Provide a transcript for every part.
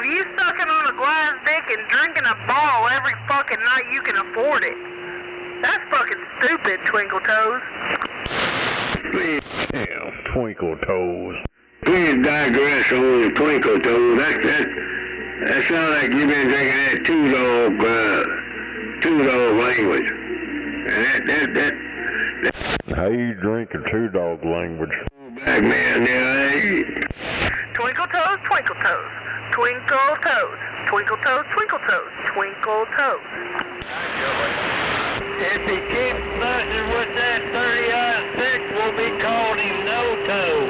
if you sucking on a glass dick and drinking a ball every fucking night, you can afford it. That's fucking stupid, Twinkle Toes. Damn, Twinkle Toes. Please digress on the Twinkle Toes. That sounds like you've been drinking that two-dog language. And that. How you drinking two-dog language? Back man, there, Twinkle Toes, Twinkle Toes. Twinkle Toes. Twinkle Toes, Twinkle Toes. Twinkle Toes. If he keeps messing with that 30-06, we'll be calling him No Toe.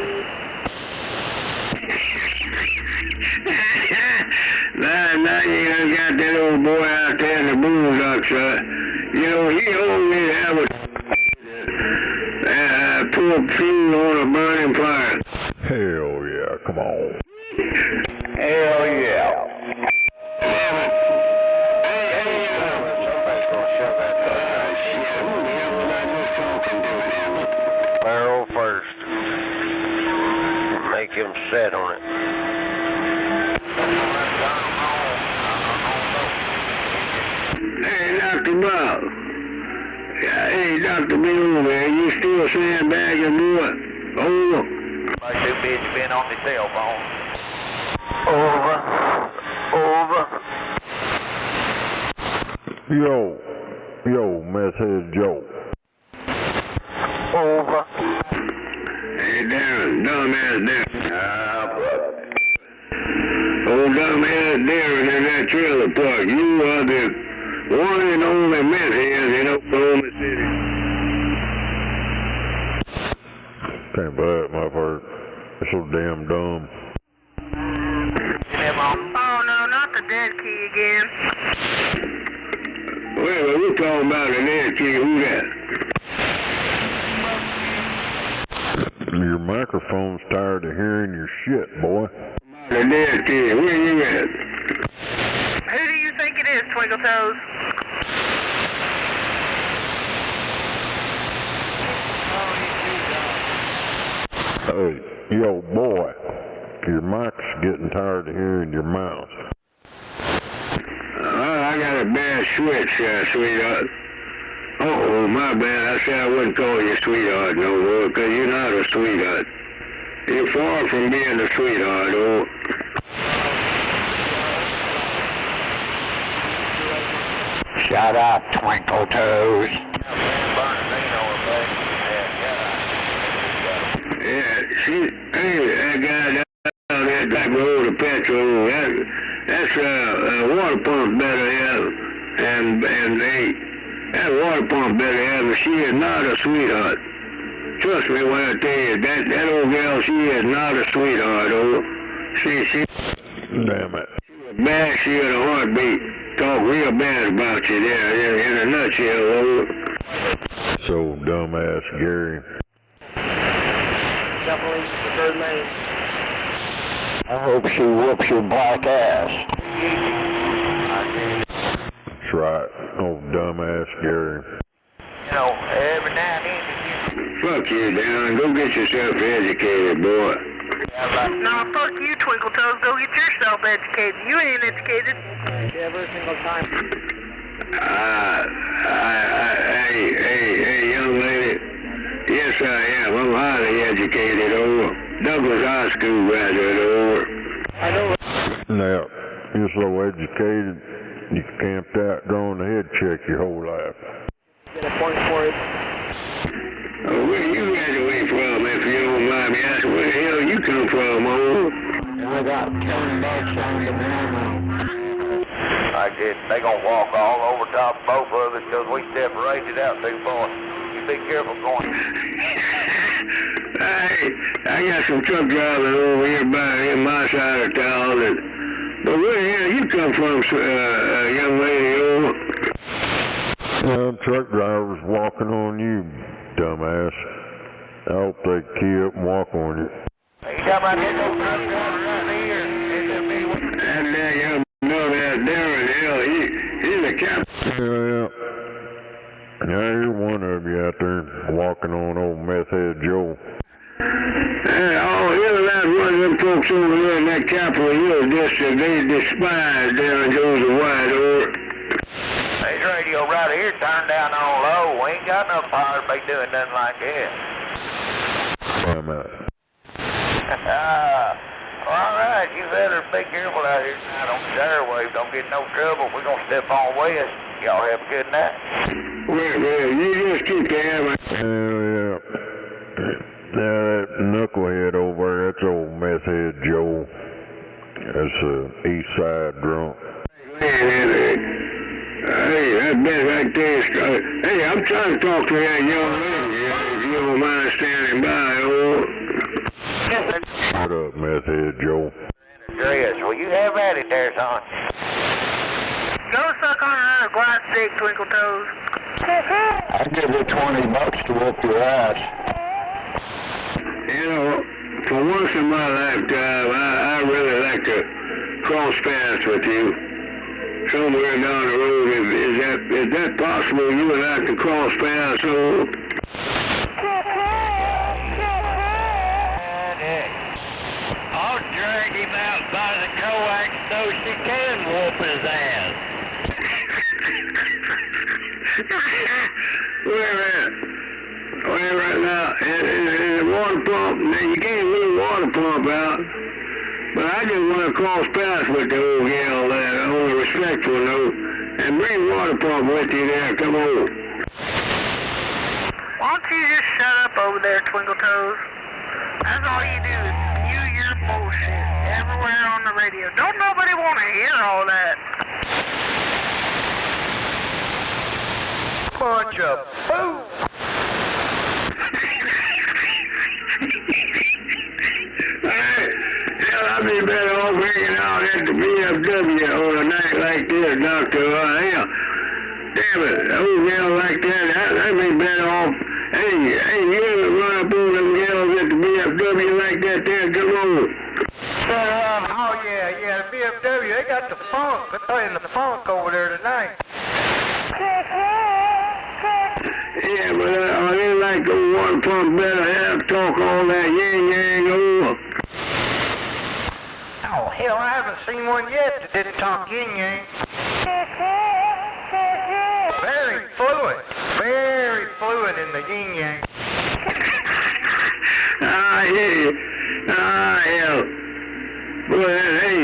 Now you done got that old boy out there in the boondocks, you know, he always have a pour fuel on a burning fire. Hell yeah, come on. Hell yeah. Barrel first. Make him set on it. Hey, Dr. Bob. Hey, Dr. Bill, man, you still sandbagging, boy? Over. My too busy being on the cell phone. Over. Yo, meth head Joe. Over. Hey, Darren, dumbass Darren. Old dumbass Darren in that trailer park. You are the one and only meth head in Oklahoma City. Can't believe it, motherfucker. It's so damn dumb. Oh no, not the dead key again. Well, we're talking about an dead kid. Who that? Your microphone's tired of hearing your shit, boy. The dead kid. Where you at? Who do you think it is, Twinkle Toes? Hey, yo, boy. Your mic's getting tired of hearing your mouth. I got a bad switch, sweetheart. Oh, my bad. I said I wouldn't call you sweetheart no more, because you're not a sweetheart. You're far from being a sweetheart, oh. Shut up, Twinkle Toes. Yeah, that guy down there got roll of petrol. That's a water pump better have, and that water pump better have, but she is not a sweetheart. Trust me when I tell you, that old girl, she is not a sweetheart, oh. She Damn it. bad, she had a heartbeat. Talk real bad about you there, in a nutshell, oh. So dumbass Gary. Definitely the third lane. I hope she whoops your black ass. That's right. Oh, dumbass Gary. You know, every now and then. Fuck you, Darren. Go get yourself educated, boy. Nah, fuck you, Twinkle Toes. Go get yourself educated. You ain't educated. Every single time. Hey, young lady. Yes, I am. I'm highly educated, over. Douglas High School graduate, over. I know. Now, you're so educated, you camped out drawing the head check your whole life. Get a point for it. Oh, where you graduate from, if you don't mind me asking? Where the hell you come from, old? I got $10 on the minimum. I did. They gonna walk all over top of both of us because we separated out too far. You be careful going. Hey, I got some truck driving over here in my side of town. But where the hell you come from, young lady, old? Truck drivers walking on you, dumbass. I hope they key up and walk on you. You got my head over right here. That young dumbass Darren, hell, he's a captain. Yeah. Yeah, you're one of you out there walking on old meth head Joe. Hey, oh, here's that one of them folks over there in that cap top of your district, they despise down Joseph White, or This radio right here turned down on low. We ain't got no power to be doing nothing like this. I'm out. All right, you better be careful out here tonight on the airwaves. Don't get in no trouble. We're going to step on west. Y'all have a good night. well, you just keep the hammer. Yeah. That knucklehead over there, that's old meth head Joe. That's east side drunk. Hey, that best right there. Hey, I'm trying to talk to that young lady, if you don't mind standing by, or... Shut up, meth head Joe. Andreas, will you have at it there, son? Go suck on another glass dick, Twinkle Toes. I'll give you $20 to whoop your ass. You know, for once in my lifetime, I really like to cross paths with you. Somewhere down the road, is that possible? You and I can cross paths, so... I'll drag him out by the coax so she can whoop his ass. Wait right now, and the water pump, now you can't leave the water pump out, but I just want to cross paths with the old gal there, on a respectful note, and bring the water pump with you there, come on. Why don't you just shut up over there, Twinkle Toes? That's all you do is spew your bullshit everywhere on the radio. Don't nobody want to hear all that. Bunch of fool. Hell, I'd be better off hanging out at the VFW on a night like this, Doctor. Hell, damn it, old gal like that, I'd be better off. Hey, you ever run up on them gals at the VFW like that there? Come on. Oh yeah, the VFW, they got the funk. They're playing the funk over there tonight. Yeah, but I didn't like the water pump better have talk all that yang over. Oh, hell, I haven't seen one yet that didn't talk yin-yang. Very fluid in the yin-yang. Yeah. Hell. Well, hey,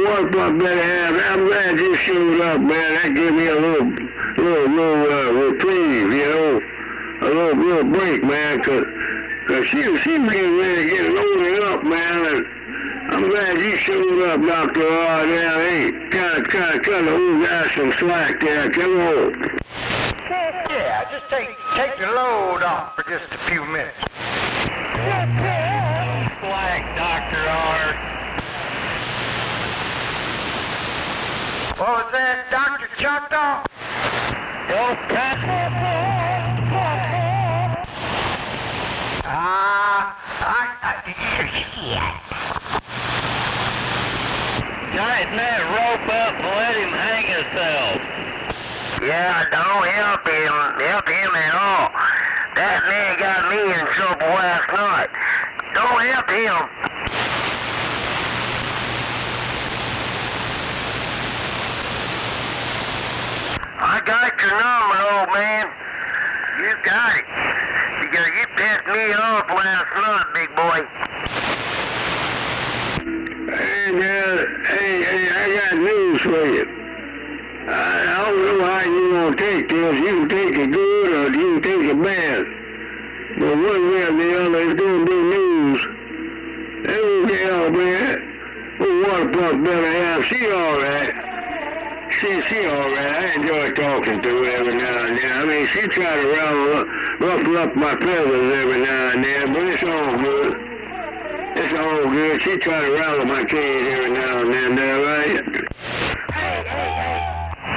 water pump better have. I'm glad you showed up, man. That gave me a little reprieve, you know, a little break, man, cause she was getting ready to get loaded up, man, and I'm glad you showed up, Dr. R. Now, hey, kind of cut the old guy some slack there. Come on. Yeah, just take your load off for just a few minutes. Slack, Dr. R. What was that, Dr. Choctaw? Tighten that rope up and let him hang himself. Yeah, don't help him at all. That man got me in trouble last night. Don't help him. I got your number, old man. You got it. Because you pissed me off last night, big boy. Hey, I got news for you. I don't know how you gonna take this. You can take it good or you can take it bad. But one way or the other, it's gonna be news. That old gal, man, old water pump better have. She all right. She all right. I enjoy talking to her every now and then. I mean, she try to ruffle up my feathers every now and then, but it's all good. It's all good. She try to rattle my cage every now and then, right? Hey.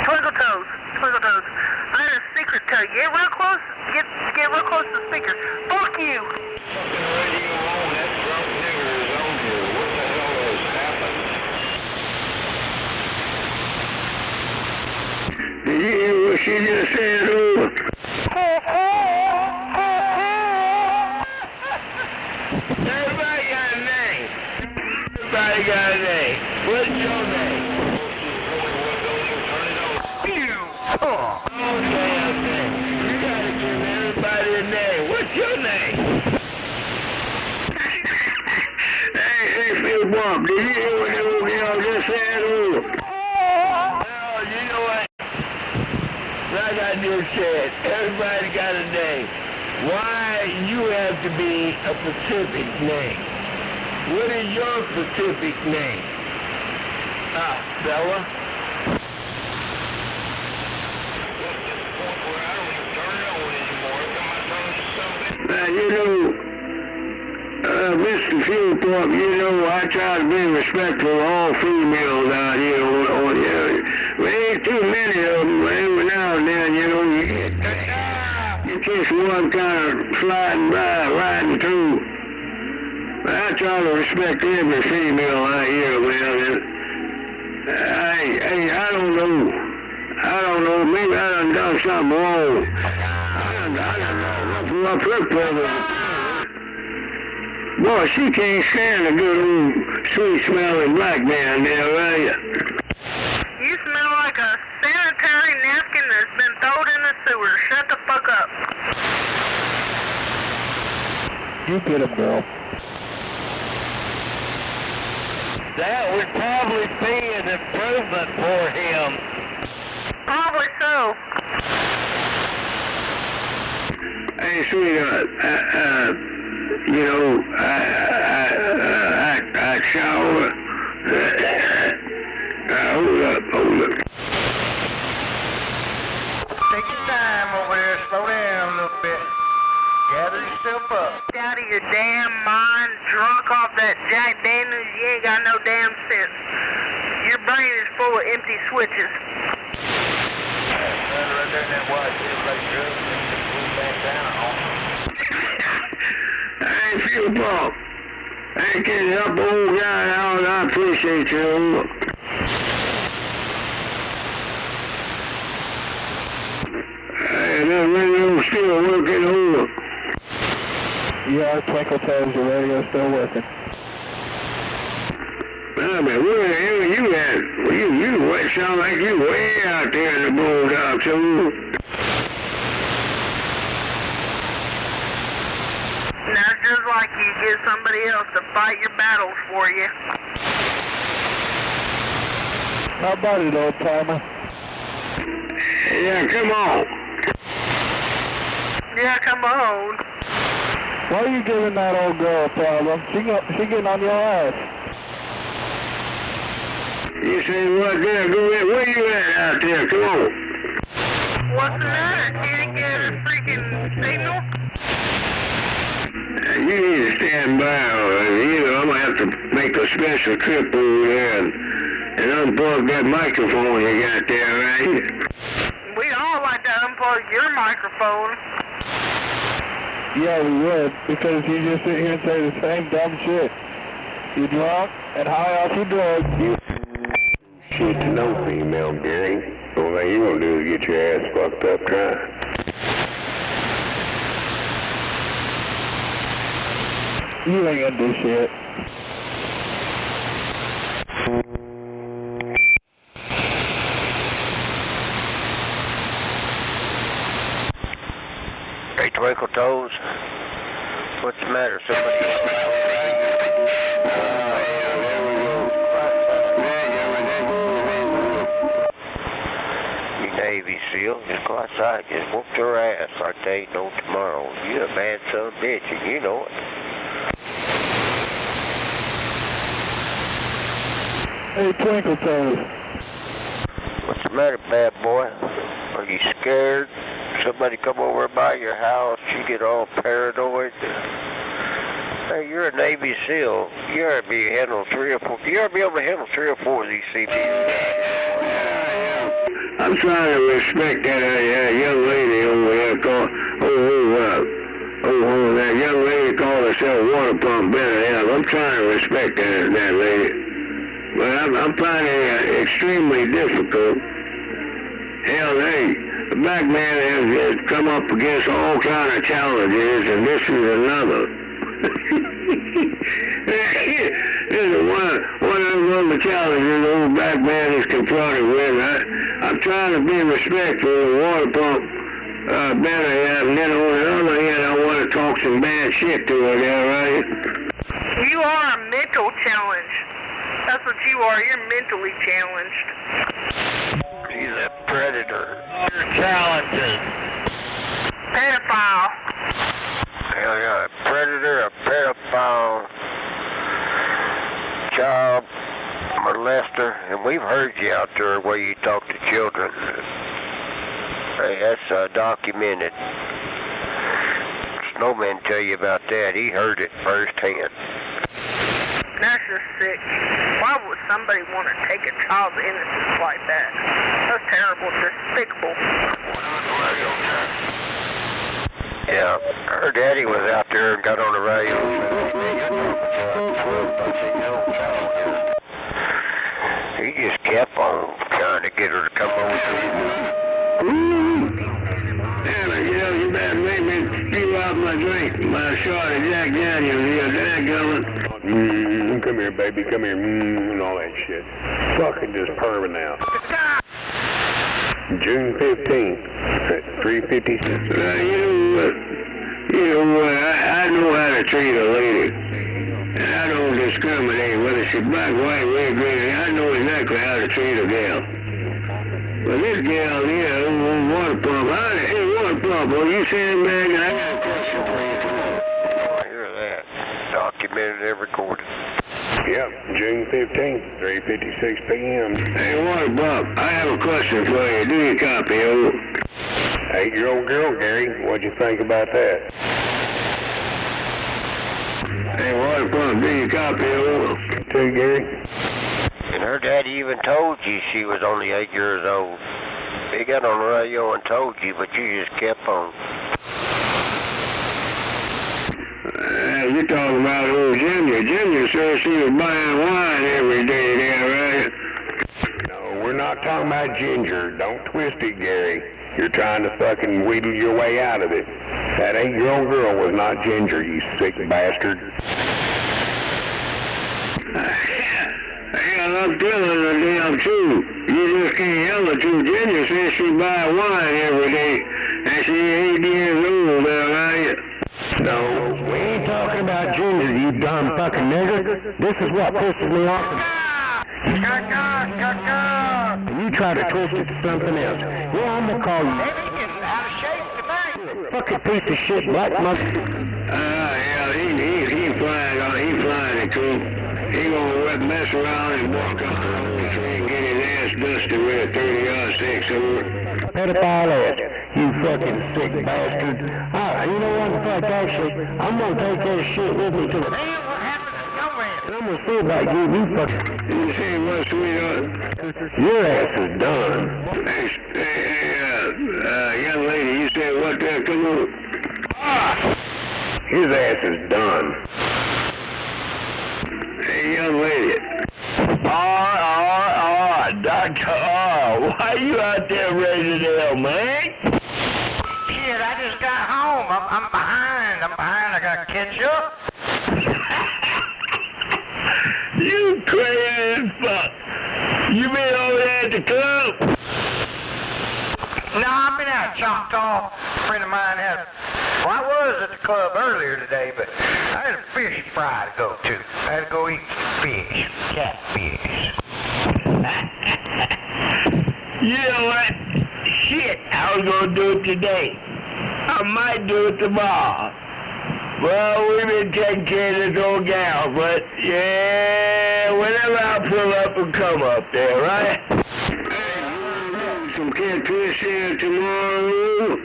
Twinkle Toes. I had a secret to tell you. Get real close. Get real close to the speaker. Fuck you. Fucking radio on, that drunk nigger is on here. What the hell has happened? Did you hear what she just said, over? Everybody got a name. What's your name? Okay. You gotta give everybody a name. What's your name? Hey, Phil Bob, did you hear what that old gal just said? Well, you know what? Like I just said, everybody got a name. Why you have to be a specific name? What is your specific name? Fella? You know, Mr. Fieldthorpe, you know, I try to be respectful of all females out here. There ain't too many of them, but every now and then, you know, you catch one kind of sliding by, riding through. But I try to respect every female out here, man. I don't know. Maybe I done something wrong. My flip brother. Boy, she can't stand a good old sweet-smelling black man there, right? You smell like a sanitary napkin that's been thrown in the sewer. Shut the fuck up. You get him, girl. That would probably be an improvement for him. Probably so. Hey, sweetheart, you know, I shower. Hold up. Take your time over there. Slow down a little bit. Gather yourself up. Out of your damn mind, drunk off that Jack Daniels, you ain't got no damn sense. Your brain is full of empty switches. Right there in that white back down. I ain't feel Bob. I ain't getting up old guy out. I appreciate you. Hey, that radio still working over. Yeah, Twinkle Toes, the radio's still working. I mean, where the hell are you at? You sound like you way out there in the boondocks, so. Now, just like you get somebody else to fight your battles for you. How about it, old timer? Yeah, come on. Yeah, come on. Why are you giving that old girl a problem? She getting on your ass. You say what there? Go ahead. Where you at out there? Come on. What's the matter? Can't get a freaking signal? You need to stand by. You know, I'm going to have to make a special trip over there and unplug that microphone you got there, right? We'd all like to unplug your microphone. Yeah, we would, because you just sit here and say the same dumb shit. You drunk and high off your drugs. You shit to no female, Gary. The only thing you gonna do is get your ass fucked up trying. You ain't gonna do shit. Hey, Twinkle Toes. What's the matter? Somebody else? You Navy SEAL, just go outside, just whoop their ass like they ain't no tomorrow. You a bad son of a bitch, and you know it. Hey, Twinkle Toes. What's the matter, bad boy? Are you scared? Somebody come over by your house, you get all paranoid. Hey, you're a Navy SEAL. You ought to be able to handle 3 or 4 of these CBs. I'm trying to respect that young lady over there called, that young lady called herself Water Pump Better. Yeah, I'm trying to respect that lady. But I'm finding it extremely difficult. Hell, hey, the black man has come up against all kind of challenges, and this is another. This is one of them some of the challenges the old black man is confronted with. I'm trying to be respectful of the water pump better, yeah, and then on the other hand, I want to talk some bad shit to her there, right? You are a mental challenge. That's what you are. You're mentally challenged. He's a predator. Your challenges. Pedophile. Hell yeah, a predator, a pedophile, child molester, and we've heard you out there where you talk to children. Hey, that's documented. Snowman tell you about that. He heard it firsthand. That's just sick. Why would somebody want to take a child's innocence like that? That's terrible, despicable. Yeah, her daddy was out there and got on the radio. He just kept on trying to get her to come over to him. Damn, you better make me spew out my drink, my shot of Jack Daniels here, dadgummit. Come here, baby, come here, and all that shit. Fucking just perving now. June 15th at 3:56. You know what, I know how to treat a lady. And I don't discriminate whether she's black, white, red, green. I know exactly how to treat a gal. But this gal here, water pump, hey, water pump, are you saying, man, I got a question for you. I hear that. Documented and recorded. Yep, June 15th, 3:56 p.m. Hey, water pump, I have a question for you. Do you copy, old? 8-year-old girl, Gary. What'd you think about that? Hey, water pump, do you copy, old? Too, Gary? And her daddy even told you she was only 8 years old. He got on the radio and told you, but you just kept on. You're talking about old Ginger. Ginger said she was buying wine every day there, right? No, we're not talking about Ginger. Don't twist it, Gary. You're trying to fucking wheedle your way out of it. That 8-year-old girl was not Ginger, you sick bastard. I'm telling the damn truth. You just can't tell the truth. Ginger says she buy wine every day, and she 8 years old there, right? No, we ain't talking about Ginger, you dumb fucking nigger. This is what pisses me off. And you try to twist it to something else. Yeah, I'm gonna call you. Maybe he gets out of shape tonight. Fucking piece of shit, black mother. Yeah, he flying it, too. He gonna mess around and walk up the whole tree and get his ass dusted with a 30-06 over. Pedophile ass, you fucking sick bastard. You know what, fuck, actually, I'm gonna take that shit with me to the... Man, what happened to Snowman? And I'm gonna see if I can give you fucking... You say what, sweetheart? Your ass is done. Hey, young lady, you said what there? Come on. His ass is done. Hey, young lady. Dr. R, why you out there ready to hell, man? Shit, I just got home. I'm behind. I gotta catch up. You crazy fuck. You been over there at the club? No, I've been out Choctaw. A friend of mine had... Well, I was at the club earlier today, but I had a fish fry to go to. I had to go eat fish, catfish. You know what? Shit, I was gonna do it today. I might do it tomorrow. Well, we've been taking care of this old gal, but yeah, whenever I pull up and come up there, right? Hey, some catfish here tomorrow.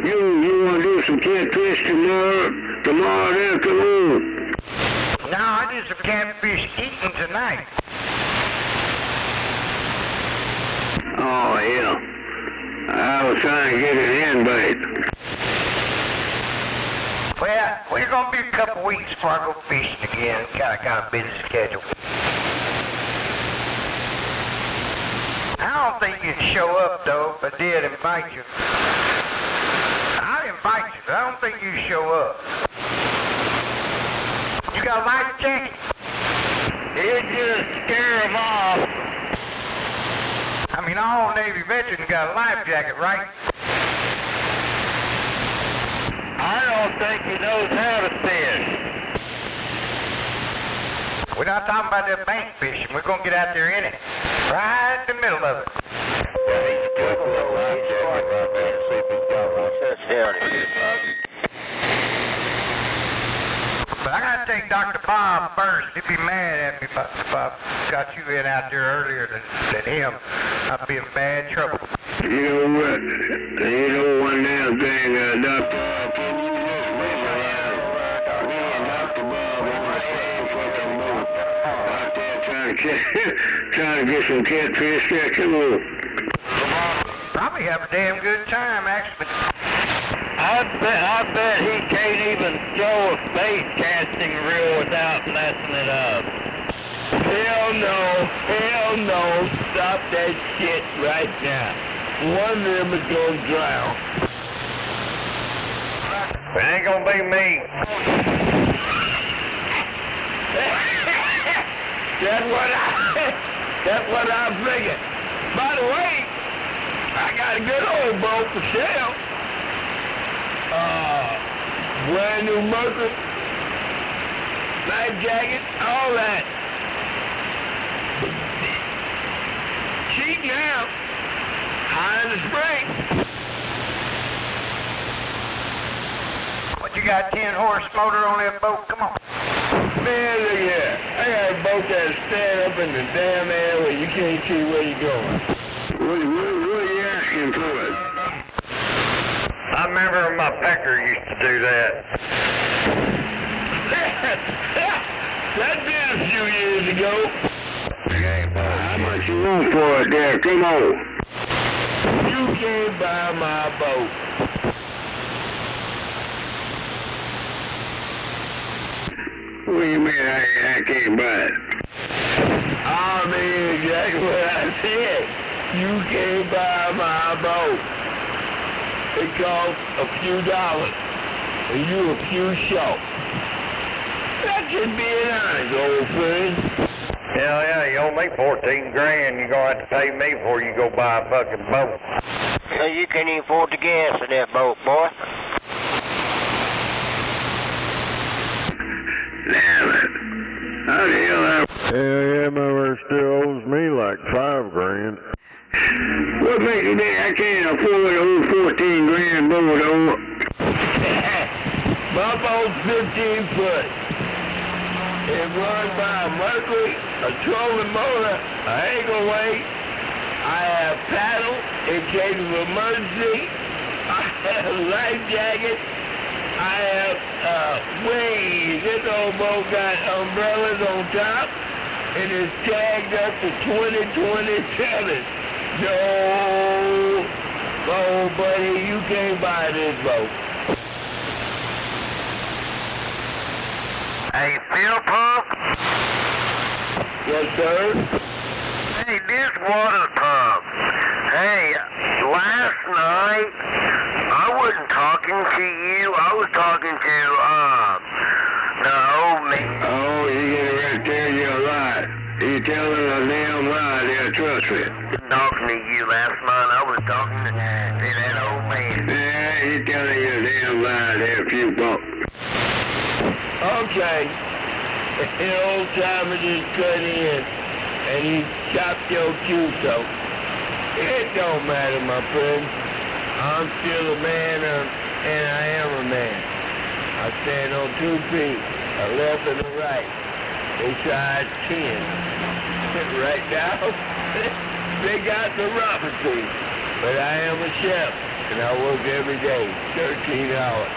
You wanna do some catfish tomorrow? Tomorrow there, come on. No, I did some catfish eating tonight. Oh, yeah. I was trying to get an invite. Well, we're gonna be a couple weeks before I go fishing again. Got a busy schedule. I don't think you'd show up, though, if I did invite you. I'd invite you, but I don't think you'd show up. You got a life jacket? It just scare them off. I mean, all Navy veterans got a life jacket, right? I don't think he knows how to fish. We're not talking about that bank fishing. We're going to get out there in it. Right in the middle of it. But I got to take Dr. Bob first. He'd be mad at me if I got you in out there earlier than him. I'd be in bad trouble. You know what? You know one damn thing, Dr. Trying to get some catfish there. Come on. Probably have a damn good time, actually. I bet he can't even throw a bait casting reel without messing it up. Hell no. Stop that shit right now. One of them is gonna drown. It ain't gonna be me. That's what I figured. By the way, I got a good old boat for sale. Brand new motor, life jacket, all that. Cheap now, high in the spring. What, you got 10-horse motor on that boat? Come on. Man, look here. I got a boat that'll stand up in the damn air where you can't see where you're going. What are you asking for it? I remember my pecker used to do that. That did a few years ago. How much you want for it there? Come on. You can't buy my boat. What do you mean I can't buy it? I mean exactly what I said. You can't buy my boat. It costs a few dollars, and you a few short. That's just being honest, old friend. Hell yeah, you owe me 14 grand. You're gonna have to pay me before you go buy a fucking boat. So you can't even afford the gas in that boat, boy. Damn it. How the hell Yeah, my wife still owes me like $5 grand. What makes you think I can't afford an old 14 grand boat over? My boat's 15 foot. It runs by a Mercury, a trolling motor, a angle weight. I have paddle in case of emergency. I have a life jacket. I have wings. This old boat got umbrellas on top, and it's tagged up to 2027. No, old buddy, you can't buy this boat. Hey, Phil Pump? Yes, sir? Hey, this water pump. Hey, last night, I wasn't talking to you. I was talking to, the old man. Oh, you get ready to tell you a lie. You telling a damn lie there, trust me. Talking to you last night. I was talking to that old man. Yeah, he telling you a damn lie there, few bucks. Okay. The old timer just cut in, and he chopped your cue, so it don't matter, my friend. I'm still a man, and I am a man. I stand on 2 feet, a left and a right. They tried 10. Right now, they got the robber team. But I am a chef, and I work every day, 13 hours.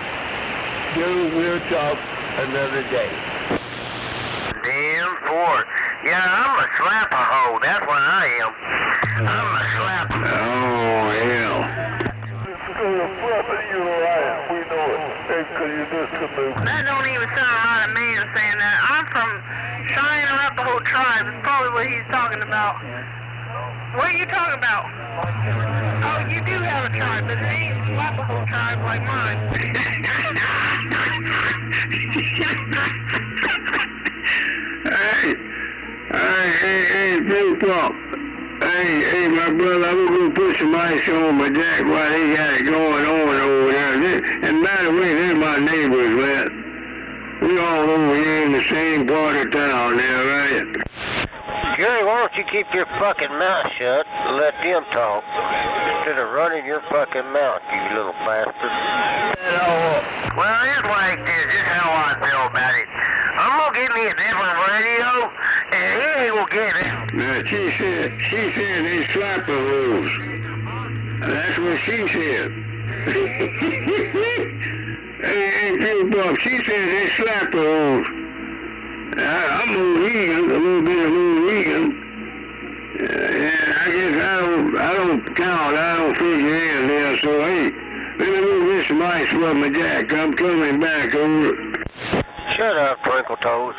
Dude, we'll talk another day. Damn Ford. Yeah, I'm a slap-a-hole. That's what I am. I'm a slap-a-hole. Oh, hell. That don't even sound right to me saying that. I'm from Cheyenne, Arapaho tribe. It's probably what he's talking about. What are you talking about? Oh, you do have a tribe, but it ain't slap a whole tribe like mine. Hey, Big Pop. Hey, my brother, I'm gonna put some ice on my jack while he got it going on over there. And by the way, they're my neighbors, man. We all over here in the same part of town there, right? Gary, why don't you keep your fucking mouth shut and let them talk instead of running your fucking mouth, you little bastard? Well, it's like this. This is how I feel about it. I'm gonna get me a different radio, and he ain't gonna get it. Now, she said they slapper holes. That's what she said. Hey, Big Pop, she said they slapper holes. I'm Mohegan, a little bit of Mohegan. And I guess I don't count, I don't figure in there, so hey, let me move this some ice for my jack. I'm coming back over. Shut up, Twinkle Toes.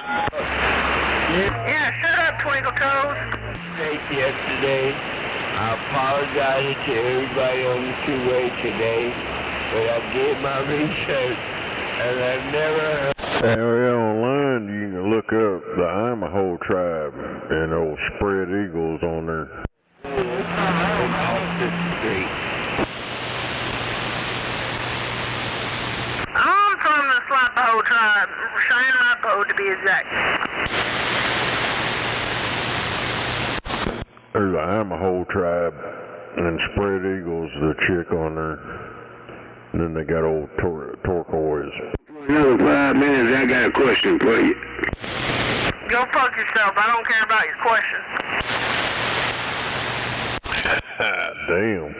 Yeah, shut up, Twinkle Toes. Yesterday, I apologize to everybody on the two-way today, but I did my research, and I've never heard. Area online, you can look up the Idaho tribe and those spread eagles on there. I'm from the Slapaho tribe, Cheyenne Lapo to be exact. There's the Idaho tribe and spread eagles, the chick on there. And then they got old turquoise. Another 5 minutes, I got a question for you. Go fuck yourself. I don't care about your questions. Damn.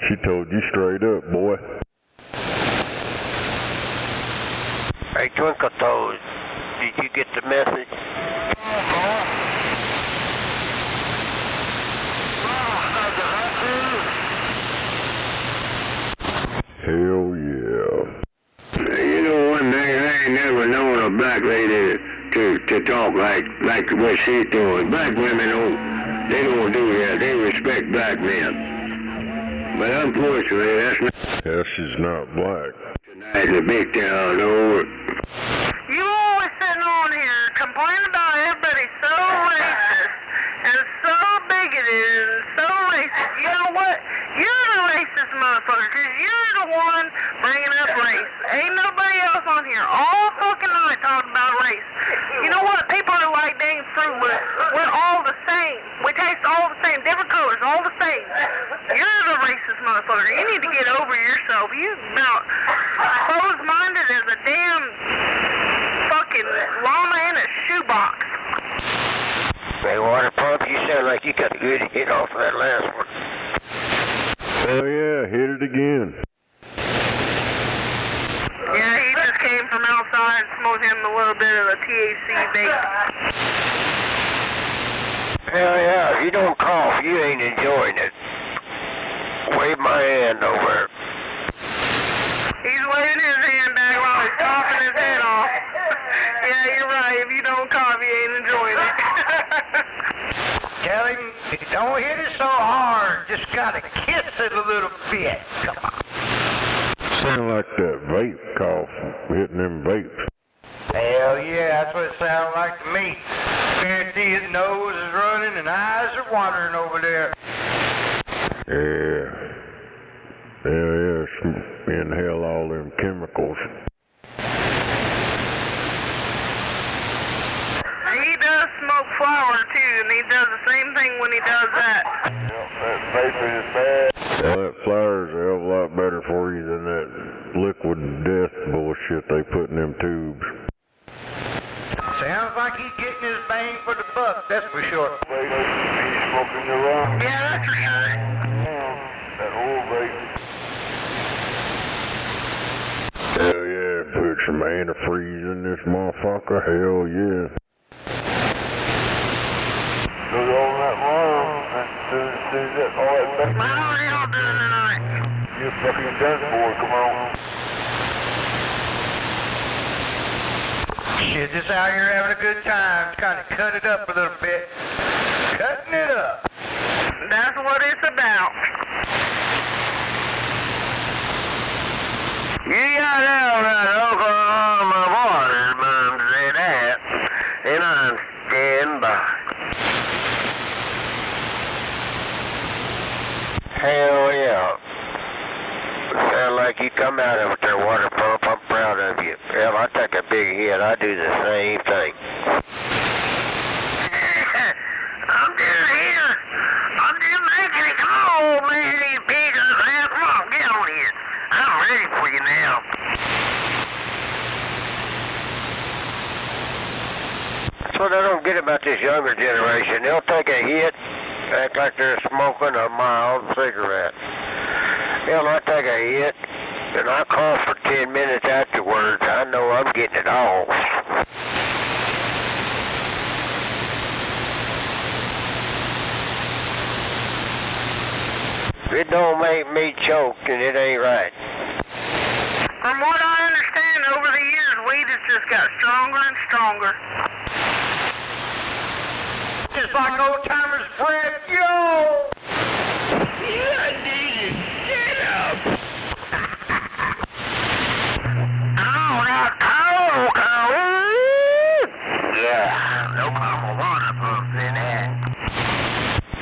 She told you straight up, boy. Hey, Twinkle Toes, did you get the message? Hell yeah. You know one thing, I ain't never known a black lady to talk like what she's doing. Black women don't do that. They respect black men. But unfortunately, that's not Yeah, she's not black. tonight in the big town over. You always sitting on here complaining about everybody so racist and so bigoted and so racist. You know what? You're the racist motherfucker because you're the one bringing up race. Ain't nobody else on here all fucking night talking about race. You know what? People are like dang fruit loops. We're all the same. We taste all the same. Different colors, all the same. You're the racist motherfucker. You need to get over yourself. You about closed-minded as a damn fucking llama in a shoebox. Hey, Water Pump, you sound like you got a good hit off of that last one. Oh yeah, hit it again. Yeah, he just came from outside and smoked him a little bit of a THC vape. Hell yeah, if you don't cough, you ain't enjoying it. Wave my hand over. He's waving his hand back while he's coughing his head off. Yeah, you're right. If you don't cough, you ain't enjoying it. Tell him, don't hit it so hard, just gotta kiss it a little bit. Come on. Sound like that vape cough, hitting them vapes. Hell yeah, that's what it sounds like to me. Guarantee his nose is running and eyes are watering over there. Yeah. Yeah, inhale all them chemicals. He does smoke flower too, and he does the same thing when he does that. Yep, that vape is bad. Yeah, that flower's a hell of a lot better for you than that liquid death bullshit they put in them tubes. Sounds like he's getting his bang for the buck, that's for sure. Smoking your lung. Yeah, that's for sure. That old vape. Hell yeah, put some antifreeze in this motherfucker, hell yeah. Goes all that long, and soon that all that back. How are y'all doing tonight? You fucking dance boy, come on. Shit, just out here having a good time. Kind of cut it up a little bit. Cutting it up. That's what it's about. You got out that Oklahoma water, Mom said that, and I'm standing by. Hell yeah. Sound like you come out of it there, water pump. I'm proud of you. Hell, I take a big hit. I do the same thing. I'm just here. I'm just making it. Come on, old man, you pig up ass. Come on, get on here. I'm ready for you now. That's what I don't get about this younger generation. They'll take a hit, act like they're smoking a mild cigarette. Hell, I take a hit, and I call for 10 minutes afterwards. I know I'm getting it all. If it don't make me choke, then it ain't right. From what I understand, over the years, weed has just got stronger and stronger. Just like old timers, Fred, yo! Yeah, I need it. Get up! Oh, that cold. Yeah, no caramel water pumps in there.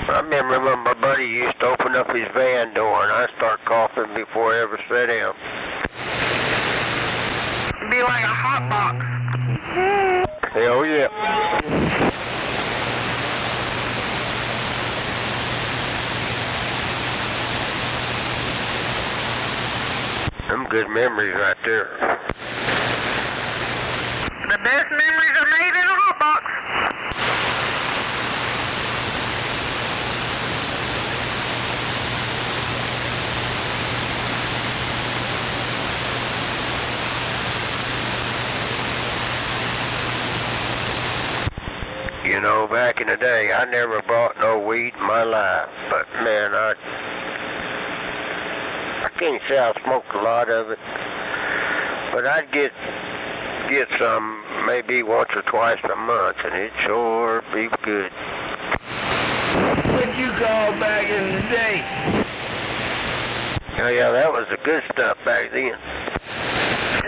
I remember when my buddy used to open up his van door and I start coughing before I ever set in. Be like a hot box. Hell yeah. Them good memories right there. The best memories are made in a hot box. You know, back in the day, I never bought no weed in my life, but man, I can't say I smoked a lot of it, but I'd get some maybe once or twice a month, and it sure be good. What you call back in the day? Oh yeah, that was the good stuff back then.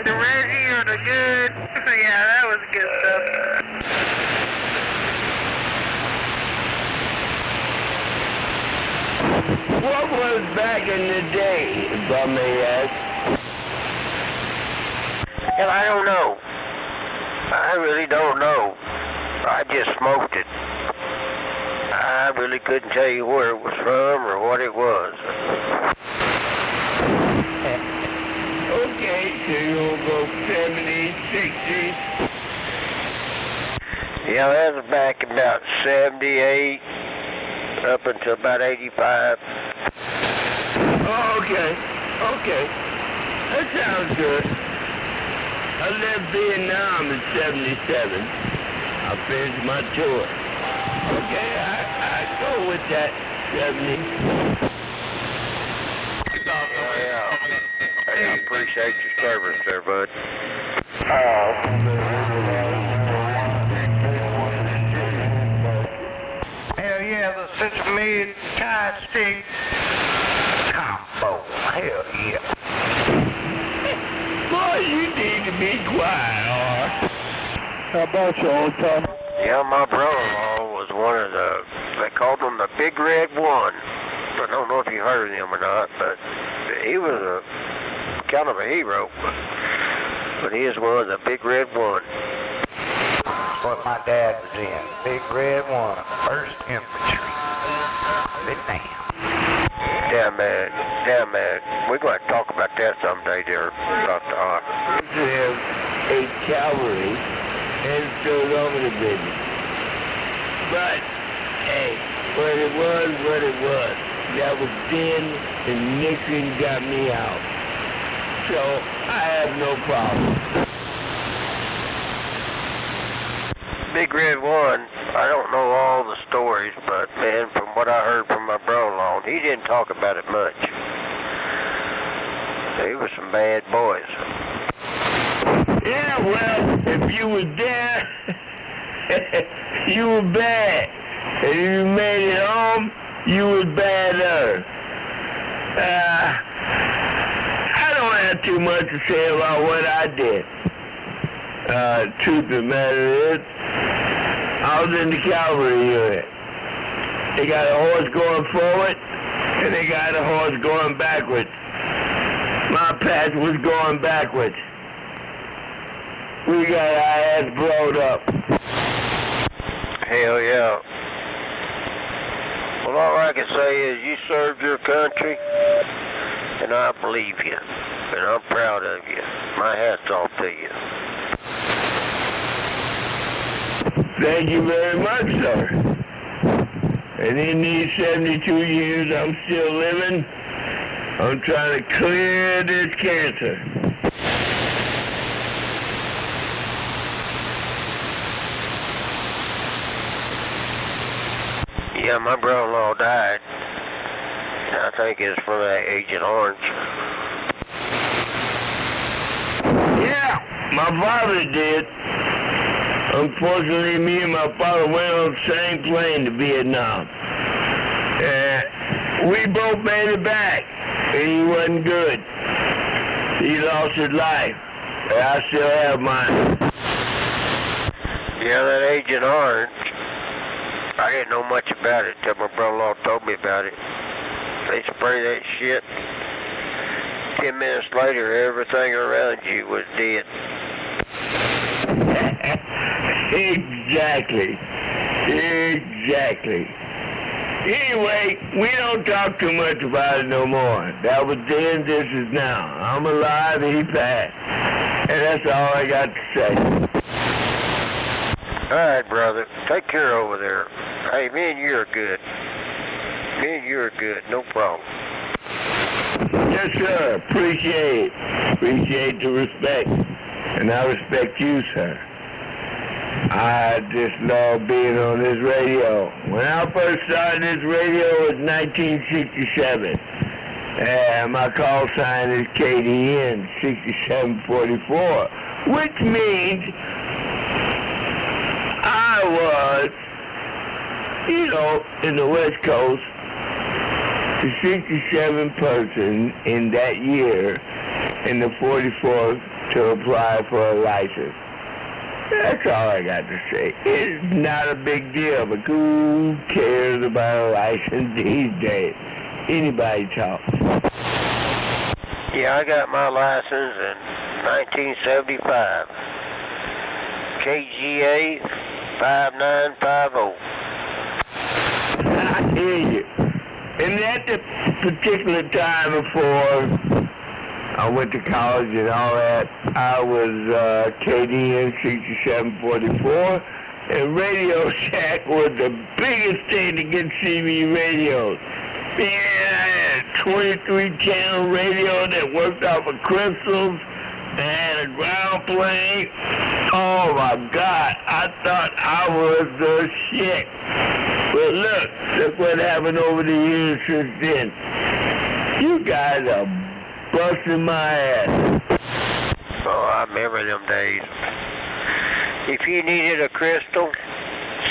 The Reggie or the good. Yeah, that was good stuff. What was back in the day, if I may ask? Hell, I don't know. I really don't know. I just smoked it. I really couldn't tell you where it was from or what it was. Okay, so you'll go 70s, 60s. Yeah, that was back in about 78 up until about 85. Oh, okay. That sounds good. I left Vietnam in 77. I finished my tour. Okay, I go with that 70. Oh, yeah. Hey, I appreciate your service there, bud. Hell yeah, the 6 million tide stick combo. Hell yeah. Boy, you need to be quiet, or how about you, old Tom? Yeah, my brother-in-law was one of they called him the Big Red One. I don't know if you heard of him or not, but he was kind of a hero. But he is one of the Big Red One. That's what my dad was in. Big Red One, 1st Infantry. Vietnam. Damn man. We're going to talk about that someday there, Dr. Hart. We have 8 cavalry and still over the business. But, hey, what it was. That was then, and Nixon got me out. So, I have no problem. Big Red One, I don't know all the stories, but man, from what I heard from my brother-in-law, he didn't talk about it much. They were some bad boys. Yeah, well, if you were there, you were bad. And if you made it home, you was better. I don't have too much to say about what I did. Truth of the matter is, I was in the cavalry unit. They got a horse going forward, and they got a horse going backwards. My patch was going backwards. We got our ass blowed up. Hell yeah. Well, all I can say is you served your country, and I believe you, and I'm proud of you. My hat's off to you. Thank you very much, sir. And in these 72 years I'm still living, I'm trying to clear this cancer. Yeah, my brother-in-law died. I think it's from that Agent Orange. Yeah, my father did. Unfortunately, me and my father went on the same plane to Vietnam. We both made it back, and he wasn't good. He lost his life, and I still have mine. Yeah, that Agent Orange, I didn't know much about it until my brother-in-law told me about it. They spray that shit. 10 minutes later, everything around you was dead. Exactly. Anyway, we don't talk too much about it no more. That was then, this is now. I'm alive, he passed. And that's all I got to say. All right, brother. Take care over there. Hey, me and you are good. Me and you are good. No problem. Yes, sir. Appreciate the respect. And I respect you, sir. I just love being on this radio. When I first started this radio, it was 1967. And my call sign is KDN 6744, which means I was, in the West Coast, the 67th person in that year in the 44th to apply for a license. That's all I got to say. It's not a big deal, but who cares about a license these days? Anybody talks. Yeah, I got my license in 1975. KGA 5950. I hear you. And at the particular time before I went to college and all that, I was KDN 6744, and Radio Shack was the biggest thing to get CB radios. Man, I had a 23-channel radio that worked off of crystals, and had a ground plane. Oh my God, I thought I was the shit. But look what happened over the years since then. You guys are busting my ass. Oh, I remember them days. If you needed a crystal,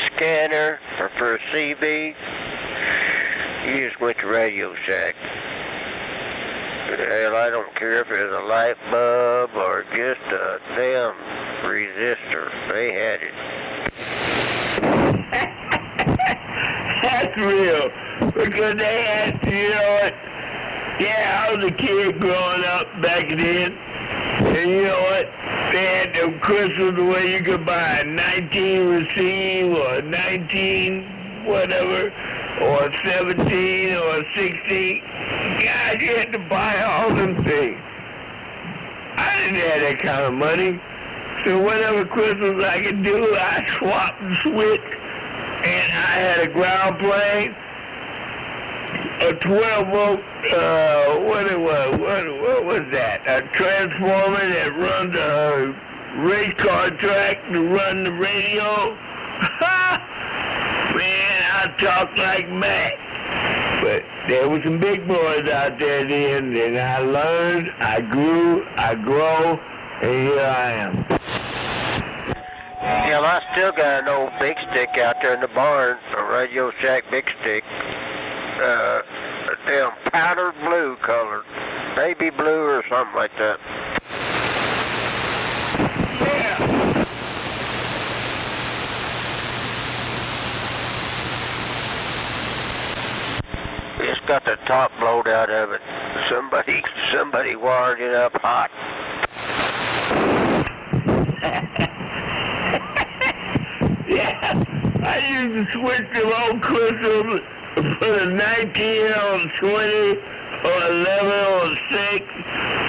scanner, or for a CB, you just went to Radio Shack. Hell, I don't care if it was a light bulb or just a damn resistor. They had it. That's real. Because they had, yeah, I was a kid growing up back then. And you know what? They had them crystals where you could buy a 19 receive or a 19 whatever, or a 17 or a 16. God, you had to buy all them things. I didn't have that kind of money. So whatever crystals I could do, I swapped and switched. And I had a ground plane, a 12-volt, what was that? A transformer that runs a race car track to run the radio. Man, I talk like Mac. But there were some big boys out there then, and I learned, I grew, I grow, and here I am. Yeah, well, I still got an old big stick out there in the barn, a Radio Shack big stick. damn powdered blue color. Baby blue or something like that. Yeah. It's got the top blowed out of it. Somebody wired it up hot. Yeah, I used to switch the old crystal, put a 19 on 20 or 11 on 6,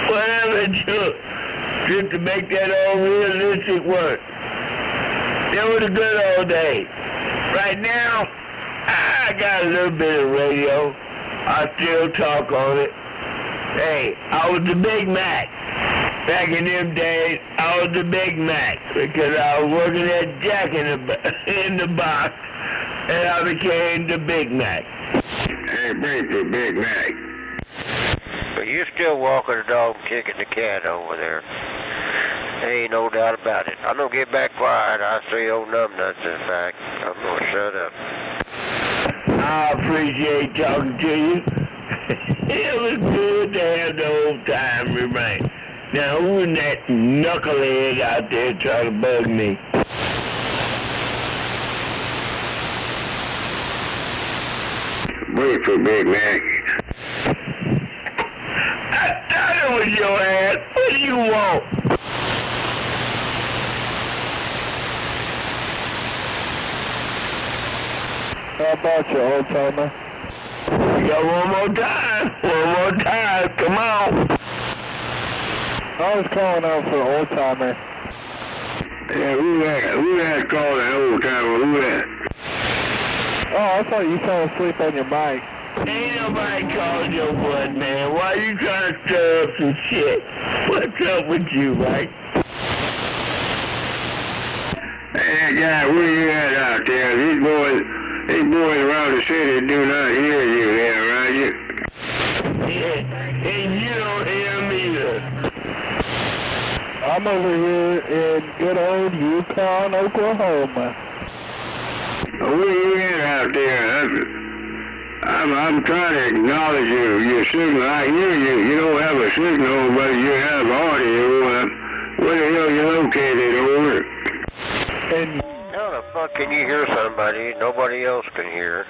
whatever it took, just to make that all realistic work. That was a good old day. Right now, I got a little bit of radio. I still talk on it. Hey, I was the Big Mac. Back in them days, I was the Big Mac because I was working at Jack in the Box, and I became the Big Mac. Hey, break the Big Mac. But you're still walking the dog and kicking the cat over there. There ain't no doubt about it. I'm gonna get back quiet. I see old numbnuts is back. I'm gonna shut up. I appreciate talking to you. It was good to have the old time remain. Now, who's that knucklehead out there trying to bug me? Wait for Big Mac. I thought it was your ass. What do you want? How about you, old timer? We got one more time. One more time. Come on. I was calling out for old timer. Yeah, who that calling old timer? Who that? Oh, I thought you fell asleep on your mic. Ain't nobody calling your butt, man. Why you trying to stir up some shit? What's up with you, Mike? Hey, guy, where you at out there? These boys around the city do not hear you there, right? Yeah, and you don't hear me either. I'm over here in good old Yukon, Oklahoma. Where you at out there? I'm trying to acknowledge you. Your signal, I hear you. You don't have a signal, but you have audio. Where the hell you located over? And How the fuck can you hear somebody nobody else can hear?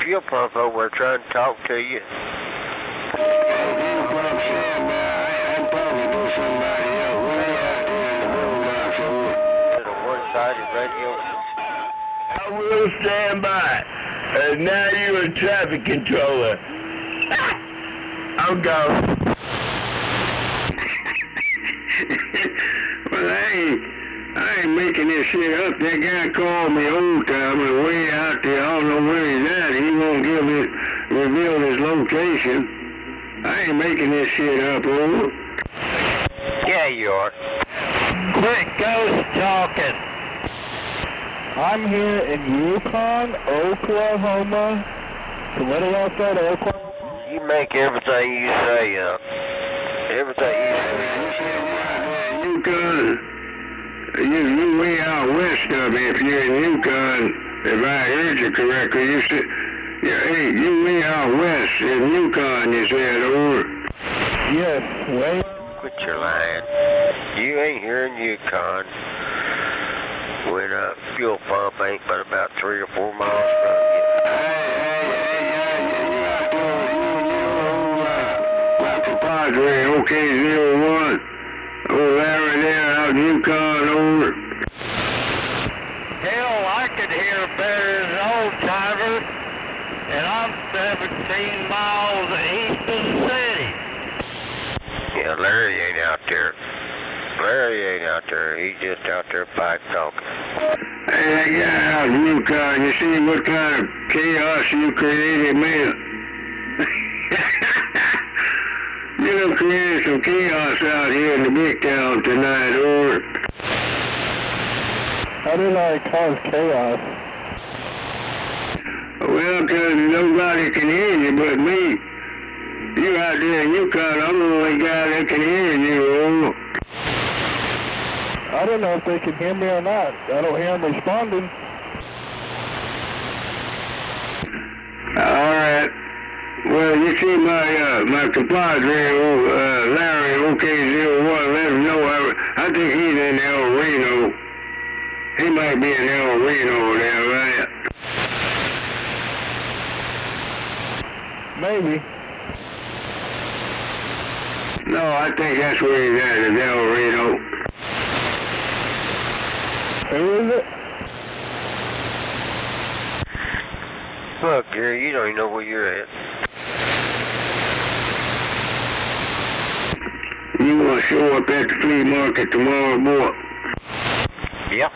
Fuel pump over there trying to talk to you. I'm talking to somebody else. Way out there in the road, Is it a one-sided radio? I will stand by. And now you're a traffic controller. I'm gone. Well, I ain't making this shit up. That guy called me old timer way out there. I don't know where he's at. He won't reveal his location. I ain't making this shit up, over. Yeah, you are. Quit ghost talking. I'm here in Yukon, Oklahoma. So what else said, Oklahoma? You make everything you say up. Everything you say. Yukon, you way out west of me. If you're in Yukon, if I heard you correctly, you said, yeah, hey, you way out west in Yukon, you said, over. Yes, wait. Quit your lying. You ain't here in Yukon when a fuel pump ain't but about 3 or 4 miles from you. Padre, OK-01. Over there out in Yukon, over. Hell, I could hear better than an old timer, and I'm 17 miles east of the city. Yeah, Larry ain't out there. Larry ain't out there. He's just out there pipe talking. Hey, that guy out in Yukon, you see what kind of chaos you created, man? You done created some chaos out here in the big town tonight, over. How did I cause chaos? Well, 'cause nobody can hear you but me. You out there in Yukon, I'm the only guy that can hear you, over. I don't know if they can hear me or not. I don't hear them responding. All right. Well, you see my compadre, Larry, OK01, let him know. I think he's in El Reno. He might be in El Reno there, right? Maybe. No, I think that's where he's at, is El Reno. Who is it? Look, Gary, you don't even know where you're at. You want to show up at the flea market tomorrow, boy? Yep.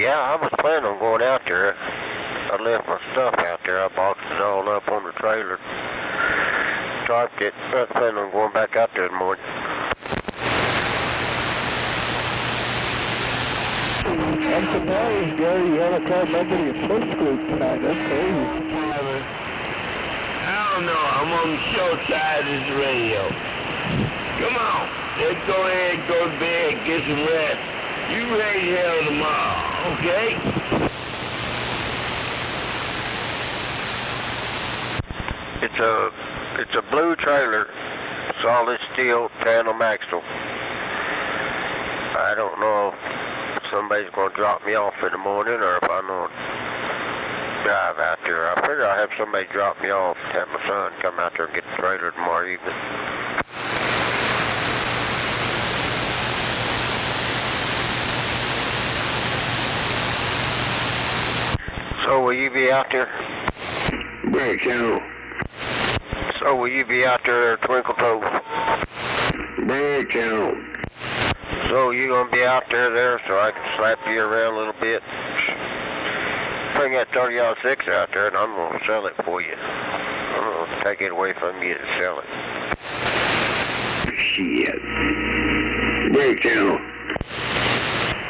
Yeah, I was planning on going out there. I left my stuff out there. I boxed it all up on the trailer. Tarped it. I was planning on going back out there in the morning. I'm surprised, Gary, you haven't called nobody a push group tonight. That's crazy. I don't know. I'm on the short side of this radio. Come on. Let's go ahead, go to bed, get some rest. You raise hell tomorrow, okay? It's a blue trailer, solid steel panel axle. I don't know if somebody's going to drop me off in the morning or if I'm going to drive out there. I figure I'll have somebody drop me off and have my son come out there and get the trailer tomorrow evening. So will you be out there? Break channel. So will you be out there, Twinkle Toes? Break channel. So you gonna be out there so I can slap you around a little bit? Bring that 30-06 out there and I'm gonna sell it for you. I'm gonna take it away from you and sell it. Shit. Break channel.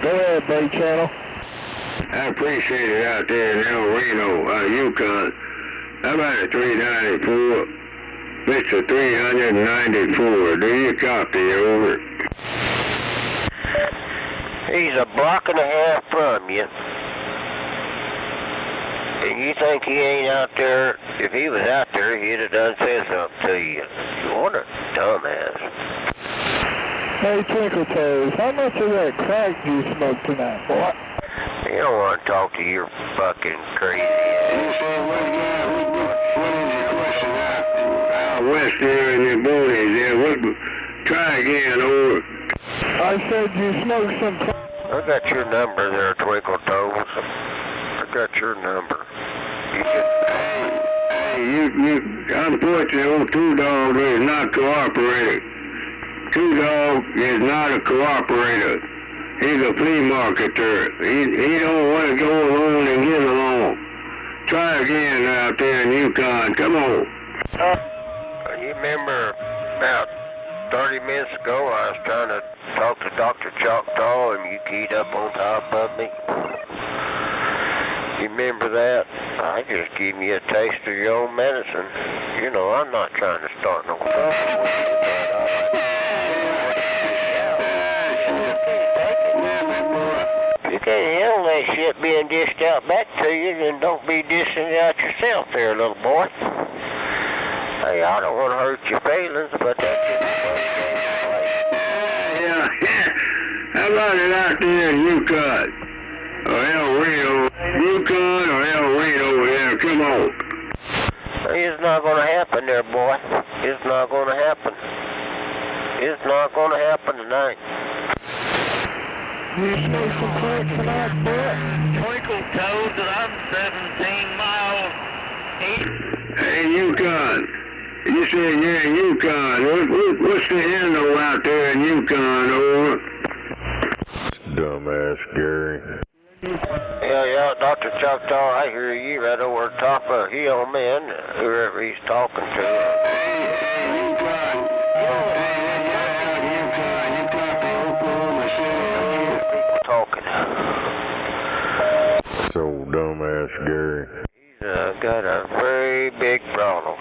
Go ahead, Break Channel. I appreciate it out there in El Reno, Yukon. How about a 394? Mr. 394, do you copy? Over. He's a block and a half from you. And you think he ain't out there? If he was out there, he'd have done said something to you. What a dumbass. Hey, Twinkle Toes, how much of that crack do you smoke tonight, boy? You don't want to talk to your fucking crazy ass. West there in the boonies there. Try again, over. I said you smoke some crack. I got your number there, Twinkle Toes. I got your number. Unfortunately, old Two Dog is not cooperating. Two Dog is not a cooperator. He's a flea marketer. He don't want to go along and get along. Try again out there in Yukon. Come on. You remember about 30 minutes ago I was trying to talk to Dr. Choctaw and you keyed up on top of me? You remember that? I just give you a taste of your own medicine. You know, I'm not trying to start no trouble with you, but you can't handle that shit being dished out back to you, then don't be dishing it out yourself there, little boy. Hey, I don't want to hurt your feelings, but that's just the way Yeah. How about it out there in Yukon? Or El Reno? Yukon or El Reno there? Come on. It's not going to happen there, boy. It's not going to happen. It's not going to happen tonight. You smoke some crack tonight, boy? Twinkle Toes, and I'm 17 miles east. Hey, Yukon. You said you're in Yukon. What's the handle out there in Yukon, over? Dumbass Gary. Yeah, Dr. Choctaw, I hear you right over the top of a hill, man, whoever he's talking to. People talking. So dumbass Gary. He's got a very big problem.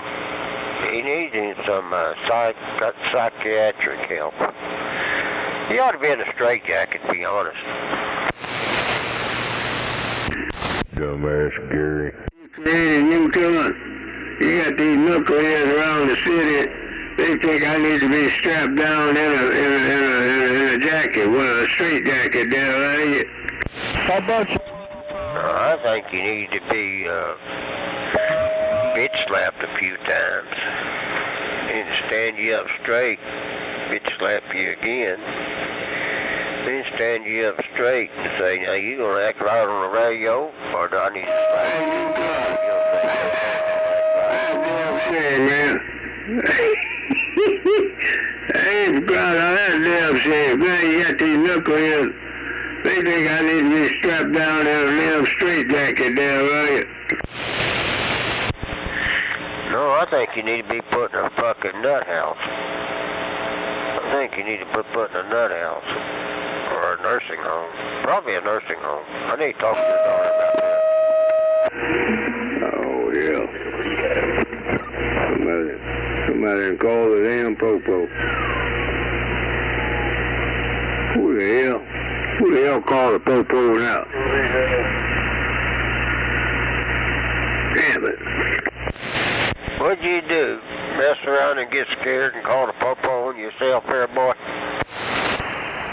He needs some psychiatric help. He ought to be in a straitjacket, to be honest. Dumbass Gary. in Utah. You got these knuckleheads around the city. They think I need to be strapped down in a jacket, well, a straight jacket down right. How about you? I think you need to be bitch slapped a few times. And stand you up straight, bitch slap you again. Then stand you up straight and say, now you gonna act right on the radio, or do I need to slap you? Hey, man. I ain't proud of that damn shit. Man, you got these knuckleheads. They think I need to be strapped down in a damn straight jacket there, right? No, I think you need to be put in a fucking nut house. I think you need to be put in a nut house. Or a nursing home. Probably a nursing home. I need to talk to your daughter about that. Oh, yeah. Somebody done called the damn popo. Who the hell called the popo now? Damn it. What'd you do? Mess around and get scared and call the popo on yourself there, boy?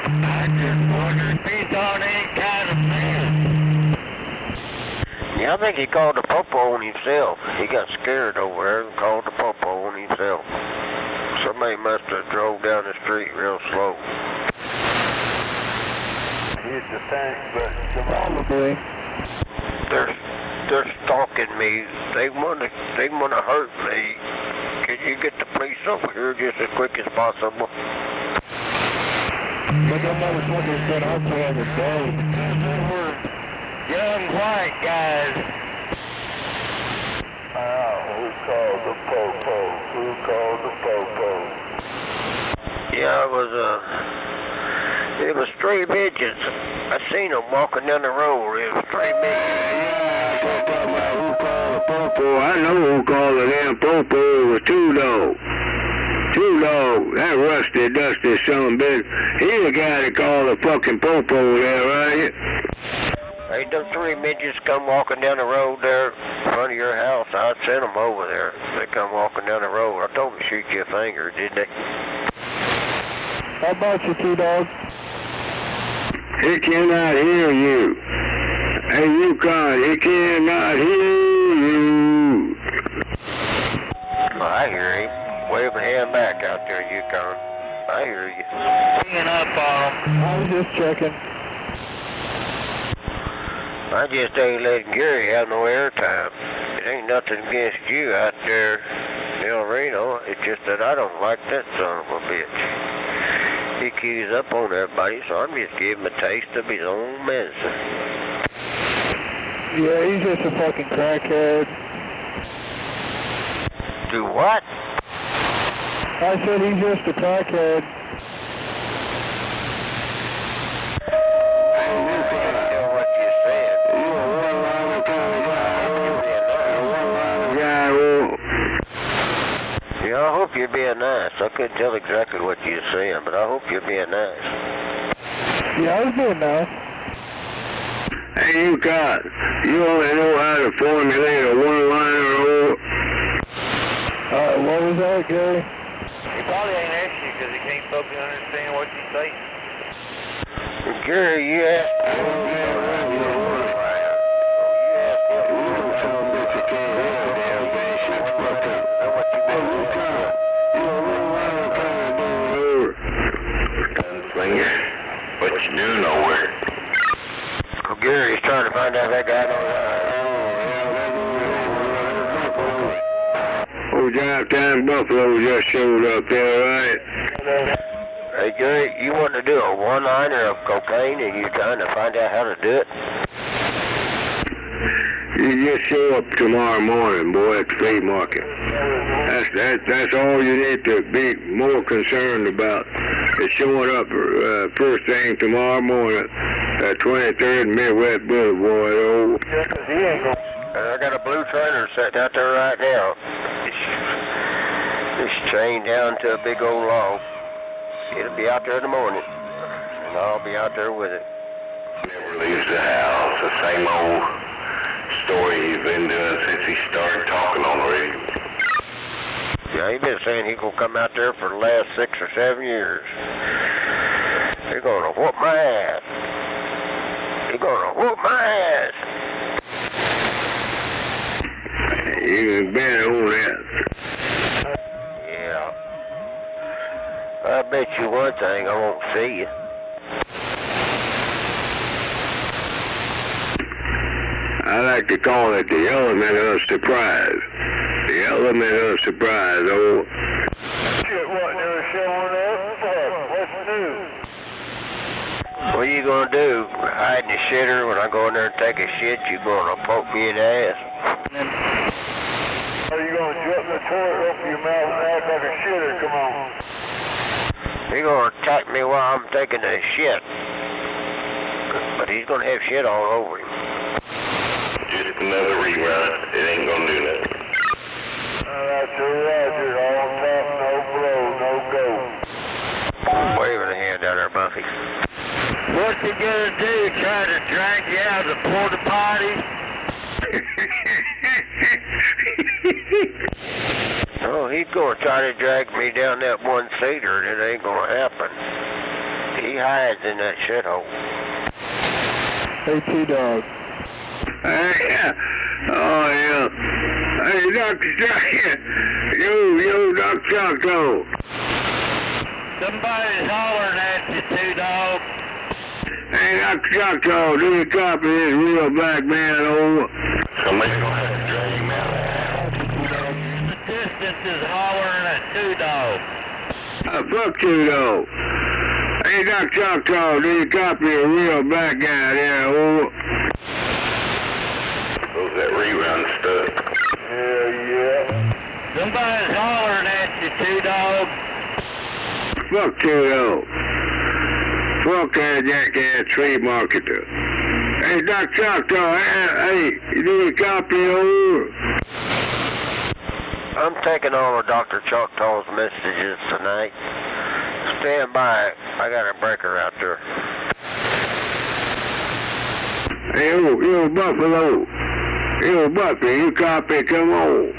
I just wondered if he's on any kind of man. Yeah, I think he called the popo on himself. He got scared over there and called the popo on himself. Somebody must have drove down the street real slow. Here's the thing, but probably. They're stalking me. They wanna hurt me. Can you get the police over here just as quick as possible? But that motherfucker said I'll play the day. We're young white guys. Who called the popo? Who called the popo? Yeah, it was stray midgets. I seen them walking down the road. It was stray midgets. Who called the popo? I know who called the damn popo. It was Two Dog. Two Dog, that rusty, dusty son of a bitch. He the guy that called the fucking popo there, right? Hey, them three midgets come walking down the road there in front of your house. I'd send them over there. They come walking down the road. I told them to shoot you a finger, did they? How about you, Two Dog? He cannot hear you. Hey, Yukon, he cannot hear you. Oh, I hear him. Wave a hand back out there, Yukon. I hear you. Hanging up on him. I was just checking. I just ain't letting Gary have no airtime. It ain't nothing against you out there, El Reno. It's just that I don't like that son of a bitch. He keys up on everybody, so I'm just giving him a taste of his own medicine. Yeah, he's just a fucking crackhead. Do what? I said he's just a crackhead. Yeah, I hope you're being nice. I couldn't tell exactly what you're saying, but I hope you're being nice. Yeah, I was being nice. Hey, Yukon, you only know how to formulate a one-liner. What was that, Gary? He probably ain't asked you because he can't fucking understand what you say. Gary, you asked What you do nowhere? Oh, Gary's trying to find out that guy Oh, Drive-Time Buffalo just showed up there, right? Hey, Gary, you want to do a one-liner of cocaine and you're trying to find out how to do it? You just show up tomorrow morning, boy, at the flea market. That's all you need to be more concerned about. Is showing up first thing tomorrow morning at 23rd Midwest Boulevard. I got a blue trailer sitting out there right now. It's chained down to a big old log. It'll be out there in the morning, and I'll be out there with it. Never leaves the house, the same old story he's been doing since he started talking on the radio. Yeah, he's been saying he's gonna come out there for the last 6 or 7 years. He's gonna whoop my ass. He's gonna whoop my ass. You can bet on that. Yeah. I bet you one thing, I won't see you. I like to call it the element of surprise. The element of surprise, oh. Shit, what, they're showing up? What's new? What are you gonna do? Hide in the shitter when I go in there and take a shit? You gonna poke me in the ass? Are you gonna jump in the toilet, open your mouth and act like a shitter? Come on. He's gonna attack me while I'm taking a shit. But he's gonna have shit all over him. Just another rerun. It ain't gonna do nothing. That's a Roger. All top, no blow, no go. Waving a hand down there, Buffy. What's he gonna do? Try to drag you out of the porta potty? Oh, he's gonna try to drag me down that one-seater, and it ain't gonna happen. He hides in that shithole. Hey, T-Dog. Hey, oh, yeah. Hey, Dr. Choctaw. Yo, Dr. Choctaw. Somebody's hollering at you, T-Dog. Hey, Dr. Choctaw, do you copy this real black man over? Somebody's gonna have to drag him out. The distance is hollering at T-Dog. Fuck you, though. Hey, Dr. Choctaw, do you copy a real black guy there, over? Who's that rerun stuff? Yeah. Somebody's hollering at you, T-Dog. Fuck you, though. Fuck that jackass tree marketer. Hey, Dr. Choctaw, hey, do you copy over? I'm taking all of Dr. Choctaw's messages tonight. Stand by. I got a breaker out there. Hey, yo, Buffalo. Yo, Buffy, you copy, come on.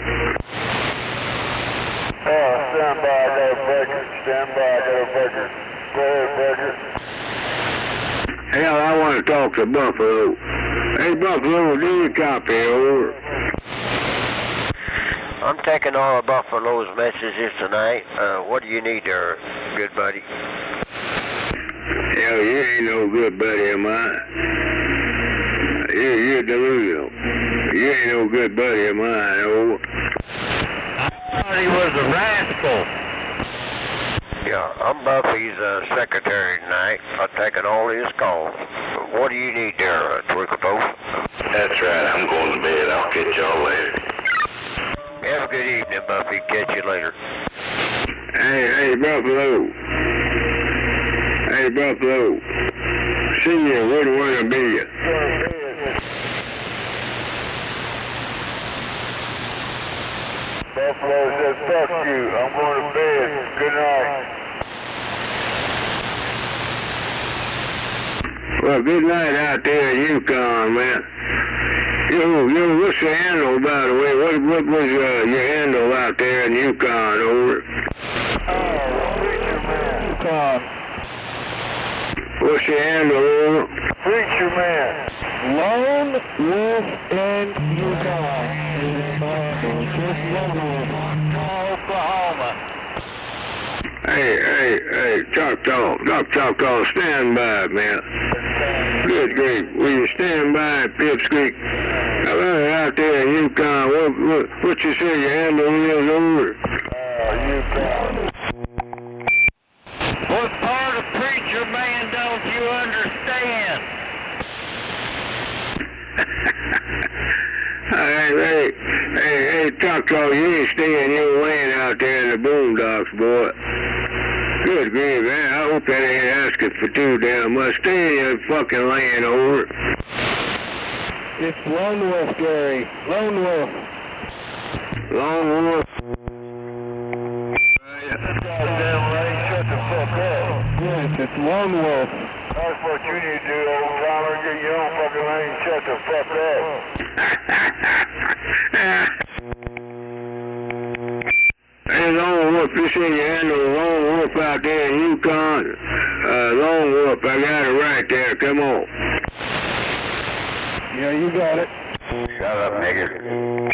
Stand by, I got a breaker. Stand by, I got a breaker. Go ahead, breaker. Hell, I want to talk to Buffalo. Hey, Buffalo, do you copy, over? I'm taking all of Buffalo's messages tonight. What do you need there, good buddy? Hell, you ain't no good buddy of mine. You're delusional. You ain't no good buddy of mine, over. I thought he was a rascal. Yeah, I'm Buffy's secretary tonight. I've taken all his calls. What do you need there, Twinkle-Toes? That's right, I'm going to bed. I'll catch y'all later. Have a good evening, Buffy. Catch you later. Hey, Buffalo. Hey, Buffalo. See you, wouldn't want to be you. Buffalo said, fuck you. I'm going to bed. Good night. Well, good night out there in Yukon, man. Yo, what's your handle, by the way? What was your handle out there in Yukon, over? Preacher man. Yukon. What's your handle, over? Preacher man. Lone Wolf in Yukon. Oklahoma. Hey, Choctaw, stand by, man. Good grief, will you stand by, Pipsqueak? Out there in Yukon, what you say your handle is, over? Yukon. What part of preacher man don't you understand? Hey, Choctaw, you ain't staying your lane out there in the boondocks, boy. Good grief, man. I hope that ain't asking for too damn much. Stay in your fucking lane, over. It's Lone Wolf, Gary. Lone Wolf. Lone Wolf. Goddamn right, shut the fuck up. Yes, it's Lone Wolf. That's what you need to do, old timer. get your own fucking lane, shut the fuck up. Hey, Lone Wolf, you say you had no Lone Wolf out there in Yukon? Lone Wolf, I got it right there. Come on. Yeah, you got it. Shut up, nigga.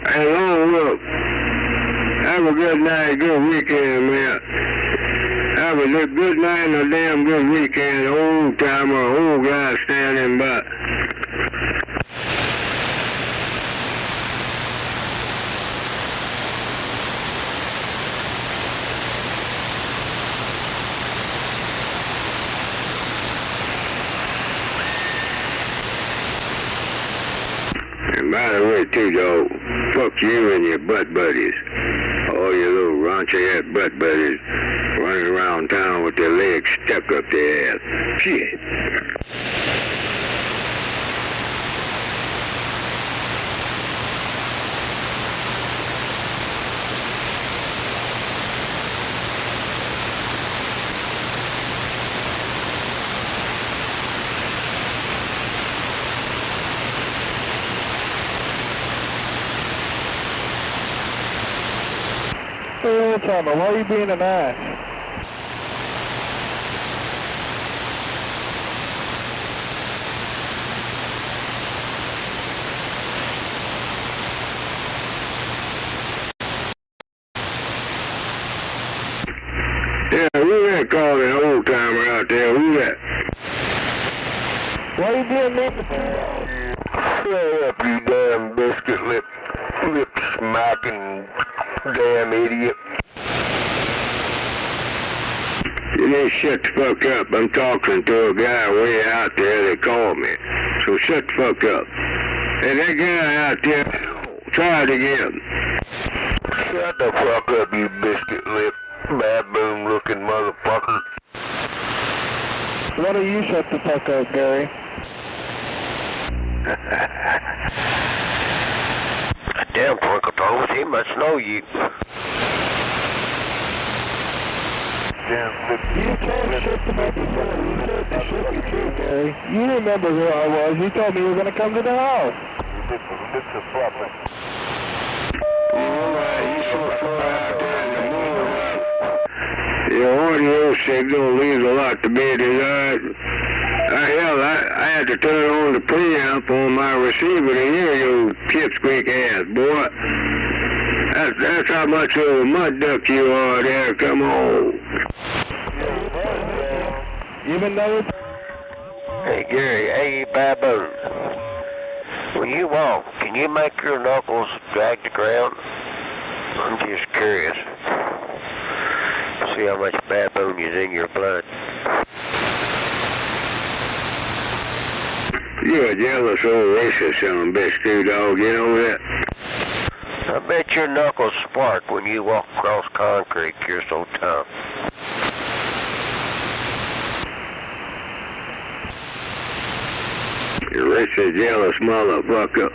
Hey, Lone Wolf, have a good night, good weekend, man. Have a good night and a damn good weekend, old timer, old guy standing by. And by the way, too, dog, fuck you and your butt buddies. All your little raunchy-ass butt buddies running around town with their legs stuck up their ass. Shit. Hey, old timer, why are you being an ass? Yeah, who that calling old timer out there? Who that? Why are you being mean? Shut up, you damn biscuit lip smacking damn idiot. You need to shut the fuck up. I'm talking to a guy way out there that called me. So shut the fuck up. Hey, that guy out there, try it again. Shut the fuck up, you biscuit lip baboon looking motherfucker. Why don't you shut the fuck up, Gary? Damn twinkle toes, he must know you. You can't shut the microphone. You said to shut the shit, Gary. You remember who I was. You told me you were going to come to the house. Your audio signal leaves a lot to be desired. Hell, I had to turn on the preamp on my receiver to hear your pipsqueak ass, boy. That's how much of a mud duck you are there. Come on. Even though it's... Hey Gary, hey baboon. When you walk, can you make your knuckles drag the ground? I'm just curious. See how much baboon is in your blood. You're a jealous old racist son of a bitch, too, dog. You know that? I bet your knuckles spark when you walk across concrete. You're so tough. You racist, jealous motherfucker.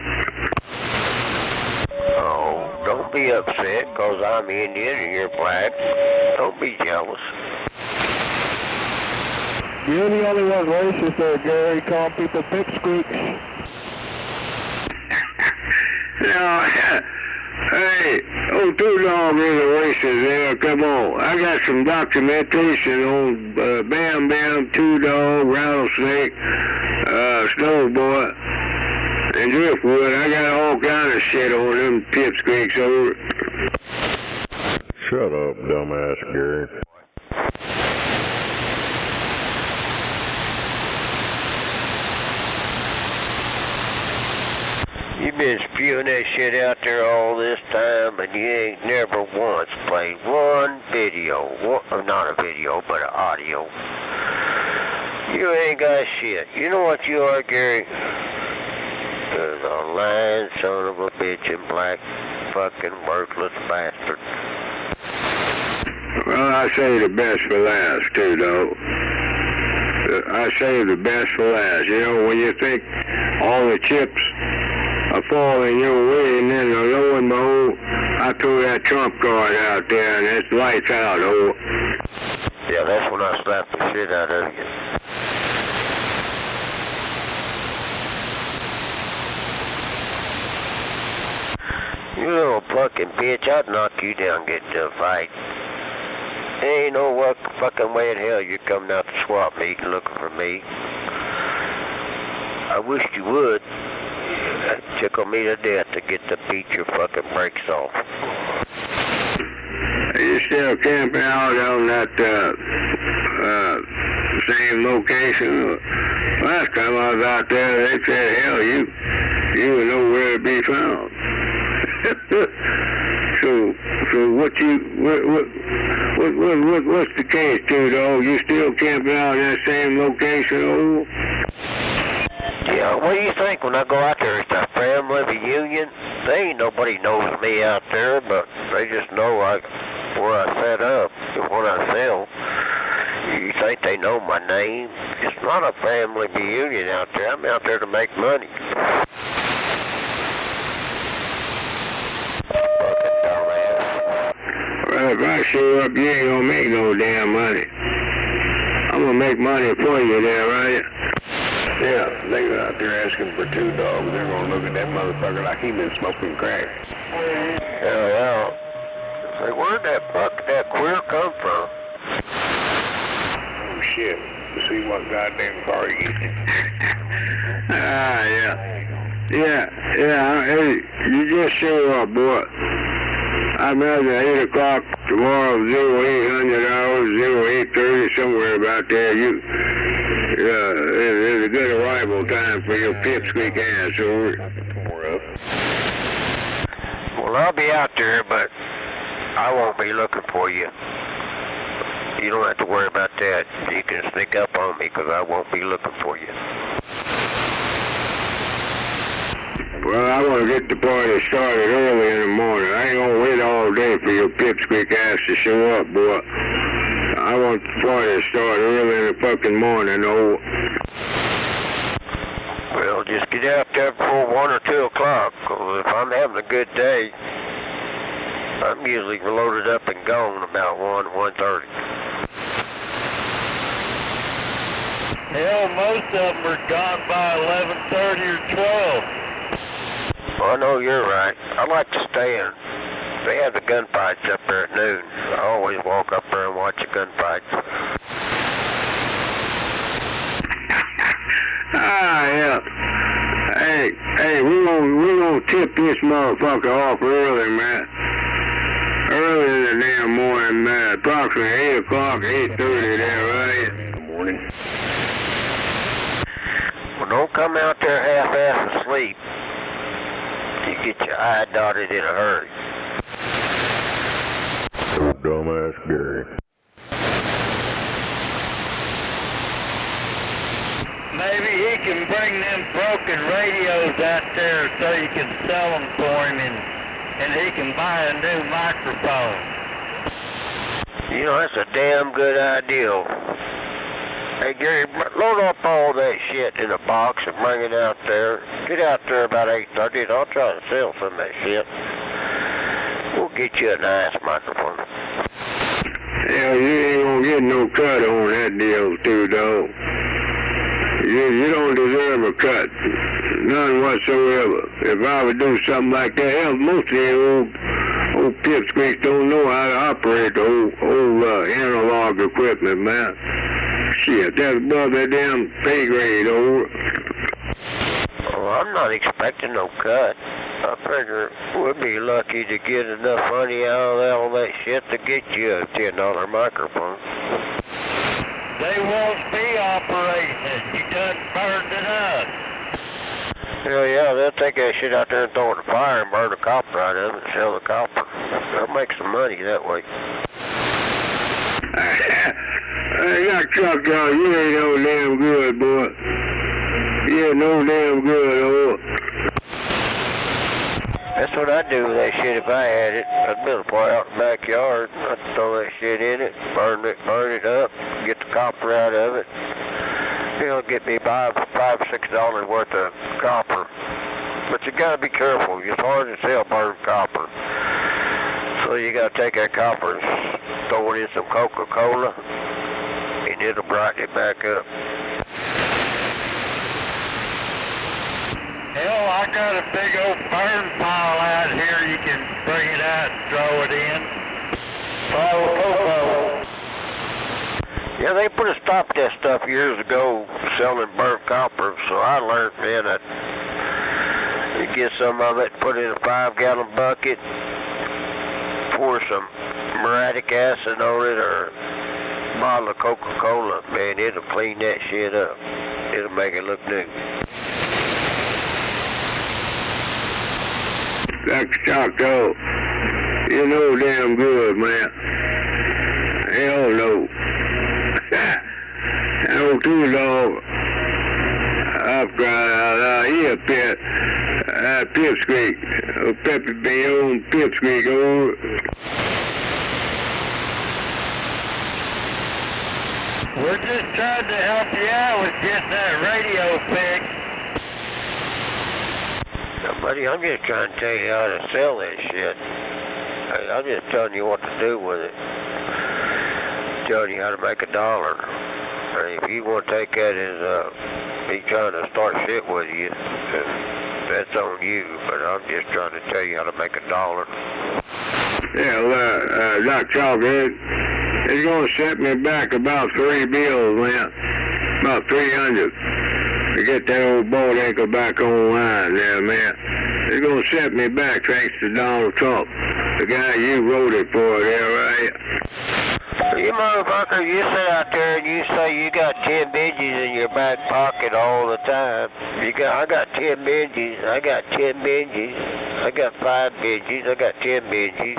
Oh, don't be upset because I'm Indian and you're black. Don't be jealous. You're the only one racist there, Gary, calling people pipsqueaks. No, hey, oh, Two Dog is a racist there. Come on. I got some documentation on Bam Bam, Two Dog, Rattlesnake, Snowboy, and Driftwood. I got all kind of shit on them pipsqueaks over. Shut up, dumbass Gary. You've been spewing that shit out there all this time, and you ain't never once played one video. Not a video, but an audio. You ain't got shit. You know what you are, Gary? You're a lying son of a bitch and black fucking worthless bastard. Well, I say the best for last, too, though. I say the best for last. You know, when you think all the chips are falling your way, and then lo and behold, I threw that trump card out there, and it's lights out, oh. Yeah, that's when I slapped the shit out of you. fucking bitch, I'd knock you down, get into a fight. There ain't no fucking way in hell you're coming out the swap meet and looking for me. I wish you would. It tickle me to death to get to beat your fucking brakes off. Are you still camping out on that same location? Last time I was out there, they said, hell, you were nowhere to be found. So what's the case, too, dog? You still camping out in that same location, old? Yeah, what do you think when I go out there? It's a family reunion. They ain't nobody knows me out there, but they just know where I set up and what I sell. You think they know my name? It's not a family reunion out there. I'm out there to make money. Fucking dumbass. Well, if I show up, you ain't gonna make no damn money. I'm gonna make money for you there, right? Yeah, they go out there asking for $2. They're gonna look at that motherfucker like he been smoking crack. Hell yeah. Say, where'd that queer come from? Oh shit. See what goddamn car he gets in. Yeah. Hey, you just show up, boy. I imagine 8 o'clock tomorrow, 0800 hours, 0830, somewhere about there. There's a good arrival time for your pipsqueak ass over. Well, I'll be out there, but I won't be looking for you. You don't have to worry about that. You can sneak up on me because I won't be looking for you. Well, I want to get the party started early in the morning. I ain't going to wait all day for your pipsqueak ass to show up, boy. I want the party to start early in the fucking morning, oh. Well, just get out there before 1 or 2 o'clock, because if I'm having a good day, I'm usually loaded up and gone about 1:30. Hell, most of them are gone by 11:30 or 12. Well, I know you're right. I like to stay in. They have the gunfights up there at noon. I always walk up there and watch the gunfights. Yeah. Hey, we gonna tip this motherfucker off early, man. Early in the damn morning, man. Approximately 8 o'clock, 8:30 there, right? Good morning. Well, don't come out there half-ass asleep. You get your eye dotted in a hurry. So dumbass Gary. Maybe he can bring them broken radios out there so you can sell them for him and he can buy a new microphone. You know, that's a damn good idea. Hey, Gary, load up all that shit in a box and bring it out there. Get out there about 8:30 and I'll try to sell some of that shit. We'll get you a nice microphone. Hell, you ain't gonna get no cut on that deal, too, dog. You don't deserve a cut. None whatsoever. If I would do something like that, hell, most of the old pipsqueaks don't know how to operate the old analog equipment, man. Shit, that's above that damn pay grade, old. Well, I'm not expecting no cut. I figure we'll be lucky to get enough money out of all that shit to get you a $10 microphone. They won't be operating it. You done burned it up. Hell yeah, they'll take that shit out there and throw it in the fire and burn the copper out of it and sell the copper. They'll make some money that way. Hey, that truck dog, you ain't no damn good, boy. You ain't no damn good, old. That's what I'd do with that shit if I had it. I'd build a fire out in the backyard. I'd throw that shit in it, burn it up, get the copper out of it. It'll get me $5 or $6 worth of copper. But you gotta be careful. It's hard to sell burned copper. So you gotta take that copper and throw it in some Coca-Cola, and it'll brighten it back up. Hell, I got a big old burn pile out here. You can bring it out and throw it in. Yeah, they put a stop to that stuff years ago, selling burnt copper, so I learned then that you get some of it, put it in a 5-gallon bucket, pour some muriatic acid on it or a bottle of Coca-Cola, man, it'll clean that shit up. It'll make it look new. Dr. Choctaw, you know damn good, man. Hell no. That old two-dog up here, Pipsqueak. Peppy Bayonne, Pipsqueak. We're just trying to help you out with getting that radio fixed. Now, buddy, I'm just trying to tell you how to sell that shit. I'm just telling you what to do with it. Telling you how to make $1. And if you want to take that as me trying to start shit with you, that's on you. But I'm just trying to tell you how to make $1. Yeah, well, Dr. Chalkhead, it's going to set me back about 3 bills, man. About 300 to get that old bald ankle back online there, man. It's going to set me back thanks to Donald Trump, the guy you voted for there, right? You motherfucker, you sit out there and you say you got 10 Benjis in your back pocket all the time. I got 10 Benjis, I got 10 Benjis, I got 5 Benjis, I got 10 Benjis.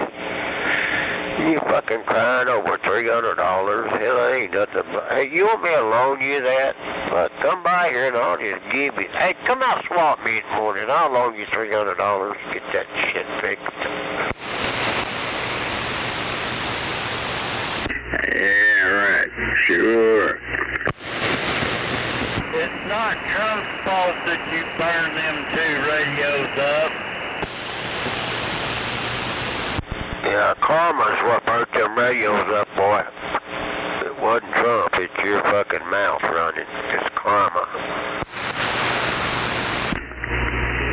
You fucking crying over $300. Hell, that ain't nothing. Hey, you want me to loan you that? But come by here and I'll just give you. Hey, come out swap me in the morning. I'll loan you $300. Get that shit fixed. Yeah, right. Sure. It's not Trump's fault that you burned them 2 radios up. Yeah, karma's what burnt them radios up, boy. It wasn't Trump, it's your fucking mouth running. It's karma.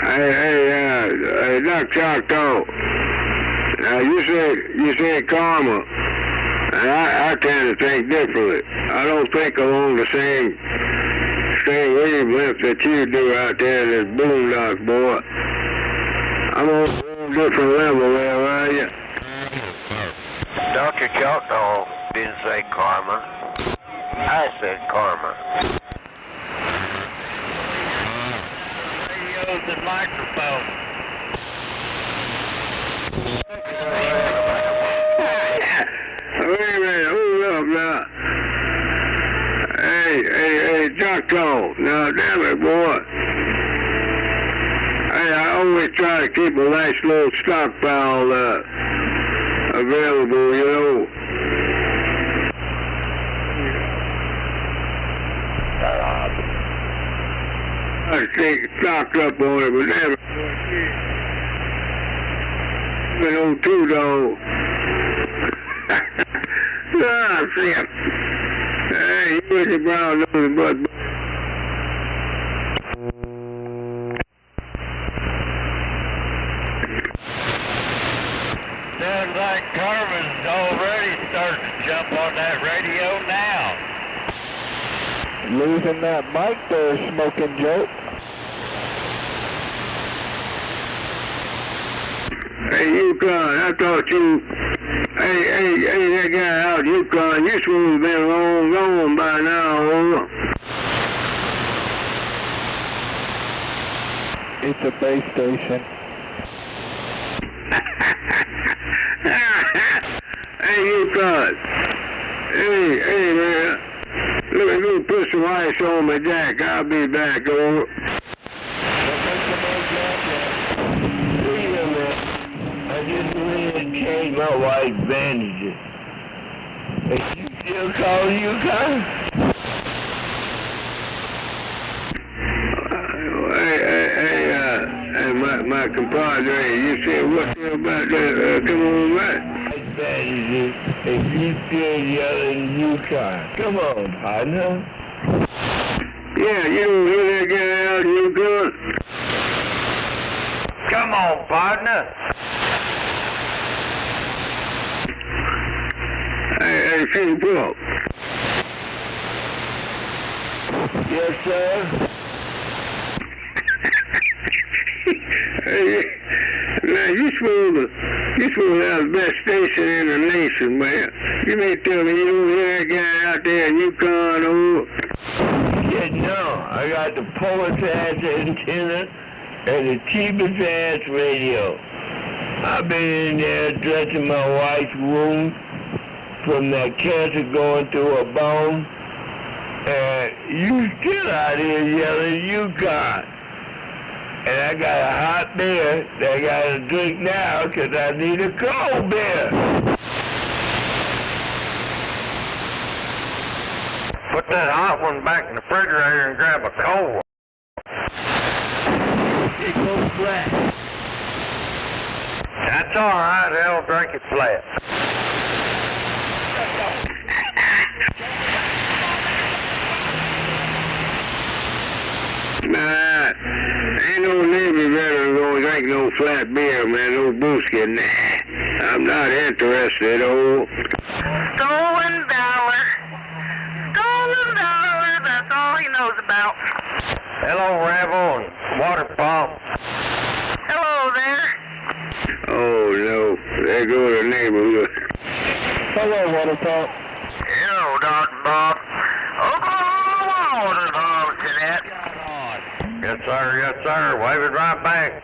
Hey, Dr. Choctaw. Now, you said karma. And I tend to think differently. I don't think along the same wavelength that you do out there in this boondocks, boy. I'm on a different level there, are you? Dr. Choctaw didn't say karma. I said karma. Radios and microphones. Wait a minute, hold up now. Hey, Choctaw. Now, damn it, boy. Hey, I always try to keep a nice little stockpile available, you know. I stay stocked up on it, but damn it. An old two-dog. Ah, shit. Hey, you with your brown nose, bud. Sounds like Carmen's already starting to jump on that radio now. Losing that mic there, Smoking Joe. Hey, Yukon, I thought you... Hey, that guy out Yukon, you supposed to have been long by now, huh? It's a base station. Hey, Yukon. Hey, man. Let me put some ice on my jack. I'll be back, over. I just went and changed my wife's bandages. Hey, you still call Yukon? Hey, my compadre, you said what's about that? Come on back. Bandages, if you still yelling Yukon. Come on, partner. Yeah, you don't hear that guy out Yukon? partner. Hey, Chief Book. Yes, sir. Hey, now you supposed to have the best station in the nation, man. You may tell me you don't hear that guy out there in Yukon, Yeah, no. I got the poet's ass antenna and the cheapest ass radio. I've been in there dressing my wife's wound from that cancer going through her bone. And you still out here yelling Yukon. And I got a hot beer that I got to drink now because I need a cold beer. Put that hot one back in the refrigerator and grab a cold one. It goes flat. That's all right. They'll drink it flat. Nah, ain't no Navy veteran gonna drink no flat beer, man, no brewski. Nah, I'm not interested, Stolen valor. Stolen valor, that's all he knows about. Hello, Rebel and Water Pump. Hello there. Oh, no, there go the neighborhood. Hello, Water Pump. Hello, Dr. Bob. Oklahoma Water Pump, Jeanette. Yes, sir. Yes, sir. Wave it right back.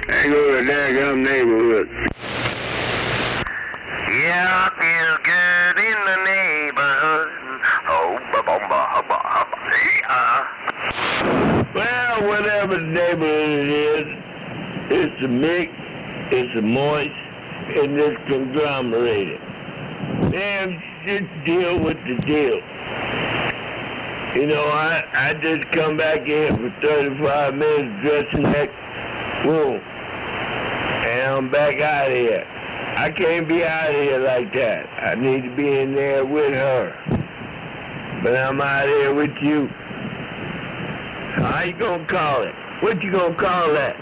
There go the daggum neighborhood. Yeah, I feel good in the neighborhood. Oh, ba-bum-ba, hubba, hubba, yeah. Well, whatever the neighborhood it is, it's a mix, it's a moist, and it's conglomerated. Man, just deal with the deal. You know, I just come back here for 35 minutes dressing that wound, and I'm back out of here. I can't be out of here like that. I need to be in there with her. But I'm out here with you. How you gonna call it? What you gonna call that?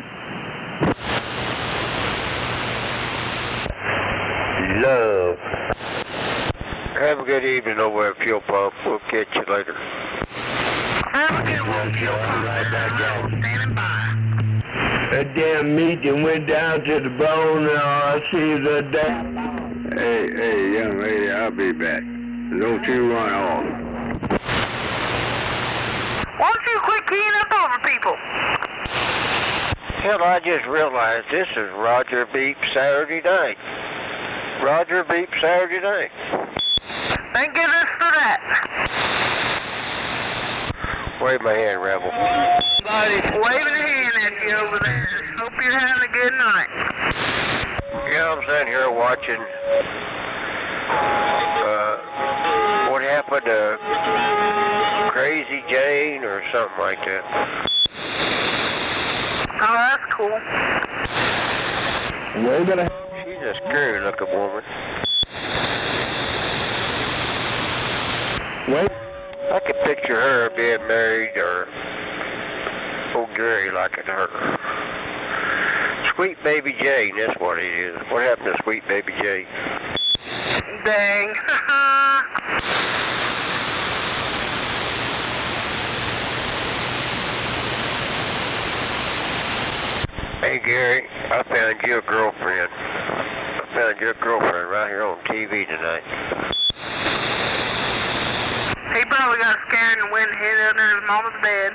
Love. Have a good evening over at Fuel Pump. We'll catch you later. Have a good one, Fuel Pump. Standing by. That damn meat that went down to the bone, I see the damn. Hey, young lady, I'll be back. Don't you run off. Why don't you quit keying up over people? Hell, I just realized this is Roger Beep Saturday night. Roger Beep Saturday night. Thank goodness for that. Wave my hand, Rebel. Somebody's waving a hand at you over there. Hope you're having a good night. Yeah, I'm sitting here watching what happened to Crazy Jane or something like that. Oh, that's cool. Waving a She's a scary looking woman. wave. I could picture her being married or old Gary liking her. Sweet Baby Jane, that's what it is. What happened to Sweet Baby Jane? Dang. Hey Gary, I found you a girlfriend. I found your girlfriend right here on TV tonight. He probably got scared and went and hid under his mama's bed.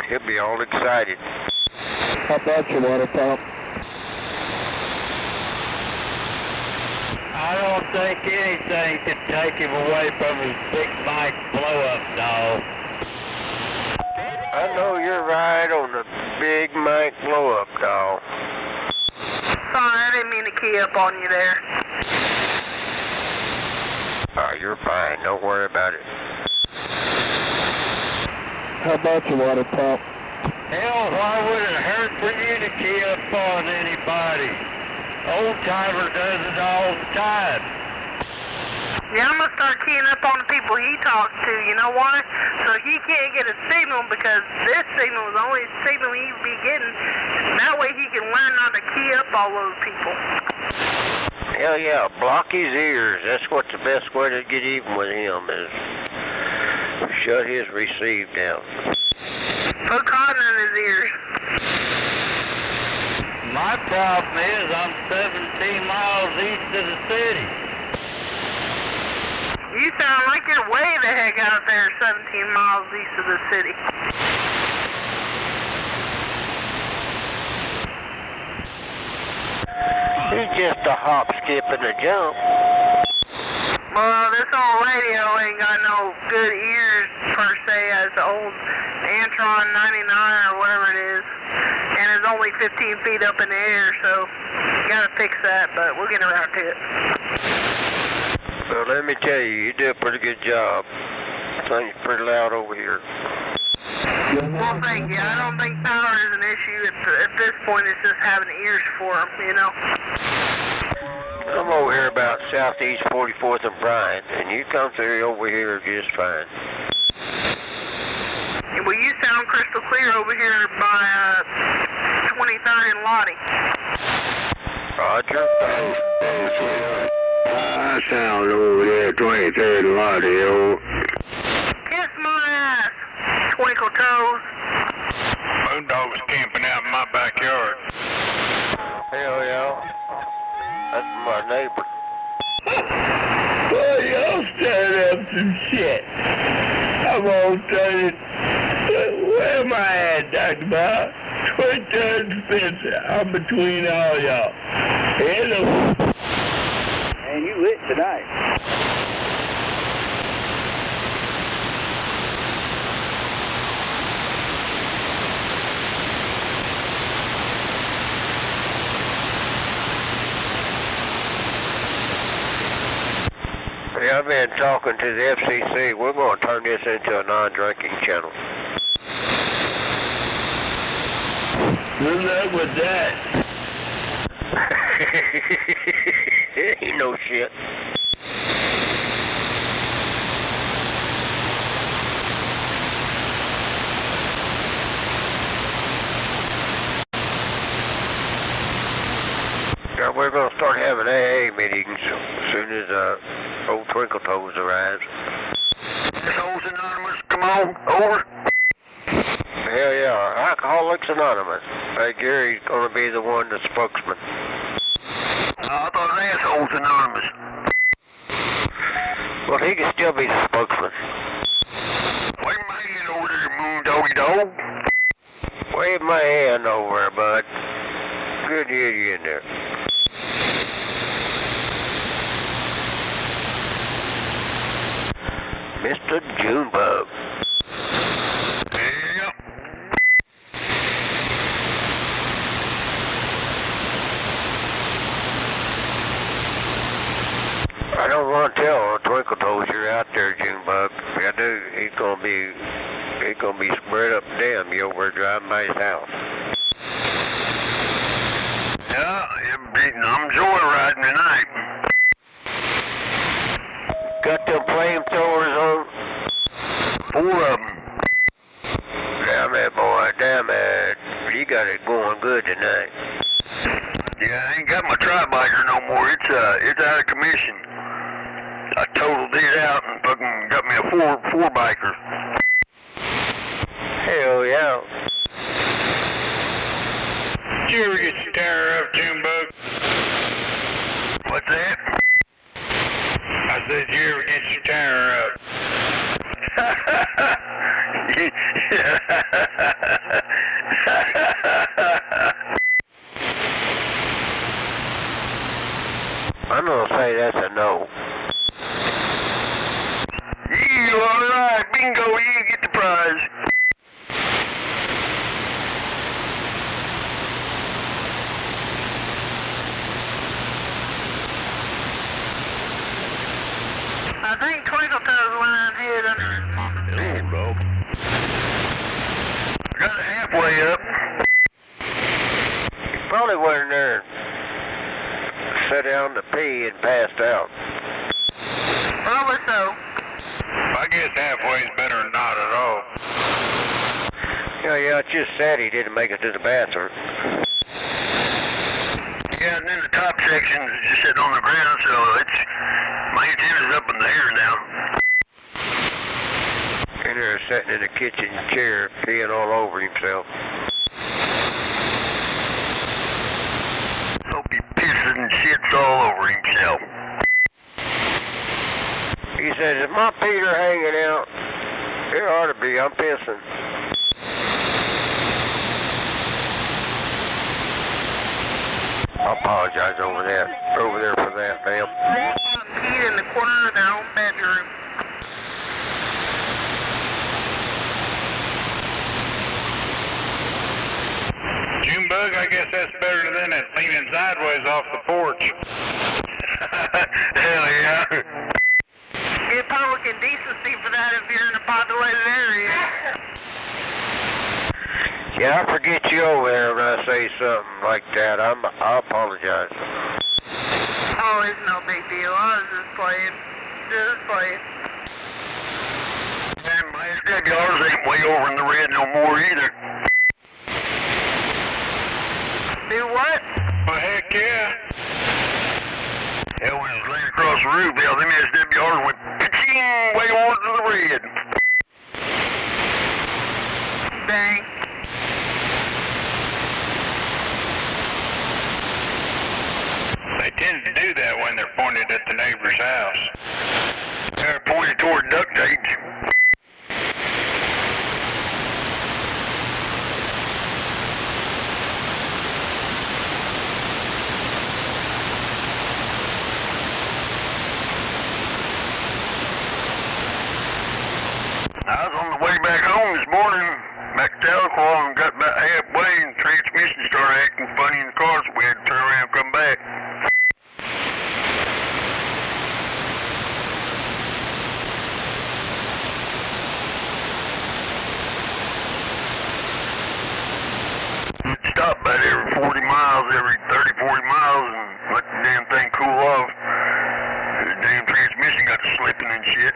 He'll be all excited. How about you, Water Pump? I don't think anything can take him away from his big mic blow-up, dog. I know you're right on the big mic blow-up, doll. Sorry, I didn't mean to key up on you there. Oh, you're fine. Don't worry about it. How about you, Water Pump? Hell, why would it hurt for you to key up on anybody? Old timer does it all the time. Yeah, I'm gonna start keying up on the people he talks to, you know why? So he can't get a signal because this signal is the only signal he'll be getting. That way he can learn not to key up all those people. Hell yeah, block his ears. That's what's the best way to get even with him is shut his receive down. Put cotton in his ears. My problem is I'm 17 miles east of the city. You sound like you're way the heck out there 17 miles east of the city. He's just a hop, skip, and a jump. Well, this old radio ain't got no good ears per se as the old Antron 99 or whatever it is. And it's only 15 feet up in the air, so gotta fix that, but we'll get around to it. Well, let me tell you, you do a pretty good job. Things pretty loud over here. Well, thank you. I don't think power is an issue at this point. It's just having ears for them, you know. I'm over here about southeast 44th and Bryant, and you come through over here just fine. Well, you sound crystal clear over here by 23rd and Lottie. Roger. I sound over there, 23rd and Lottie, oh. Kiss my ass, Twinkle Toes. Moondog's camping out in my backyard. Hell yeah. That's my neighbor. Well, y'all stirred up some shit. I'm all started. Where am I at, Dr. Bob? 23rd and Spencer. I'm between all y'all. Hello. And you lit tonight. Yeah, I've been talking to the FCC. We're going to turn this into a non-drinking channel. Good luck with that. Ain't no shit. Now we're going to start having AA meetings as soon as old Twinkle Toes arrives. Assholes Anonymous, come on, over. Hell yeah, Alcoholics Anonymous. Hey, Gary's going to be the one, the spokesman. I thought it was Assholes Anonymous. Well, he can still be the spokesman. Wave my hand over there, moon doggy dog. Wave my hand over there, bud. Good to hear you in there. Mr. Junebug. Yep. I don't want to tell Twinkle Toes you're out there, Junebug. If I do, he's gonna be spread up damn you over driving by his house. Yeah, I'm joyriding tonight. Got them flamethrowers on? 4 of them. Damn it, boy, damn it. You got it going good tonight. Yeah, I ain't got my tri-biker no more. It's out of commission. I totaled it out and fucking got me a four biker. Hell yeah. Did you ever get your tire up, Junebug? What's that? I said, did you ever get your tire up? I'm gonna say that's a no. You alright, bingo, you get the prize. I think Twinkle Toes went on ahead under his Ooh, dog. I got it halfway up. Probably went in there and sat down to pee and passed out. Probably so. I guess halfway's better than not at all. Yeah, it's just sad he didn't make it to the bathroom. Yeah, and then the top section is just sitting on the ground, so it's my antenna's up in the air now. And they're sitting in the kitchen chair, peeing all over himself. Hope he pisses and shits all over himself. He said, "Is my Peter hanging out?" It ought to be. I'm pissing. I apologize over there for that, ma'am. Peed in the corner of their own bedroom. Junebug, I guess that's better than it leaning sideways off the porch. Hell yeah. Get public indecency for that if you're in a populated area. Yeah, I forget you over there when I say something like that. I apologize. Oh, it's no big deal. I was just playing. Man, my SWRs ain't way over in the red no more either. Do what? Well, heck yeah. Hell, when it was laying across the roof, hell, them SWRs went pitching way over to the red. Dang. They tend to do that when they're pointed at the neighbor's house. They're pointed toward duct tape. I was on the way back home this morning, back to Tahlequah, and got about halfway, and the transmission started acting funny in the car, so we had to turn around and come back. We'd stop about every 40 miles, every 30, 40 miles, and let the damn thing cool off. The damn transmission got to slipping and shit.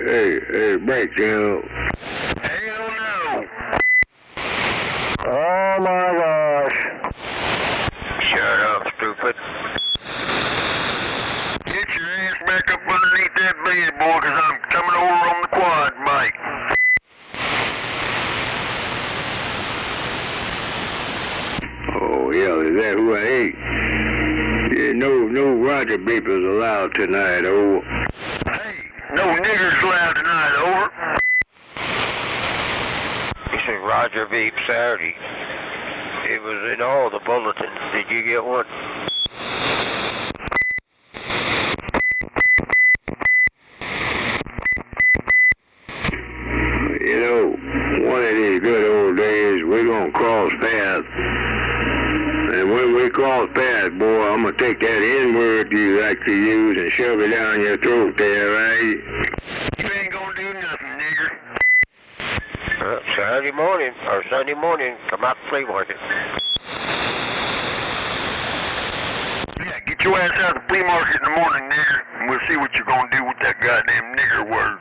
Hey, break, Joe. Hell no. Oh my gosh. Shut up, stupid. Get your ass back up underneath that bed, boy, 'cause I'm coming over on the quad bike. Oh, hell, is that who I ate? Yeah, no Roger beepers allowed tonight, oh. Hey, no niggers allowed tonight, over. This is Roger Beep Saturday. It was in all the bulletins. Did you get one? You know, one of these good old days, we're gonna cross paths. And when we cross paths, boy, I'm gonna take that N-word you like to use and shove it down your throat there, right? You ain't gonna do nothing, nigger. Saturday morning, or Sunday morning, come out to flea market. Yeah, get your ass out of the flea market in the morning, nigger, and we'll see what you're gonna do with that goddamn nigger word.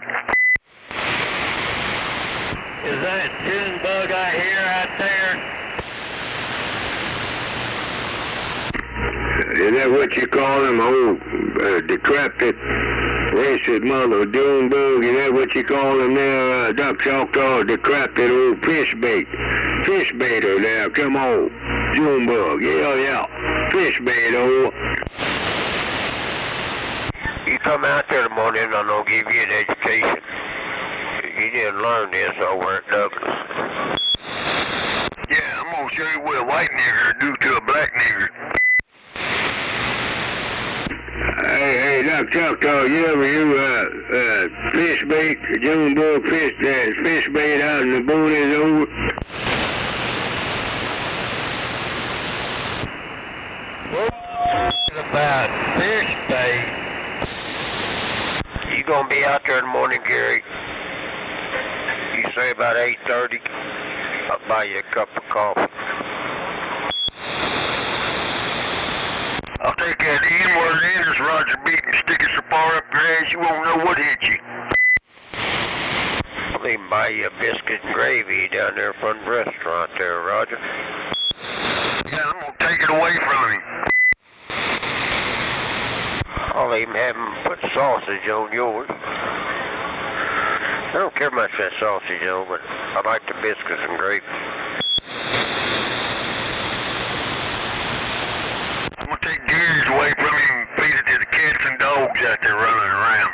Is that a June bug I hear out there? Is that what you call them, old decrepit, racist mother Junebug? Is that what you call them there, Duck Choctaw, decrepit old fish baiter there? Come on, Junebug, yeah, fish bait, old. You come out there in the morning and I'm going to give you an education. You didn't learn this over at Douglas. Yeah, I'm gonna show you what a white nigger do to a black nigger. Hey, Duck Choctaw, you ever fish bait, Junebug fish bait out in the boonies, old? What about fish bait? You going to be out there in the morning, Gary? You say about 8:30, I'll buy you a cup of coffee. I'll take that N-word in this Roger Beat and stick it so far up your ass you won't know what hit you. I'll even buy you a biscuit and gravy down there in front of the restaurant there, Roger. Yeah, I'm gonna take it away from him. I'll even have him put sausage on yours. I don't care much that sausage, though, but I like the biscuits and gravy. I'm gonna take Gary's away from him and feed it to the cats and dogs out there running around.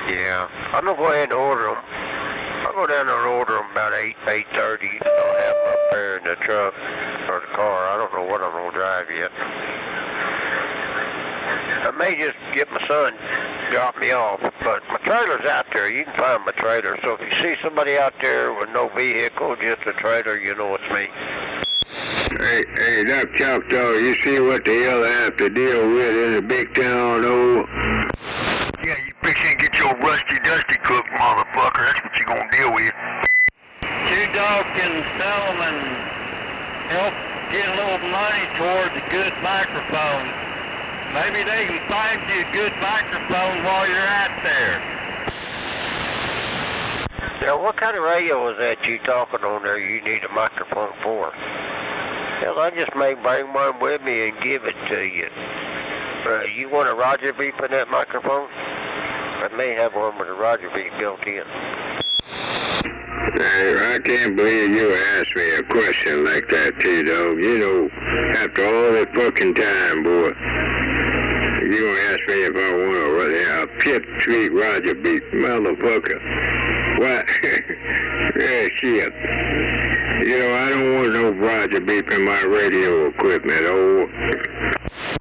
Yeah, I'm gonna go ahead and order them. I'll go down there and order them about 8:30. I'll have them up there in the truck or the car. I don't know what I'm gonna drive yet. I may just get my son drop me off, but my trailer's out there. You can find my trailer. So if you see somebody out there with no vehicle, just a trailer, you know it's me. Hey, Duck Choctaw, you see what the hell I have to deal with in a big town, old? Yeah, you fixing to get your rusty dusty cooked, motherfucker. That's what you gonna deal with. Two Dog and Solomon help get a little money towards a good microphone. Maybe they can find you a good microphone while you're out there. Now, what kind of radio was that you talking on there you need a microphone for? Hell, I just may bring one with me and give it to you. You want a Roger Beep in that microphone? I may have one with a Roger Beep built in. Hey, I can't believe you asked me a question like that, T-Dog. You know, after all that fucking time, boy, you gonna ask me if I want a Pip Street Roger Beep, motherfucker. What? Yeah, shit. You know, I don't want no Roger Beep in my radio equipment, oh.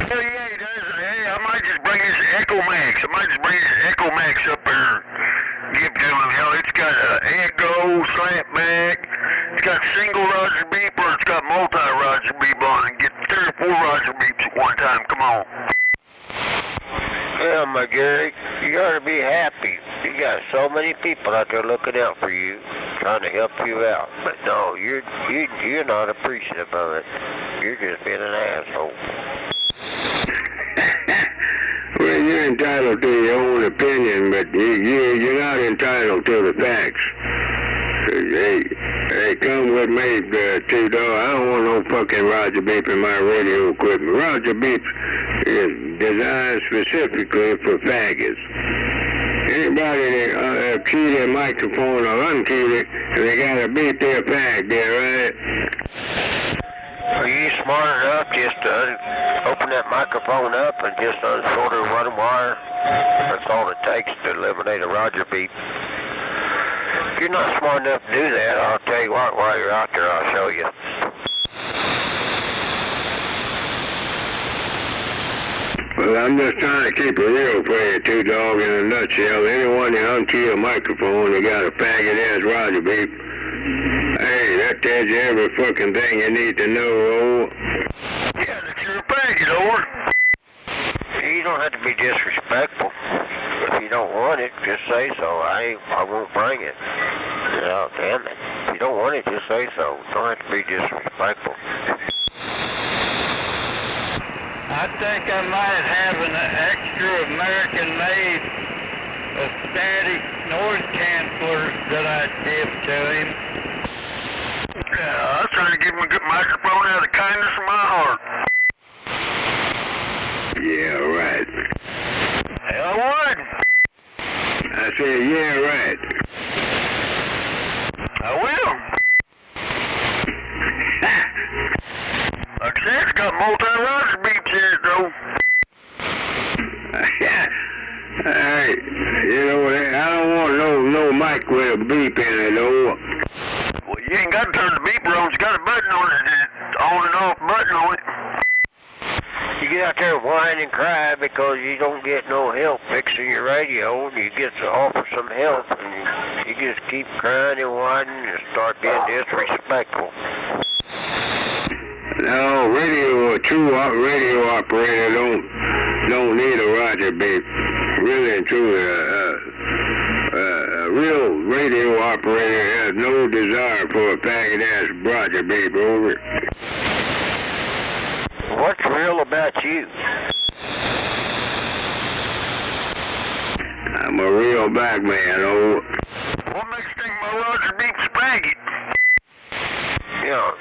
Hell yeah, he does. Hey, I might just bring this Echo Max. I might just bring this Echo Max up here. Give to him. Hell, it's got a Echo, slapback. It's got single Roger Beep or it's got multi-Roger Beep on it. Get 3 or 4 Roger Beeps at one time. Come on. Yeah, my Gary, you gotta be happy. You got so many people out there looking out for you, trying to help you out. But no, you're not appreciative of it. You're just being an asshole. Well, you're entitled to your own opinion, but you're not entitled to the facts. Hey, come with me, T-Dog. I don't want no fucking Roger Beep in my radio equipment. Roger Beep is designed specifically for faggots. Anybody that key their microphone or unkey it, they gotta beep their fag there, right? Are you smart enough just to open that microphone up and just unsort a run wire? That's all it takes to eliminate a Roger Beep. If you're not smart enough to do that, I'll tell you what, while you're out there, I'll show you. Well, I'm just trying to keep it real for you, T-Dog, in a nutshell. Anyone that unkey a microphone, they got a faggot-ass Roger Beep. Hey, that tells you every fucking thing you need to know, oh. Yeah, that you're a faggot, or. You don't have to be disrespectful. If you don't want it, just say so. I won't bring it. Oh, damn it. If you don't want it, just say so. Don't have to be disrespectful. I think I might have an extra American-made static noise canceller that I'd give to him. Yeah, I was trying to give him a good microphone out of the kindness of my heart. Yeah, right. Hell, I would. I said, yeah, right. I will. Like I said, it's got multi-Roger beeps in it, though. Hey, you know, I don't want no mic with a beep in it, though. Well, you ain't got to turn the beeper on. It's got a button on it, on and off button on it. You get out there and whine and cry because you don't get no help fixing your radio, and you get to offer some help, and you just keep crying and whining and start being disrespectful. No, a true radio operator don't need a Roger Beep. Really and truly, a real radio operator has no desire for a faggot-ass Roger Beep, over. What's real about you? I'm a real black man, over. What makes you think my Roger Beep's faggot? You know,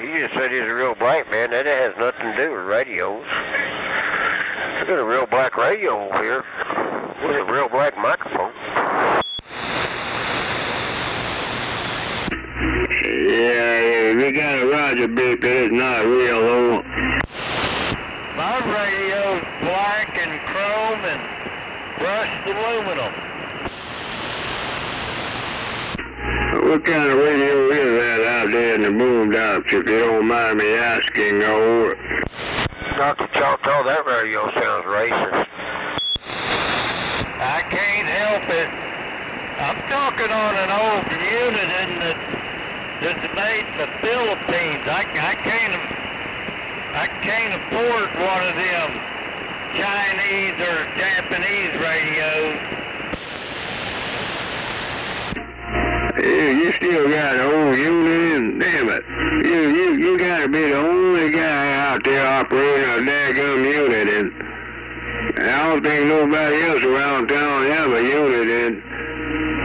you just said he's a real black man. That has nothing to do with radios. I got a real black radio over here with a real black microphone. Yeah, we got a Roger Beep, it's not real, though. My radio's black and chrome and brushed aluminum. What kind of radio is that out there in the boondocks, if you don't mind me asking, over? Dr. Choctaw, that radio sounds racist. I can't help it. I'm talking on an old unit that's made in the Philippines. I can't afford one of them Chinese or Japanese radios. You still got an old unit, and damn it. You gotta be the only guy out there operating a daggum unit, and I don't think nobody else around town have a unit, and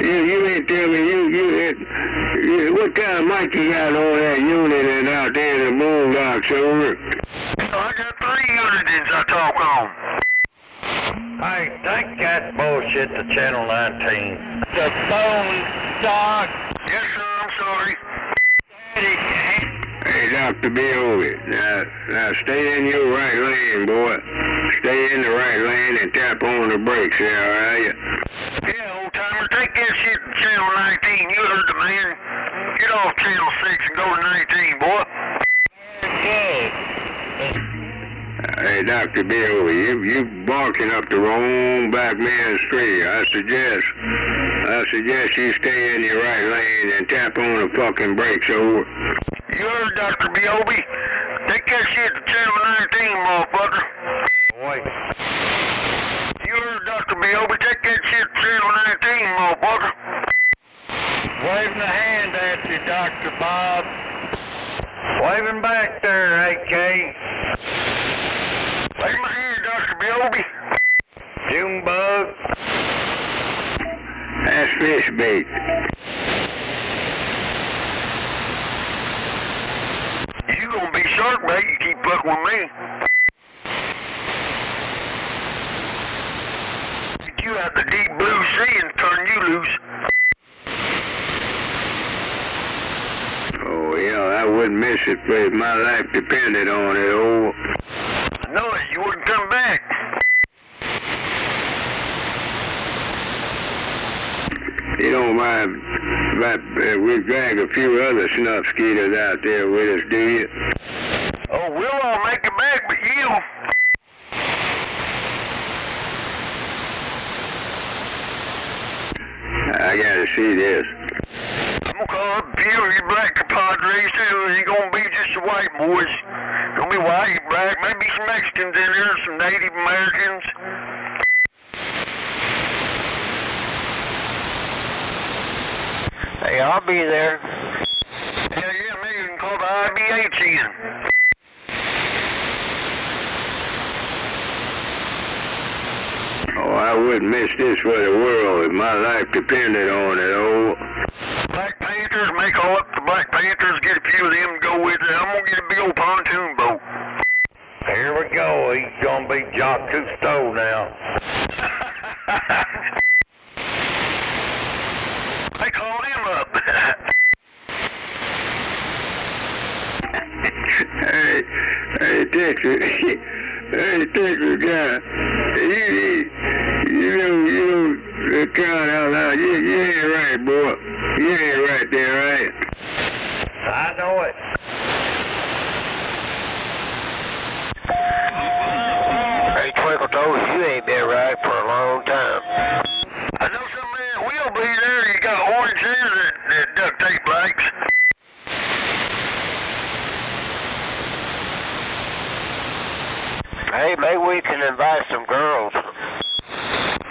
you ain't tell me what kind of mic you got on that unit and out there in the boondocks, over? I got 3 units I talk on. I think that's bullshit to Channel 19. The phone stock. Yes, sir, I'm sorry. Hey, Dr. B.O., now stay in your right lane, boy. Stay in the right lane and tap on the brakes there, all right? Yeah, old timer, take that shit to Channel 19. You heard the man. Get off Channel 6 and go to 19, boy. Okay. Hey, Dr. B.O., you barking up the wrong black man's tree. I suggest you stay in your right lane and tap on the fucking brakes, over. You heard Dr. B.O.B. Take that shit to Channel 19, motherfucker. Boy. You heard Dr. B.O.B. Take that shit to Channel 19, motherfucker. Waving a hand at you, Dr. Bob. Waving back there, AK. Wave my hand, Dr. B.O.B. June bug? That's fish bait. You gonna be shark bait, you keep fucking with me. Get you out the deep blue sea and turn you loose. Oh, yeah, I wouldn't miss it if my life depended on it, oh. I know it, you wouldn't come back. You don't mind if we drag a few other snuff skeeters out there with us, do you? Oh, we'll all make it back, but you. I gotta see this. I'm gonna call up a few of your black compadres too. It ain't gonna be just the white boys. It's gonna be white, black, maybe some Mexicans in there, some Native Americans. Hey, I'll be there. Yeah, maybe you can call the IBH in. Oh, I wouldn't miss this for the world if my life depended on it, oh. Black Panthers, may call up the Black Panthers, get a few of them to go with it. I'm gonna get a big old pontoon boat. Here we go. He's gonna be Jock Cousteau now. They called him up. Hey, Texas. Hey, Texas guy. You know, count out loud. You ain't right, boy. You ain't right there, right? I know it. Hey, Twinkle Toes, you ain't been right for a long time. I know some man will be there. You got orange hair that duct tape likes. Hey, maybe we can invite some girls.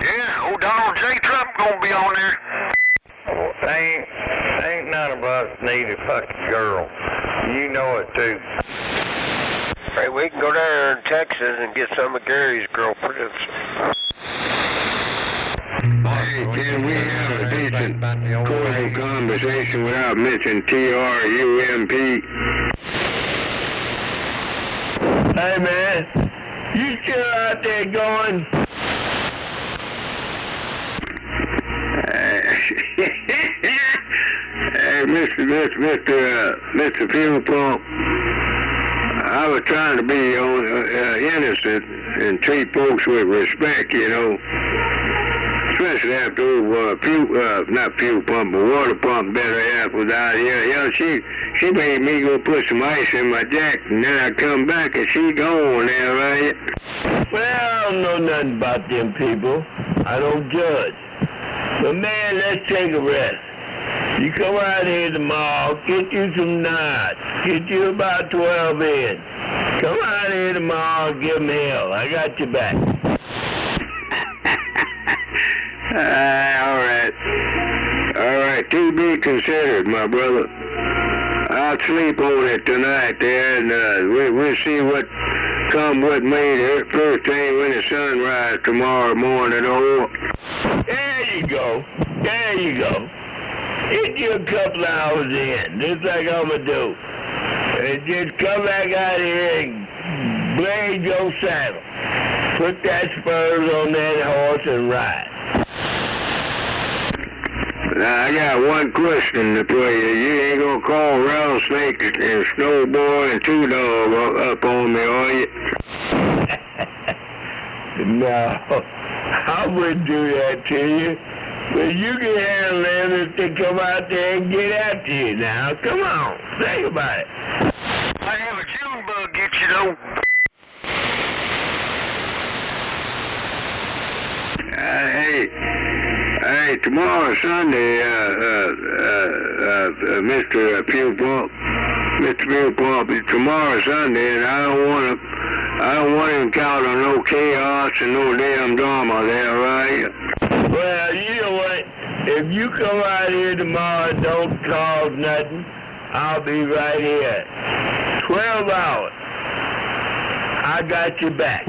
Yeah, old Donald J. Trump gonna be on there. Oh, ain't none of us need a fucking girl. You know it too. Hey, we can go down there in Texas and get some of Gary's girlfriends. Hey, can we have a decent, cordial conversation without mentioning T-R-U-M-P? Hey, man, you still out there going? Hey, Mr. Fuel Pump, I was trying to be innocent and treat folks with respect, you know. Especially after not fuel pump, but water pump better half was out here. You know, she made me go put some ice in my jacket, and then I come back and she gone there, right? Well, I don't know nothing about them people. I don't judge. But man, let's take a rest. You come out here tomorrow, get you some knots, get you about 12 in. Come out here tomorrow, give them hell. I got your back. All right, to be considered, my brother. I'll sleep on it tonight there, and we'll see what come with me the first thing when the sun rises tomorrow morning. Oh, There you go. There you go. Get you a couple hours in, just like I'm going to do. And just come back out here and blade your saddle. Put that spurs on that horse and ride. now I got one question to play you. You ain't gonna call Rattlesnake and Snowboy and Two Dog up on me, are you? No, I wouldn't do that to you. But you can handle them if they come out there and get after you now. Come on, think about it. I have a June bug get you though. Hey, tomorrow Sunday, Mr. Fuel Pump, tomorrow Sunday, and I don't want him count on no chaos and no damn drama there, right? Well, you know what? If you come out here tomorrow and don't cause nothing, I'll be right here. 12 hours. I got your back.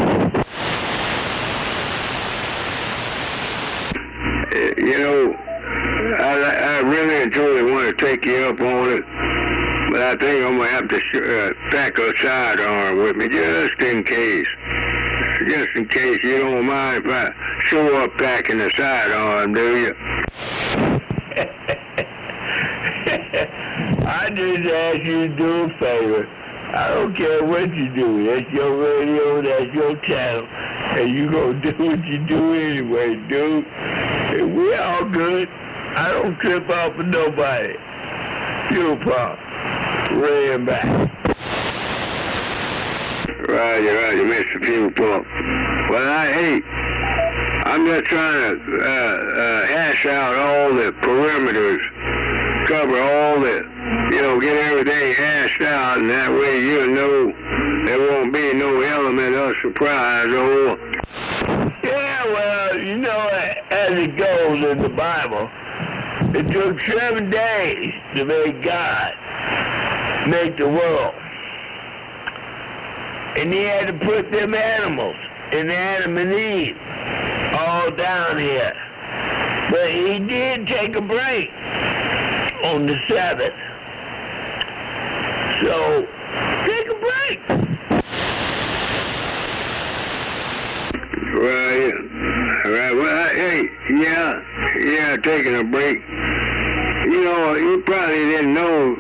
you know, I really and truly want to take you up on it, but I think I'm going to have to pack a sidearm with me just in case. Just in case. You don't mind if I show up packing a sidearm, do you? I just ask you to do a favor. I don't care what you do. That's your radio, that's your channel. And you gonna do what you do anyway, dude. And we all good. I don't trip off with nobody. Fuel pump. Ran back. Roger, Mr. Fuel Pump. Well, I'm just trying to hash out all the perimeters, cover all the, get everything hashed out, and that way you'll know there won't be no element of surprise or... Yeah, well, as it goes in the Bible, it took 7 days to make God make the world. And he had to put them animals and Adam and Eve all down here. But he did take a break on the Sabbath. So, take a break. Right. Well, taking a break. You probably didn't know,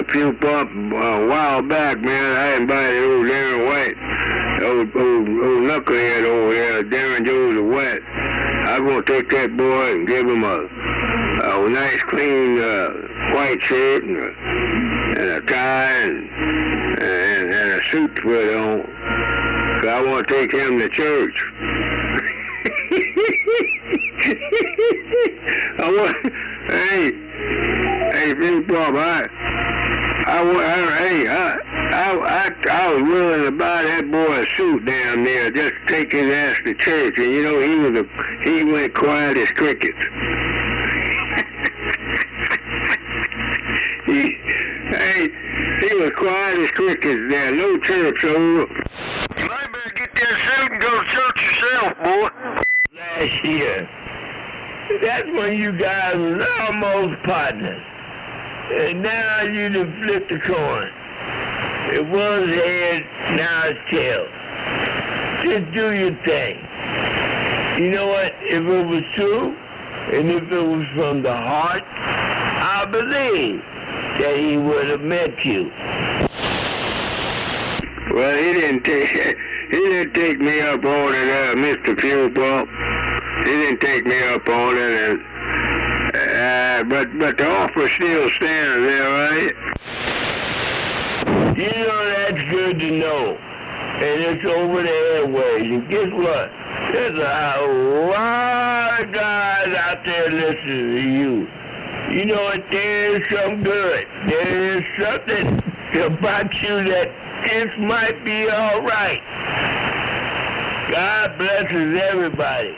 Fuel Pump a while back, man. I invited old Darren White, old knucklehead over there, Darren Joe the White. I'm gonna take that boy and give him a nice clean white shirt and a tie and a suit to put on. 'Cause I want to take him to church. Hey, Big Bob, I was willing to buy that boy a suit down there just to take his ass to church, and he went quiet as crickets. He was quiet as crickets there, no chirps over. You might better get that suit and go to church yourself, boy. Last year, that's when you guys was almost partners. And now you done flipped the coin. It was head, now it's tail. Just do your thing. You know what? If it was true, and if it was from the heart, I believe that he would have met you. Well, he didn't take me up on it, Mr. Fuel Pump. He didn't take me up on it, and but the offer still stands there, right? That's good to know. And it's over the airways. And guess what? There's a lot of guys out there listening to you. You know what? There is something good. There is something about you that this might be all right. God blesses everybody,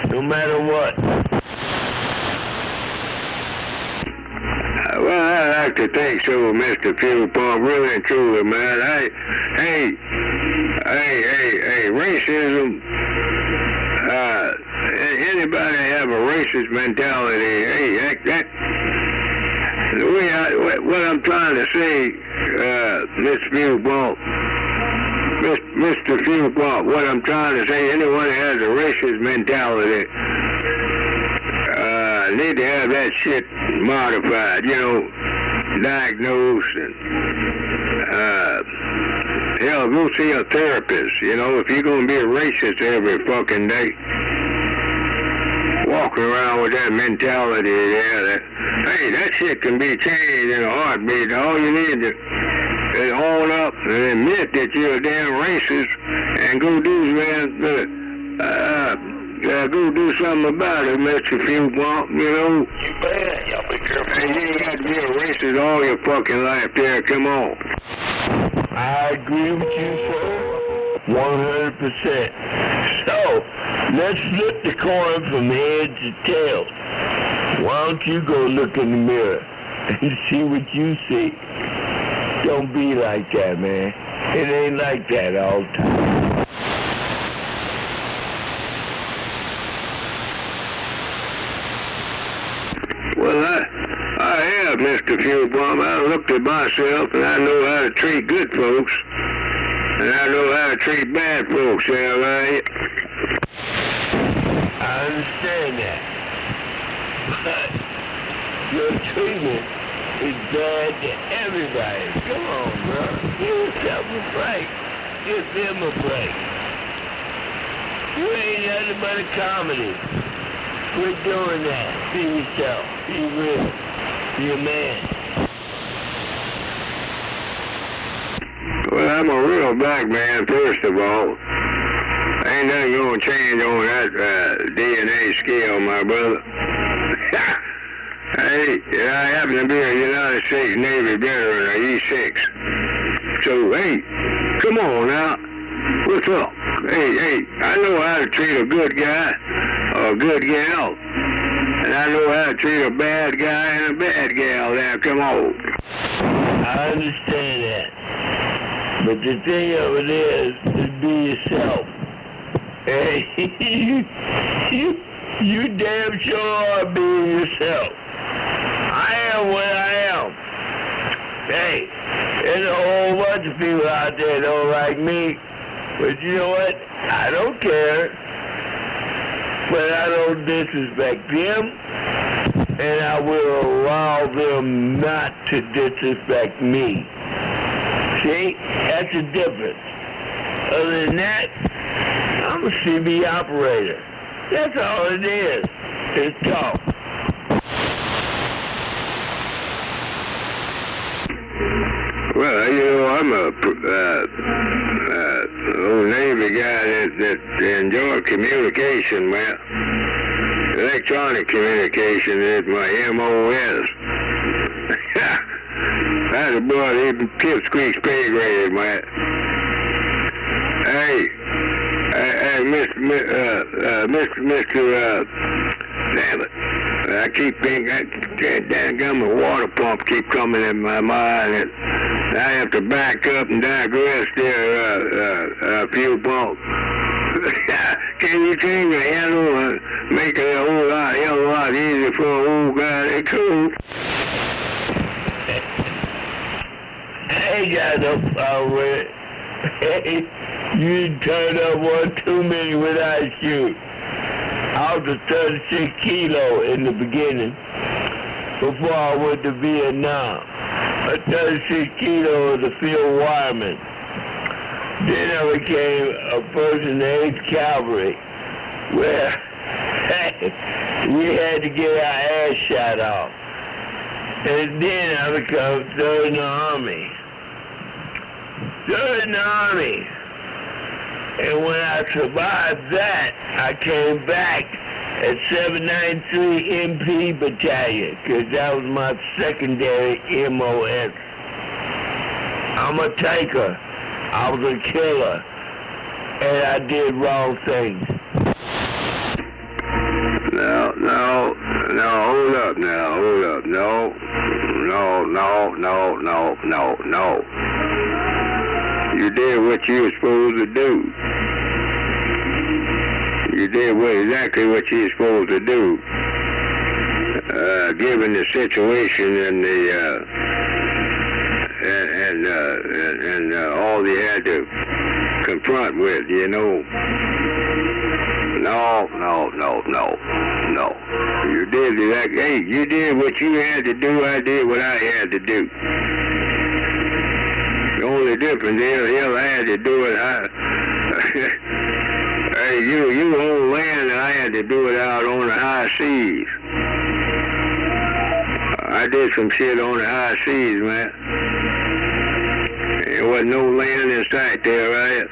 no matter what. Well, I like to think so, Mr. Fuel Pump, really and truly, man. Hey, racism, anybody have a racist mentality, the way what I'm trying to say, Mr. Fuel Pump, Mr. Fuel Pump, what I'm trying to say, anyone that has a racist mentality, need to have that shit modified, diagnosed, and go see a therapist, if you're gonna be a racist every fucking day. Walking around with that mentality there that shit can be changed in a heartbeat. All you need is own up and admit that you're a damn racist and go do something about it, Mr. Fuel Pump, You bet. Y'all be careful. You ain't got to be a racist all your fucking life there. Come on. I agree with you, sir. 100%. So, let's flip the coin from head to tail. Why don't you go look in the mirror and see what you see? Don't be like that, man. It ain't like that all the time. left the fuel pump. I looked at myself, and I know how to treat good folks, and I know how to treat bad folks. Yeah, right? I understand that. But your treatment is bad to everybody. Come on, bro. Give yourself a break. Give them a break. You ain't nothing but a comedy. Quit doing that. Be yourself. Be real. Be a man. Well, I'm a real black man, first of all. Ain't nothing gonna change on that DNA scale, my brother. Hey, I happen to be a United States Navy veteran, a E6. So, hey, come on now. What's up? Hey, I know how to treat a good guy or a good gal. And I know how to treat a bad guy and a bad gal. Now, come on. I understand that. But the thing of it is be yourself. Hey, you damn sure are being yourself. I am what I am. Hey, there's a whole bunch of people out there that don't like me. But you know what? I don't care. But I don't disrespect them. And I will allow them not to disrespect me. See? That's the difference. Other than that, I'm a CB operator. That's all it is. It's talk. Well, you know, I'm a old Navy guy that enjoy communication, man. Electronic communication is my MOS. That's a boy, he pipsqueaks pay grade, man. Hey, Mr. Damn it. I keep thinking that dadgum water pump keep coming in my mind, and I have to back up and digress there, fuel pump. Can you change the handle and make it a whole lot easier for an old guy that cool? I ain't got no problem with it. Hey, you turned up one too many without you. I was a 36 kilo in the beginning, before I went to Vietnam. A 36 kilo as a field wireman. Then I became a first in the 8th Cavalry, where we had to get our ass shot off. And then I became third in the Army. Third in the Army. And when I survived that, I came back at 793 MP Battalion, because that was my secondary MOS. I'm a taker. I was a killer. And I did wrong things. No, hold up now, hold up. No. You did what you were supposed to do. You did exactly what you were supposed to do. Given the situation and all you had to confront with, you know. No. You did exactly. Hey, you did what you had to do. I did what I had to do. The only difference is, I had to do it. Hey, you on land, and I had to do it out on the high seas. I did some shit on the high seas, man. There wasn't no land in sight there, right?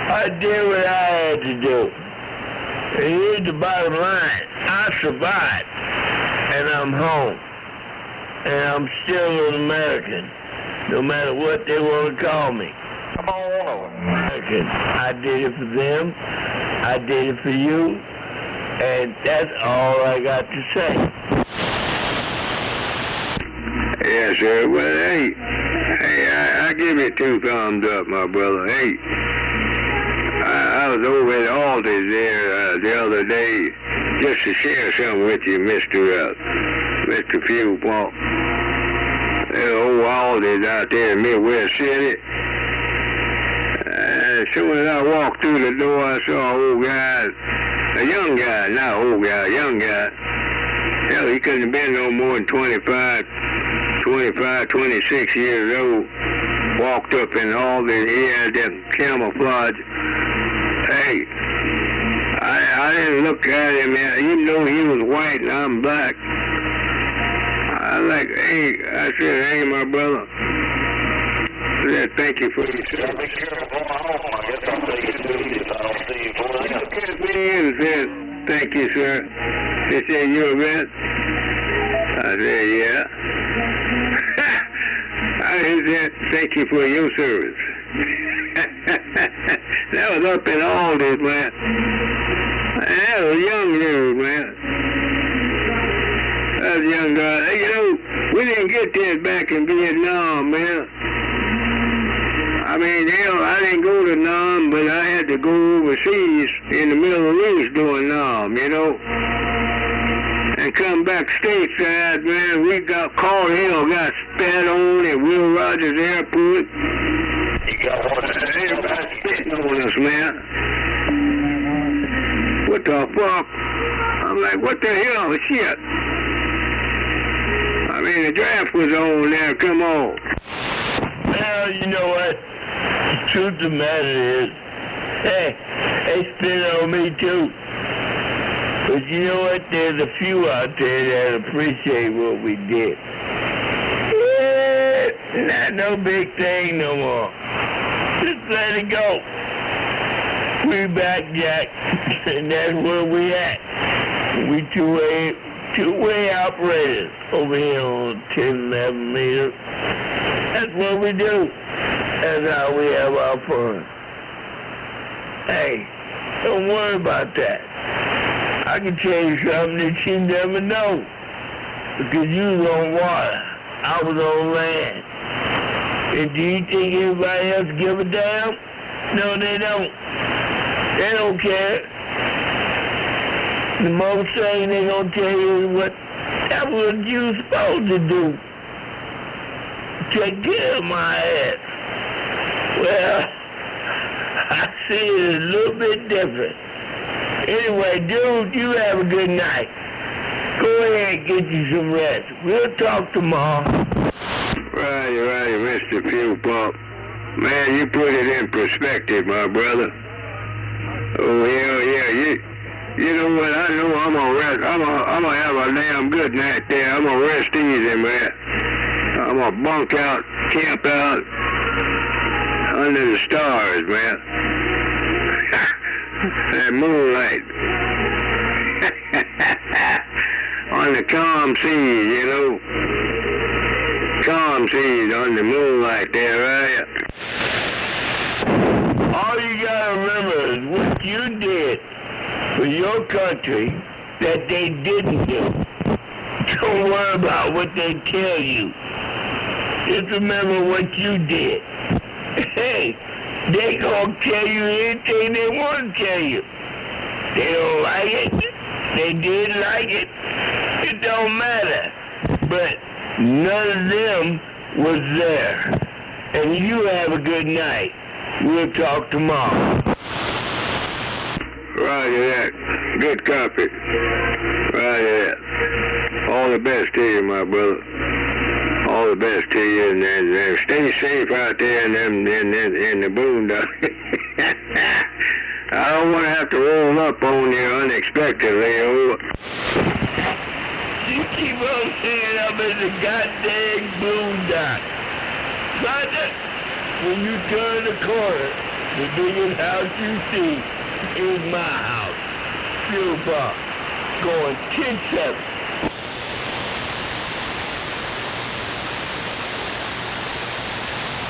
I did what I had to do. And here's the bottom line. I survived, and I'm home. And I'm still an American, no matter what they want to call me. Come on over. American. I did it for them. I did it for you. And that's all I got to say. Yes, sir. Well, hey, I give you 2 thumbs up, my brother. Hey, I was over at Aldi's there the other day, just to share something with you, Mr. Fuel Pump. There's old Aldi's out there in Midwest City. As soon as I walked through the door, I saw an old guy, a young guy, not old guy, young guy. Hell, he couldn't have been no more than 25, 26 years old. Walked up in all the, he had that camouflage. Hey, I didn't look at him, even though he was white and I'm black. I said, hey, my brother. I said, thank you for your service. Be careful going home. I guess I'll take it to you if I don't see you before then. He looked at me and said, thank you, sir. He said, you a vet? I said, yeah. I said, thank you for your service. That was up in Aldi's, man. That was a young dude, man. That was a young guy. Hey, you know, we didn't get this back in Vietnam, man. I mean, hell, I didn't go to Nam, but I had to go overseas in the Middle East doing Nam, you know. And come back stateside, man, we got caught, hell, got spat on at Will Rogers Airport. Everybody spitting on us, man. What the fuck? I'm like, what the hell? Shit. I mean, the draft was on there, come on. Well, you know what? The truth of the matter is, hey, they spit on me too. But you know what? There's a few out there that appreciate what we did. Yeah, not no big thing no more. Just let it go. We back, Jack, and that's where we at. We two-way operators over here on 10, 11 meters. That's what we do. That's how we have our fun. Hey, don't worry about that. I can tell you something that you never know. Because you was on water. I was on land. And do you think everybody else give a damn? No, they don't. They don't care. The most thing they gonna tell you is that's what you're supposed to do. Take care of my ass. Well, I see it a little bit different. Anyway, dude, you have a good night. Go ahead and get you some rest. We'll talk tomorrow. Right, Mr. Fuel Pump. Man, you put it in perspective, my brother. Oh, hell yeah. You know what? I know I'm gonna rest. I'm gonna have a damn good night there. I'm gonna rest easy, man. I'm gonna bunk out, camp out under the stars, man. That moonlight. On the calm seas, you know. Calm seas on the moonlight there, right? All you gotta remember is what you did for your country that they didn't do. Don't worry about what they tell you. Just remember what you did. Hey, they gonna tell you anything they want to tell you. They don't like it. They did like it. It don't matter. But none of them was there. And you have a good night. We'll talk tomorrow. Roger that. Good copy. Roger that. All the best to you, my brother. All the best to you, and stay safe out there in the boondocks. I don't want to have to roll up on you unexpectedly. You keep on saying up in the goddamn boondocks. Roger, when you turn the corner, the biggest house you see is my house. Fuel Pump, going 10-7.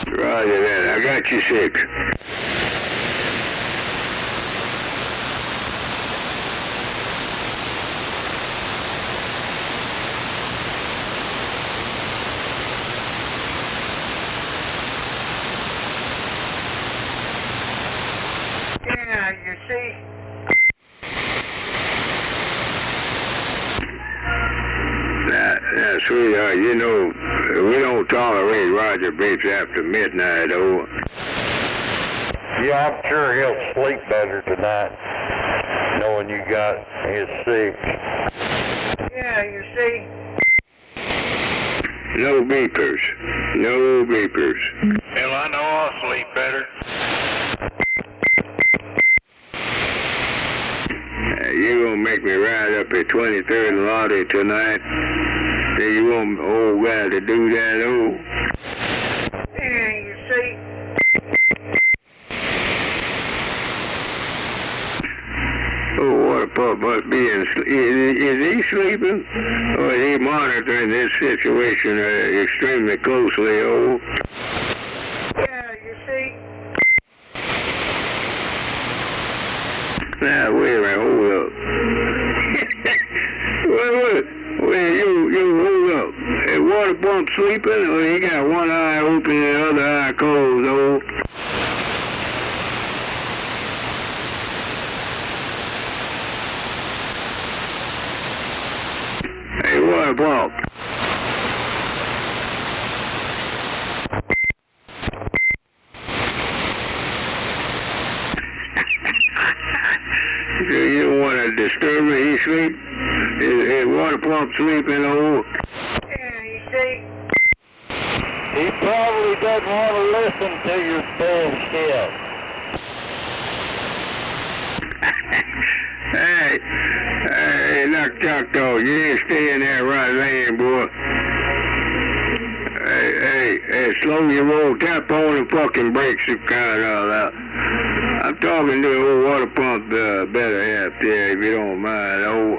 Roger that. I got you 6. Yeah, you see, Now, sweetheart, you know, we don't tolerate Roger beeps after midnight, though. Yeah, I'm sure he'll sleep better tonight, knowing you got his sick. Yeah, you see. No beepers. No beepers. Hell, I know I'll sleep better. You gonna make me ride up at 23rd and Lottie tonight? Then you want old guy to do that, oh? Yeah, you see. Oh, water pump must be in. Is he sleeping? Or is he monitoring this situation extremely closely, oh? Yeah, you see. Now, wait a minute, hold up. Wait, you hold up. Is water pump sleeping, or he got one eye open and the other eye closed, oh? Hey, water pump. So you don't want to disturb him? He sleep? Is water pump sleeping, oh? Yeah, you see. He probably doesn't want to listen to your staying still. Hey, look, Chuck, though, you ain't staying there right lane, boy. Hey, slow your roll, tap on the fucking brakes, you kind of out. I'm talking to the old water pump better half there, if you don't mind, oh.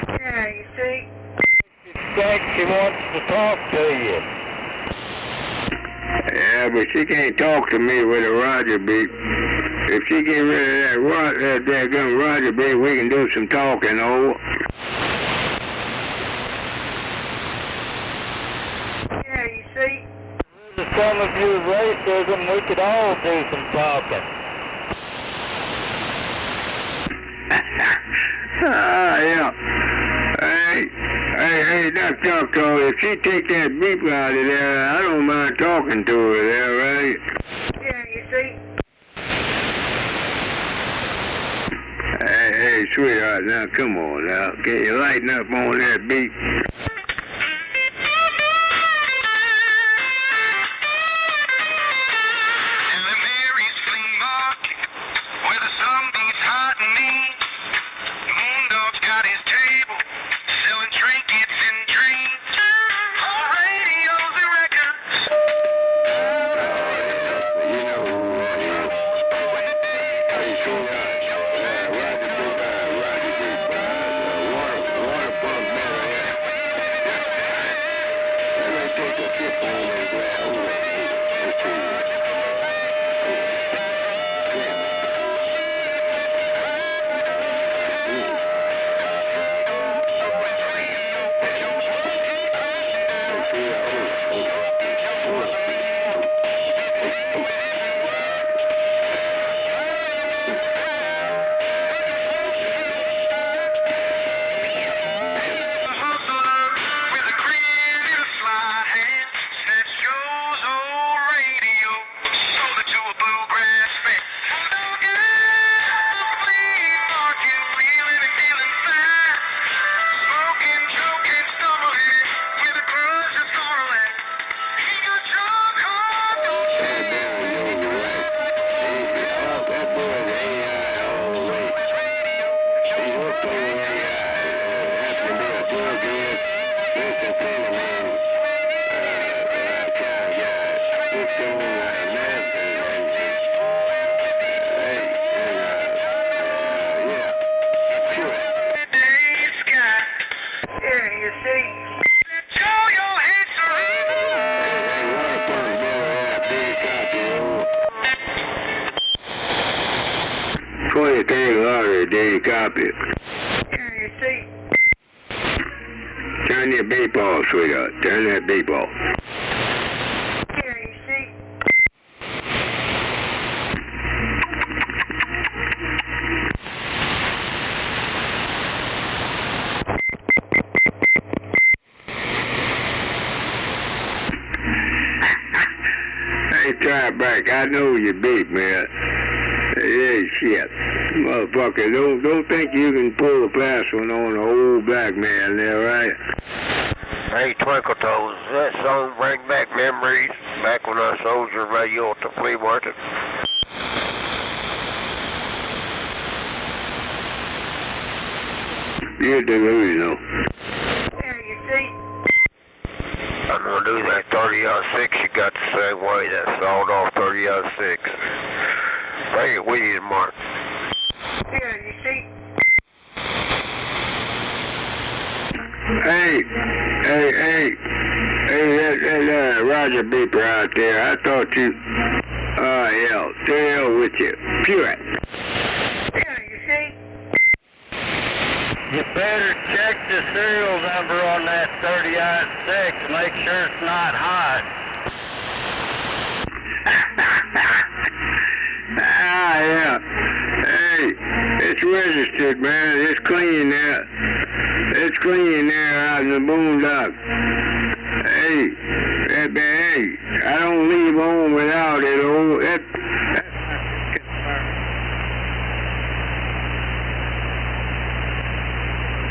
Yeah, you see. Thinks she wants to talk to you. Yeah, but she can't talk to me with a Roger beep. If she get rid of that gun Roger beep, we can do some talking, oh. Yeah, you see. Some of your racism, we could all do some talking. Yeah. Hey, Doc Choctaw, if she take that beep out of there, I don't mind talking to her there, right? Yeah, you see. Hey, sweetheart, now come on now. Can you lighten up on that beep? Did you copy? Yeah, you see. Turn your beep off, sweetheart. Turn that beep off. Yeah, you see. tire back. I know you big, man. Yeah, shit. Motherfucker, don't think you can pull a fast one on the old black man there, right? Hey, Twinkle Toes, does that song bring back memories back when I sold your radio at the flea market? You're delusional. Yeah, you see? I'm gonna do that 30-06 you got the same way, that sawed off 30-06. Bring it with you tomorrow. Yeah, you see? Hey, that Roger beeper out there, I thought you, hell, to hell with you. Pure it. Yeah, you see? You better check the serial number on that 30-06, make sure it's not hot. Yeah. Hey, it's registered, man. It's clean there. It's clean there out in the boondock. Hey, I don't leave home without it.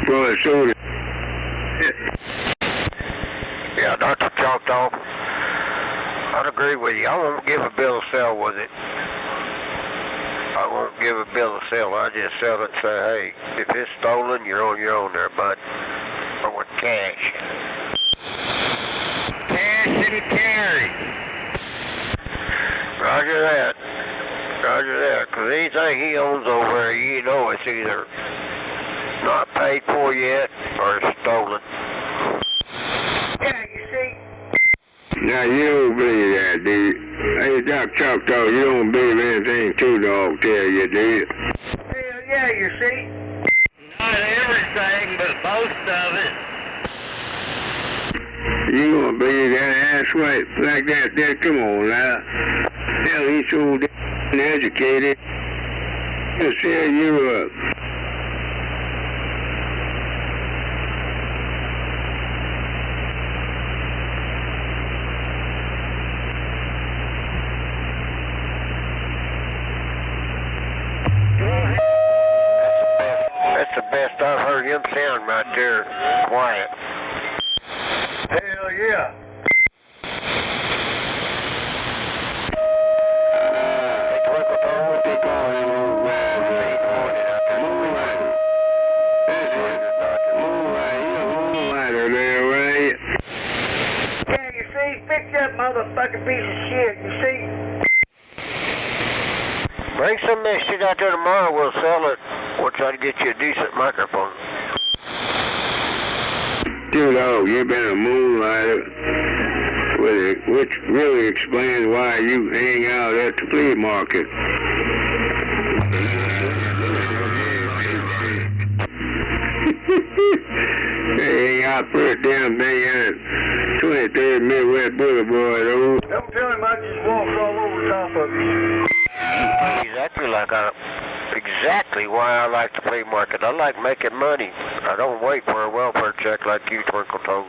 Well, so Yeah, Dr. Choctaw, I'd agree with you. I won't give a bill of sale with it. I won't give a bill of sale. I just sell it and say, hey, if it's stolen, you're on your own there, bud. Or with cash. Cash and carry. Roger that. Roger that. Because anything he owns over there, you know it's either not paid for yet or it's stolen. Yeah, you see? now you don't believe that, dude. Hey, Doc Choctaw, you don't believe anything Two Dog tell you, do you? Hell yeah, you see? Not everything, but most of it. You gonna believe that ass white like that there? Come on now. Hell, he's so damn educated. He'll sell you up. That's the best I've heard him sound right there. Quiet. Hell yeah. Moonlighter there, right? Yeah, you see? Fix that motherfucking piece of shit, you see? Bring some of that shit out there tomorrow. We'll sell it. We'll try to get you a decent microphone. Two Dog, you've been a moonlighter, which really explains why you hang out at the flea market. They hang out for a damn thing at 23rd Midwest Boulevard, oh. Don't tell him I just walked all over top of you. Exactly why I like the flea market. I like making money. I don't wait for a welfare check like you, Twinkle Toes.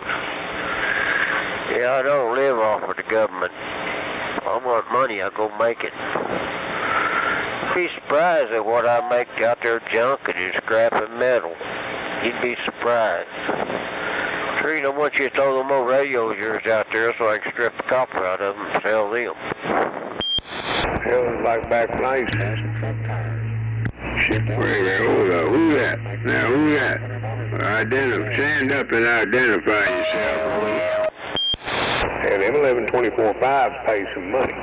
Yeah, I don't live off of the government. If I want money, I go make it. Be surprised at what I make out there junking and scrapping metal. You'd be surprised. Treat, I want you to throw them old radios of yours out there so I can strip the copper out of them and sell them. Hell, it's like back place. Shit, wait a minute, hold up, who that? Now, who that? Stand up and identify yourself. And them 1124.5s pay some money.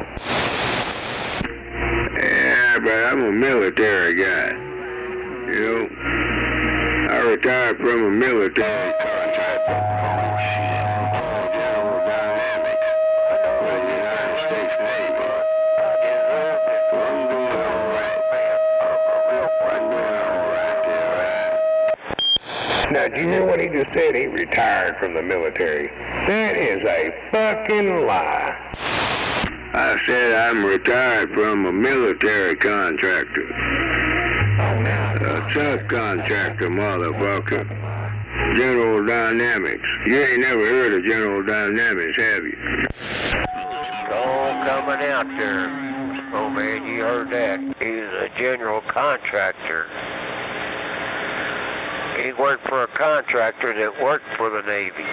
Yeah, but I'm a military guy. You know, I retired from a military contract. General Dynamics for the United States Navy. I'm doing all right. I'm doing all right there. Now, do you hear what he just said? He retired from the military. That is a fucking lie. I said I'm retired from a military contractor. A subcontractor, motherfucker. General Dynamics. You ain't never heard of General Dynamics, have you? all coming out there. Oh man, you heard that. He's a general contractor. He worked for a contractor that worked for the Navy.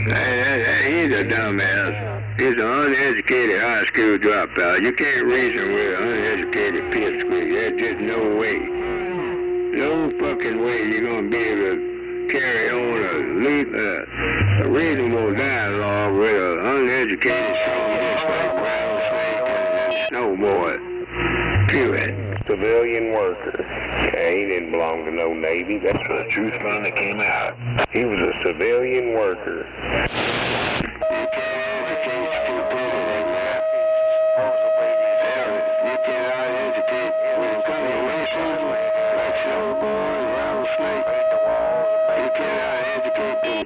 He's a dumbass. He's an uneducated high school dropout. You can't reason with an uneducated pipsqueak. There's just no way. No fucking way you're going to be able to carry on a reasonable dialogue with an uneducated just like rattlesnake and snowboy. Period. Civilian worker. Yeah, he didn't belong to no Navy. That's the truth when it came out. He was a civilian worker.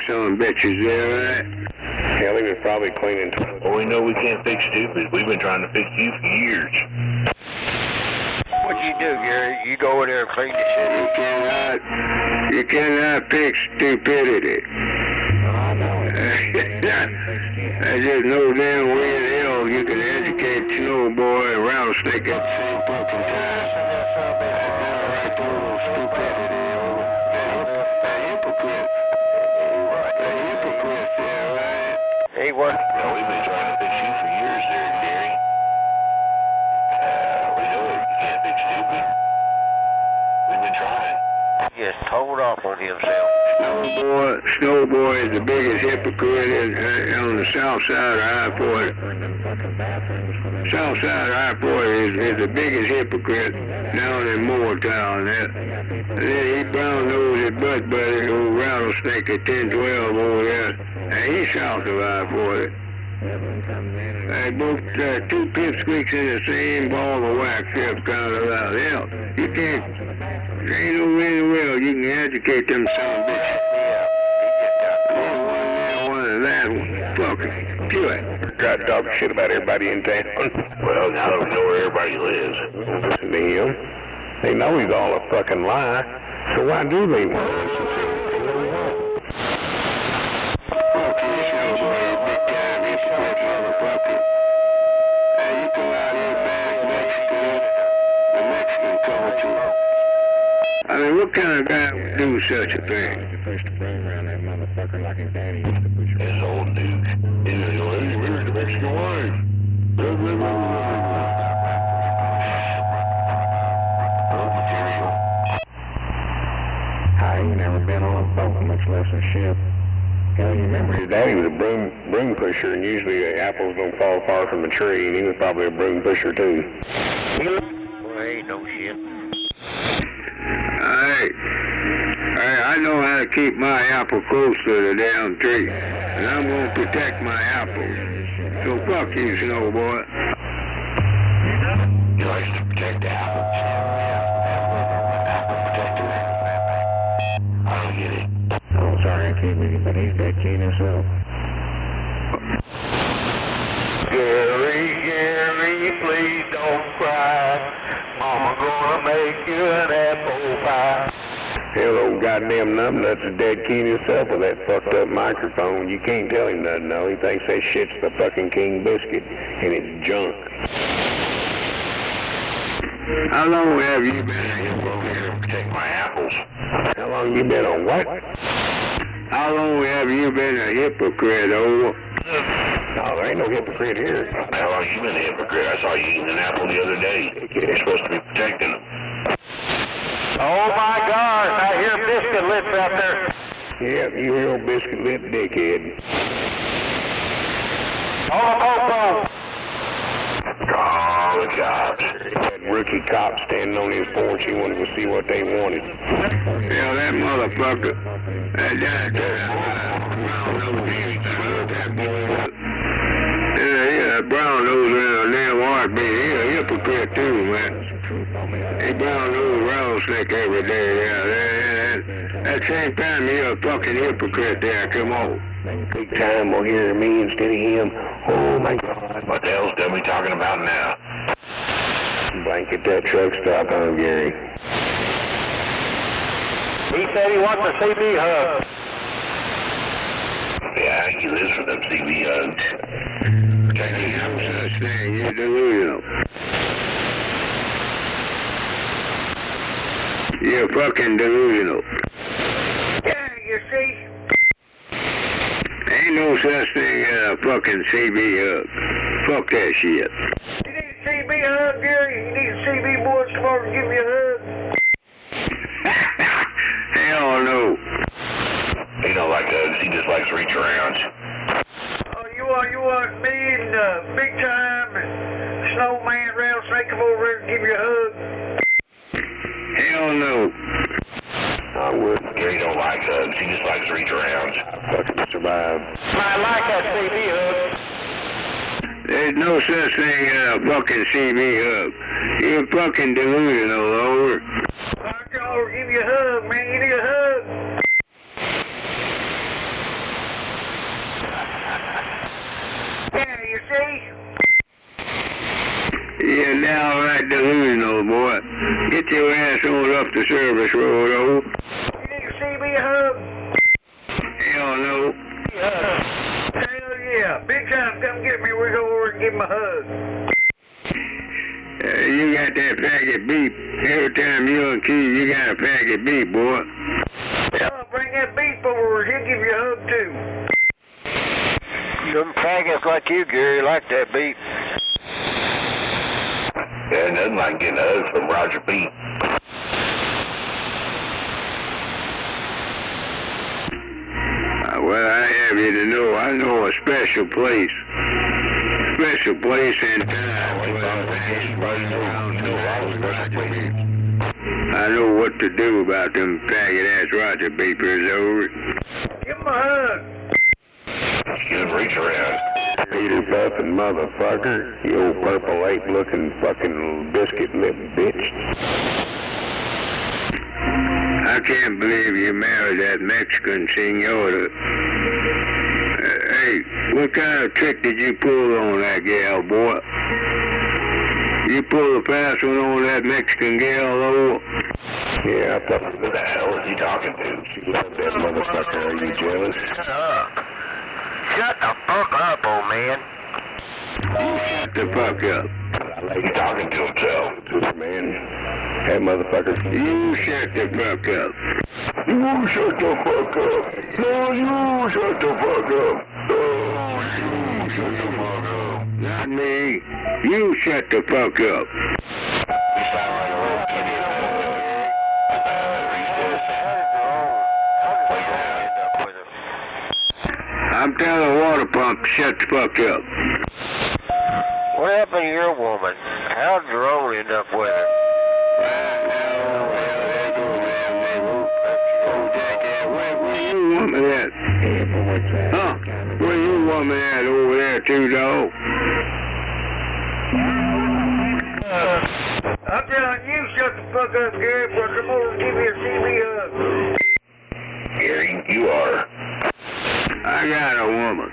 Some bitches there, right? Hell, he was probably cleaning. Well, we know we can't fix stupid. We've been trying to fix you for years. What you do, Gary? You go in there and clean the shit? You cannot fix stupidity. There's just no damn way in hell you can educate Snowboy and Rattlesnake at the same fucking time. He worked. Well, we've been trying to fix you for years there, Gary. We know you can't fix stupid. We've been trying. He just told off on himself. Snowboy is the biggest hypocrite on the south side of I-40. South side of I-40 is the biggest hypocrite down in Moortown. And then he brown-nosed his butt buddy, old Rattlesnake at 1012 over there. And he's south of I-40. They both two pipsqueaks in the same ball of wax up kind of out. Hell, you can't. There ain't no way in the world you can educate them son of bitches. One of that one. Fuck it. Do it. Try to talk shit about everybody in town. Well, now that we know where everybody lives. Listen to him. They know he's all a fucking lie. So why do they want to listen to him? I mean, what kind of guy would do such a thing? This old dude. He's like, well, he married a Mexican wife. Old material. I ain't never been on a boat, much less a ship. Hell, you remember his daddy was a broom pusher, and usually the apples don't fall far from a tree, and he was probably a broom pusher too. Well, ain't no shit. I know how to keep my apple close to the damn tree, and I'm going to protect my apples. So fuck you, Snowboy. He likes to protect the apples. Apple protector. I don't get it. Oh, sorry, I can't read it, but he's that keen himself. Gary, please don't cry. Mama gonna make you an apple pie. Hell, old goddamn numbnuts is dead keen himself with that fucked up microphone. You can't tell him nothing, though. He thinks that shit's the fucking king biscuit, and it's junk. How long have you been Over here to protect my apples. How long you been on what? How long have you been a hypocrite, old? No, there ain't no hypocrite here. How long you been a hypocrite? I saw you eating an apple the other day. You're supposed to be protecting them. Oh my gosh, I hear biscuit lips out there. Yep, you real biscuit lip dickhead. Call the popo. Call the cops. That rookie cop standing on his porch, he wanted to see what they wanted. Hell, that motherfucker. That brown nose around damn heartbeat. He's a hypocrite too, man. He brown nose rattlesnake every day. Yeah, that same time you're a fucking hypocrite there. Come on. Big time will hear me instead of him. Oh my God. What the hell's Debbie talking about now? Blanket that truck stop on, Gary. He said he wants a CB hug. Yeah, he lives for them CB hugs. protecting No you. such thing. You're delusional. You're fucking delusional. Yeah, you see? Ain't no such thing as a fucking CB hug. Fuck that shit. You need a CB hug, Gary? You need a CB boy tomorrow to give me a hug? Hell no. He don't like hugs, he just likes reach arounds. Oh, you want me and Big Time and Snowman, Rattlesnake come over here and give you a hug? Hell no. I would. Gary don't like hugs, he just likes reach arounds. Fucking survive. I like that CB hug. There's no such thing as a fucking CB hug. You're fucking delusional, over. I'll come over and give you a hug, man. You need a hug? Yeah, you see? You're downright delusional, boy. Get your ass on up the service road, over. You need a CB hug? Hell no. Hell yeah. Big Time, come get me. We'll go over and give him a hug. You got that faggot beep. Every time you on key, you got a faggot beep, boy. Oh, bring that beef over. He'll give you a hug, too. Them faggots like you, Gary, like that beat. Yeah, nothing like getting a hug from Roger B. Well, I have you to know, I know a special place. Special place and time. I know what to do about them faggot-ass Roger beepers, over. Give him a hug. Good reach around. Peter Buffin motherfucker. You old purple ape looking fucking biscuit lip bitch. I can't believe you married that Mexican senora. Hey, what kind of trick did you pull on that gal, boy? You pulled a fast one on that Mexican gal, though? Yeah, I thought Who the hell is he talking to? she loved that motherfucker. Are you jealous? Shut the fuck up, old man. Shut the fuck up. He's talking to himself. Man, that motherfucker. You shut the fuck up. You shut the fuck up. No, you shut the fuck up. Oh, you shut the fuck up. Not me. You shut the fuck up. You sound like a little kid. I'm telling the water pump to shut the fuck up. What happened to your woman? How did Jerome end up with her? Where you woman at? Huh? Where you woman at over there, too, dog? I'm telling you, shut the fuck up, Gary, but come over and give me a CB hug. Gary, you are. I got a woman.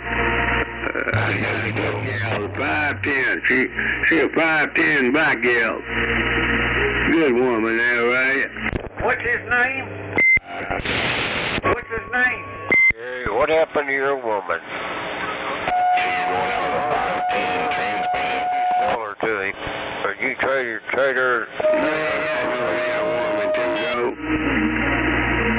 Gal, 5'10". She a 5'10" black gal. Good woman there, right? What's his name? What's his name? Gary, what happened to your woman? Sell her to him. Or you trade her.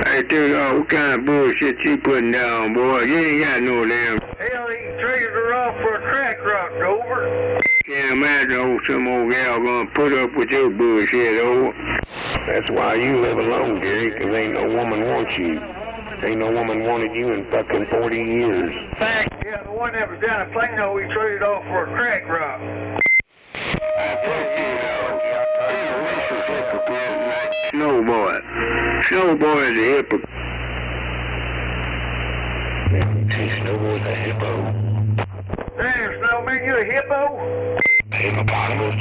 Hey, dude, what kind of bullshit you putting down, boy? You ain't got no damn... Hell, he traded her off for a crack rock, over. Can't imagine some old gal gonna put up with your bullshit, over. That's why you live alone, Gary, 'cause ain't no woman wants you. Ain't no woman wanted you in fucking 40 years. Yeah, the one that was down at Plano, he traded off for a crack rock. Snowboy. Snowboy is a hypocrite. Snowboy's a hippo. Damn, Snowman, you a hippo? Hippopotamus.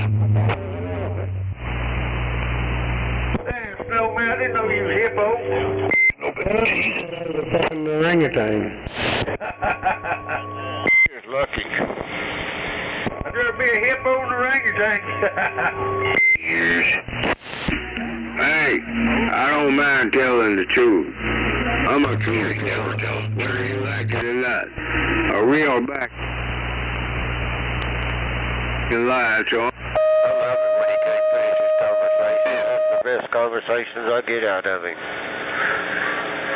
Damn, Snowman, I didn't know you was a hippo. Open Jesus. Fucking orangutan. You're lucky. I'd rather be a hippo than an orangutan. Years. Hey, I don't mind telling the truth. I'm a truth Gary never tells. whether you like it or not. A real back. fucking lie, so. I love it when he can't finish his conversation. That's the best conversations I get out of him.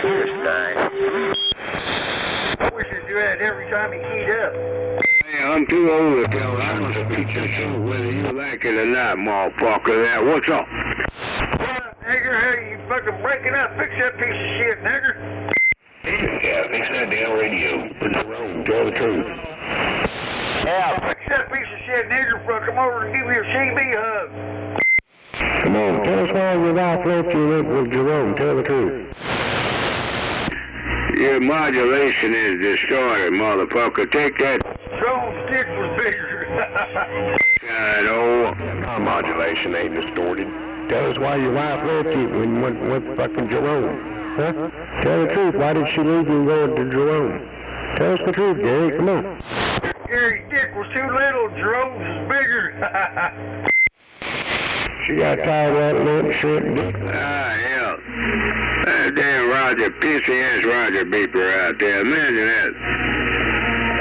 It's nice. I wish you'd do that every time he keyed up. Hey, I'm too old to tell. I'm gonna speak to you whether you like it or not, motherfucker. Now, what's up? Nigger, hey, you fucking breaking up. Fix that piece of shit, nigger. Yeah, fix that damn radio. Tell the truth. Yeah, fix that piece of shit, nigger. Come over and give me a CB hug. Come on, tell us why your wife left you with Jerome. Tell the truth. Your modulation is distorted, motherfucker. Take that. Joe's dick was bigger. God, oh. My modulation ain't distorted. Tell us why your wife left you when went with fucking Jerome. Huh? Tell the truth. Why did she leave you and go to Jerome? Tell us the truth, Gary. Come on. Gary's dick was too little. Jerome's is bigger. She got tired of that little shrimp dick. Hell. That damn pissy-ass Roger beeper out there. Imagine that.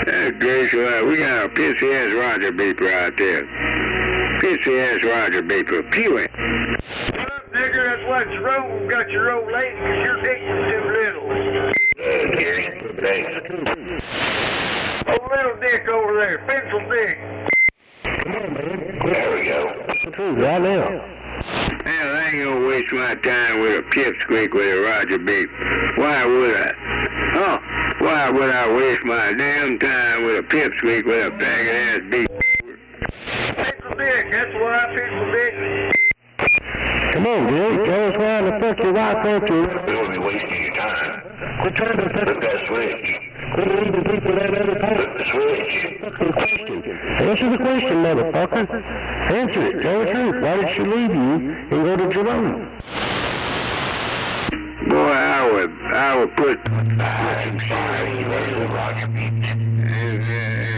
That glacial, we got a pissy-ass Roger beeper out there. Pissy-ass Roger beeper. Pew it. Shut up, nigger. That's why Jerome got your old lady, because your dick was too little. Gary, thanks. Oh, little dick over there. Pencil dick. There we go. Right now. Hell, I ain't gonna waste my time with a pipsqueak with a Roger beep. Why would I? Huh? Why would I waste my damn time with a pipsqueak with a faggot-ass beep? Pencil dick. That's why pencil dick. Come on, Gary. Tell us why the fuck your wife left you. We won't be wasting your time. Quit trying to Flip that switch. quit leaving people that other time. Flip the switch. Answer the question, motherfucker. Answer it. Tell the truth. Why did she leave you and go to Jerome? Boy, I would put... I'm sorry, you ready to Roger beat.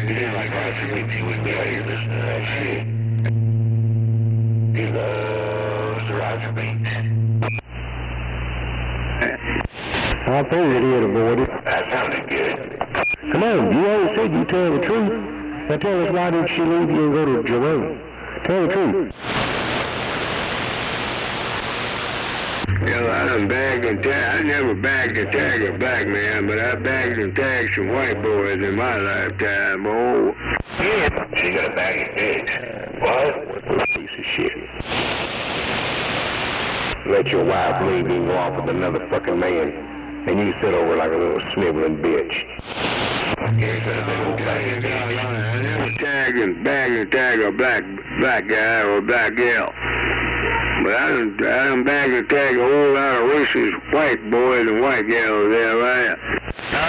You didn't like Roger beat, you wouldn't be out here listening to that shit. He loves the Roger beat. I figured he'd avoid it. That sounded good. Come on, you always said you tell the truth. Now tell us why did she leave you and go to Jerome? Tell the truth. Hell, I done bagged and tagged. I never bagged and tagged a black man, but I bagged and tagged some white boys in my lifetime. Oh. Yeah, she got a bag of dicks. What? Piece of shit. Let your wife leave you and go off with another fucking man, and you sit over like a little sniveling bitch. Gary's got a big old bag of dicks. I never tagged and bagged and tagged a black guy or a black gal. But I done bagged and tagged a whole lot of racist white boys and white gals there, right?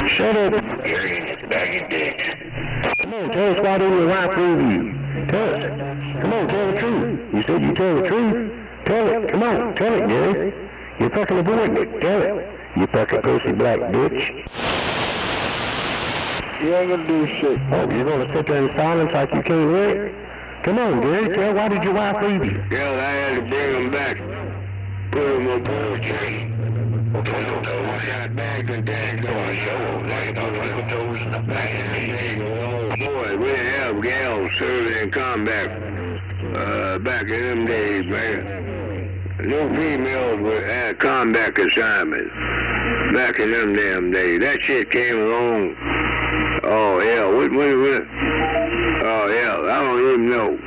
Shut up. Gary's bag of dicks. Come on, tell us why didn't your wife leave you? Tell us. Come on, tell the truth. You said you tell the truth. Tell it. Come on, tell it, Gary. You're fucking avoiding it. Tell it. You fucking pussy black bitch. You ain't gonna do shit. Oh, you're gonna sit there in silence like you can't hear it? Come on, Gary. Tell why did your wife leave you? Hell, I had to bring them back. Put them on board, Jerry. Twinkle toes. I got bagged and tagged Go on on, show them. Like no twinkle toes in the bag of dicks. Oh boy, we didn't have gals serving in combat back in them days, man. No females had combat assignments back in them damn days. That shit came along. Oh hell, what? Oh hell, I don't even know.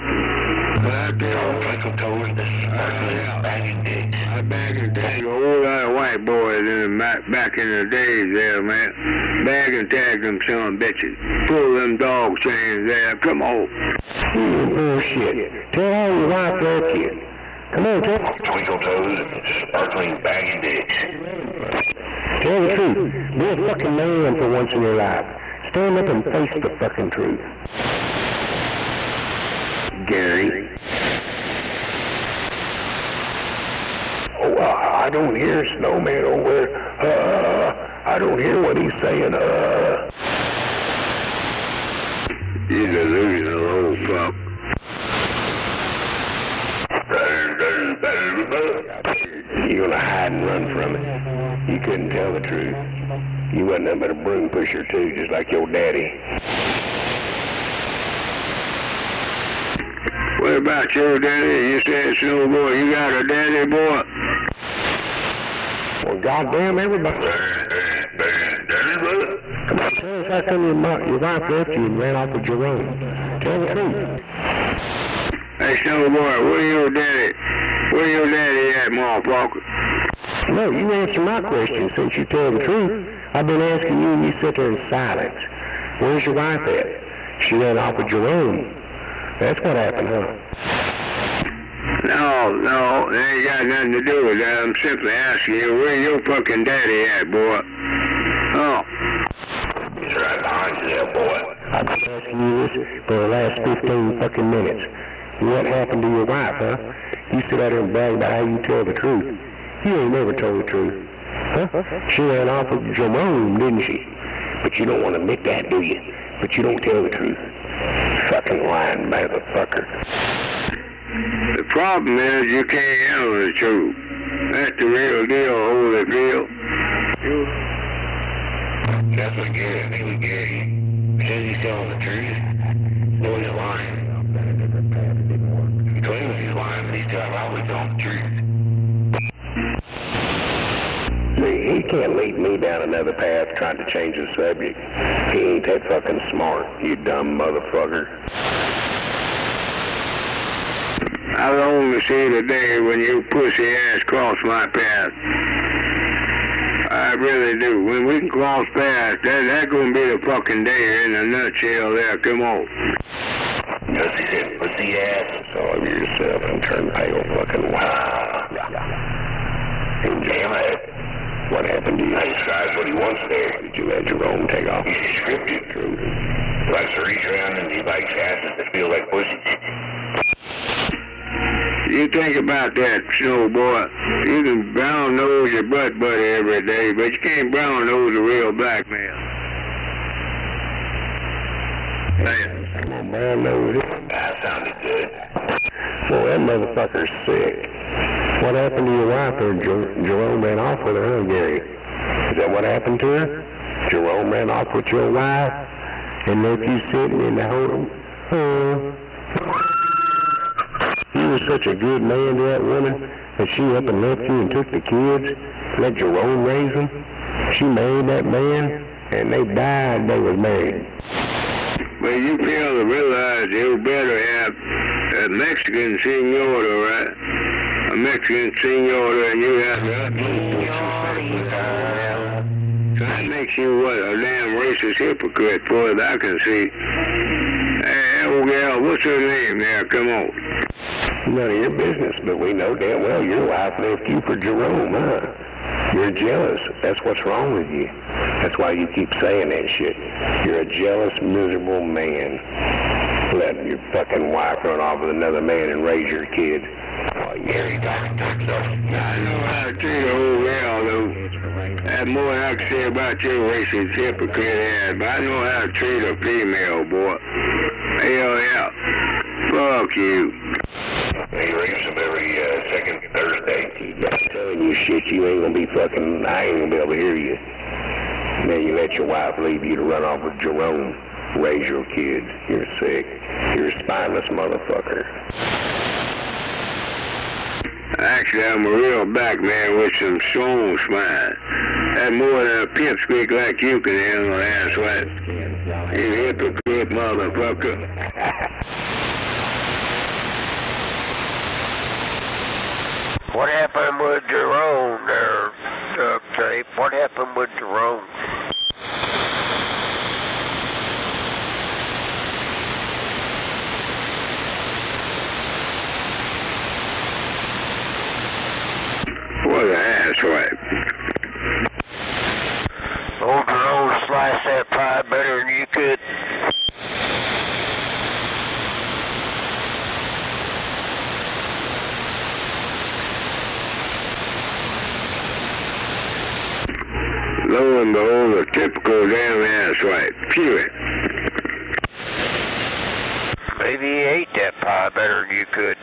But I No twinkle toes in the bag of dicks. I bagged and tagged a whole lot of white boys back in the days there, man. Bag and tagged them son bitches. Pull them dog chains there. Come on. Bullshit. Tell how your wife left you. Come on, tell. Twinkle toes in the sparkling bag of dicks. Tell the truth. Be a fucking man for once in your life. Stand up and face the fucking truth. Gary. Oh, I don't hear Snowman over there. I don't hear what he's saying. He's a delusional old fuck. You're gonna hide and run from it. You couldn't tell the truth. You wasn't nothing but a broom pusher too, just like your daddy. What about your daddy? You said, Snow Boy, you got a daddy, boy? Well, goddamn everybody. Daddy, brother? Come on, tell us how come your wife left you and ran off with Jerome. Tell the truth. Hey, Snow Boy, where your daddy at, motherfucker? No, you answer my question since you tell the truth. I've been asking you and you sit there in silence. Where's your wife at? She ran off with Jerome. That's what happened, huh? No, that ain't got nothing to do with that. I'm simply asking you, where your fucking daddy at, boy? Oh. He's right behind you there, boy. I've been asking you this for the last 15 fucking minutes. What happened to your wife, huh? You sit out there and brag about how you tell the truth. You ain't never told the truth. Huh? She ran off with Jerome, didn't she? But you don't want to admit that, do you? But you don't tell the truth. Fucking lying motherfucker. The problem is you can't handle the truth. That's the real deal, Holyfield. That's what Gary, I think with Gary. Says he's telling the truth. No, he's lying. He claims he's lying, but he's probably telling the truth. See, he can't lead me down another path trying to change the subject. He ain't that fucking smart, you dumb motherfucker. I long to see the day when you pussy ass cross my path. I really do. When we can cross paths, that's gonna be the fucking day in a nutshell there. Come on. Yes, he said, pussy ass. All of yourself and turn pale fucking wild. Damn it. What happened to you? I described what he wants there. Did you let Jerome take off? He's scripted. True. He likes to reach around and he likes asses that feel like pussies. You think about that, Snow Boy. You can brown nose your butt buddy every day, but you can't brown nose a real black man. Come on, brown nose. That sounded good. Boy, that motherfucker's sick. What happened to your wife or Jerome ran off with her, huh, Gary? Is that what happened to her? Jerome ran off with your wife and left you sitting in the home? You were such a good man to that woman that she up and left you and took the kids, let Jerome raise them. She married that man and they died they was married. But you fail to realize you better have a Mexican señora, right? A Mexican señora, and you have that makes you what, a damn racist hypocrite, for as I can see. Hey, old gal, what's her name there? Come on. None of your business, but we know damn well your wife left you for Jerome, huh? You're jealous. That's what's wrong with you. That's why you keep saying that shit. You're a jealous, miserable man. Letting your fucking wife run off with another man and raise your kids. Oh, Gary talking to himself. I know how to treat a old gal, though. That's more than I can say about your racist hypocrite ass, but I know how to treat a female, boy. Hell yeah. Fuck you. He rapes him every second Thursday. I'm telling you shit, you ain't gonna be fucking, I ain't gonna be able to hear you. Then you let your wife leave you to run off with Jerome. Raise your kids. You're sick. You're a spineless motherfucker. Actually, I'm a real black man with some strong spine. That's more than a pipsqueak like you can handle, that's right. You hypocrite motherfucker. What happened with Jerome there, Tape? What happened with Jerome? What an asswipe. Old Jerome sliced that pie better than you could. Lo and behold, a typical damn asswipe. Phew it. Maybe he ate that pie better than you could.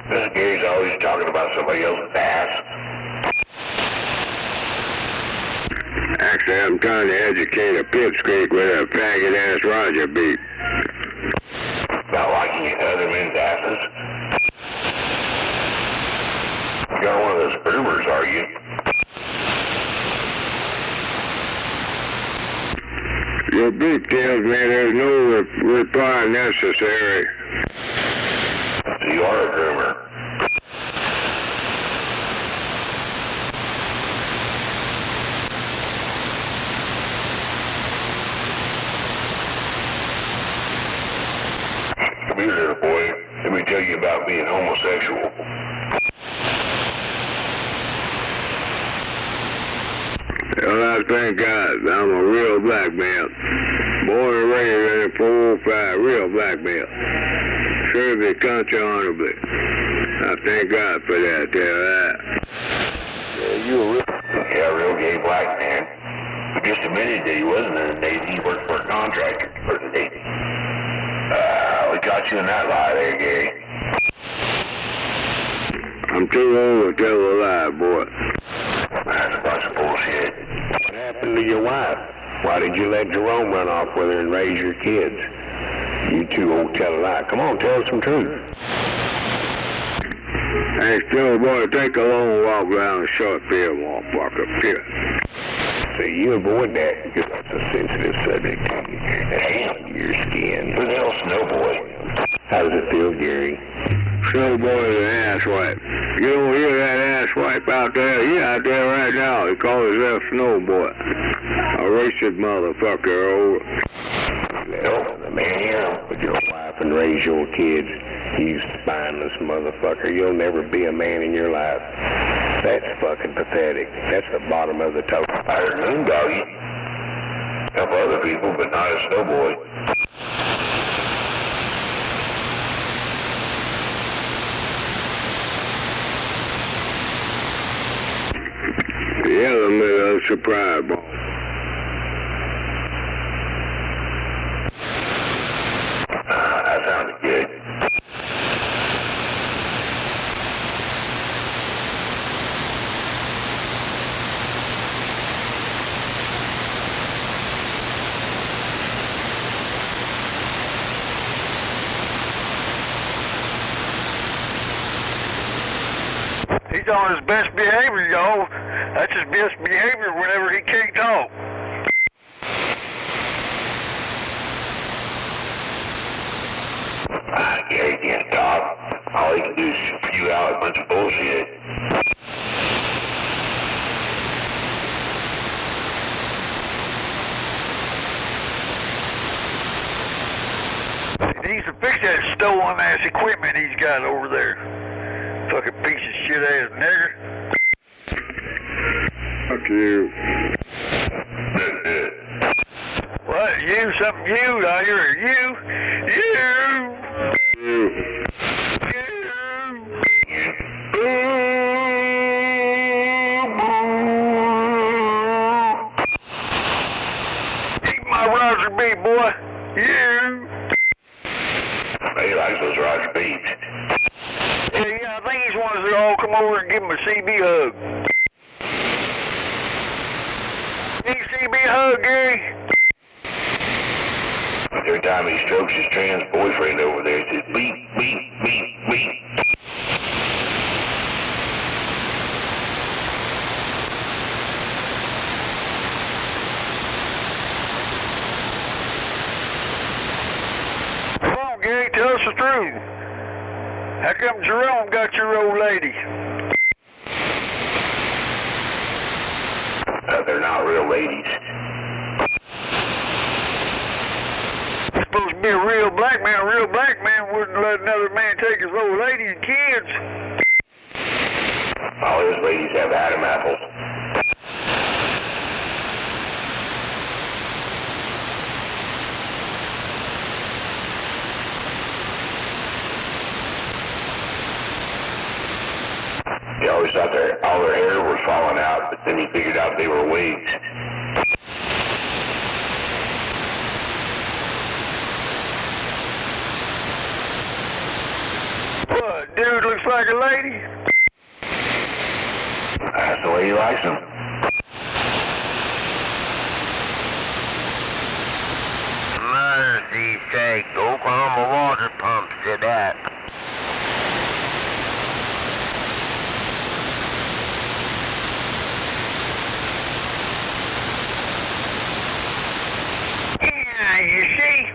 This Gary's always talking about somebody else's ass. Actually, I'm trying to educate a pipsqueak with a faggot-ass Roger beat. About liking other men's asses? You're one of those groomers, are you? Your beat tells me there's no reply necessary. So you are a groomer. Come here, little boy. Let me tell you about being homosexual. Well, I thank God I'm a real black man. Born and raised in 405, real black man. Serve the country honorably. I thank God for that, Yeah, a real gay black man. Who just admitted that he wasn't in the Navy. He worked for a contractor for the Navy. We caught you in that lie there, Gary. I'm too old to tell a lie, boy. That's a bunch of bullshit. What happened to your wife? Why did you let Jerome run off with her and raise your kids? You too old to tell a lie. Come on, tell us some truth. Hey, still, boy, take a long walk down the short field, motherfucker. Pit. See, you avoid that because that's a sensitive subject. Damn, your skin. Who the hell's Snowboy? How does it feel, Gary? Snowboy is an asswipe. You don't hear that asswipe out there? He's out there right now. He calls himself Snowboy. A racist motherfucker. Well, the man here with your wife and raise your kids, you spineless motherfucker. You'll never be a man in your life. That's fucking pathetic. That's the bottom of the totem. I heard Moondoggy. Help other people, but not a Snowboy. The element of surprise ball. That sounded good. He's on his best behavior, y'all. That's his best behavior whenever he can't talk. Gary can't talk. All he can do is spew out a bunch of bullshit. He needs to fix that stolen ass equipment he's got over there. Fucking piece of shit ass nigger. Fuck you. What? You? Something you? I hear you. Eat my Roger B, boy. You. He likes those Roger Beats. Yeah, I think he's one of those that all come over and give him a CB hug. Need a CB hug, Gary? Every time he strokes his trans boyfriend over there, it says beep, beep, beep, beep. Come on, Gary, tell us the truth. How come Jerome got your old lady? They're not real ladies. You're supposed to be a real black man. A real black man wouldn't let another man take his old lady and kids. All those ladies have Adam apples. He always thought all their hair was falling out, but then he figured out they were wigs. What, dude looks like a lady? That's the way he likes them. Steve Shake. Oklahoma water pumps did that. Yeah, you see?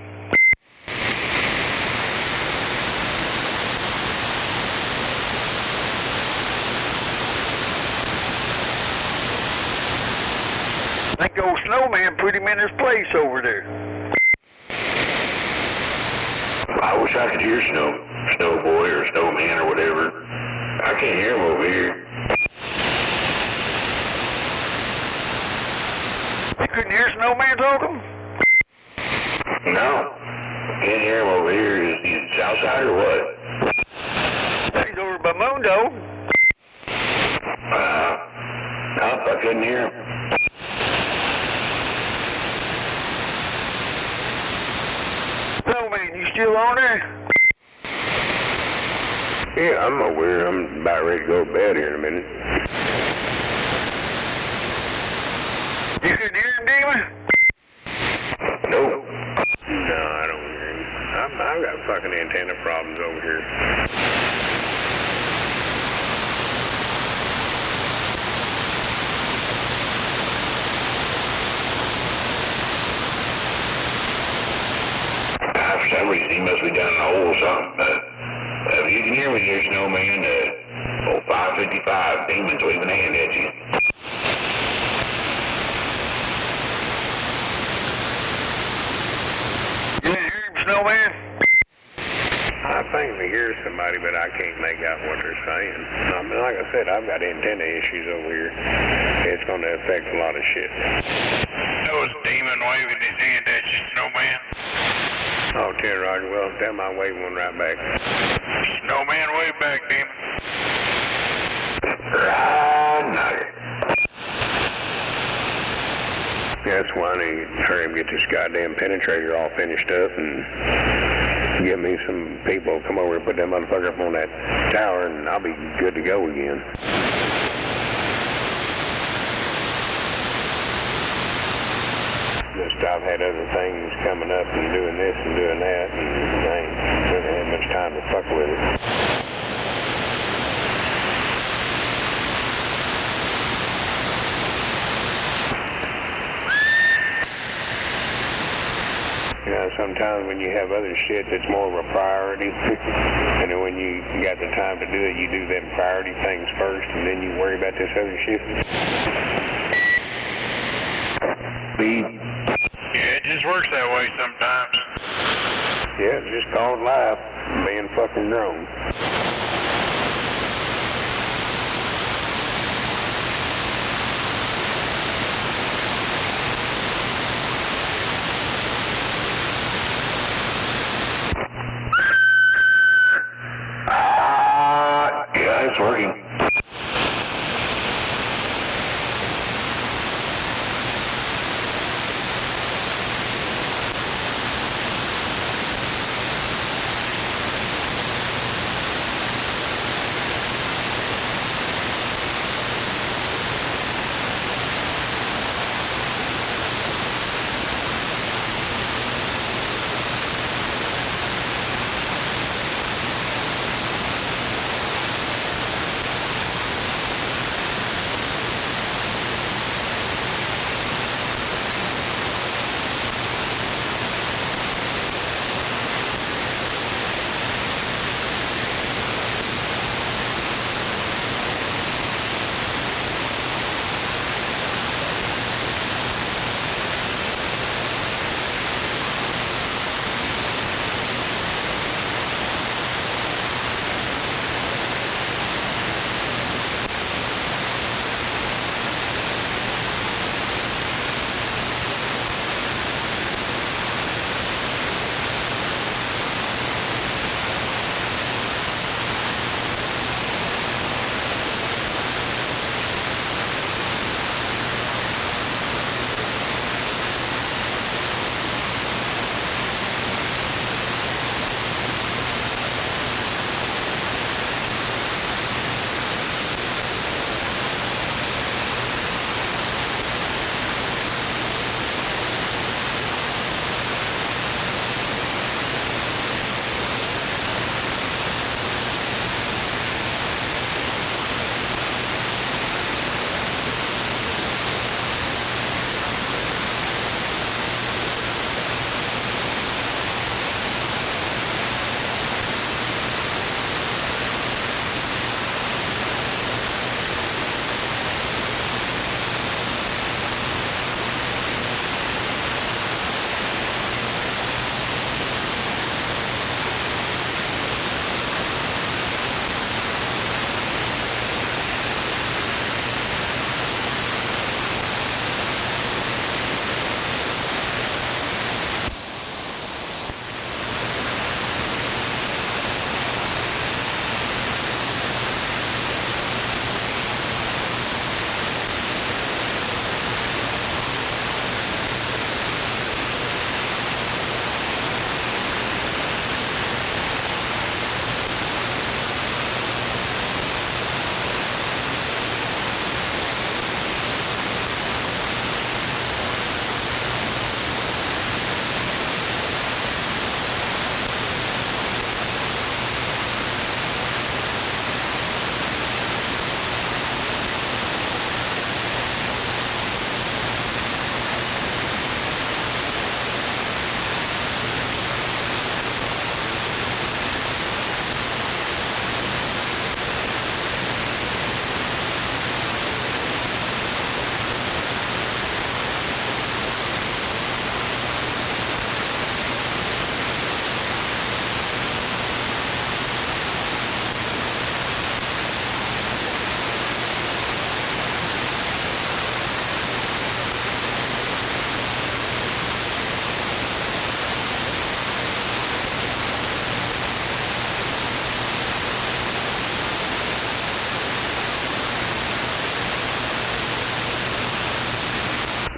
I think old snowman put him in his place over there. I wish I could hear Snowboy or Snowman or whatever. I can't hear him over here. You couldn't hear snowman talking? No. Can't hear him over here. Is he outside or what? He's over by Mundo. No, I couldn't hear him. Snowman, you still on there? Yeah, I'm aware. I'm about ready to go to bed here in a minute. You couldn't hear him, Demon? Nope. No, I don't hear him. I've got fucking antenna problems over here. For some reason, he must be down in the hole or something. If you can hear me here, Snowman, 555, Demon's waving a hand at you. You didn't hear him, Snowman? I think I hear somebody, but I can't make out what they're saying. I mean, like I said, I've got antenna issues over here. It's going to affect a lot of shit. That was Demon waving his hand at you, Snowman. Oh, Ted Roger, well, tell him I'll wave one right back. Snowman, wave back, Demon. That's why I need to hurry and get this goddamn penetrator all finished up and get me some people to come over and put that motherfucker up on that tower, and I'll be good to go again. Just I've had other things coming up and doing this and doing that, and I ain't really had much time to fuck with it. You know, sometimes when you have other shit that's more of a priority, and then when you got the time to do it, you do them priority things first, and then you worry about this other shit. Yeah, it just works that way sometimes. Yeah, it's just called life, being fucking grown. Yeah, it's working.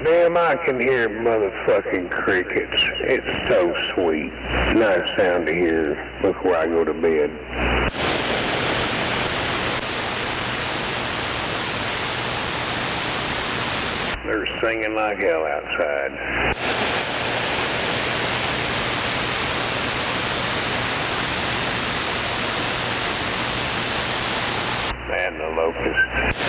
Damn, I can hear motherfucking crickets. It's so sweet. Nice sound to hear before I go to bed. They're singing like hell outside. And the locust.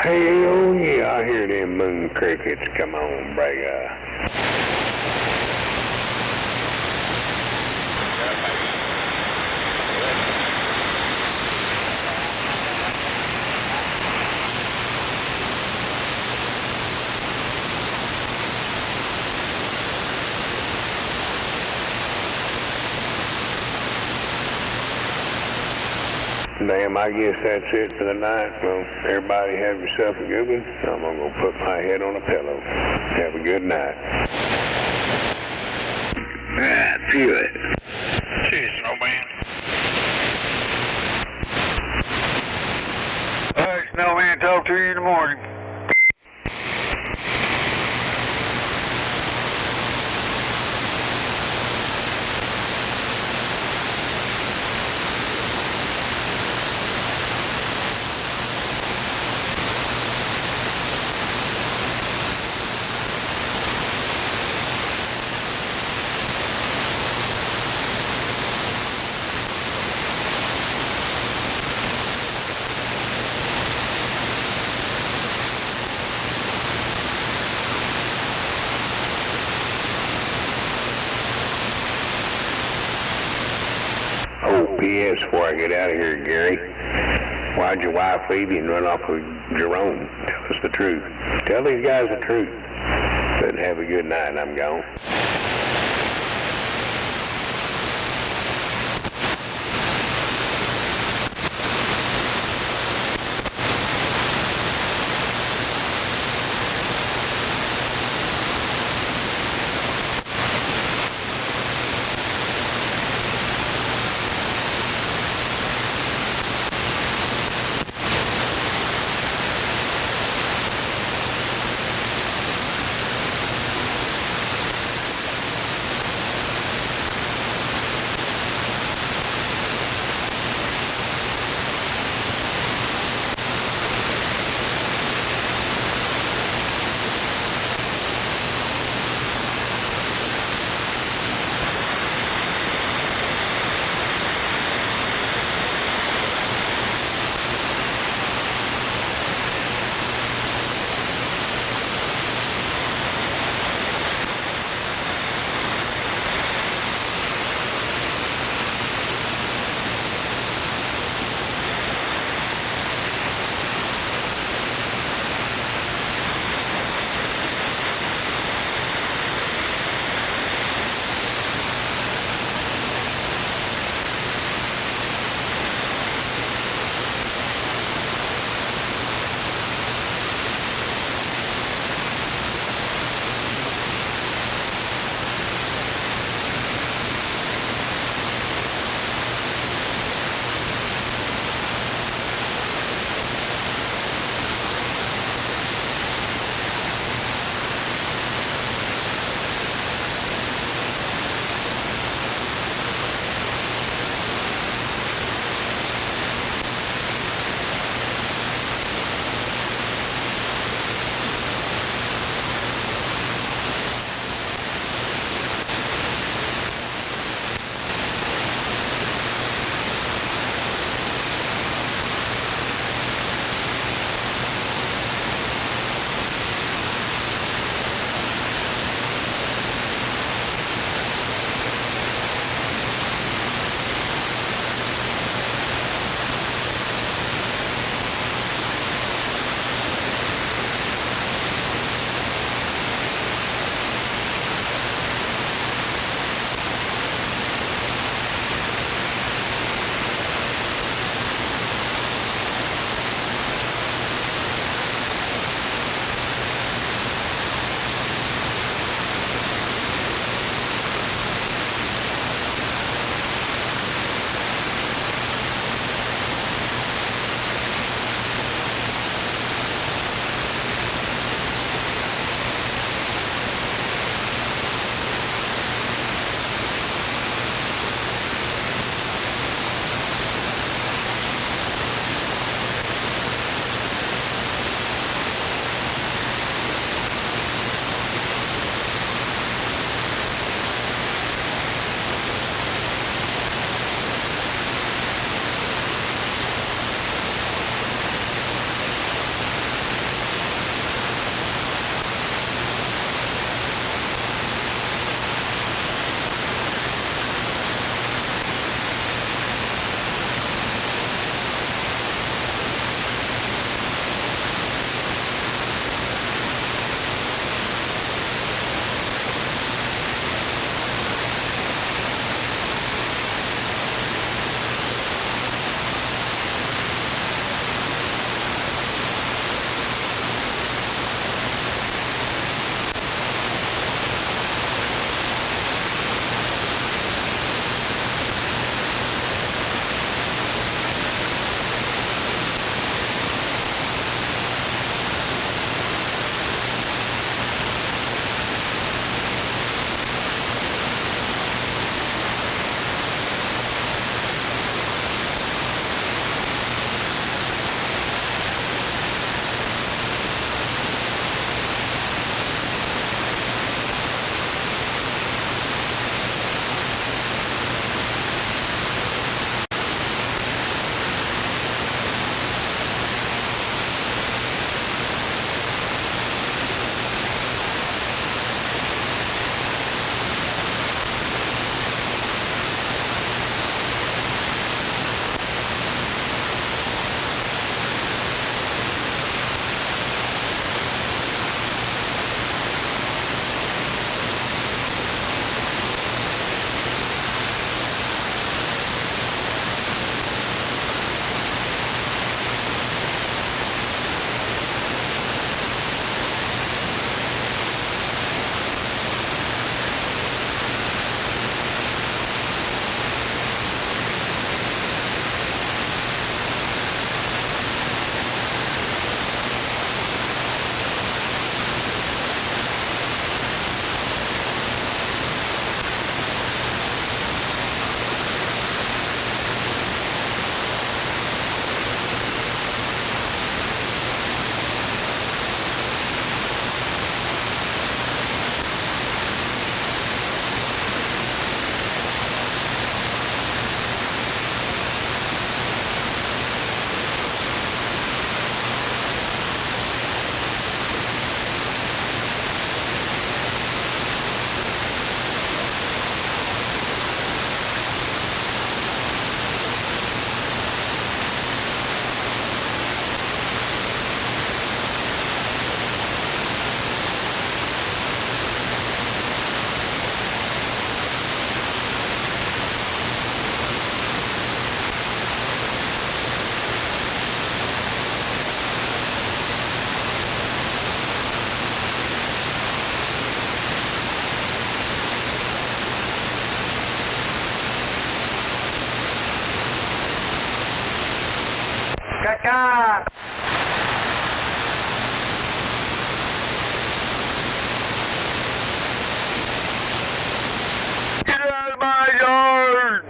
Hell yeah, I hear them moon crickets. Come on, brother. Damn, I guess that's it for the night. Well, everybody have yourself a good one. I'm going to go put my head on a pillow. Have a good night. Ah, feel it. Cheers, Snowman. All right, Snowman, talk to you in the morning. P.S. before I get out of here, Gary. Why'd your wife leave you and run off with Jerome? Tell us the truth. Tell these guys the truth. But have a good night. I'm gone. Get out of my yard!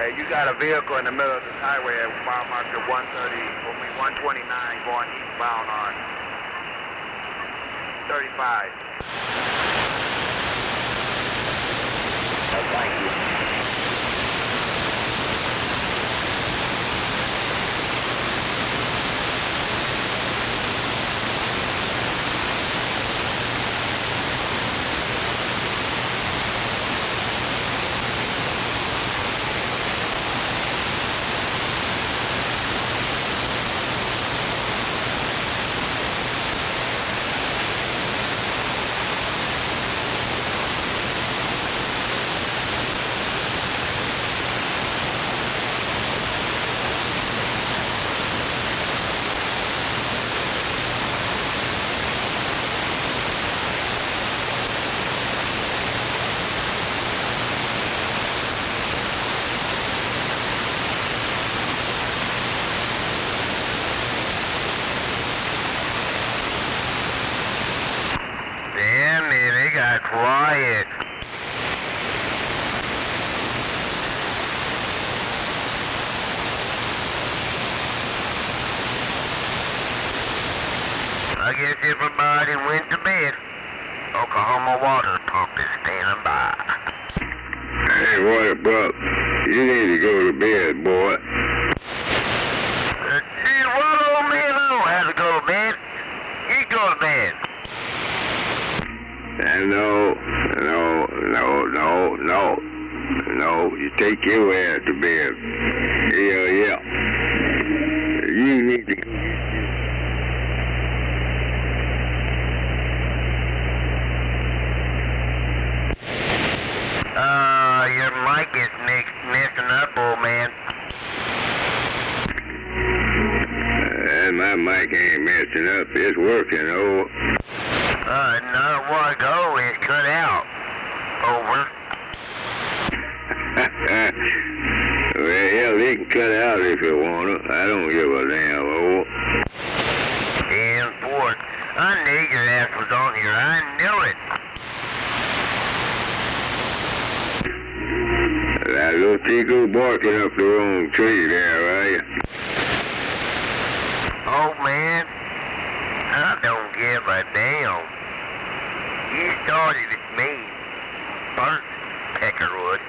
Hey, you got a vehicle in the middle of this highway at mile marker 129 going eastbound on 35. Thank you. Damn it, they got quiet. I guess everybody went to bed. Oklahoma water pump is standing by. Hey, water pump, you need to go to bed, boy. Gee, what, old man? I don't have to go to bed. You go to bed. No, you take your ass to bed. Yeah. You need to go. Your mic is messing up, old man. My mic ain't messing up. It's working, oh. Not a while ago, it cut out. Over. Well, hell, they can cut out if you want to. I don't give a damn, oh. And Ford, I knew your ass was on here. I knew it. That little Chico barking up the wrong tree there, right? Oh, man, I don't give a damn. You started at me first, Peckerwood.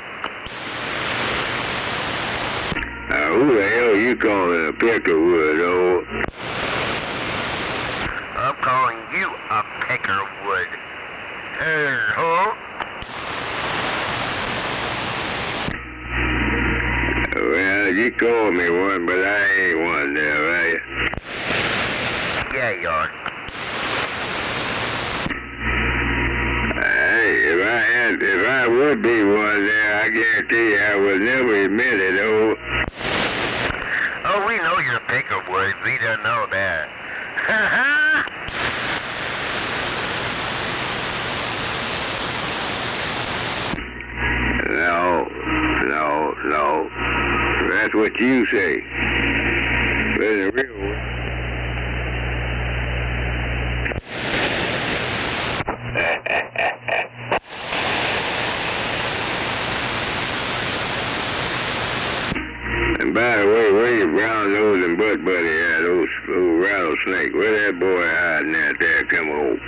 Who the hell you calling a Peckerwood, oh? I'm calling you a Peckerwood. Huh? Well, you called me one, but I ain't one there, right? Yeah, you are. Hey, if I would be one there, I guarantee you I would never admit it, oh. Oh, we know you're a Peckerwood. We don't know that. No. That's what you say. But in the real world. And by the way, where your brown nose and butt buddy at, those rattlesnake? Where that boy hiding out there? Come home.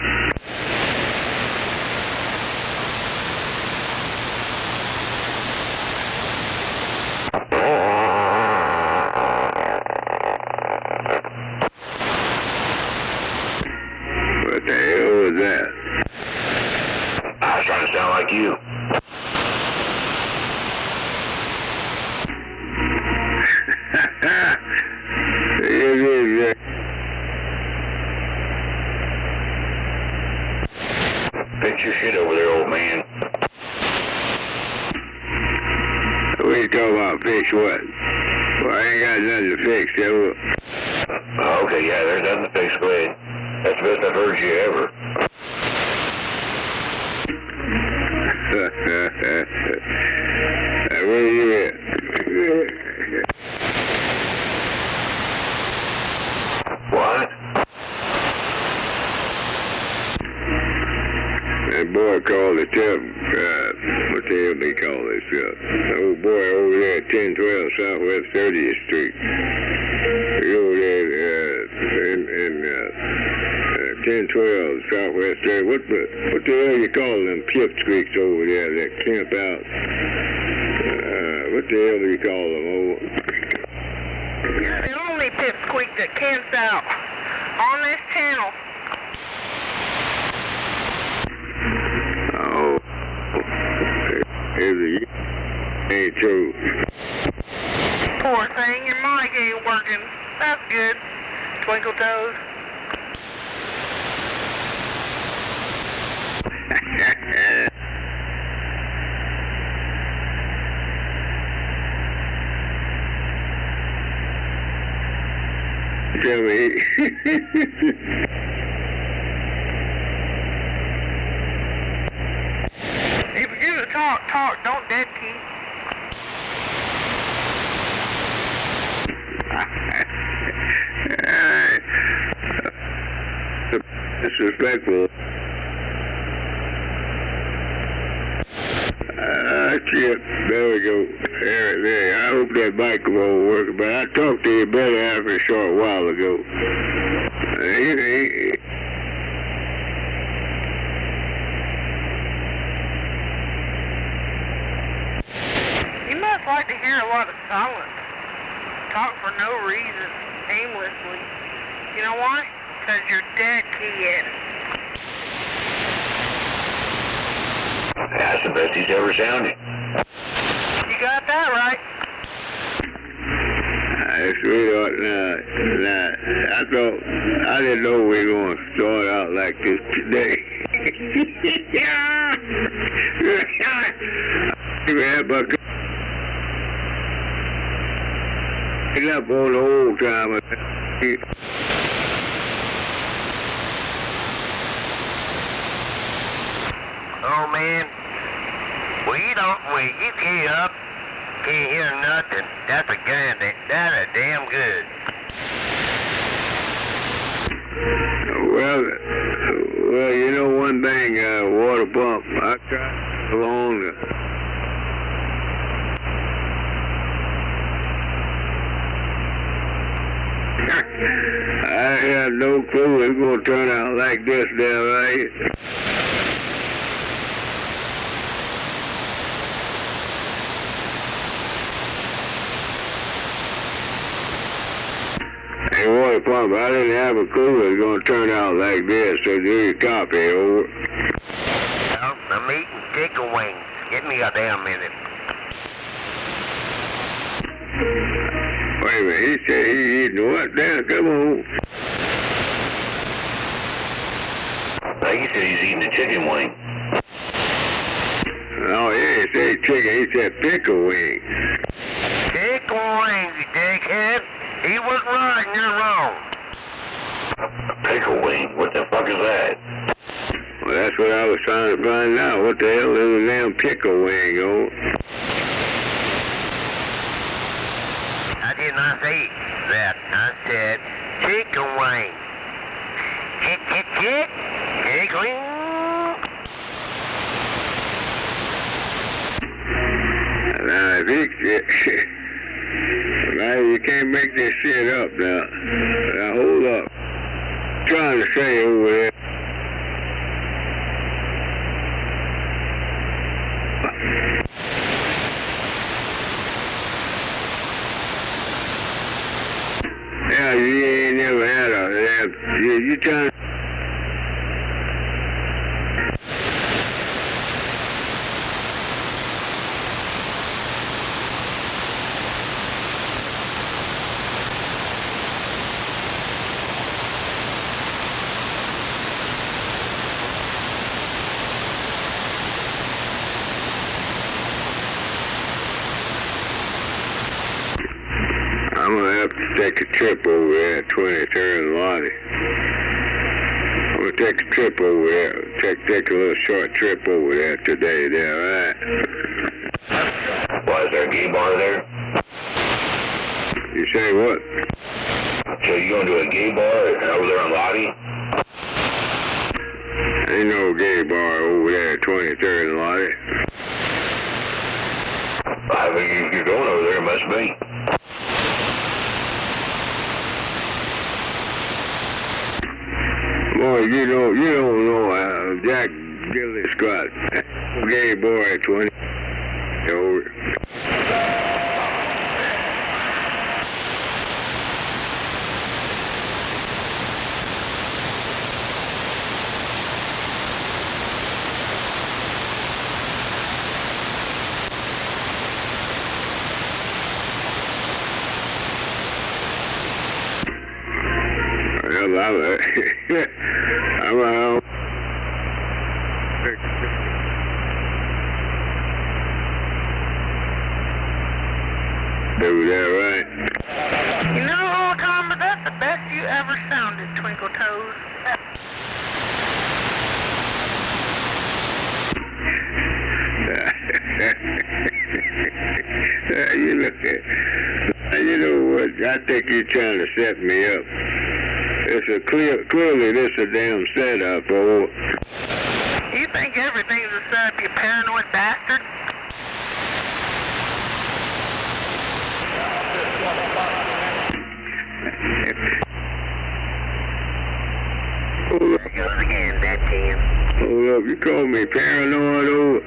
What the hell was that? I was trying to sound like you. Fix your shit over there, old man. What you talking about, fix what? Well, I ain't got nothing to fix, yo. Okay, yeah, there's nothing to fix, go ahead. That's the best I've heard you ever. Where you at? What? That boy called the tub, what the hell they call this? Old boy over there at 1012 Southwest 30th Street. He's over there in 1012 Southwest 30th. What the hell you call them pipsqueaks over there that camp out? What the hell do you call them over? You're the only pipsqueak that camps out on this channel. Oh. Ain't true. Poor thing, your mic ain't working. That's good. Twinkle toes. Tell me. If you're gonna talk, don't dead key. Disrespectful. Shit. There we go. There. I hope that microphone will work, but I talked to you better after a short while ago. You must like to hear a lot of silence. Talk for no reason, aimlessly. You know why? Because you're dead keying. That's the best he's ever sounded. You got that right. Sweetheart, I didn't know we were going to start out like this today. Get up on the old time. Oh man, you key up, can't hear nothing. That's a damn good. Well, you know one thing, water pump, I tried along the... I had no clue it was going to turn out like this down right. Hey, water pump, I didn't have a clue it was going to turn out like this, so do your copy, over. Well, I'm eating chicken wings. Give me a damn minute. Wait a minute, he said he's eating what now? Come on. I think he said he's eating a chicken wing. Oh, he didn't say chicken, he said pickle wings. Chicken wings, you dickhead. He was right and you're wrong. Pickle wing? What the fuck is that? Well, that's what I was trying to find out. What the hell is a damn pickle wing, oh? I did not say that. I said chicken wing. Chicken wing. Now, if now, you can't make this shit up now. Now, hold up. I'm trying to say over there. Yeah, you ain't never had a... You trying to... I'm gonna have to take a trip over there at 23rd and Lottie. I'm gonna take a trip over there. Take a little short trip over there today, there, alright? Why, is there a gay bar there? You say what? So you going to a gay bar over there on Lottie? Ain't no gay bar over there at 23rd and Lottie. I I think if you're going over there, it must be. Boy, you don't know Jack Gilly Scott. Gay boy at 20. Over. I'm out. Do that right. You know, old Tom, but that's the best you ever sounded, Twinkle Toes. You know what? I think you're trying to set me up. Clearly this a damn setup, oh. You think everything's a setup, you paranoid bastard? Hold up. There goes again, that can. Hold up, you call me paranoid, oh.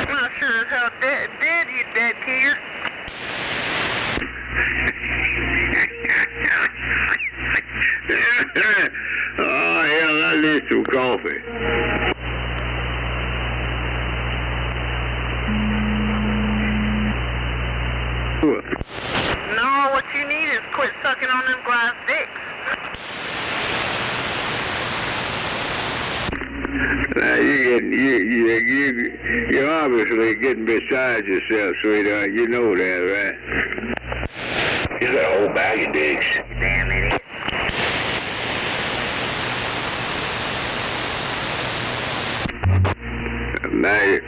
I'm not sure as hell dead, you dead tear. Oh, hell, I need some coffee. No, what you need is quit sucking on them glass dicks. Now, you're obviously getting beside yourself, sweetheart. You know that, right? He's got a whole bag of dicks. You damn idiot.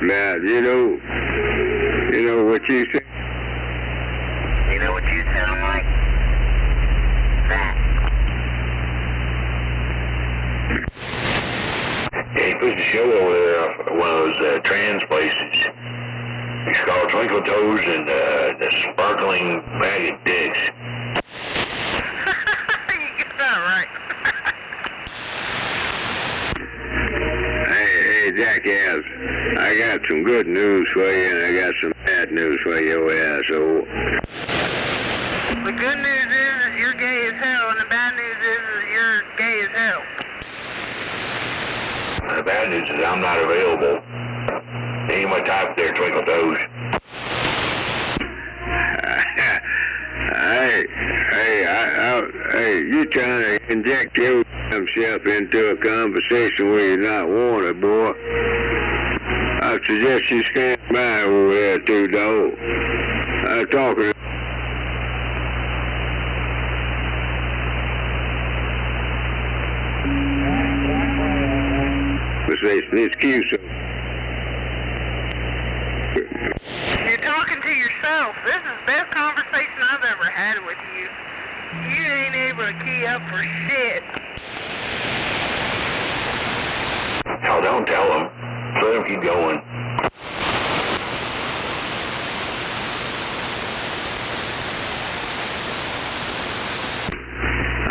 Now, you know what you say? You know what you sound like? That. Yeah, he puts a show over there off one of those trans places. It's called Twinkle Toes and the Sparkling Bag of Dicks. You get that right. Hey, jackass, I got some good news for you, and I got some bad news for your asshole. The good news is you're gay as hell, and the bad news is you're gay as hell. The bad news is I'm not available. Ain't my type there, Twinkle Toes. Hey, you trying to inject yourself into a conversation where you're not wanted, boy. I suggest you stand by over there, too, dog. I'm talking. Excuse me. You're talking to yourself. This is the best conversation I've ever had with you. You ain't able to key up for shit. Hell, don't tell him. Let him keep going.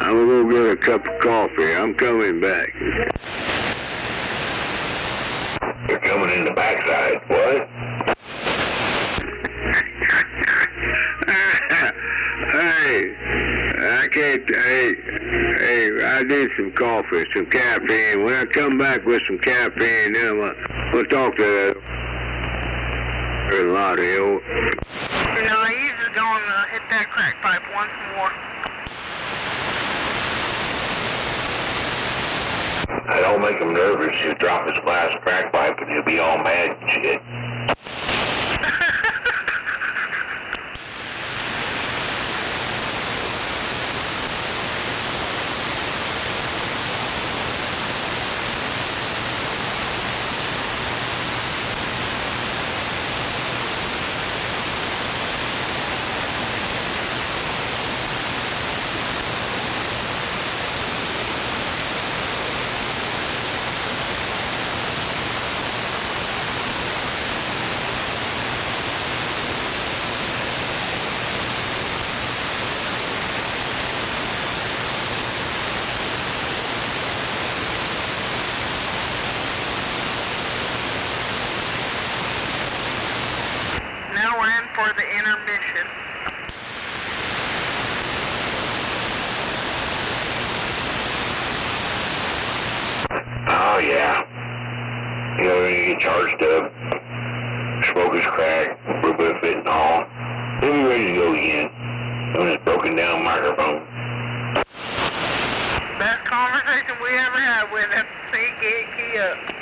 I'm gonna go get a cup of coffee. I'm coming back. You're coming in the backside. What? I need some coffee, some caffeine. When I come back with some caffeine, then we'll talk to a lot of you. No, he's just going to hit that crack pipe once more. I don't make him nervous. He'll drop his last crack pipe and he'll be all mad and shit. for the intermission. Oh, yeah. You know, you get charged up, smoke his crack, a little bit of fentanyl. He'll be ready to go again on his broken down microphone. Best conversation we ever had with him. See, get key up.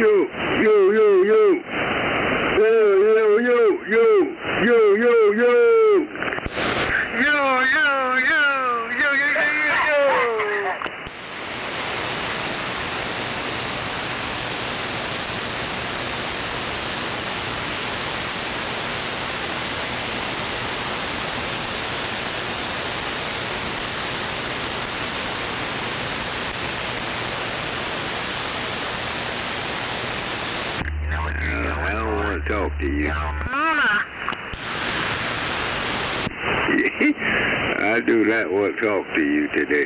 I don't want to talk to you. Mama. I do not want to talk to you today.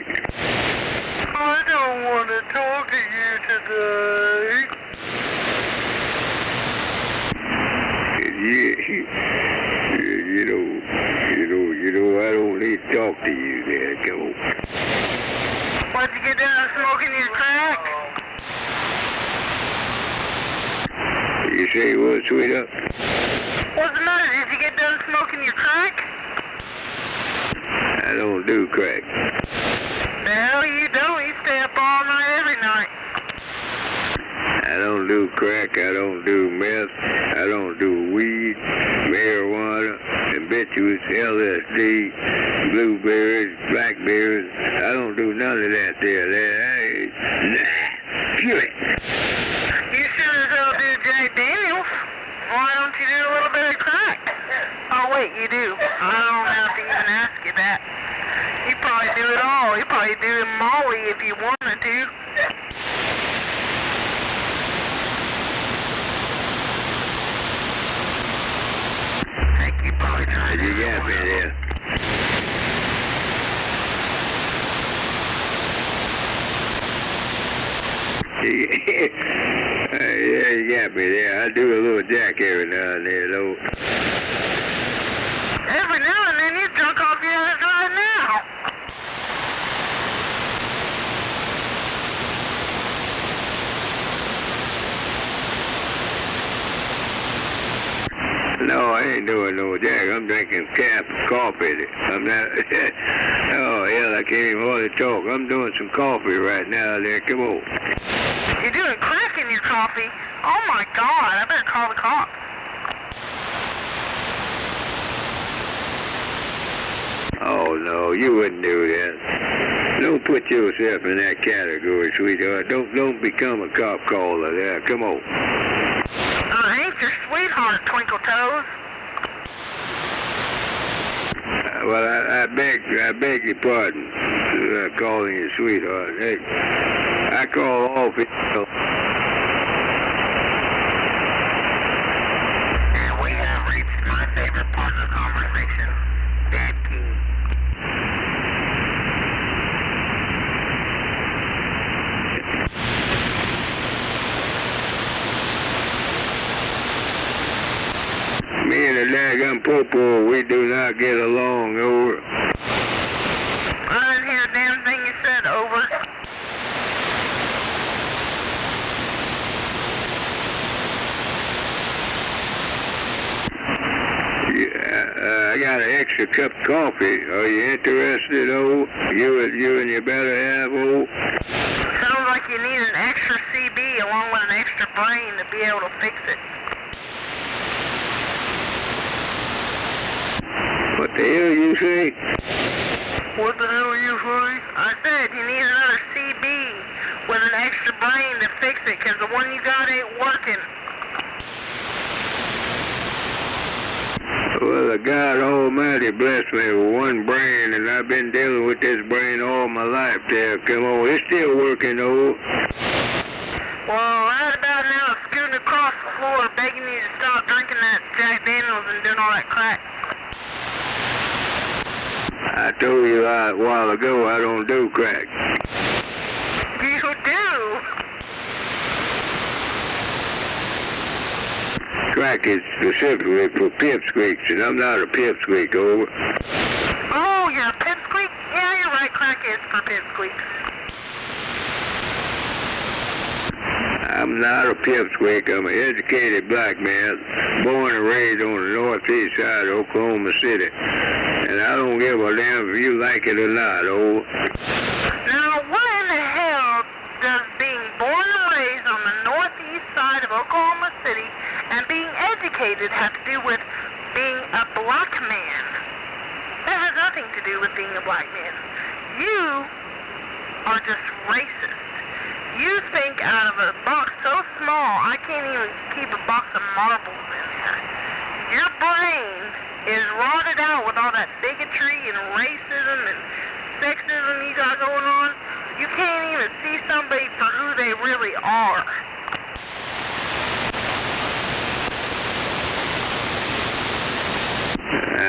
I don't want to talk to you today. You know, I don't need to talk to you there. Come on. Why'd you get done smoking your crack? You say what, sweetheart? What's the matter? Did you get done smoking your crack? I don't do crack. No, you don't. You stay up all night every night. I don't do crack. I don't do meth. I don't do weed, marijuana, habituous, LSD, blueberries, blackberries. I don't do none of that there. Nah, pure it. You sure as hell do Jack Daniels. Why don't you do a little bit of crack? Oh, wait, you do. I don't have to even ask you that. You probably do it all. You probably do Molly if you wanted to. You probably tried You got me there. Yeah, you got me there. I do a little jack every now and then, though. Every now and then you drunk off your ass right now. No, I ain't doing no jack. I'm drinking coffee. I'm not. Oh, hell, I can't even hardly talk. I'm doing some coffee right now there. Come on. You're doing crack in your coffee? Oh my God, I better call the cops. Oh, no, you wouldn't do that. Don't put yourself in that category, sweetheart. Don't become a cop caller there. Come on. I ain't your sweetheart, Twinkle Toes. Well, I beg your pardon for calling you sweetheart. Hey, I call all people. And we have reached my favorite part of the conversation, Dad King. Me and the daggum popo, we do not get along, over. I didn't hear a damn thing you said, over. Yeah, I got an extra cup of coffee. Are you interested, oh? You and your better half, oh? Sounds like you need an extra CB along with an extra brain to be able to fix it. What the hell you say? What the hell are you saying? I said you need another CB with an extra brain to fix it, because the one you got ain't working. Well, the God Almighty blessed me with one brain, and I've been dealing with this brain all my life there. Come on, it's still working, though. Well, right about now, I'm scooting across the floor begging you to stop drinking that Jack Daniels and doing all that crack. I told you a while ago I don't do crack. You do? Crack is specifically for pipsqueaks, and I'm not a pipsqueak, over. Oh, you're a pipsqueak? Yeah, you're right, crack is for pipsqueaks. I'm not a pipsqueak. I'm an educated black man, born and raised on the northeast side of Oklahoma City. And I don't give a damn if you like it or not, oh. Now, what in the hell does being born and raised on the northeast side educated has to do with being a black man. That has nothing to do with being a black man. You are just racist. You think out of a box so small, I can't even keep a box of marbles in there. Your brain is rotted out with all that bigotry and racism and sexism you got going on. You can't even see somebody for who they really are.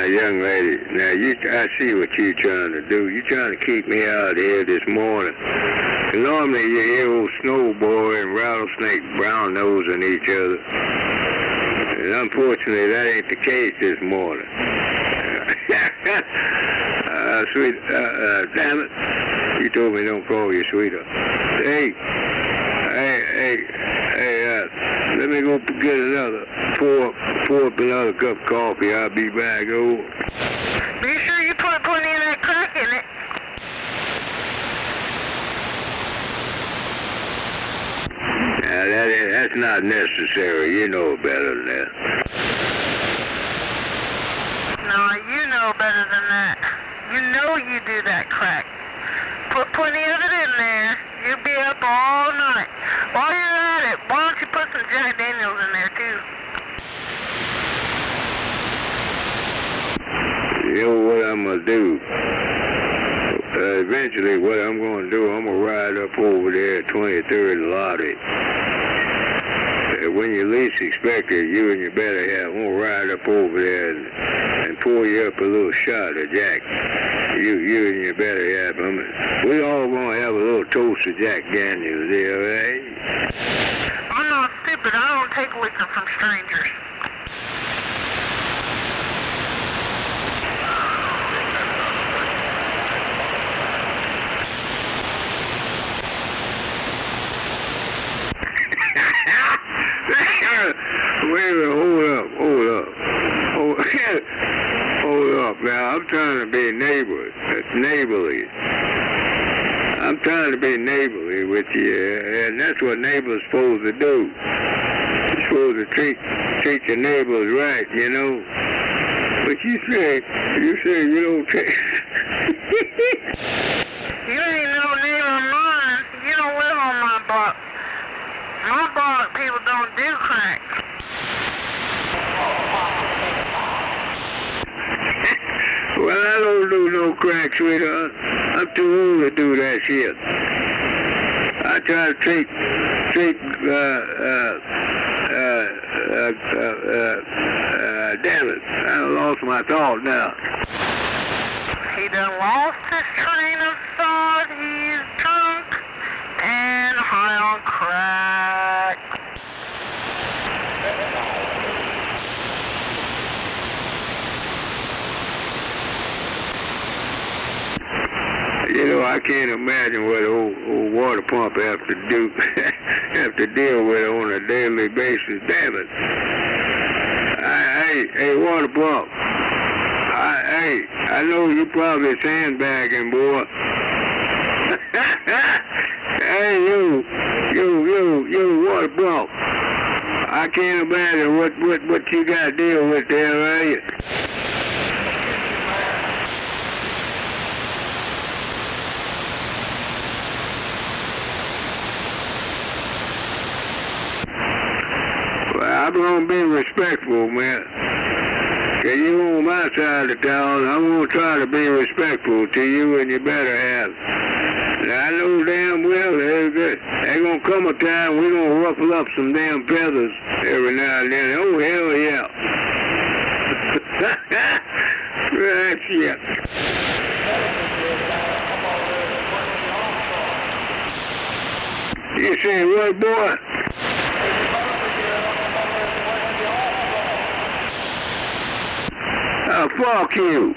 Young lady, now I see what you're trying to do. You're trying to keep me out here this morning. And normally you hear old Snowboy and Rattlesnake brown nosing each other. And unfortunately that ain't the case this morning. Sweet, damn it. You told me don't call you sweetheart. Hey, let me go get another, pour up another cup of coffee. I'll be back over. Be sure you put plenty of that crack in it. Now that's not necessary. You know better than that. No, you know better than that. You know you do that crack. Put plenty of it in there. You'll be up all night. While you're at it, why don't you put some Jack Daniels in there too? You know what I'm going to do? Eventually what I'm going to do, I'm going to ride up over there at 23rd and Lottie. When you least expect it, you and your better half, I'm going to ride up over there and pour you up a little shot of Jack. You and your better half. We all going to have a little toast of Jack Daniels there, right? I'm not stupid. I don't take liquor from strangers. Wait a minute, hold up now. I'm trying to be neighborly. I'm trying to be neighborly with you, and that's what neighbors supposed to do. You're supposed to treat your neighbors right, you know. But you say you don't take. You ain't no neighbor of mine. You don't live on my block. My block people don't do crack. Well, I don't do no crack, sweetheart. I'm too old to do that shit. I try to treat, damn it, I lost my thought now. He done lost his train of thought. He's drunk and high on crack. You know, I can't imagine what old water pump have to do, have to deal with on a daily basis. Damn it! Hey, water pump. I know you probably sandbagging, boy. Hey, you, water pump. I can't imagine what you got to deal with there, right? I'm going to be respectful, man. Cause you on my side of town, I'm going to try to be respectful to you and you better have. Now, I know damn well there's going to come a time we're going to ruffle up some damn feathers every now and then. Oh, hell yeah. Right, yeah. You say what, boy? Fuck you.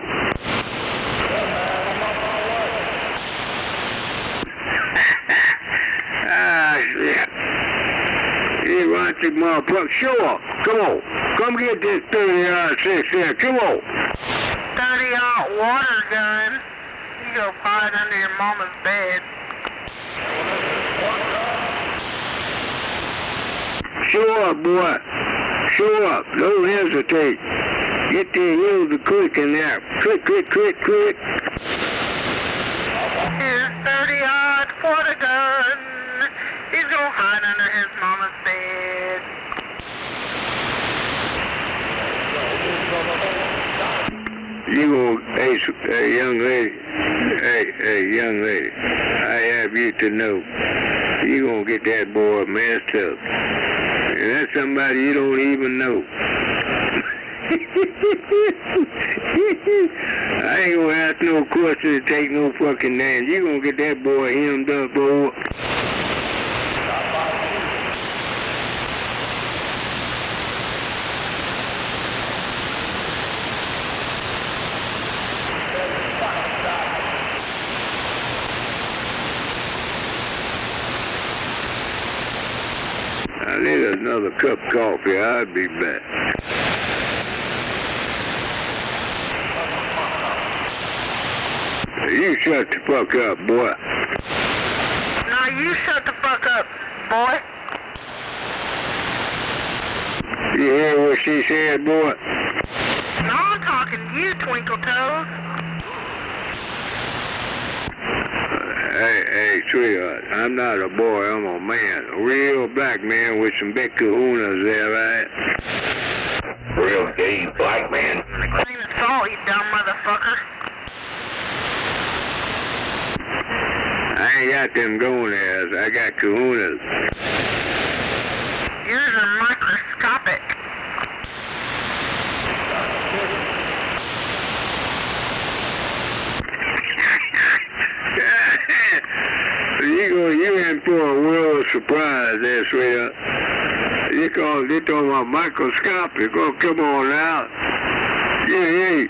Shit. You rotten motherfucker. Sure. Come on. Come get this 30-06 here. Come on. 30-aught water gun. You go buy it under your mama's bed. Sure, boy. Show up. Don't hesitate. Get the heels to click in there. Click, click, click, click. Here's 30-odd for the gun. He's gonna hide under his mama's bed. You gonna, hey, young lady. Hey, young lady. I have you to know. You gonna get that boy messed up. And that's somebody you don't even know. I ain't gonna ask no questions and take no fucking names. You gonna get that boy hemmed up, boy. I need another cup of coffee. I'll be back. You shut the fuck up, boy. Now you shut the fuck up, boy. You hear what she said, boy? No, I'm talking to you, Twinkle Toes. Hey, sweetheart, I'm not a boy, I'm a man. A real black man with some big kahunas there, right? Real gay black man. Clean the salt, you dumb motherfucker. I ain't got them gonads, I got kahunas. Yours are microscopic. You in for a world surprise there, sweetheart. They talking about microscopic. Oh, come on now. Yeah.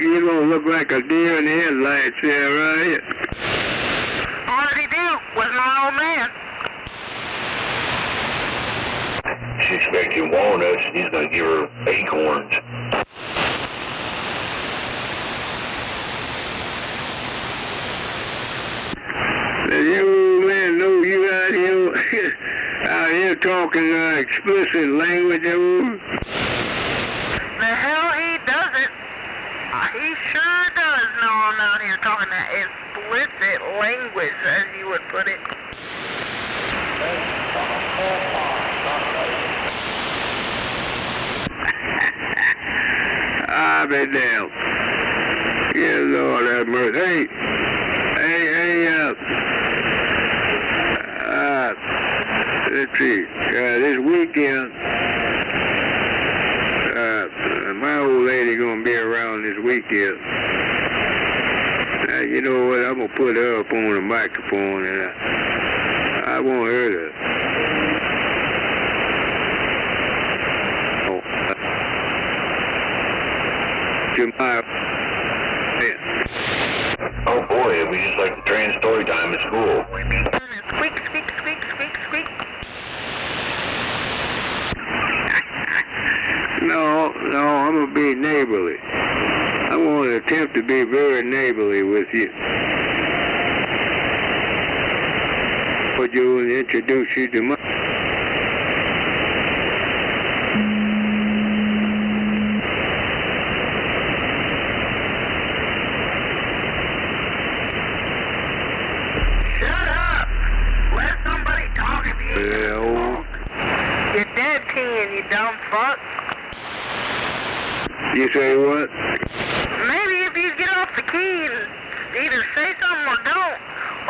You gonna look like a deer in the headlights there, right? Already do with my old man. She expecting walnuts, and he's gonna give her acorns. Does your old man know you out here talking explicit language? The hell he doesn't. He sure does know I'm out here talking that explicit language, as you would put it. I'll be damned. Yeah, Lord have mercy. Let's see. This weekend, my old lady gonna be around this weekend. You know what? I'm gonna put her up on the microphone, and I want her to. Oh boy, it'll be just like the train story time at school. Squeak, squeak, squeak, squeak, squeak. No, I'm gonna be neighborly. I want to attempt to be very neighborly with you. Would you introduce you to my... Shut up! Let somebody talk to you. You're dead, Ken, you dumb fuck. You say what? Maybe if you get off the key and either say something or don't,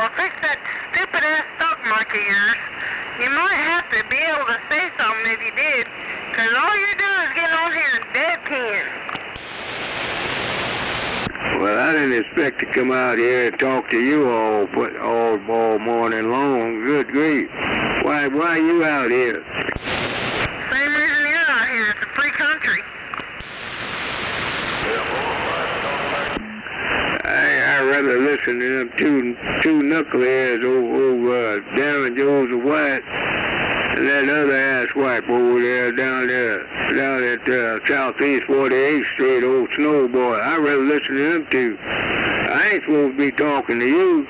or fix that stupid-ass stock mark of yours, you might have to be able to say something if you did, because all you're doing is getting on here and dead Ken. Well, I didn't expect to come out here and talk to you all morning long. Good grief. Why you out here? Same reason you're out here. It's a free country. I'd rather listen to them two knuckleheads, old Darren Jones of White, and that other ass wipe over there down at Southeast 48th Street, old Snowboy. I'd rather listen to them two. I ain't supposed to be talking to you.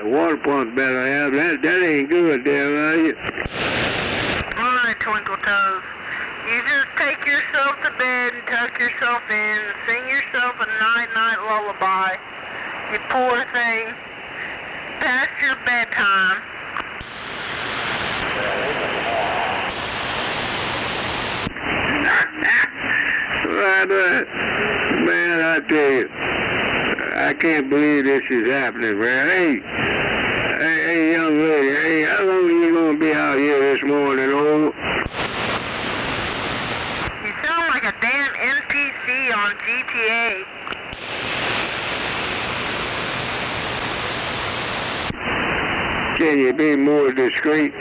water pump better have. That ain't good there, are you? Alright, Twinkle Toes. You just take yourself to bed and tuck yourself in, sing yourself a night-night lullaby. You poor thing. Past your bedtime. Man, I tell you, I can't believe this is happening, man. Hey, young lady, hey, how long are you gonna be out here this morning, old? You sound like a damn NPC on GTA. Can you be more discreet?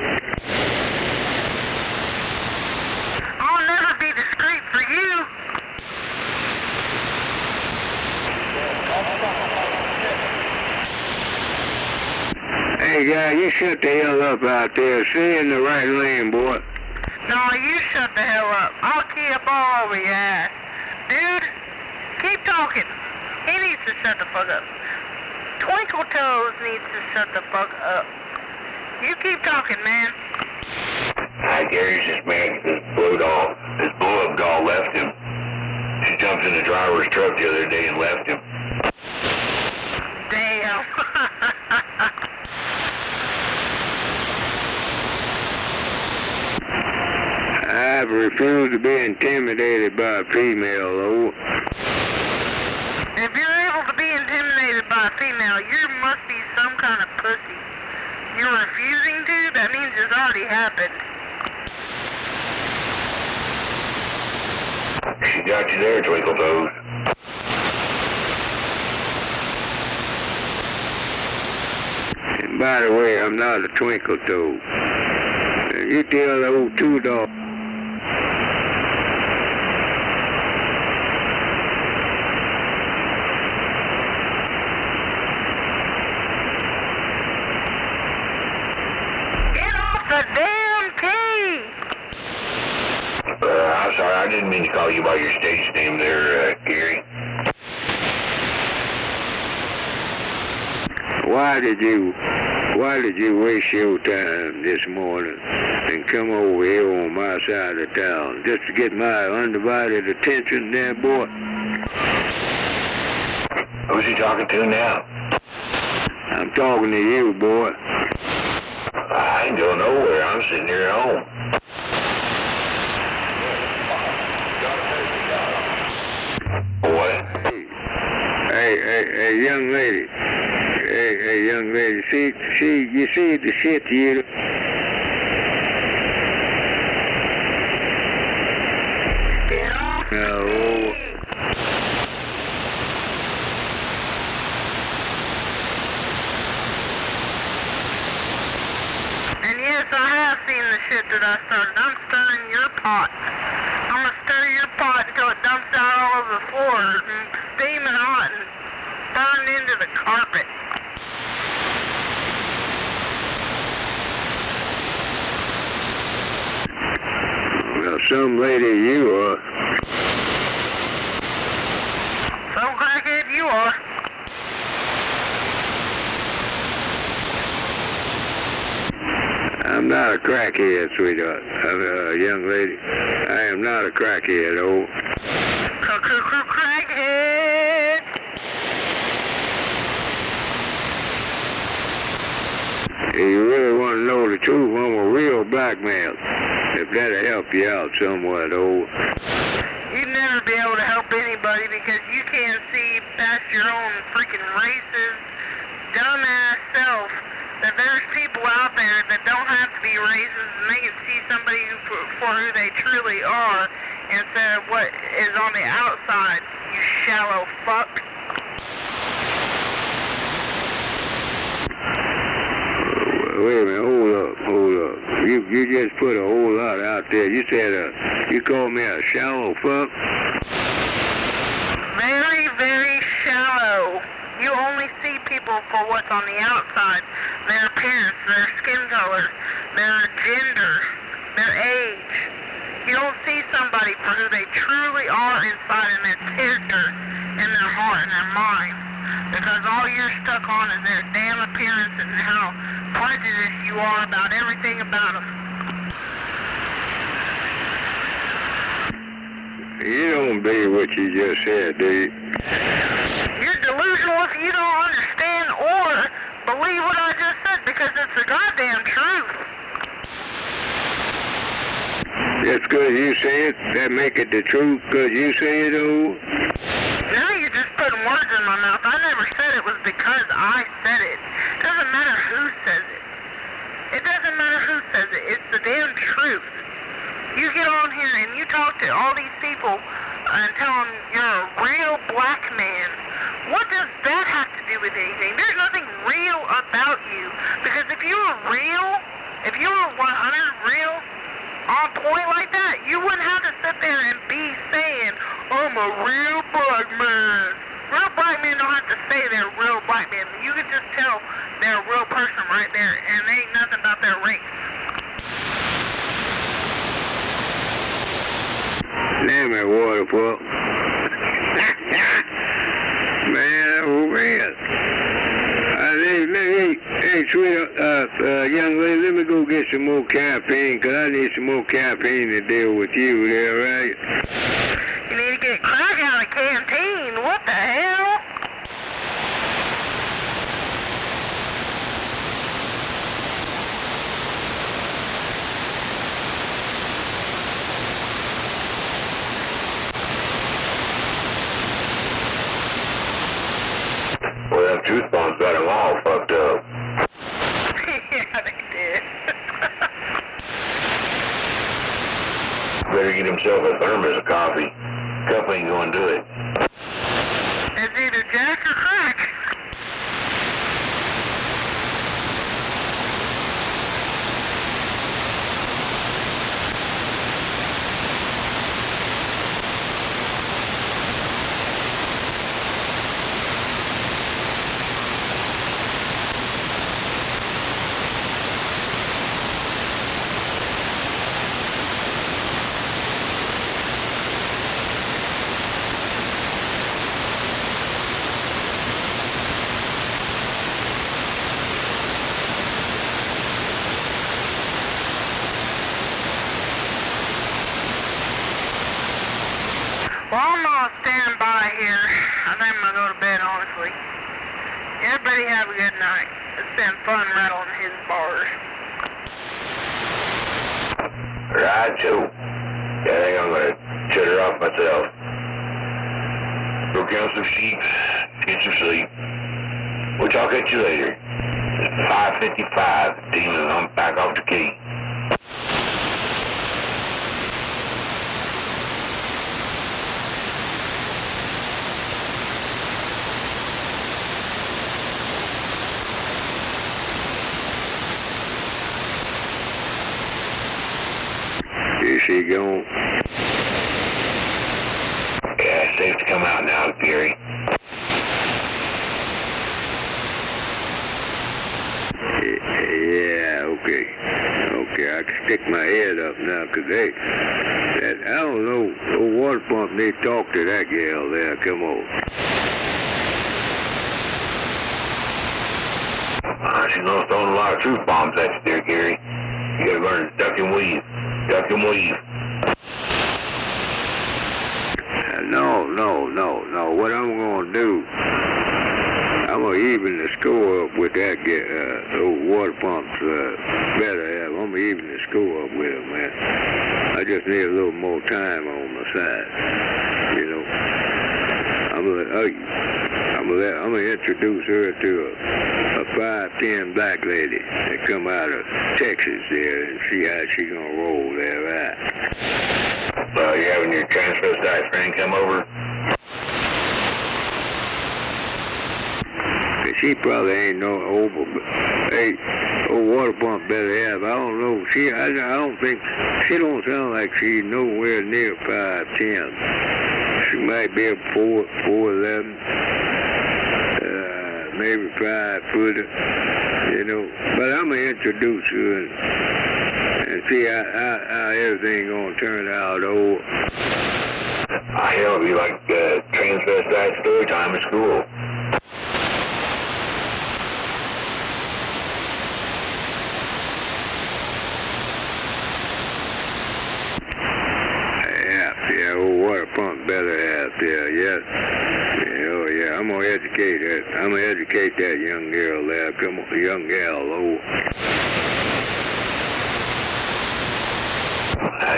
I'll never be discreet for you. Hey, guy, you shut the hell up out there. Stay in the right lane, boy. No, you shut the hell up. I'll key up all over your ass. Dude, keep talking. He needs to shut the fuck up. Twinkle Toes needs to shut the fuck up. You keep talking, man. Hi, Gary's this man, this blow-up doll left him. She jumped in the driver's truck the other day and left him. Damn. I've refused to be intimidated by a female, though. If you're able to be intimidated by a female, you must be some kind of pussy. You're refusing to? That means it's already happened. She got you there, Twinkle Toes. And by the way, I'm not a Twinkle Toes. You tell the old two-dog. The damn key! I'm sorry, I didn't mean to call you by your stage name there, Gary. Why did you waste your time this morning and come over here on my side of town just to get my undivided attention there, boy? Who's he talking to now? I'm talking to you, boy. I ain't going nowhere. I'm sitting here at home. What? Hey, young lady. Hey, young lady. You see the shit you... No. Yes, I have seen the shit that I started. I'm stirring your pot. I'm gonna stir your pot until it dumps out all over the floor and steaming hot and burned into the carpet. Well, some lady you are. Some crackhead you are. I'm not a crackhead, sweetheart. I'm a young lady. I am not a crackhead, oh. Crackhead! If you really want to know the truth, I'm a real black man. If that'll help you out somewhat, oh. You'd never be able to help anybody because you can't see past your own freaking racist, dumbass self. That there's people out there that don't have to be racist and they can see somebody for who they truly are instead of what is on the outside, you shallow fuck. Wait a minute, hold up. You just put a whole lot out there. You said, you called me a shallow fuck? Very, very shallow. You only see people for what's on the outside. Their appearance, their skin color, their gender, their age. You don't see somebody for who they truly are inside in their character, in their heart, in their mind. because all you're stuck on is their damn appearance and how prejudiced you are about everything about them. You don't believe what you just said, do you? You're delusional if you don't understand or believe what I just said, because it's the goddamn truth. Just because you say it, that make it the truth because you say it, oh? Now you're just putting words in my mouth. I never said it was because I said it. It doesn't matter who says it. It doesn't matter who says it. It's the damn truth. You get on here and you talk to all these people and tell them you're a real black man. What does that have to do with anything? There's nothing real about you. Because if you were real, if you were 100 real, on point like that, you wouldn't have to sit there and be saying, I'm a real black man. Real black men don't have to say they're a real black man. You can just tell they're a real person right there, and they ain't nothing about their race. Damn it, waterfall. Man, oh man. Hey, sweet, young lady, let me go get some more caffeine, because I need some more caffeine to deal with you there, right? You need to get crack out of the canteen. What the hell? Well, them truth bombs got them all fucked up. Yeah, they did. Better get himself a thermos of coffee. Cup ain't gonna do it. It's either Jack or crack. Well, I'm gonna stand by here. I think I'm gonna go to bed, honestly. Everybody have a good night. It's been fun rattling his bars. Right, too. I think I'm gonna shut her off myself. Go count some sheep, get some sleep. We'll talk at you later. It's 5:55. Demon, I'm back off the key. Is she gone? Yeah, it's safe to come out now, Gary. Yeah, okay. Okay, I can stick my head up now, because I don't know, old water pump need to talk to that gal there. Come on. She's gonna throw a lot of truth bombs at you there, Gary. You gotta learn to duck and weave. Duck and weave. No. What I'm gonna do, I'm gonna even the score up with that old water pumps better. I'm gonna even the score up with them, man. I just need a little more time on my side, you know. I'm gonna introduce her to a 5'10" black lady that come out of Texas there and see how she gonna roll there, right? Well, you having your transvestite friend come over? She probably ain't no over, but hey, old water pump better have. I don't know. I don't think she don't sound like she's nowhere near 5'10". She might be a 4'11", maybe 5 footer, you know. But I'm gonna introduce her and see how everything gonna turn out. Hell, it'll be like transvestite story time at school. better half there, yes. Yeah, oh, yeah, I'm gonna educate that. I'm gonna educate that young girl there. Come on, young gal, oh.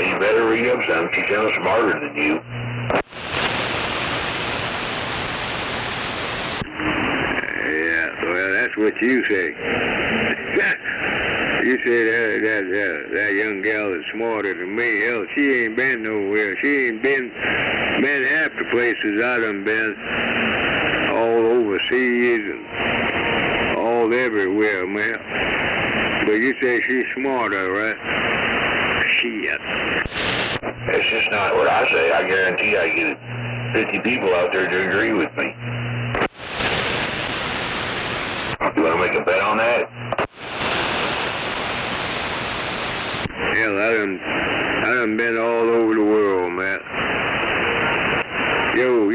You better read up some. She sounds smarter than you. Yeah, well, that's what you say. You say that young gal is smarter than me. Hell, she ain't been nowhere. She ain't been half the places I done been. All overseas and all everywhere, man. But you say she's smarter, right? Shit. It's just not what I say. I guarantee I get 50 people out there to agree with me. You want to make a bet on that? Hell, I done been all over the world, man. Yo,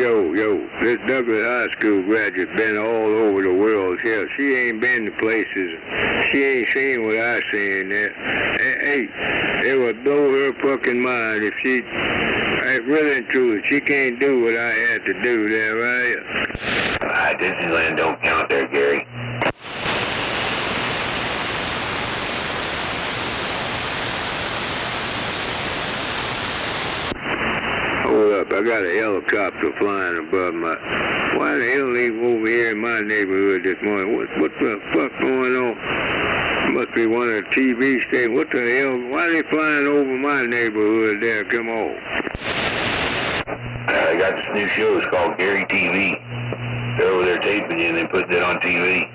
this Douglas High School graduate been all over the world. Hell, she ain't been to places. She ain't seen what I seen there. Hey, it would blow her fucking mind if she, really and truly, she can't do what I had to do there, right? Disneyland don't count there, Gary. Hold up, I got a helicopter flying above my... Why the hell ain't over here in my neighborhood this morning? What the fuck going on? Must be one of the TV stations. What the hell? Why are they flying over my neighborhood there? Come on. I got this new show. It's called Gary TV. They're over there taping you and they put that on TV.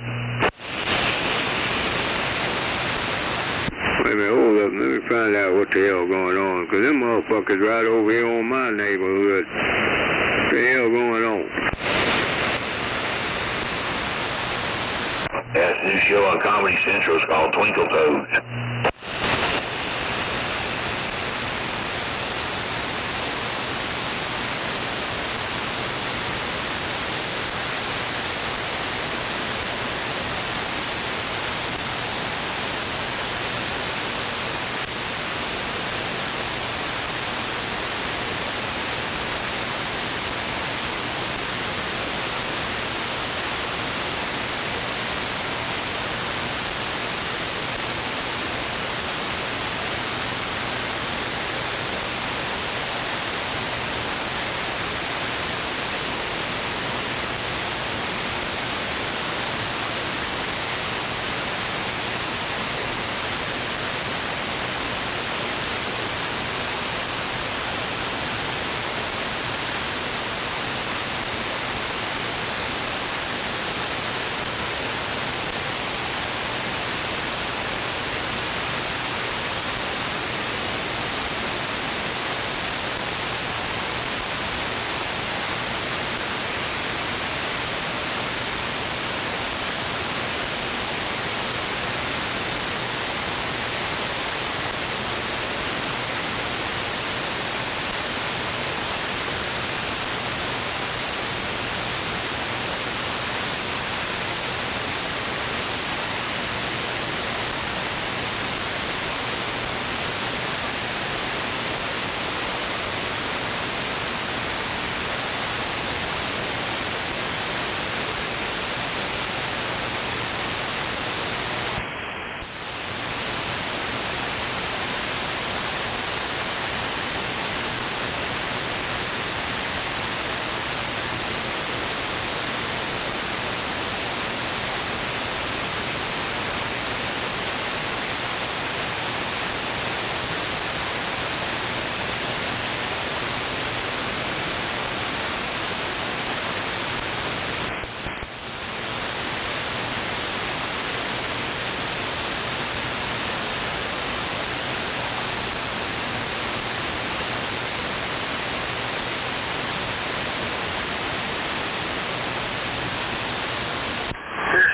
Wait a minute, hold up. Let me find out what the hell going on. Because them motherfuckers right over here on my neighborhood. What the hell going on? That's a new show on Comedy Central. It's called Twinkle Toes.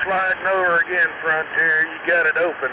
Sliding over again, Frontier. You got it open.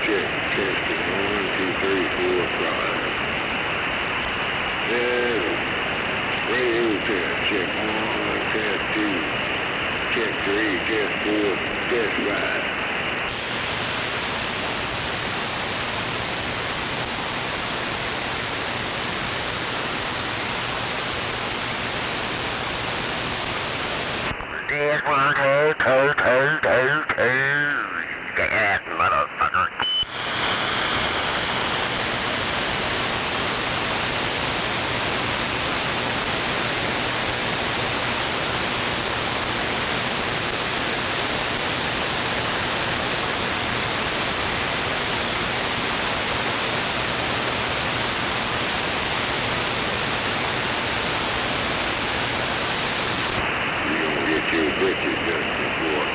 check. Testing 1, 2, 3, 4, 5. Radio test. Check 1, test 2. Check 3, test 4, test 5. Test 1, 2, 2, 2, 2, 2. Gas, motherfucker. You gonna get your britches done before.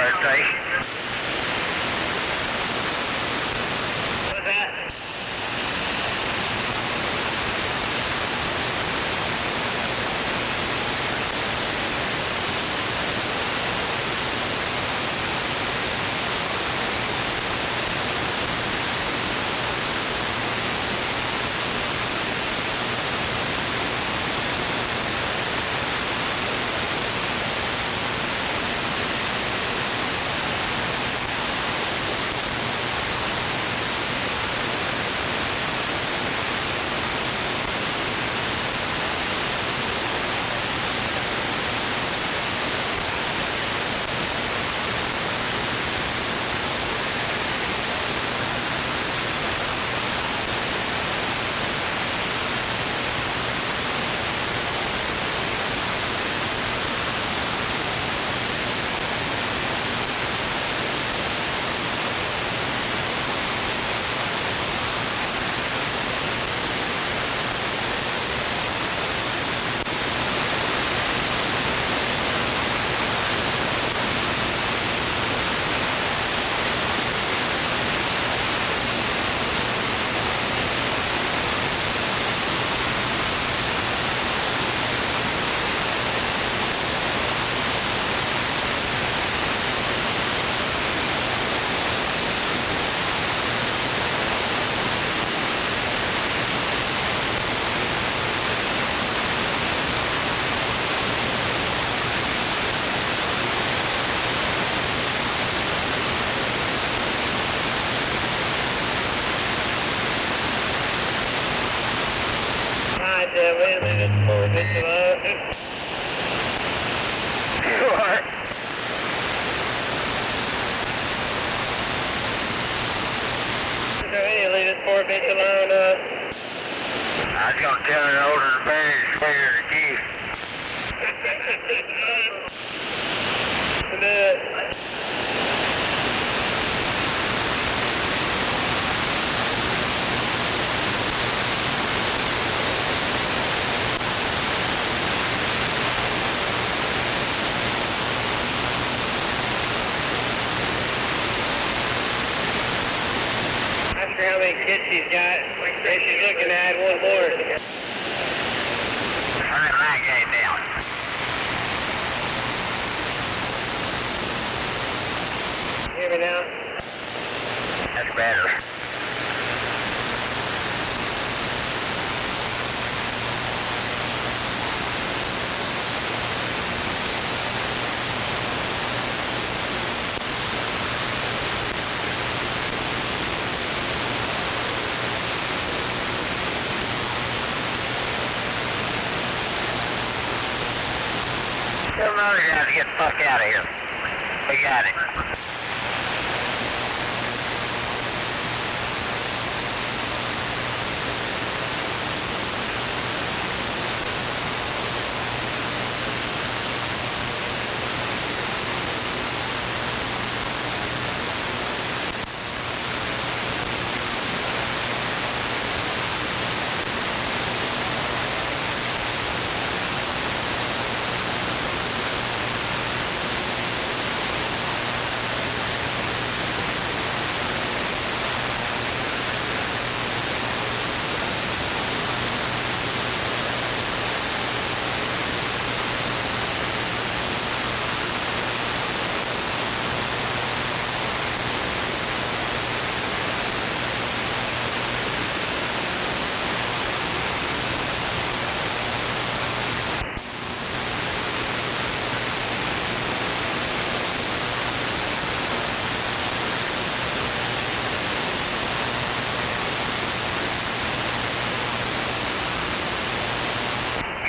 birthday. What's that? Wait a minute, pull this up. What? Hey, leave this poor bitch alone, I was gonna tell her older than bear is sweeter than you. How many kids she's got, and she's looking to add one more. Turn that light down. Hear me now? That's better. Tell another guy to get the fuck out of here. We got it.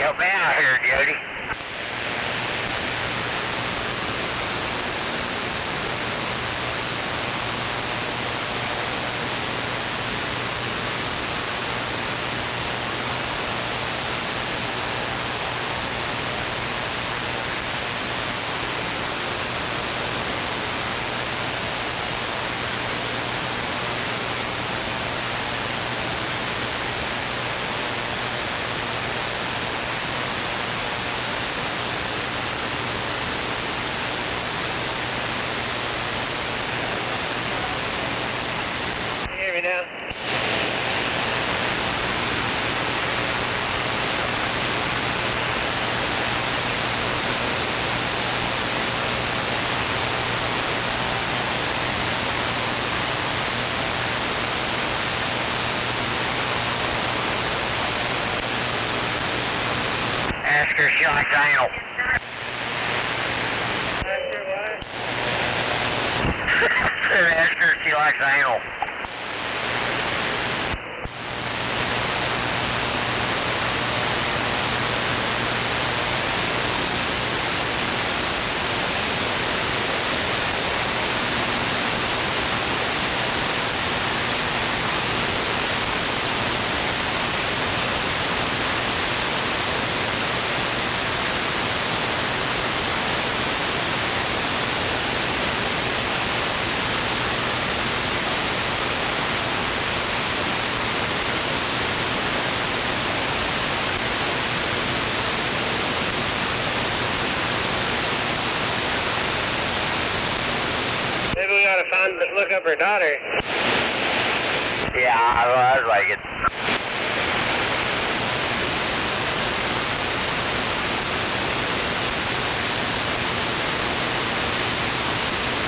Help me out here, Jody. now? Ask her if she likes anal. Ask her if she likes anal. Maybe we gotta look up her daughter. Yeah, I was like it.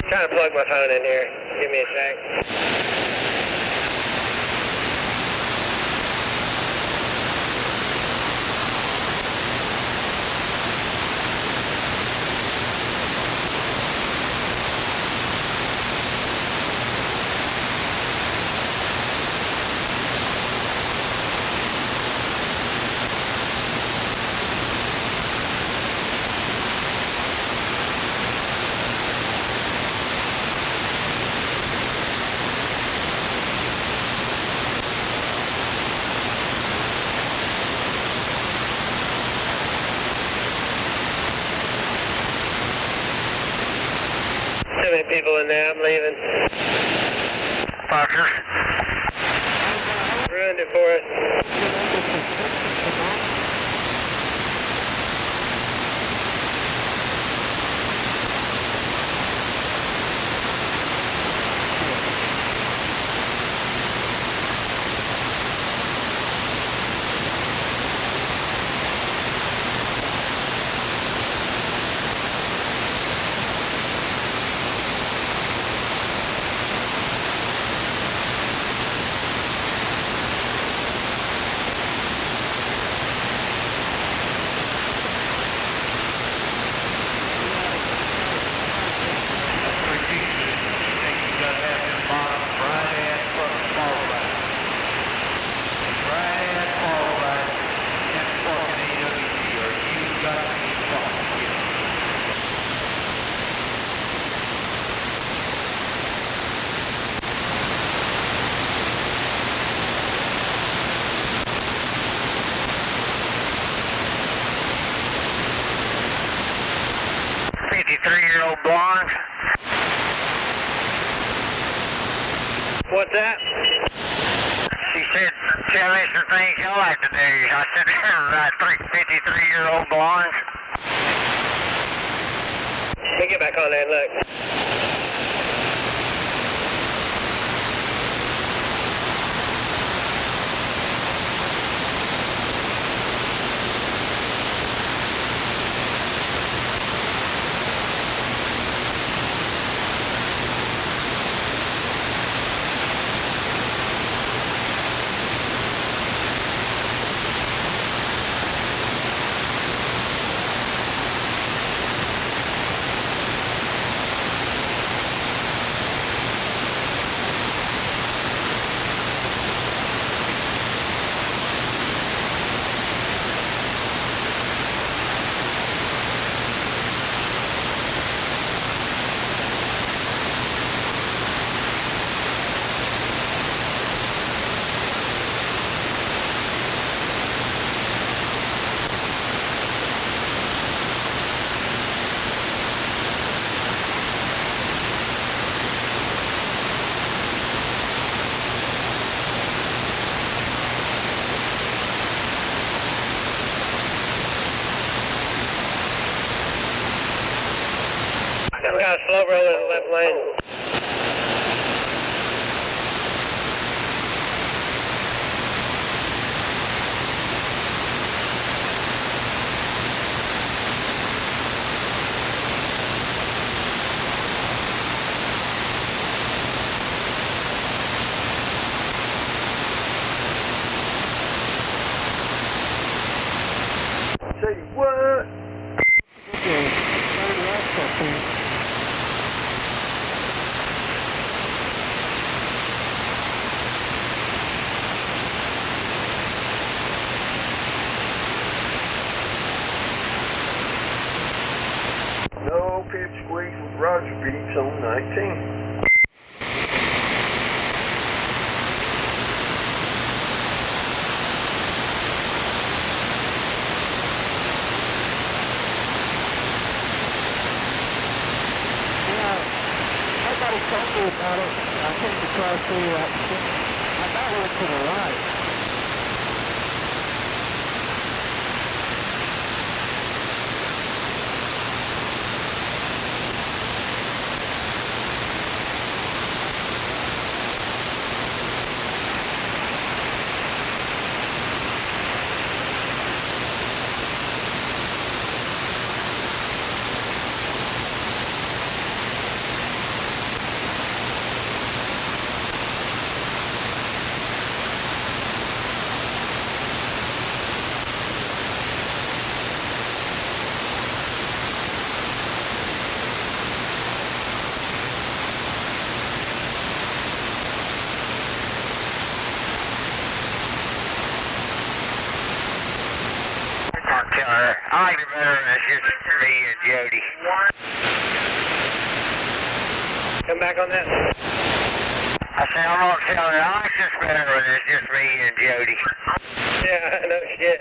Trying to plug my phone in here. Give me a sec. Too many people in there, I'm leaving. Fuckers. Ruined it for us. Three-year-old blonde. What's that? She said, tell us the things you like to do. I said, right, 53-year-old blondes. Let me get back on there and look. We got a slow roll in the left lane. Squeeze with Roger Beats on 19. Nobody told me about it. I came to try to figure out. I thought it was to the right. I like it better when it's just me and Jody. Come back on that. I said I'm not telling I like this better when it's just me and Jody. Yeah, no shit.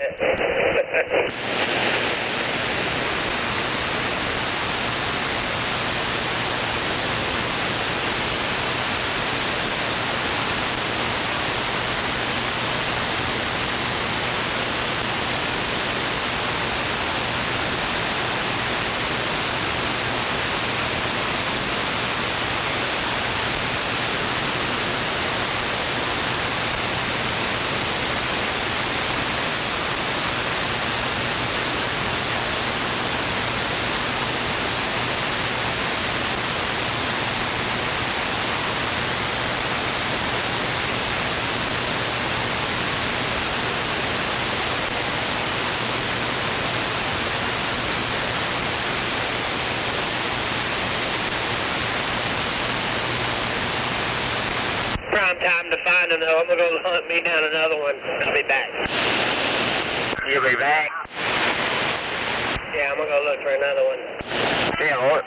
Prime time to find another. I'm gonna go hunt me down another one. I'll be back. You'll be back? Yeah, I'm gonna go look for another one. Yeah, what?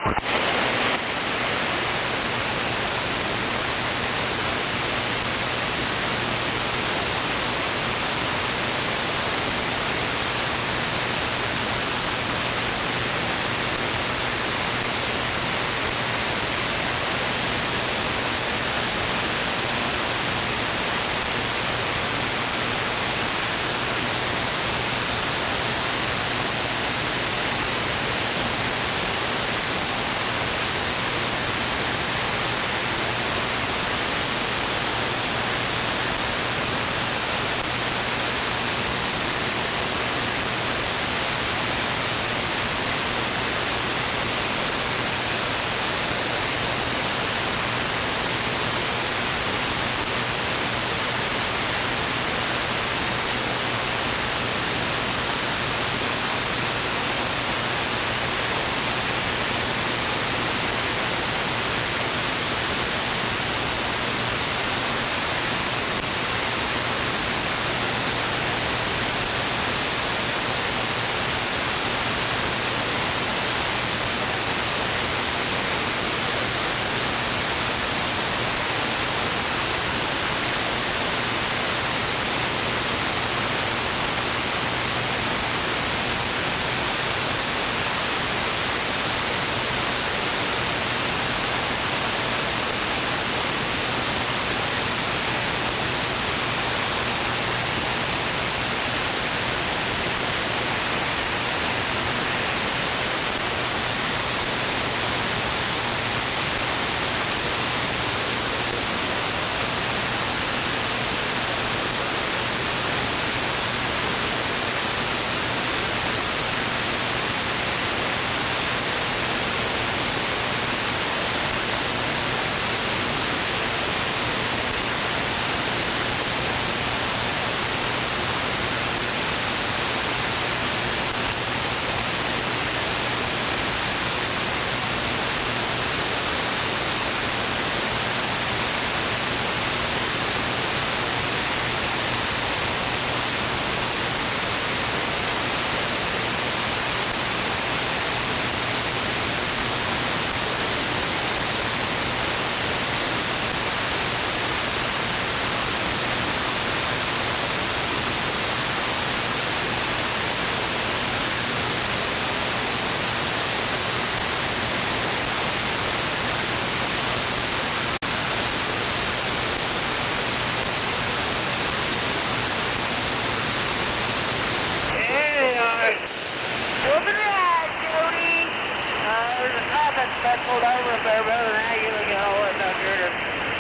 over up there, brother. Now you look at all that stuff here this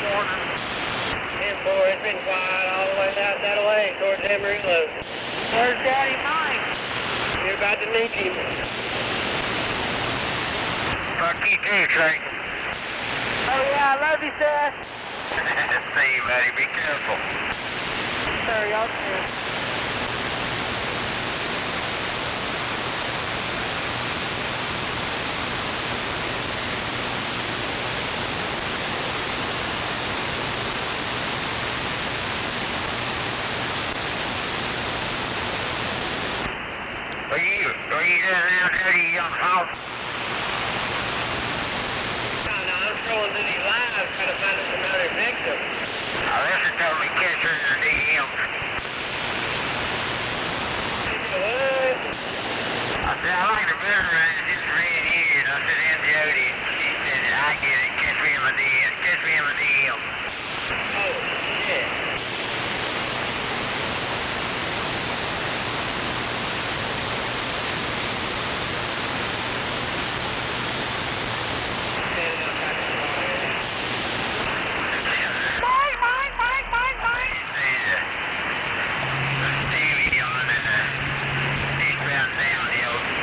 morning. And boy, it's been quiet all the way out that way towards Amarillo. Where's Daddy Mike? You're about to meet him. Fuck you too, Trey. Oh yeah, I love you, Seth. See you, buddy. Be careful. Sir, y'all too. Are you down now, Daddy? You on the phone? No, I'm scrolling through these lives trying to find us another victim. Listen told me catch her in the DM. What? I said, I like the better run, just read you. And I said, and Jody. And she said, I get it. Catch me in my DM. Catch me in my DM. Oh, shit.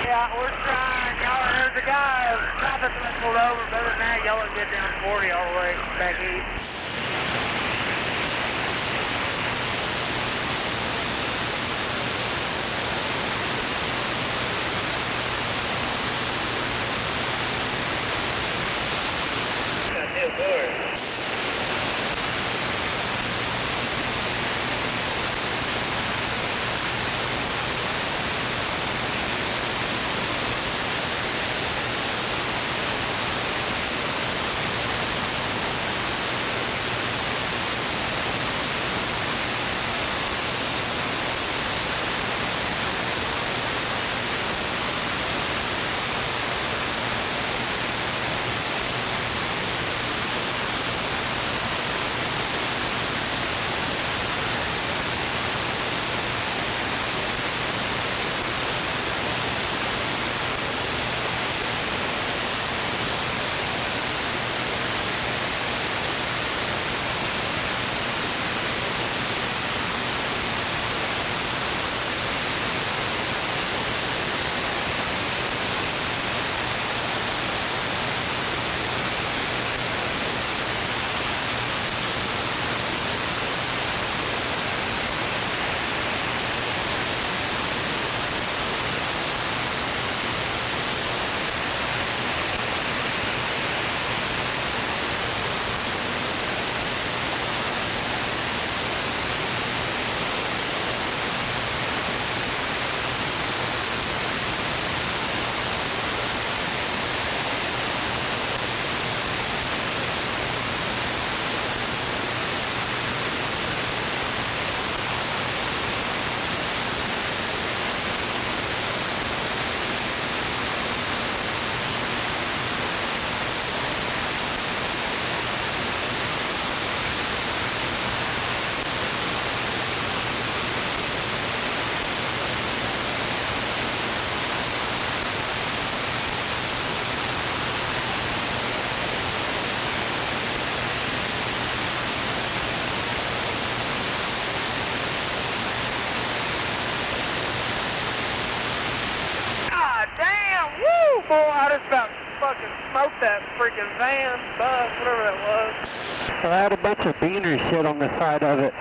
Yeah, we're trying. Y'all, there's a guy, traffic pulled over, but other than that, y'all will get down 40 all the way back east. Goddamn door. Boy, I just about fucking smoked that freaking van, bus, whatever that was. So I had a bunch of beaner shit on the side of it.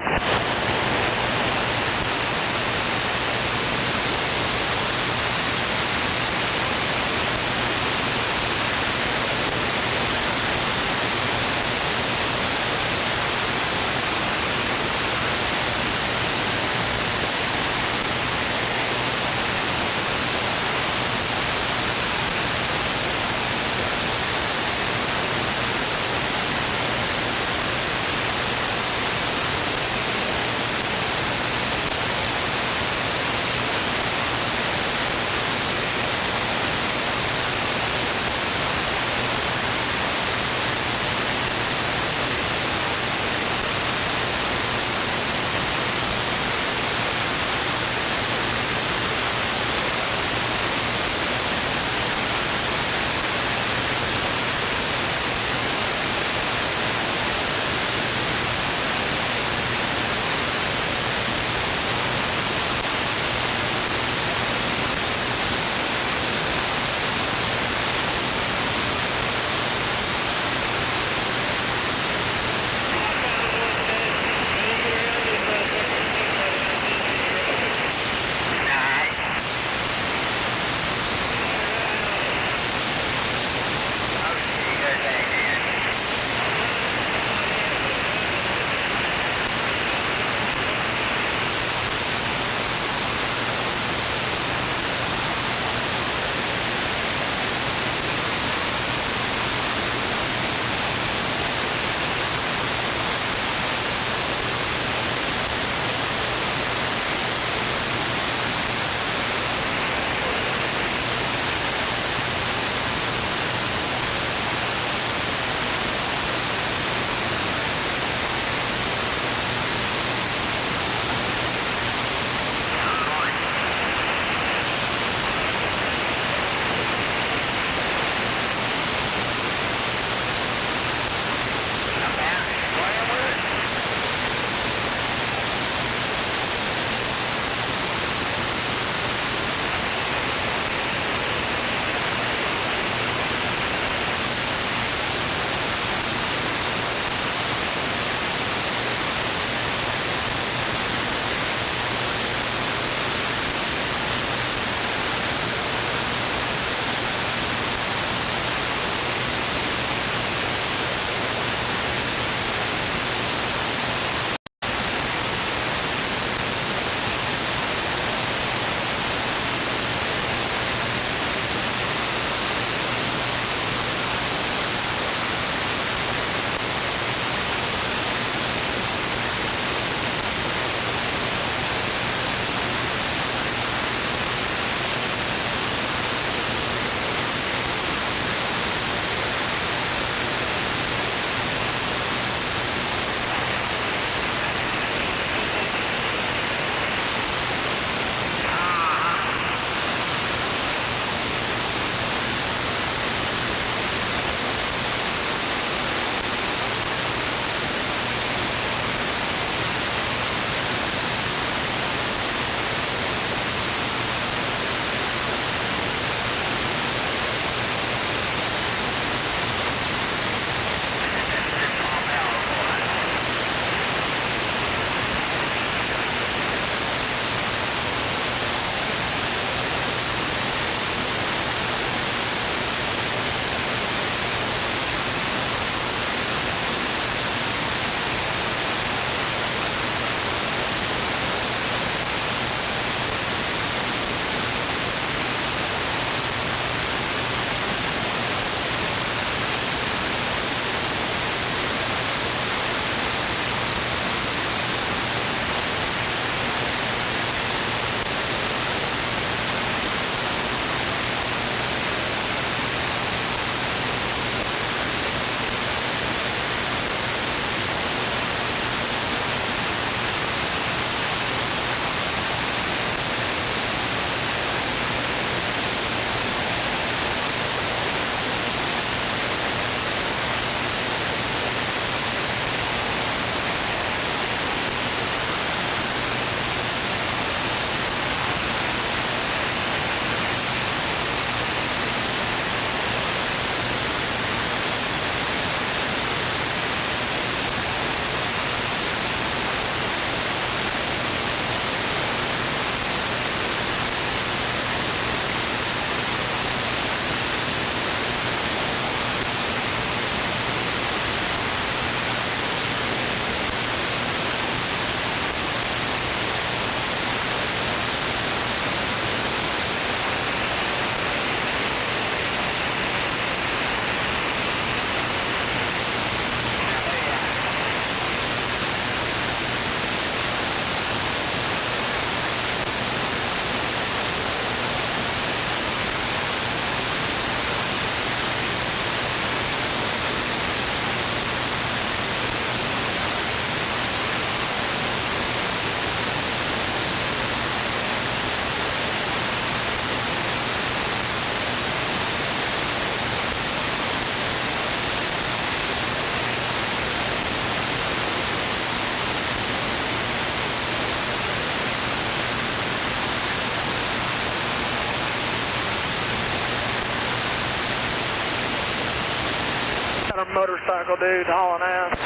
motorcycle dude hauling ass.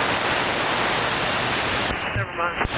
Never mind.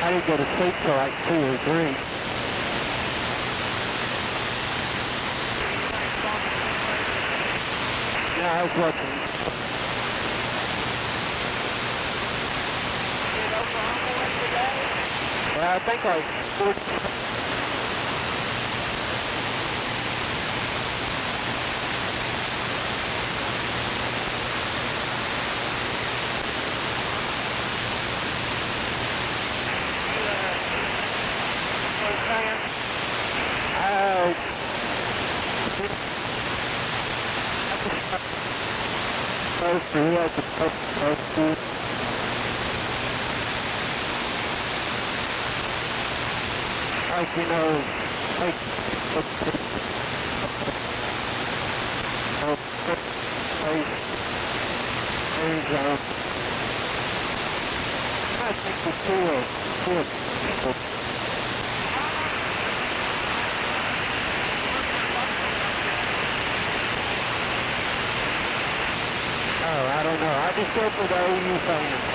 I didn't go to sleep till like 2 or 3. Yeah, I was watching. Yeah, I think like 40. Like, you know, like, I think the two. Oh, I don't know. I just go for the OU fans.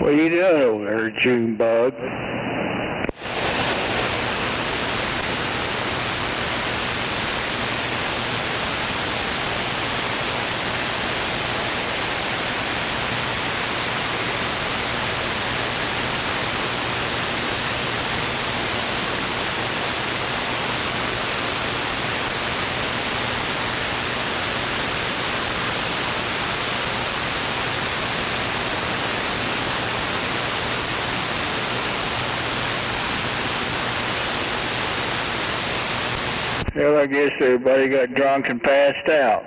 What are you doing over there, June bug? Well, I guess everybody got drunk and passed out.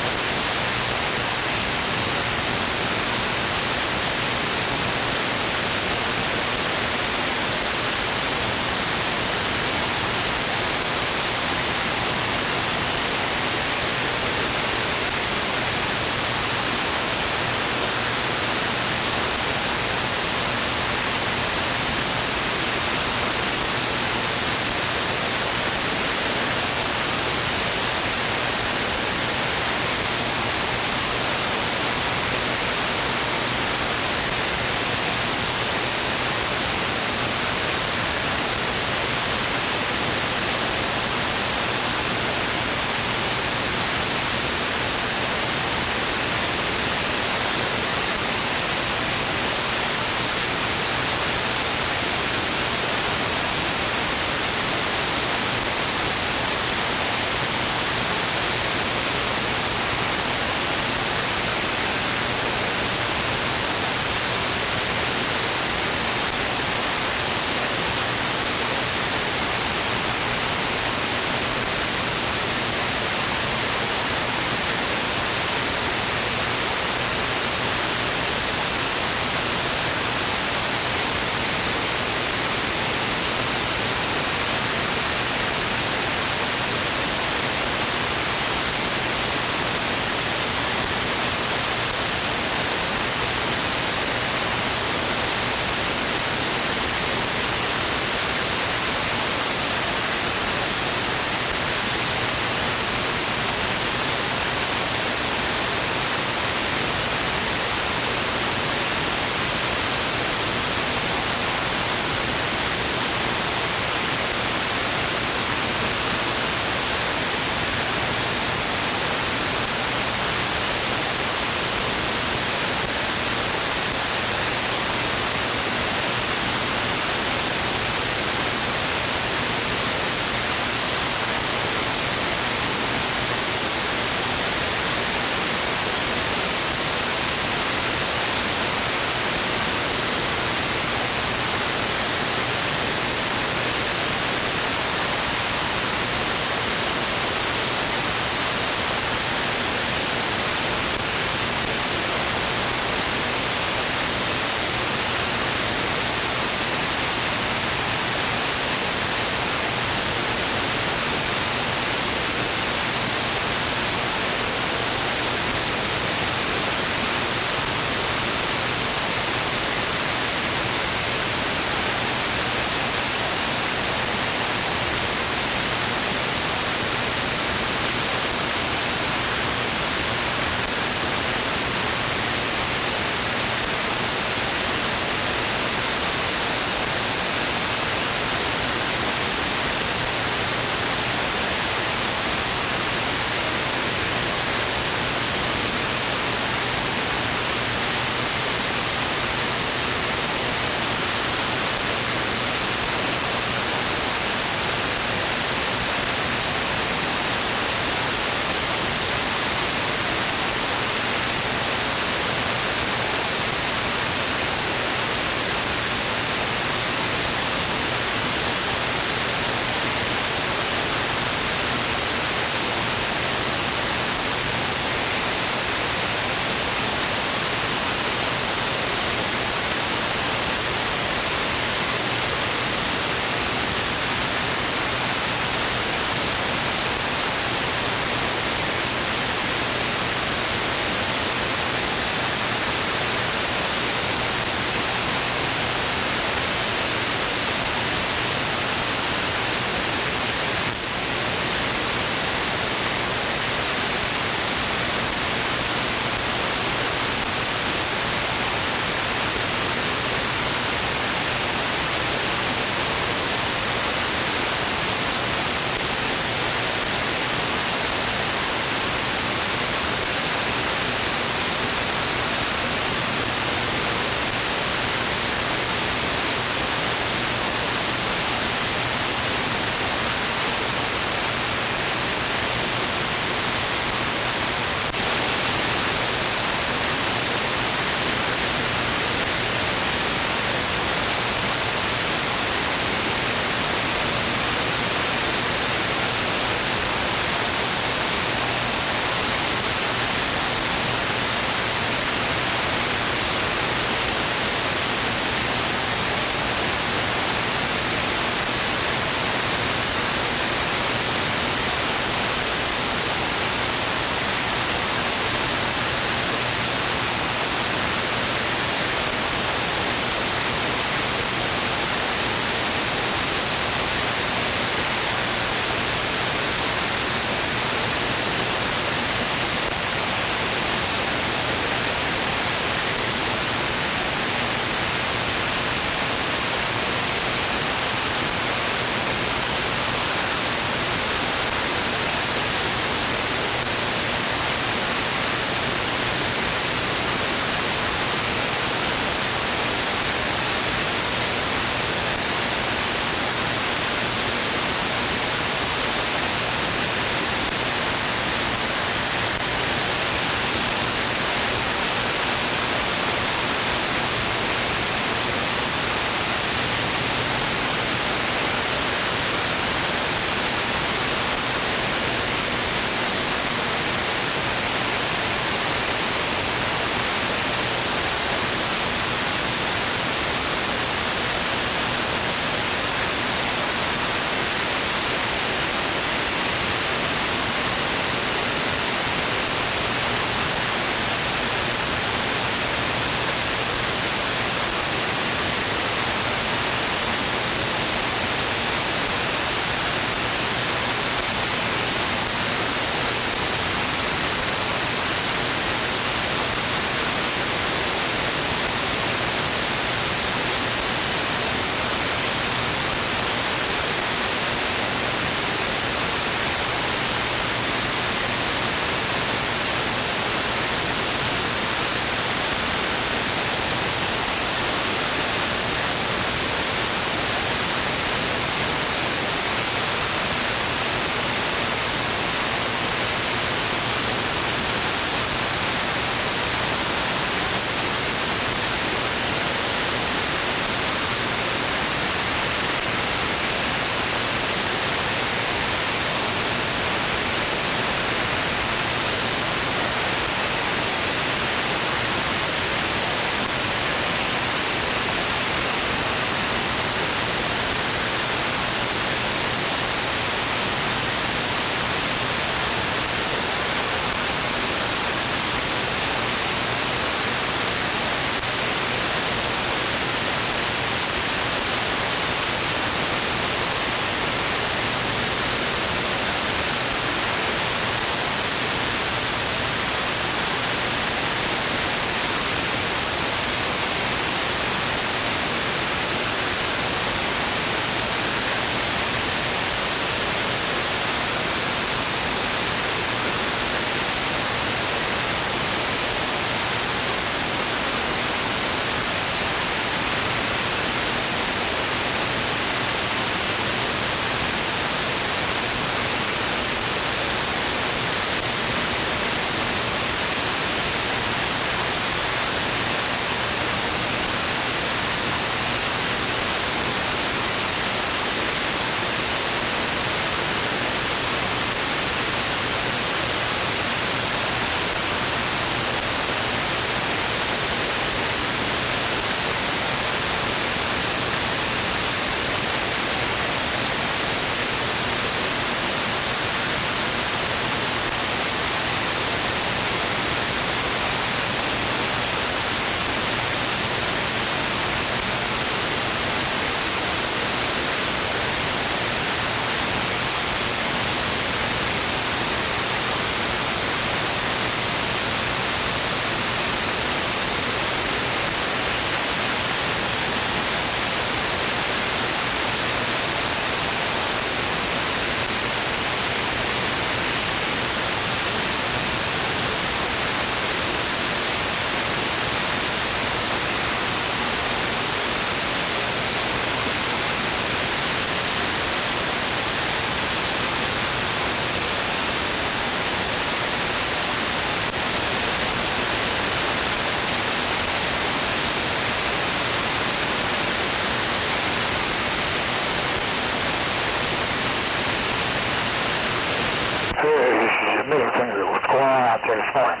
that middle finger was square out there this morning.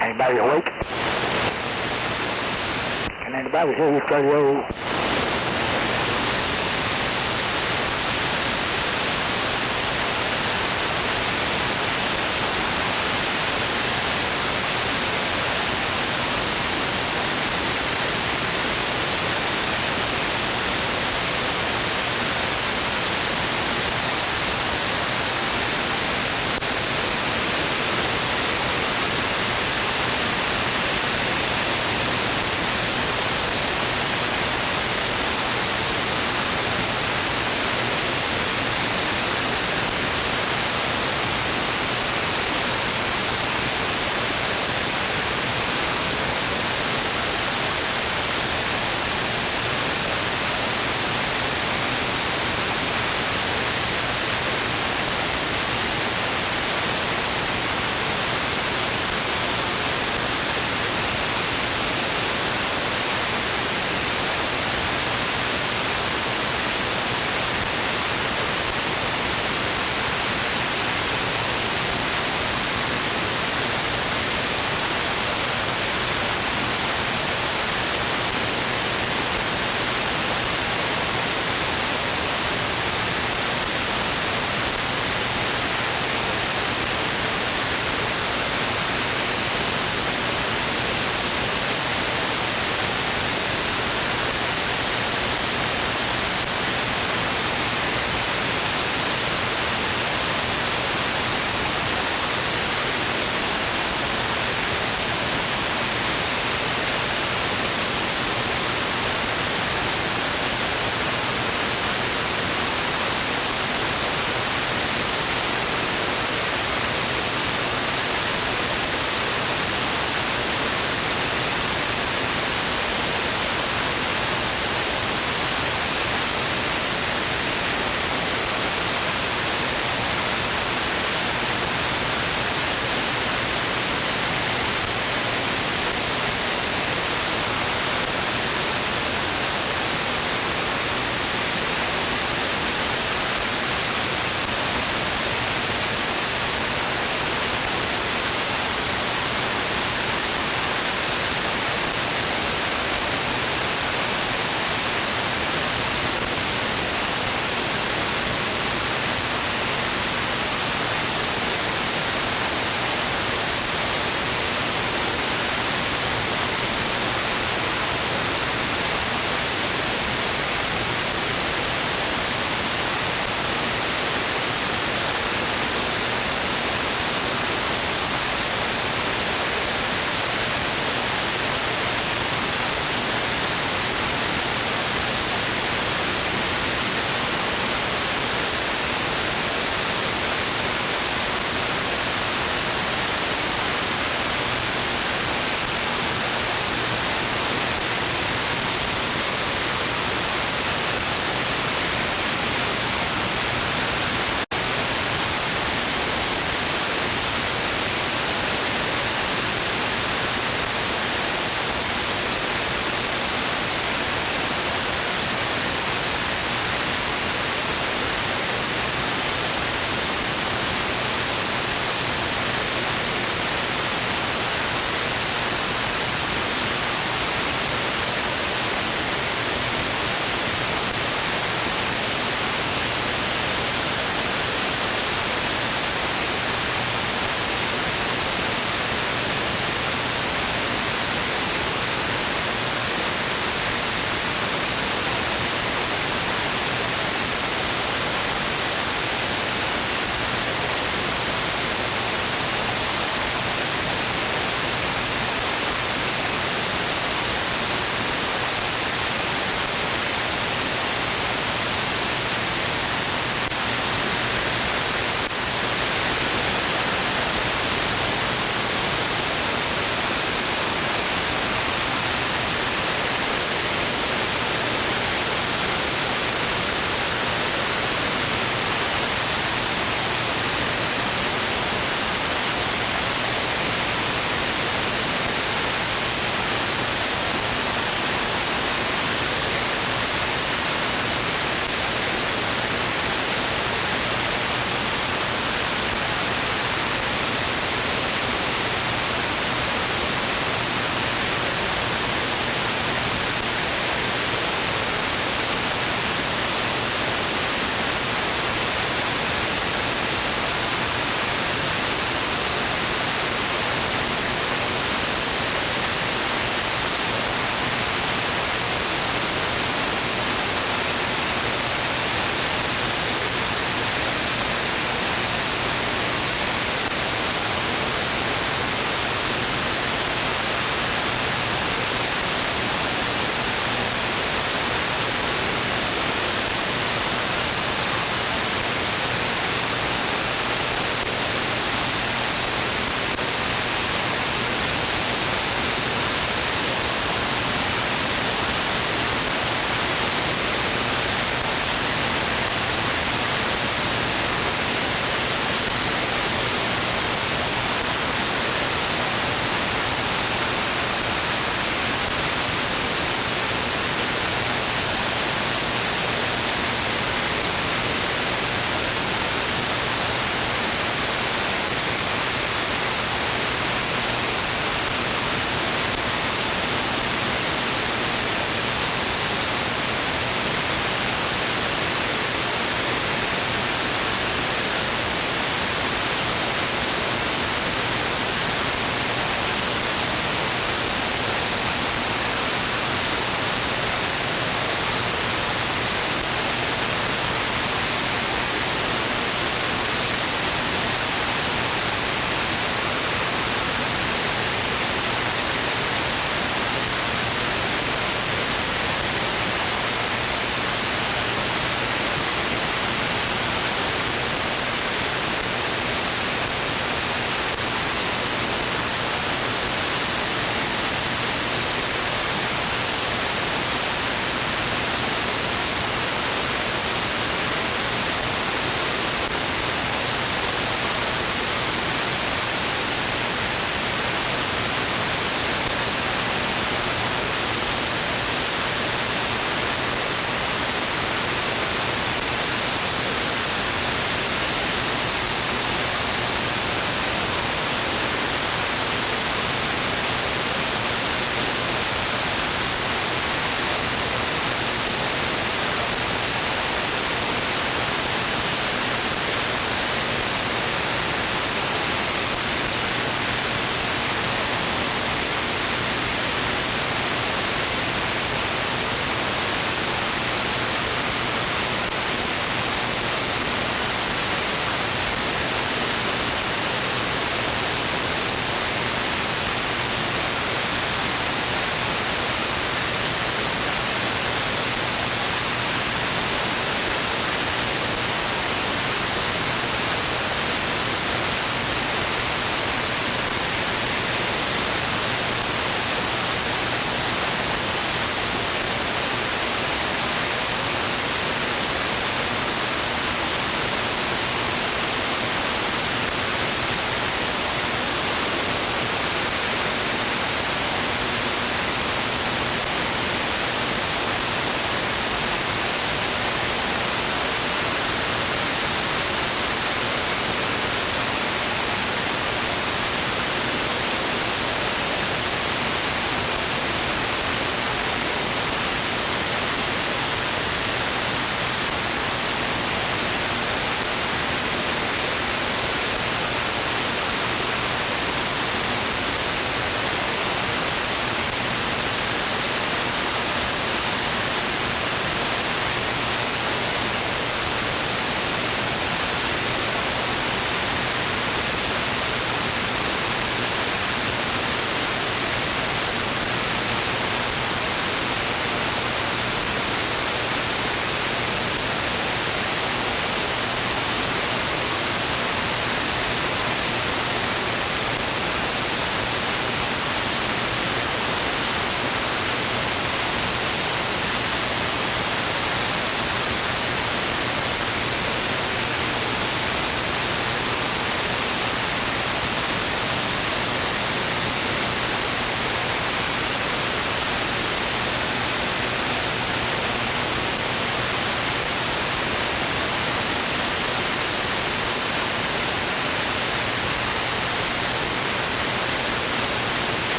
Anybody awake? Can anybody hear this radio?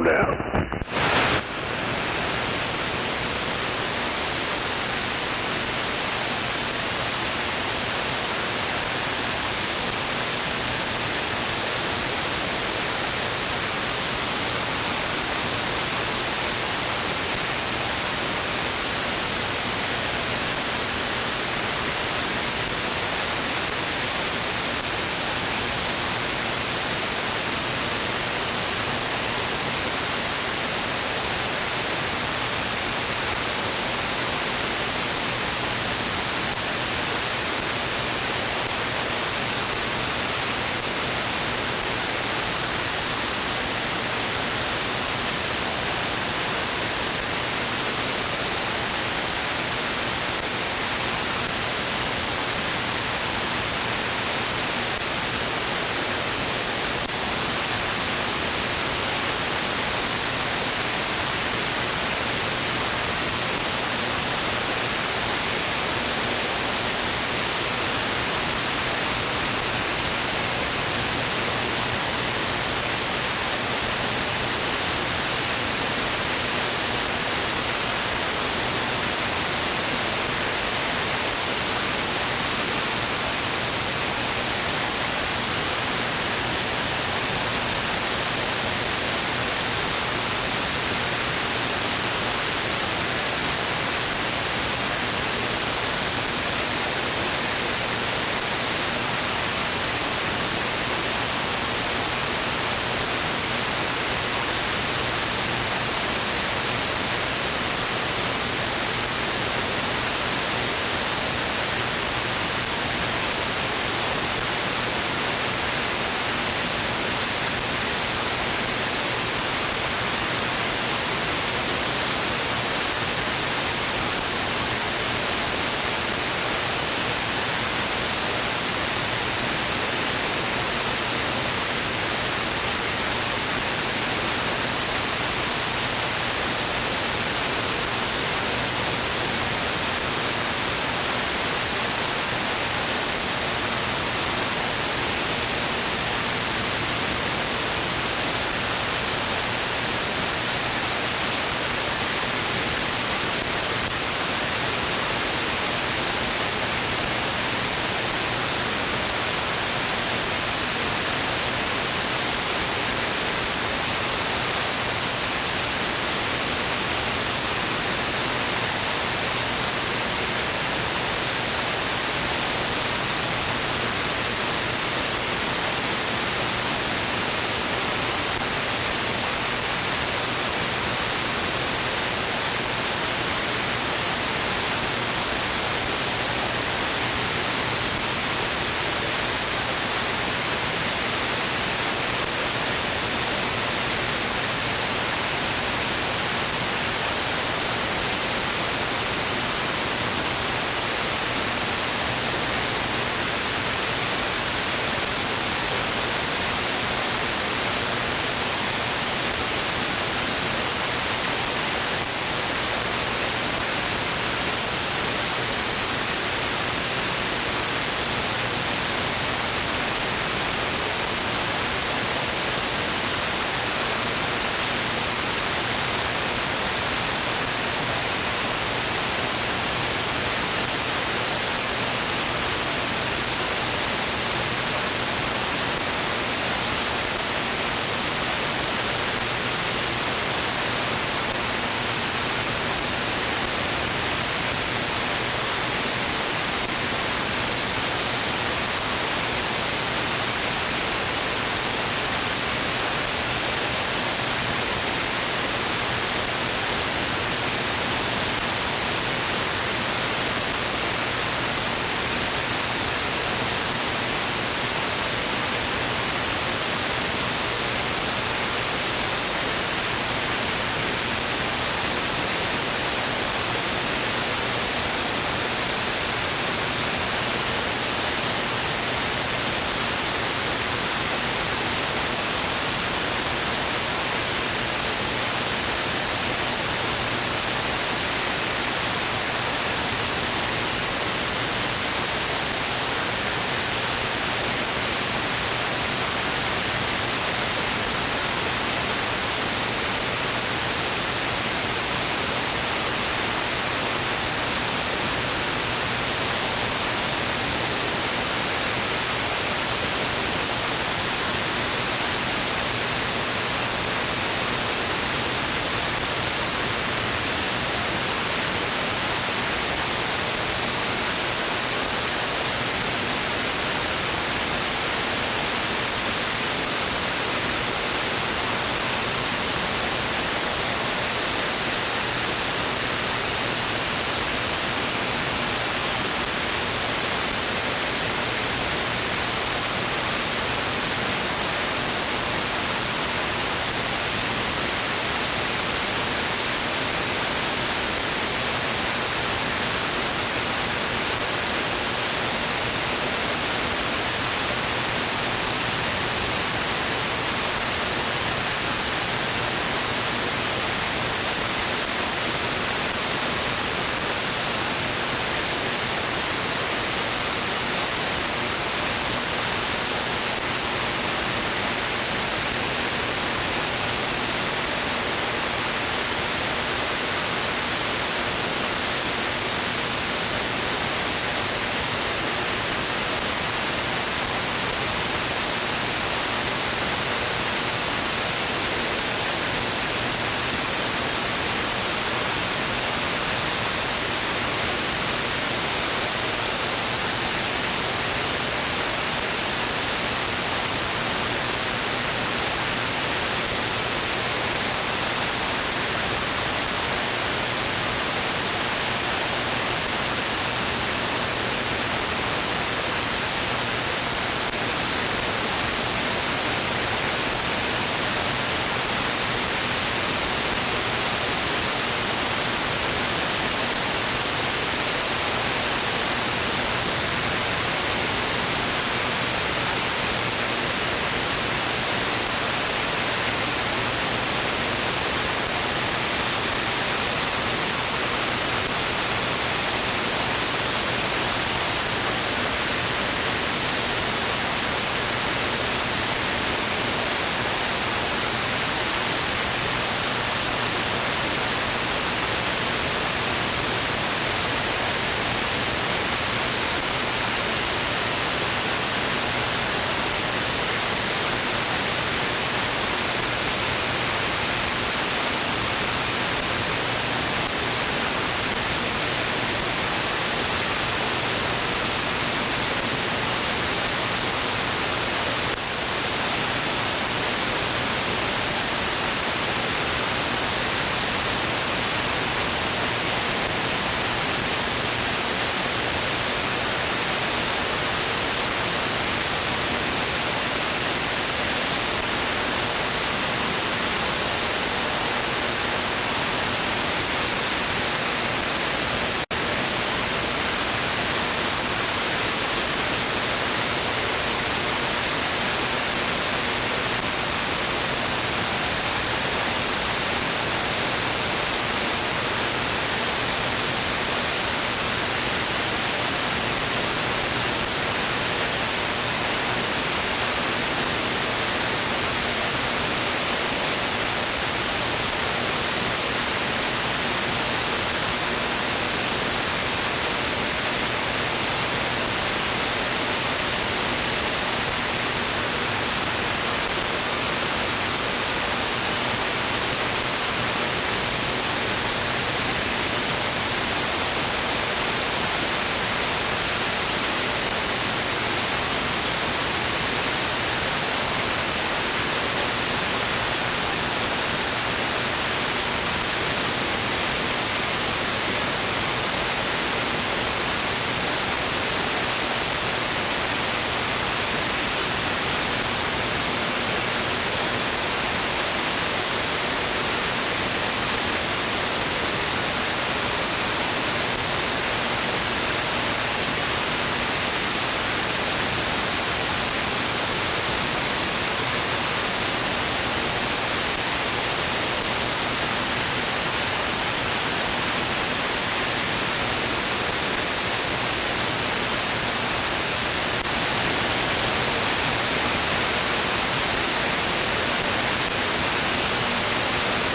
no doubt.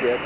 ship.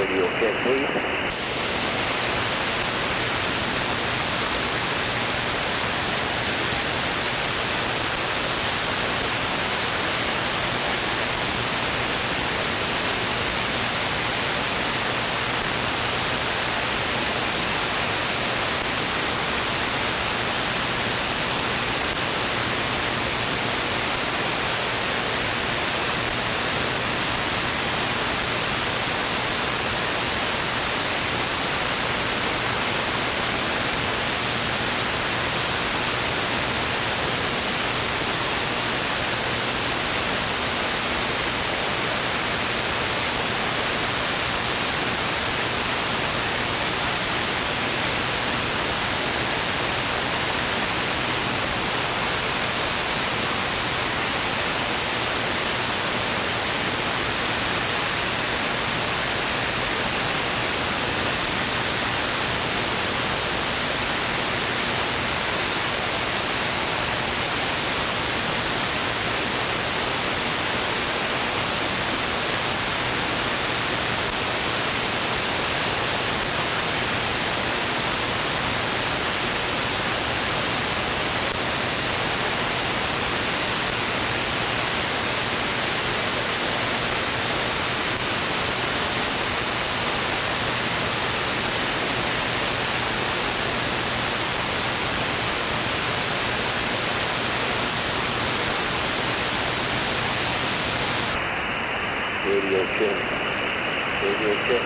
Radio check, please. Radio check. Radio check.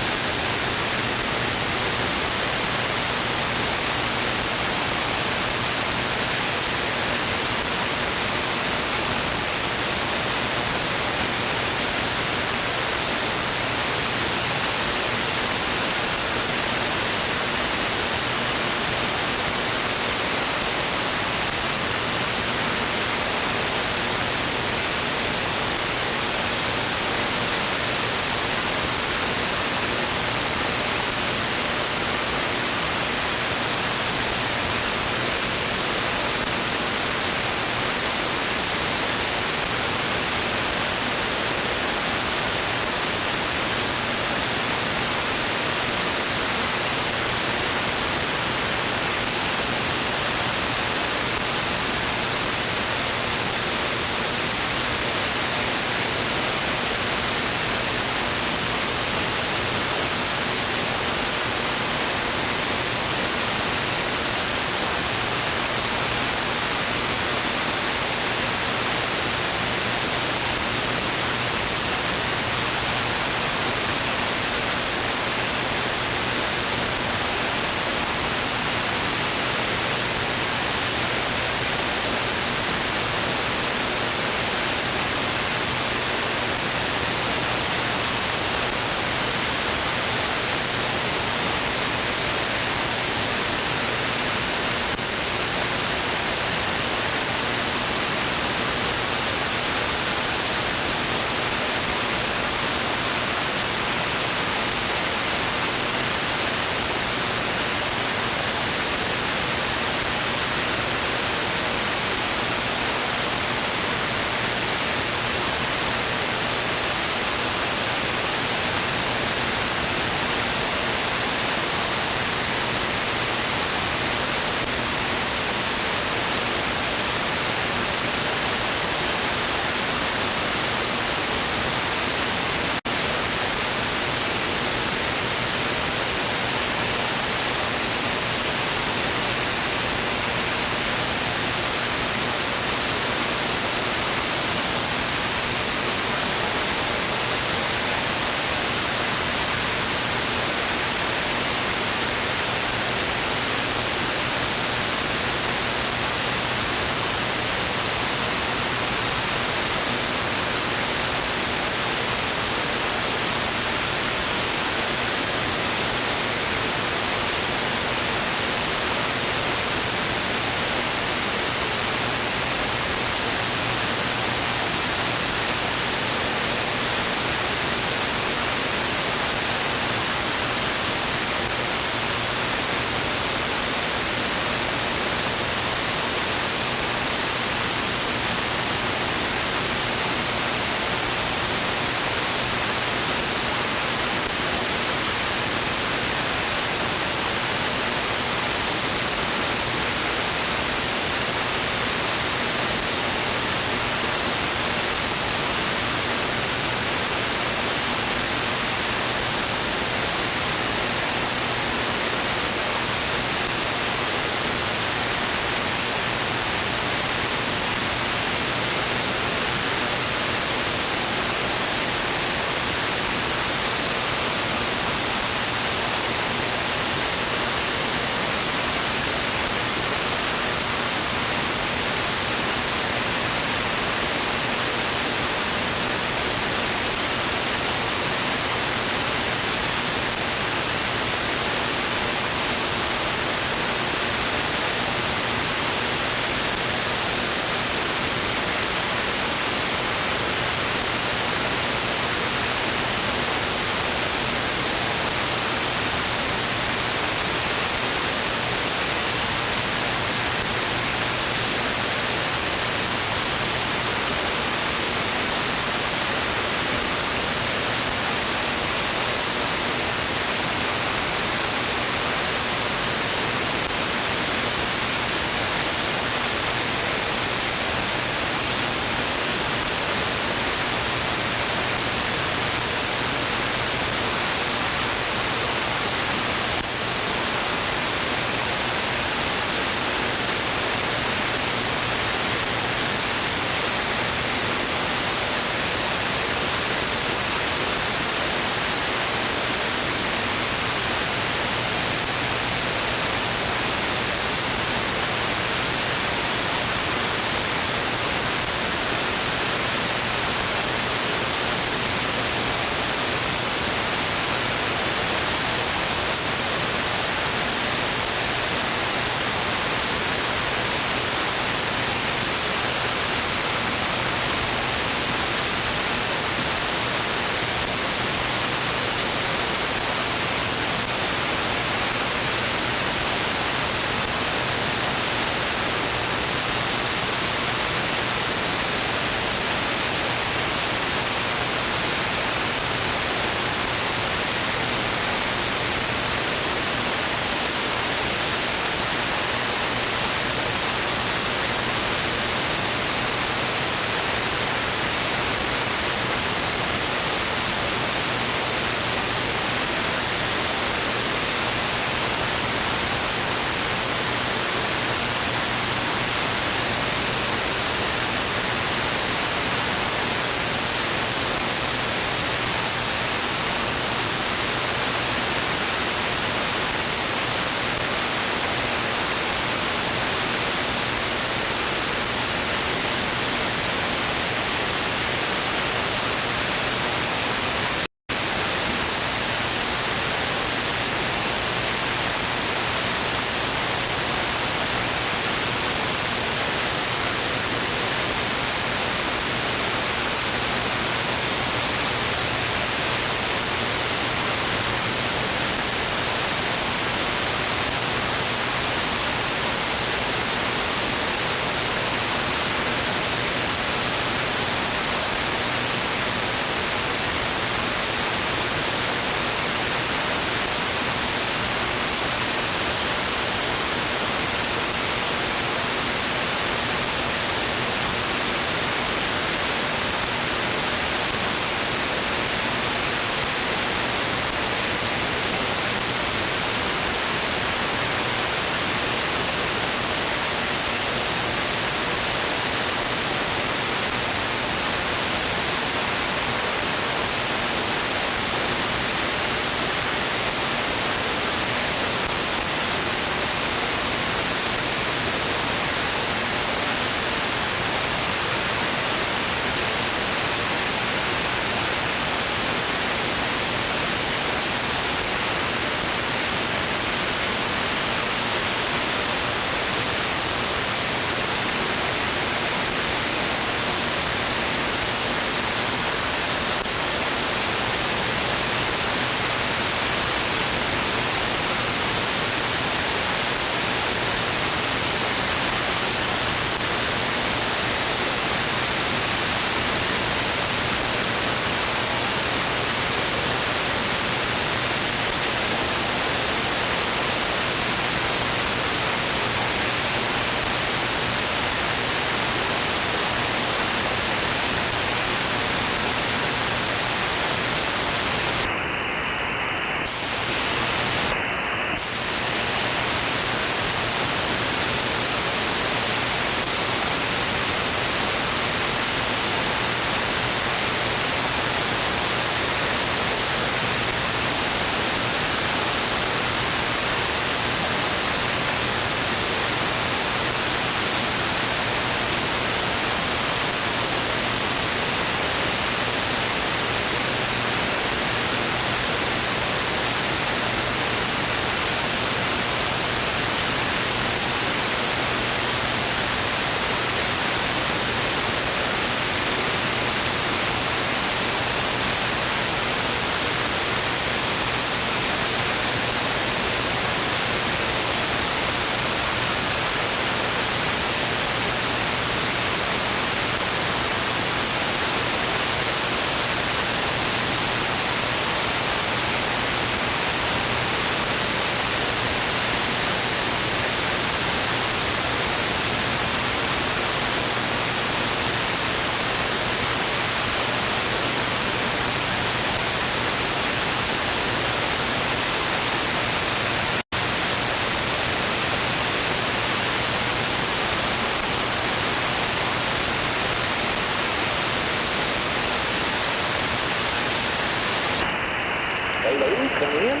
Hello, come in.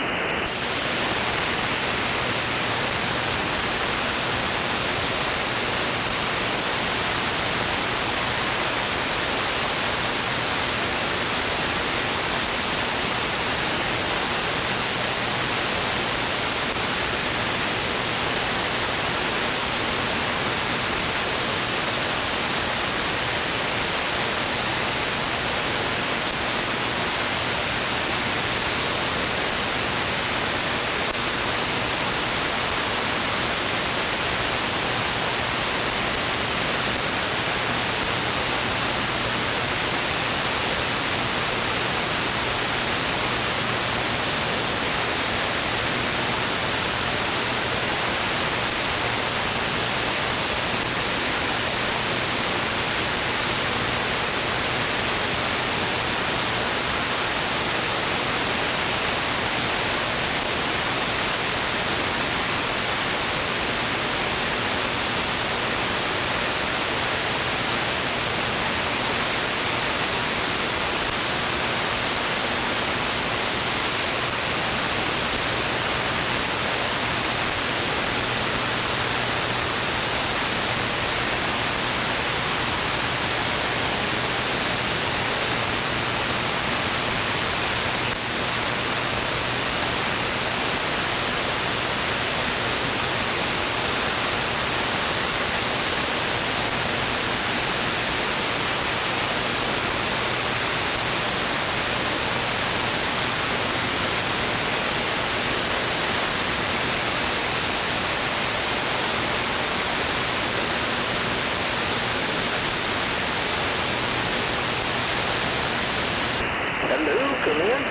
Hello, come in.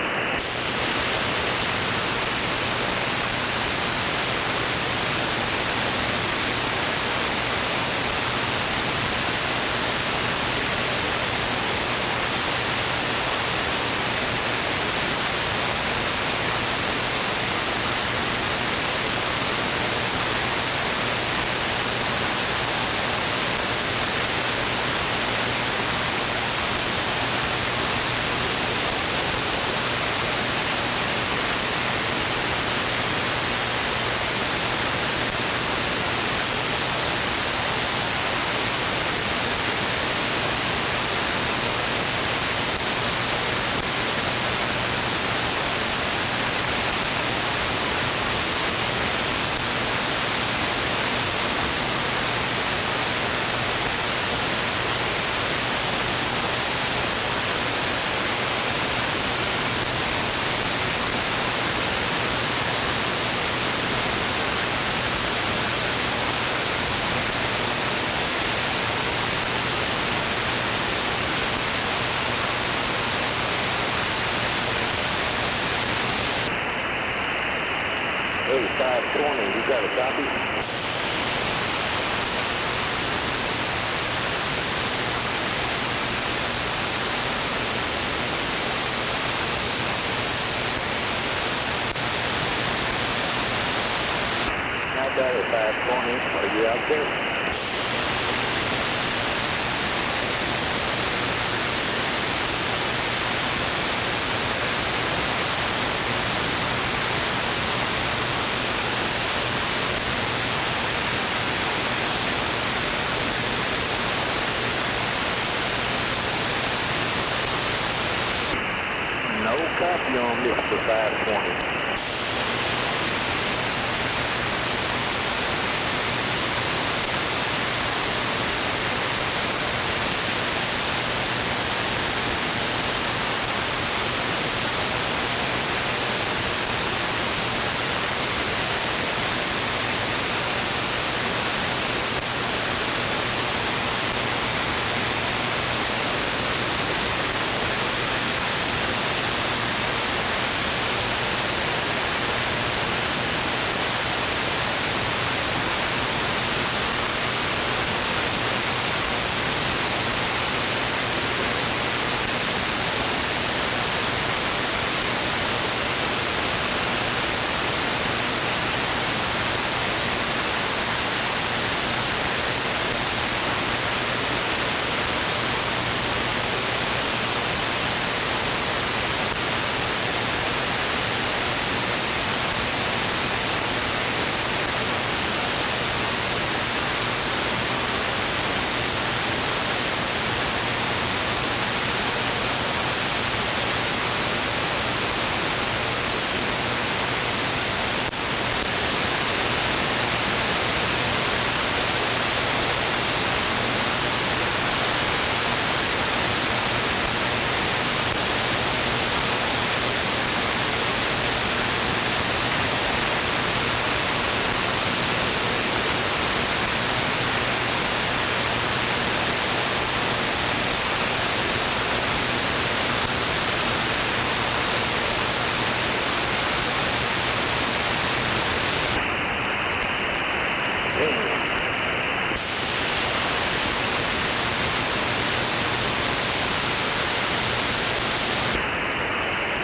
Hey, 520, you got a copy? How about it, 520? Are you out there? No copy on this for 520.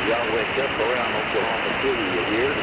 y'all wake up around Oklahoma City, you hear?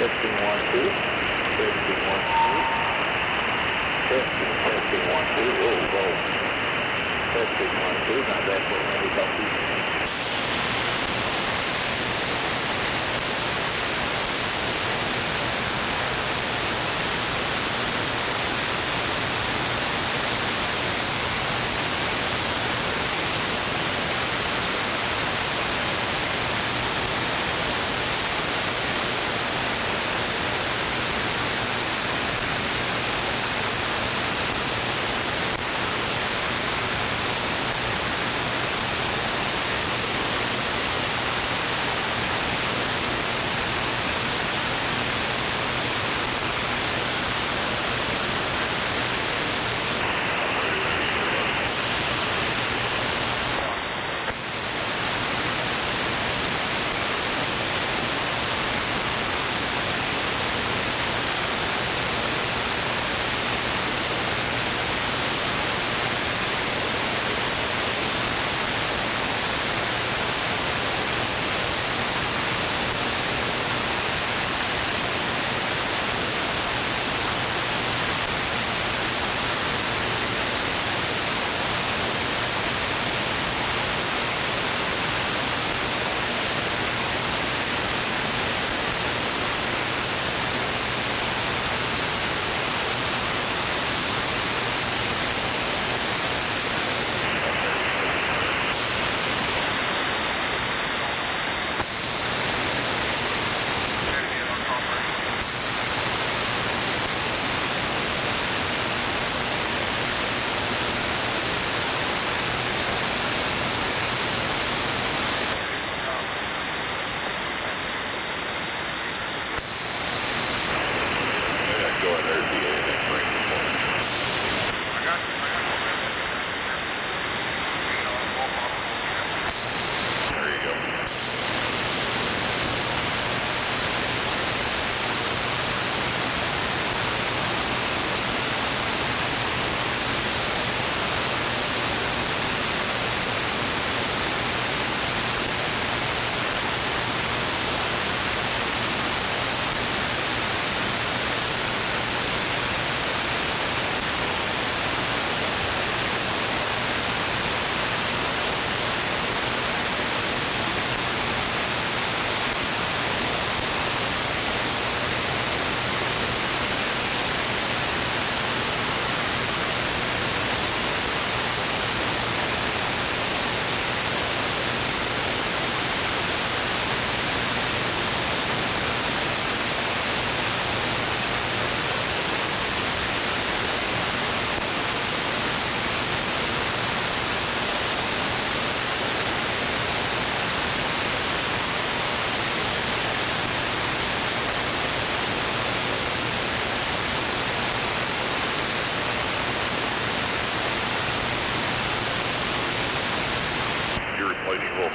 Testing 1, 2. Testing 1, 2. Testing 1, 2. Oh, whoa. Testing 1, 2. Not bad for me. Talk to you.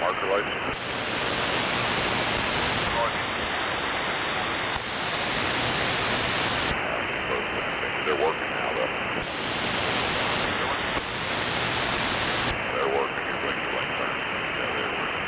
marker lights. They're working now, though. They're working. Your blinky lights are. Yeah, they're working.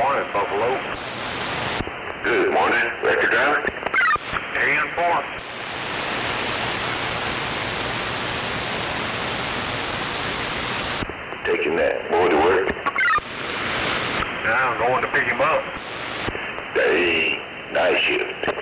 Morning, Buffalo. Good morning, record driver. 10-4. Taking that boy to work. Now I'm going to pick him up. Hey, night shift.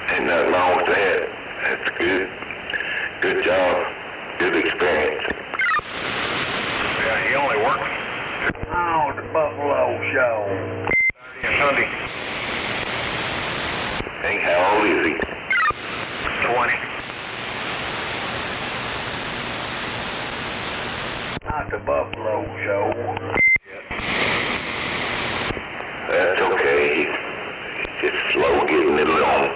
Ain't nothing wrong with that. That's good. Good job. Good experience. Yeah, he only works On the Buffalo Show. Saturday and Sunday. Hank, how old is he? 20. Not the Buffalo Show. That's okay. He's just slow getting it along.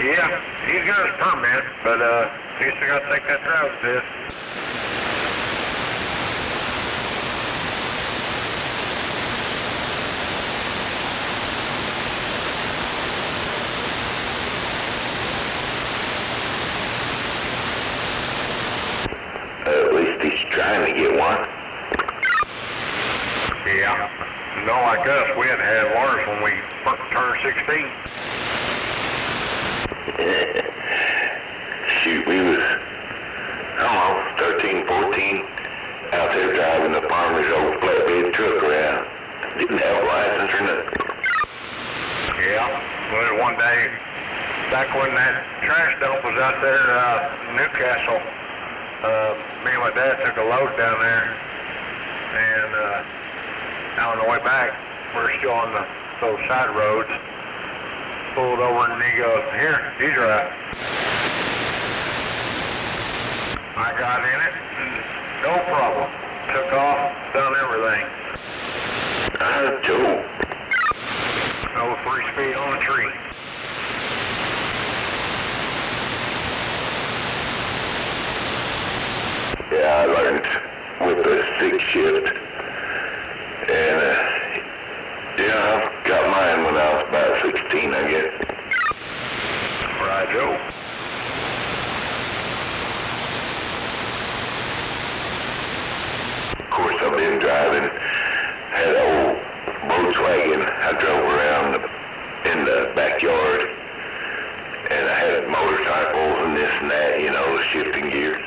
Yeah, he's got his permit, but he's still got to take that driver's test. At least he's trying to get one. Yeah. No, like us, we had to have ours when we turned 16. Shoot, we was, I don't know, 13, 14, out there driving the farmer's old flatbed truck around. Didn't have a license or nothing. Yeah. Well, one day, back when that trash dump was out there in Newcastle, me and my dad took a load down there, and on the way back, we're still on those side roads. Pulled over and he goes, "Here, you drive." I got in it, no problem. Took off, done everything. Joe. No 3 speed on the tree. Yeah, I learned with the 6 shift. And, yeah, I got mine when I was about 16, I guess. Right, Joe. Of course, I've been driving, had an old Volkswagen. I drove around in the backyard, and I had motorcycles and this and that, you know, shifting gears.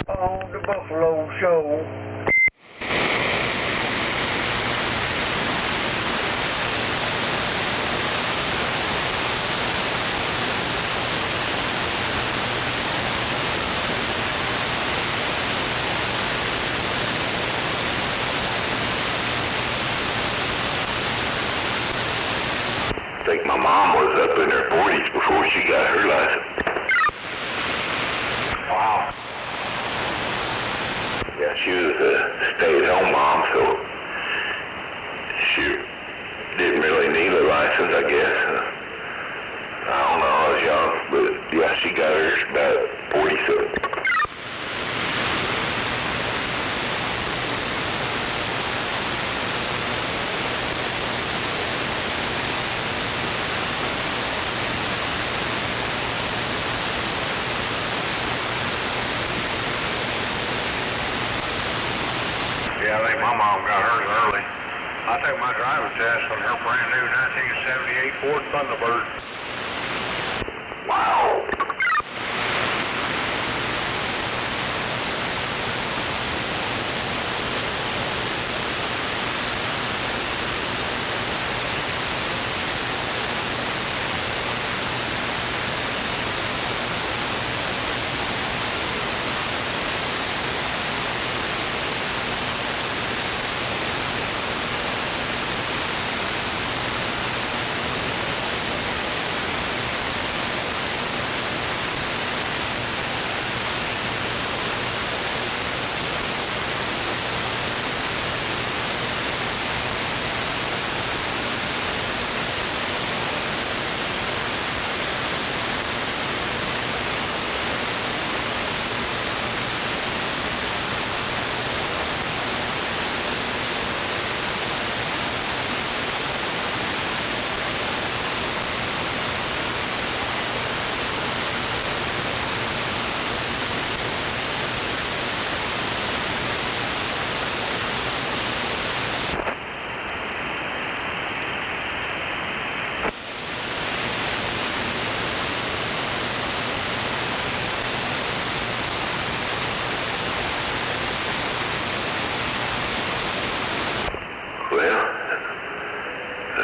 On the Buffalo Show. I think my mom was up in her 40s before she got her license. Wow. Yeah, she was a stay-at-home mom, so she didn't really need a license, I guess. I don't know, I was young, but yeah, she got hers about 40 so. Yeah, I think my mom got hers early. I took my driver's test on her brand new 1978 Ford Thunderbird. Wow.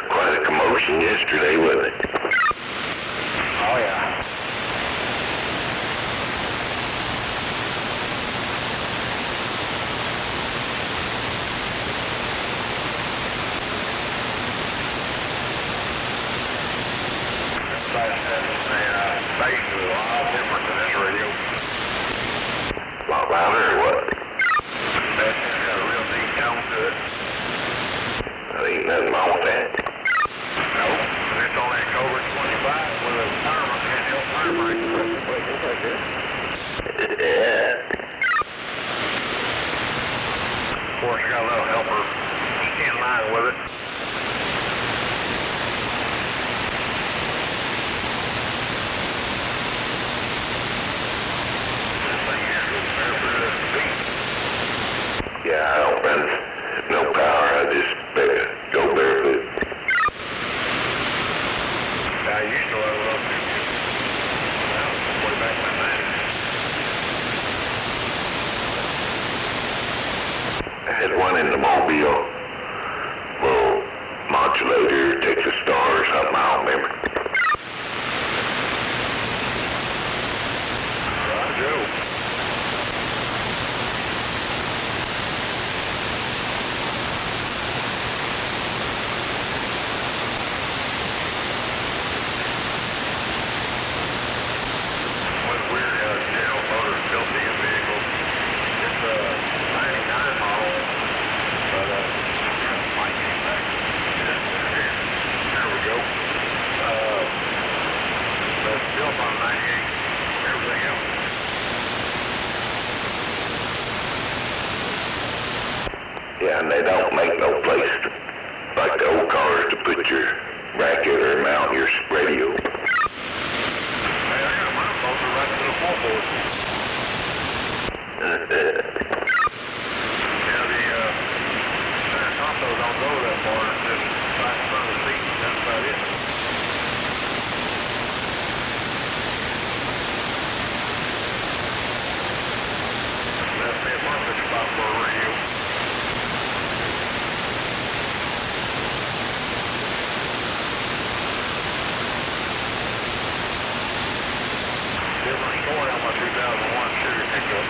quite a commotion yesterday, wasn't it? Oh, yeah. Bass is a lot different than this radio. A lot louder or what? Bass has got a real deep tone to it. There ain't nothing wrong with that. No, it's only a Cobra 25 with a thermal, handheld thermal. Yeah. Of course, you got a little helper in line with it. Yeah, I don't run no power. I just go barefoot. I used to level up way back in the 90s. I had one in the Mobile. Little modulator, Texas Star or something, I don't remember. Roger. Yeah, and they don't make no place like the old cars to put your bracket or mount your radio. Hey, I got mine bolted right to the floorboard. Yeah, the center console don't go that far. It's just right in front of the seat. That's about it. That'd be a perfect spot for a radio. Different story on my 2001 Chevy pickup.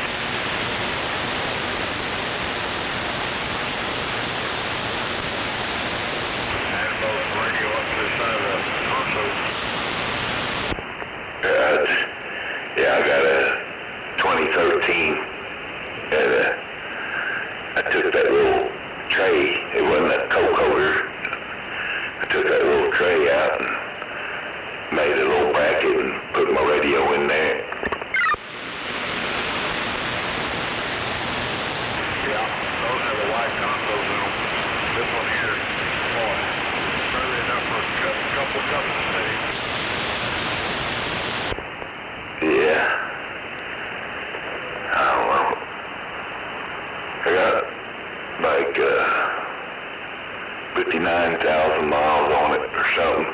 Add both radio up to the side of the console. Yeah, I got a 2013, and I took that little tray. It wasn't a coat holder. I took that little tray out and made a little bracket and put my radio in there. Yeah, those have the white consoles in them. This one here, boy, barely enough for a couple cups of tea. Yeah. I don't know. I got like 59,000 miles on it or something.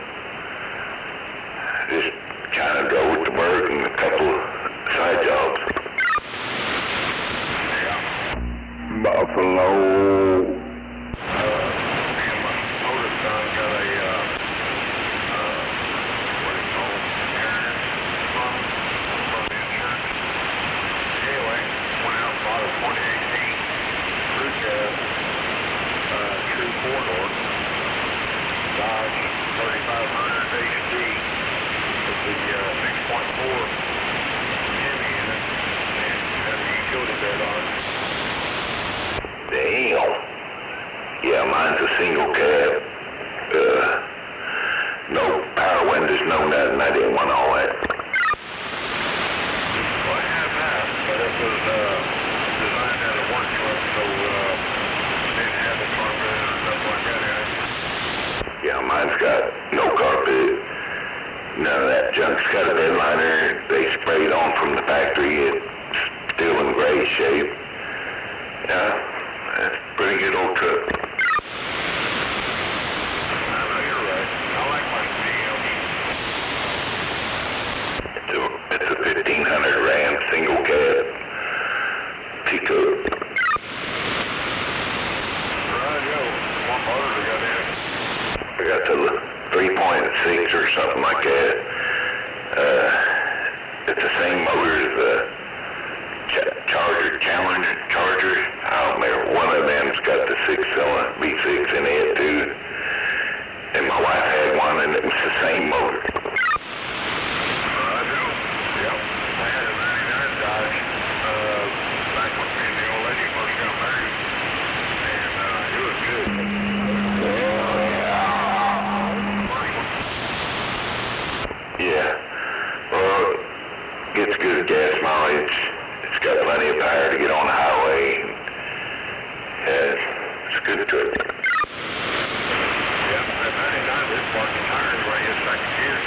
Just kind of drove it to work and a couple of side jobs. Yeah. Buffalo. And my motor son got a, what do you call it, insurance from the insurance. Anyway, went out and bought a 2018 crew cab, true four-door, Dodge 3500 HD. With the 6.4 Chevy in it, and had a utility bed on it. Damn. Yeah, mine's a single cab. No power windows, no nothing. I didn't want all that. Well, I have that, but it was designed as a work truck, so didn't have the carpet or stuff like that in it. Yeah, mine's got no carpet. None of that junk's got a bed liner. They sprayed on from the factory. It's still in great shape. Yeah, that's a pretty good old truck. I know you're right. I like my videos. It's a 1500 Ram single cab pickup. Right, yo. What motors we got in it? I got V6 or something like that. It's the same motor as the Challenger. I don't remember. One of them's got the 6-cylinder V6 in it too. And my wife had one, and it was the same motor. I do. Yep. I had a 99 Dodge back when me and the old lady first got married, and it was good. Yeah. Well, gets good gas mileage. It's got plenty of power to get on the highway. Yeah, it's a good truck. Yep, that 99 is parking tires right here, second gear.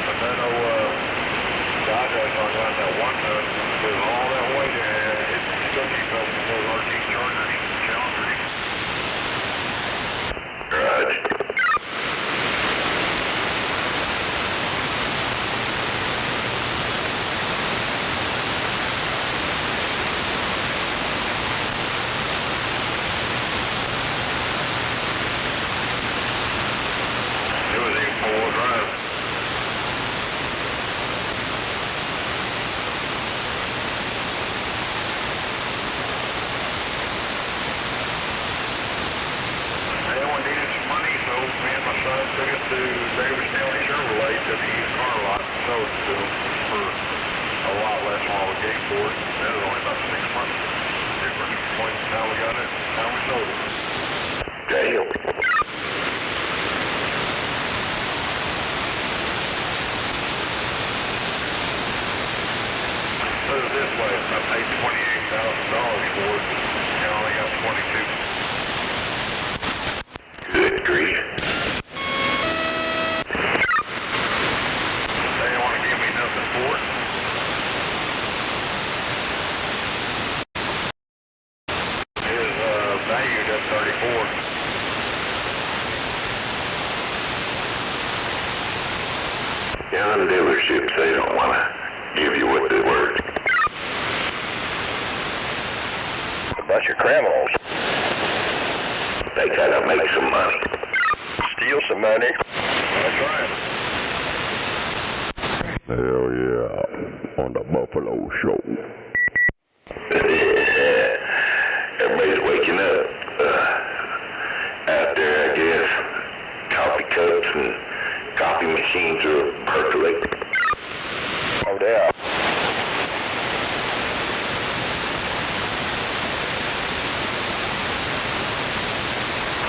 But that old Dodge I was talking about, that one ton, goes all that way there, it still keeps up with those RT Chargers, Challengers. Right. It was even four-wheel drive. And we needed some money, so me and my son took it to David Stanley Chevrolet to the used car lot and sold it to him for a lot less than what we gave for it. That was only about 6 months difference between how we got it and how we sold it. Damn. Put it this way, I paid $28,000 for it, and I only got 22. Good grief. They didn't want to give me nothing for it. It is valued at 34. Yeah, the dealerships, they don't want to give you what they're worth. A bunch of criminals. They gotta make some money. Steal some money. That's right. Hell yeah, on the Buffalo Show. Everybody's waking up out there, I guess. Coffee cups and coffee machines are percolating. Oh, yeah.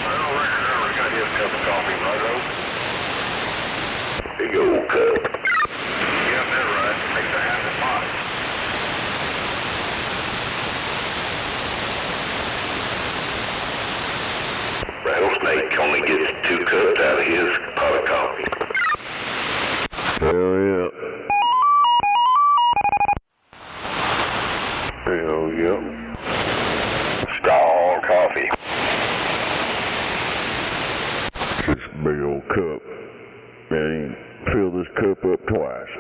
Well, Rick Rivers got his cup of coffee right over. Big old cup. Yeah, that's right. Makes a half a pot. Rattlesnake only gets 2 cups out of his pot of coffee. Hell yeah. Hell yeah. Strong coffee. This big old cup. Man, fill this cup up twice.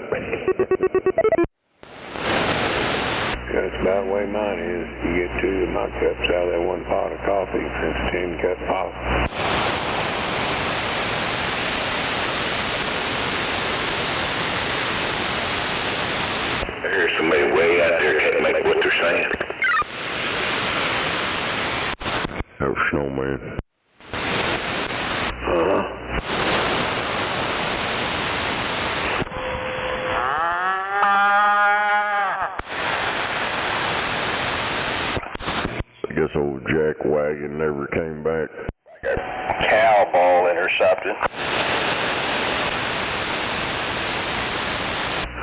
That's about the way mine is. You get 2 of my cups out of that one pot of coffee. It's a 10-cup pot. There's somebody way out there can't make what they're saying. Oh, snowman. Uh-huh. I guess old Jack Wagon never came back. Cow ball in or something.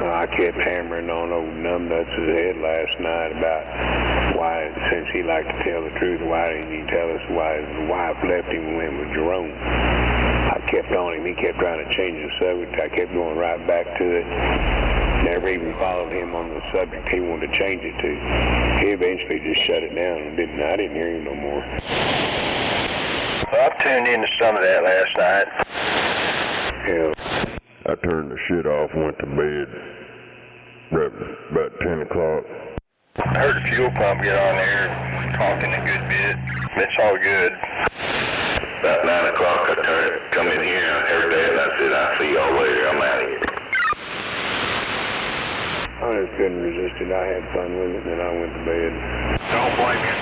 I kept hammering on old Numbnuts' head last night about why, since he liked to tell the truth, why didn't he tell us why his wife left him and went with Jerome? I kept on him. He kept trying to change the subject. I kept going right back to it. Never even followed him on the subject he wanted to change it to. He eventually just shut it down and I didn't hear him no more. Well, I tuned into some of that last night. Yeah. I turned the shit off and went to bed. about 10 o'clock. I heard the fuel pump get on there talking a good bit. It's all good. About 9 o'clock, I come in here every day, and I said, I'll see y'all later. I'm out of here. I just couldn't resist it. I had fun with it, and I went to bed. Don't blame you.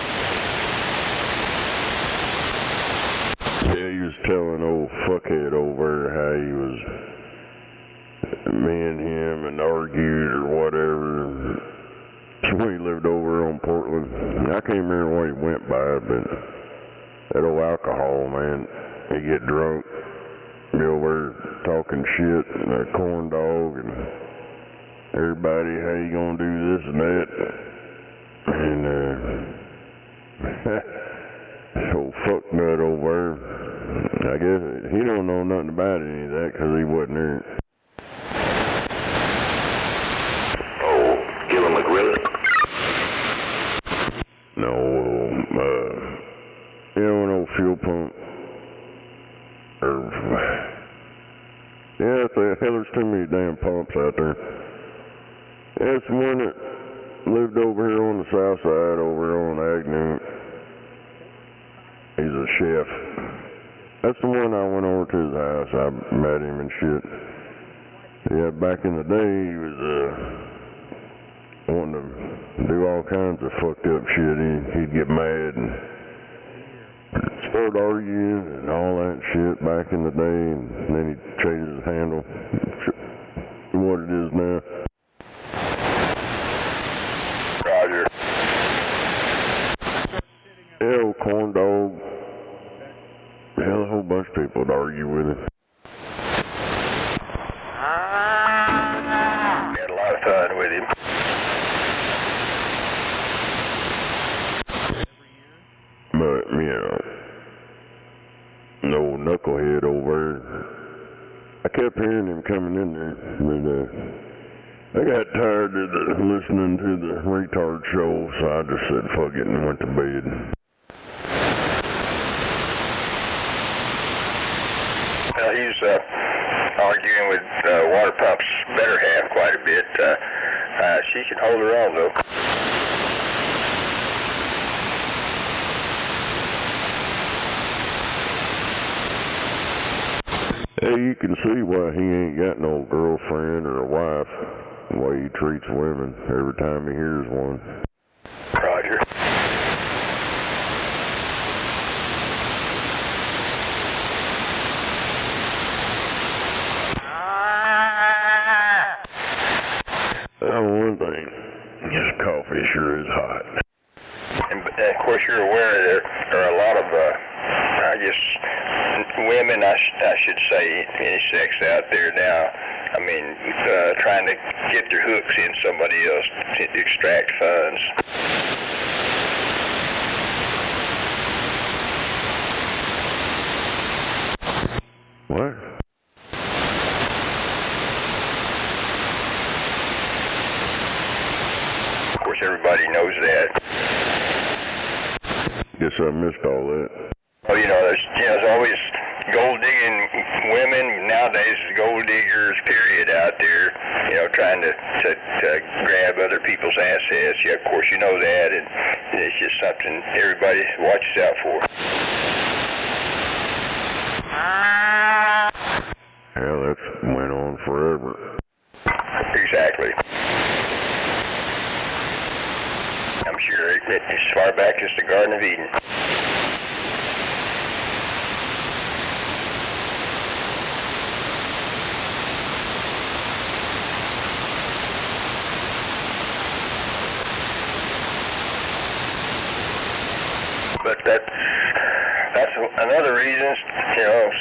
Yeah, he was telling old fuckhead over there how he was, me and him, and argued or whatever. So he lived over on Portland. I can't remember what he went by, but that old alcohol, man, he get drunk, be over talking shit, and a corn dog, and everybody, how you gonna do this and that, and old fuck nut over there, I guess he don't know nothing about any of that because he wasn't there. Oh, give him a grill? No, you know, an old fuel pump, yeah, there's too many damn pumps out there. Yeah, it's the one that lived over here on the south side, over here on Agnew. He's a chef. That's the one I went over to his house. I met him and shit. Yeah, back in the day, he was wanting to do all kinds of fucked up shit. He'd get mad and start arguing and all that shit back in the day, and then he'd change his handle. What it is now. Roger. Yeah, old corn dog. Hell, a whole bunch of people would argue with him. Had a lot of fun with him. But, you know, no knucklehead over there. I kept hearing him coming in there, but I got tired of listening to the retard show, so I just said fuck it and went to bed. He's arguing with Water Pump's better half quite a bit. She can hold her own, though. Hey, you can see why he ain't got no girlfriend or a wife, the way he treats women every time he hears one. Roger. One thing, this coffee sure is hot. And of course, you're aware there are a lot of, I guess, women, I should say, any sex out there now. I mean, trying to get their hooks in somebody else to extract funds. What? Of course, everybody knows that. Guess I missed all that. Well, there's always gold-digging women. Nowadays, gold diggers, period, out there, trying to grab other people's assets. Yeah, of course, you know that, and it's just something everybody watches out for. Hell, that's went on forever. Exactly. I'm sure it's as far back as the Garden of Eden. But that's another reason,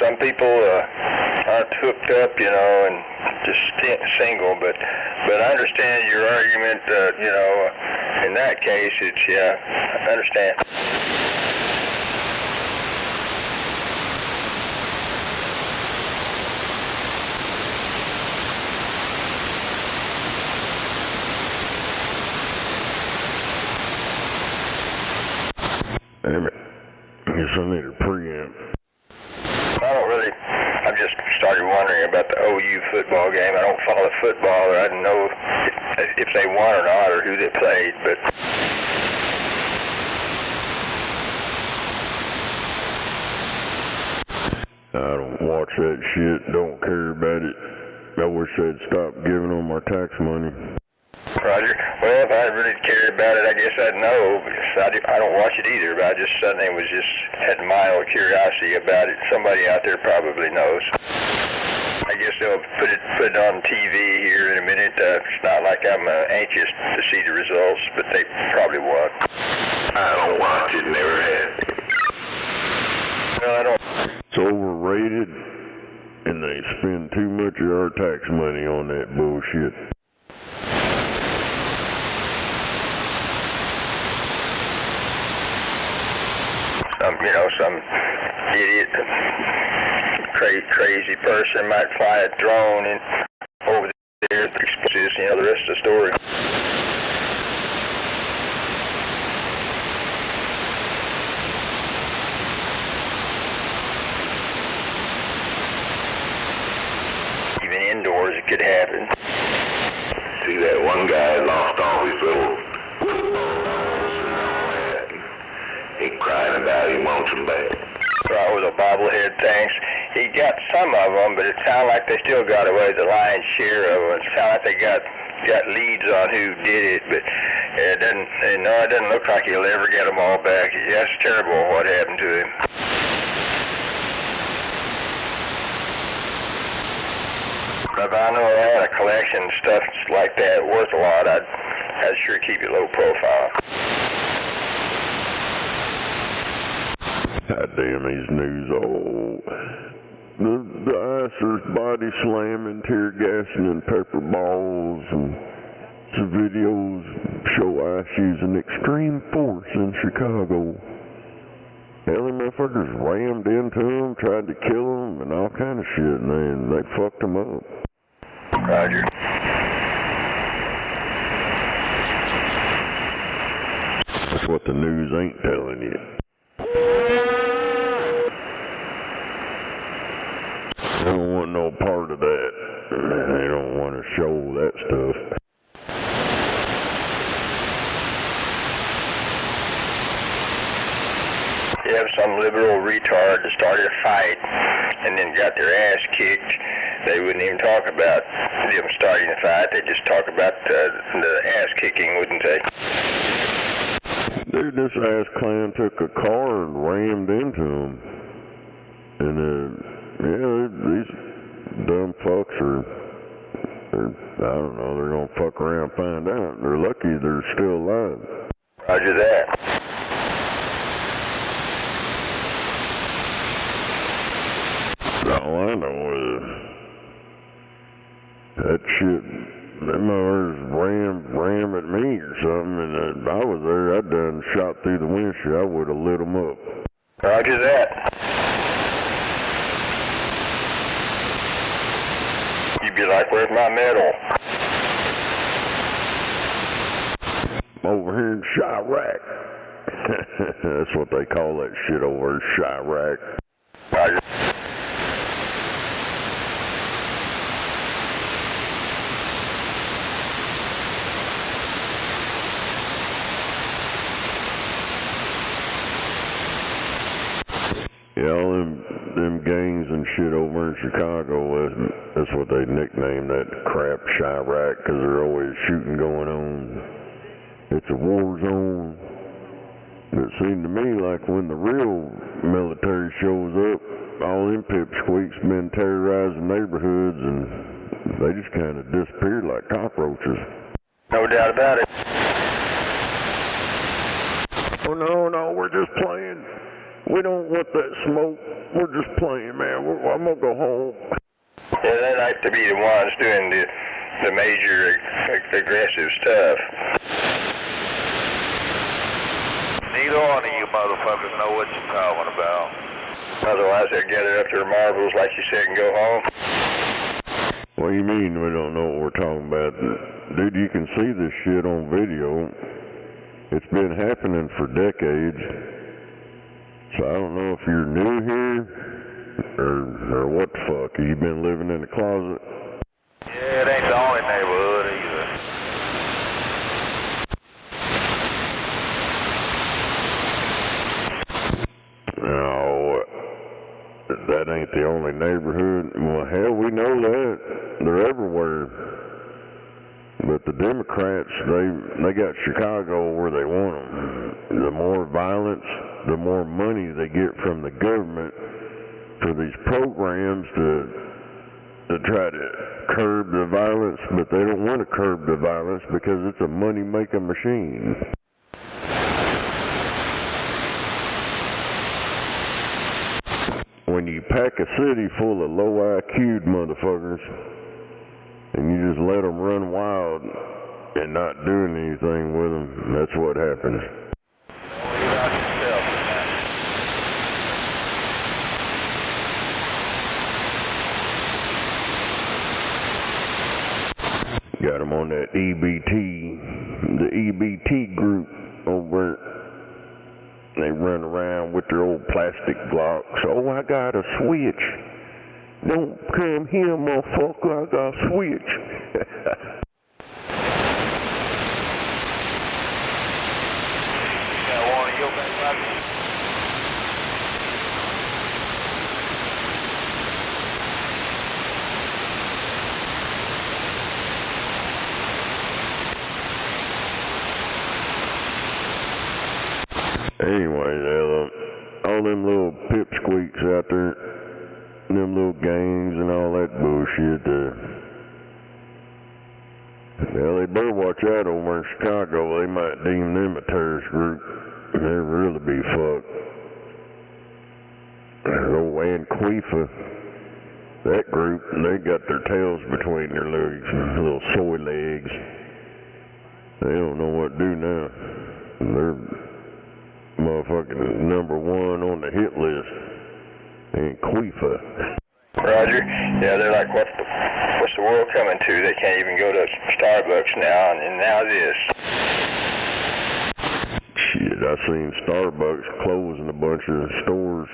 some people aren't hooked up, and just single. But I understand your argument, in that case, it's, I understand. Damn it. I guess I need a preamp. I've just started wondering about the OU football game. I don't follow football, or I didn't know if they won or not, or who they played, but. I don't watch that shit, don't care about it. I wish they'd stop giving them our tax money. Roger. Well, if I really cared about it, I guess I'd know, because I don't watch it either, but I just suddenly had mild curiosity about it. Somebody out there probably knows. I guess they'll put it on TV here in a minute. It's not like I'm anxious to see the results, but they probably won. I don't watch it, never had. Well, I don't. It's overrated, and they spend too much of our tax money on that bullshit. Some idiot, crazy person might fly a drone in over there that exposes, the rest of the story. Even indoors it could happen. See, that one guy lost all his little he crying about he wants them back. Right with the bobblehead things. He got some of them, but it sounded like they still got away the lion's share of them. It sounded like they got leads on who did it, but it doesn't look like he'll ever get them all back. That's terrible what happened to him. If I know I had a collection of stuff like that worth a lot, I'd sure keep it low profile. God damn these news, the ICER's body slamming, tear gassing, and pepper balls, and some videos show ICE using extreme force in Chicago. Hell, them motherfuckers rammed into them, tried to kill them, and all kind of shit, and they fucked them up. Roger. That's what the news ain't telling you. They don't want no part of that. They don't want to show that stuff. You have some liberal retard that started a fight and then got their ass kicked. They wouldn't even talk about them starting a fight. They'd just talk about the ass kicking, wouldn't they? Dude, this ass clown took a car and rammed into him. And these dumb fucks are, I don't know, they're gonna fuck around and find out. They're lucky they're still alive. Roger that. All I know is that shit, them others ram at me or something, and if I was there, I'd done shot through the windshield. I would have lit them up. Roger that. You'd be like, where's my medal? Over here in Chirac. That's what they call that shit over in Chirac. Roger. Yeah, all them gangs and shit over in Chicago, that's what they nicknamed that crap Chirac, because there's always shooting going on. It's a war zone. It seemed to me like when the real military shows up, all them pipsqueaks been terrorizing neighborhoods, and they just kind of disappeared like cockroaches. No doubt about it. Oh, no, we're just playing. We don't want that smoke. We're just playing, man. I'm going to go home. Yeah, they like to be the ones doing the major aggressive stuff. Neither one of you motherfuckers know what you're talking about. Otherwise, they'll gather up their marbles, like you said, and go home. What do you mean we don't know what we're talking about? Dude, you can see this shit on video. It's been happening for decades. So I don't know if you're new here, or what the fuck. Have you been living in the closet? Yeah, it ain't the only neighborhood either. But the Democrats, they got Chicago where they want them. The more violence, the more money they get from the government for these programs to try to curb the violence, but they don't want to curb the violence because it's a money-making machine. When you pack a city full of low IQ'd motherfuckers and you just let them run wild and not doing anything with them, that's what happens. Got them on that EBT, the EBT group over. They run around with their old plastic blocks. Oh, I got a switch. Don't come here, motherfucker. I got a switch. Got one of your back. Anyway, all them little pipsqueaks out there, them little gangs and all that bullshit, well, they better watch out over in Chicago. They might deem them a terrorist group. They'd really be fucked. Old Anquifa, that group, they got their tails between their legs, little soy legs. They don't know what to do now. They're motherfucking number one on the hit list. Anquifa. Roger. Yeah, they're like, what's the world coming to? They can't even go to Starbucks now, and now this. Shit, I seen Starbucks closing a bunch of stores.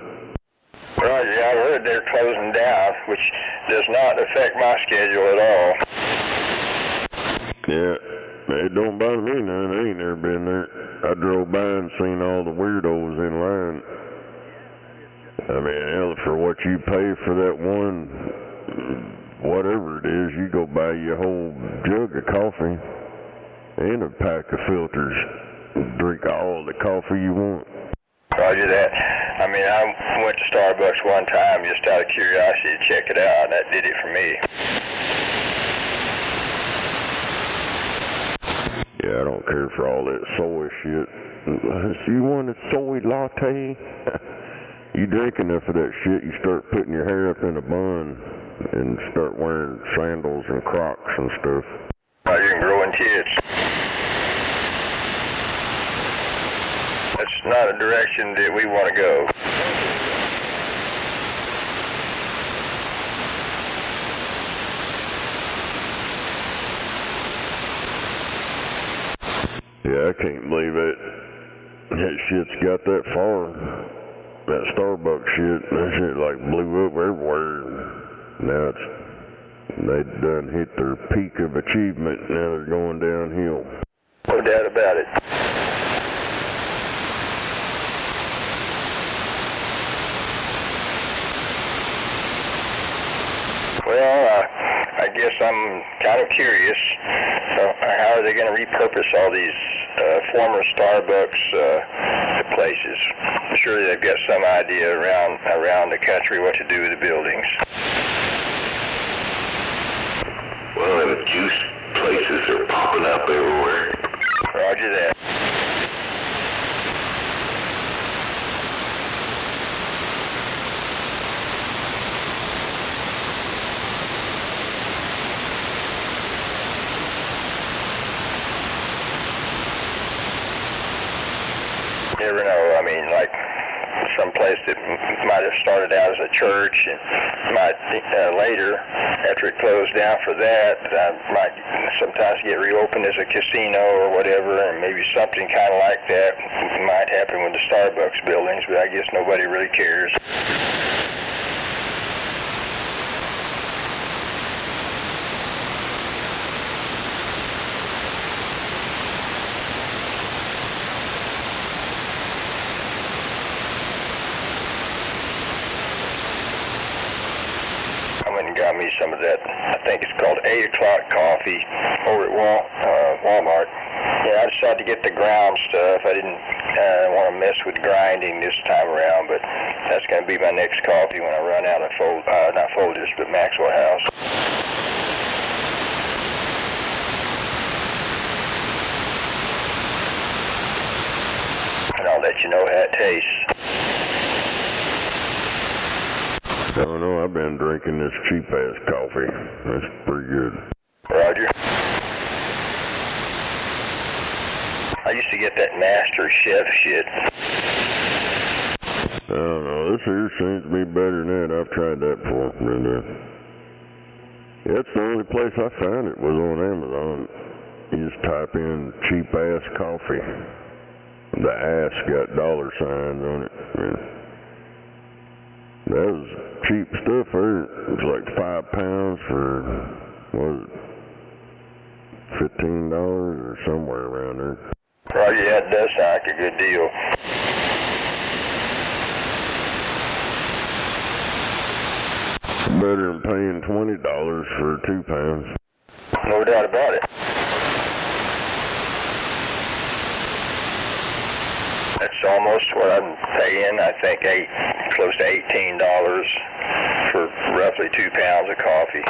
Roger, I heard they're closing down, which does not affect my schedule at all. Yeah, it don't bother me none. I ain't never been there. I drove by and seen all the weirdos in line. I mean, hell, for what you pay for that one, whatever it is, you go buy you a whole jug of coffee and a pack of filters. Drink all the coffee you want. Roger that. I mean, I went to Starbucks one time just out of curiosity to check it out, and that did it for me. Yeah, I don't care for all that soy shit. So you want a soy latte? You drink enough of that shit, you start putting your hair up in a bun and start wearing sandals and Crocs and stuff. Roger, and growing kids. That's not a direction that we want to go. Yeah, I can't believe it. That shit's got that far. That Starbucks shit, that shit like blew up everywhere. Now they done hit their peak of achievement. Now they're going downhill. No doubt about it. Well, I guess I'm kind of curious. How are they going to repurpose all these former Starbucks places? I'm sure they've got some idea around the country what to do with the buildings. Well, them juice places are popping up everywhere. Roger that. You never know. I mean, like some place that might have started out as a church and might later, after it closed down for that, might sometimes get reopened as a casino or whatever, and maybe something kind of like that might happen with the Starbucks buildings, but I guess nobody really cares. Got me some of that I think it's called 8 o'clock coffee over at Walmart. Yeah, I decided to get the ground stuff. I didn't want to mess with grinding this time around, but that's going to be my next coffee when I run out of not Folgers, but Maxwell House. And I'll let you know how it tastes. I don't know, I've been drinking this cheap-ass coffee. That's pretty good. Roger. I used to get that Master Chef shit. I don't know, this here seems to be better than that. I've tried that before. That's the only place I found it was on Amazon. You just type in cheap-ass coffee. The ass got dollar signs on it. That was cheap stuff there. It was like £5 for, what was it, $15 or somewhere around there. Roger, yeah, it does sound like a good deal. Better than paying $20 for £2. No doubt about it. That's almost what I'm paying. I think close to $18 for roughly 2 pounds of coffee.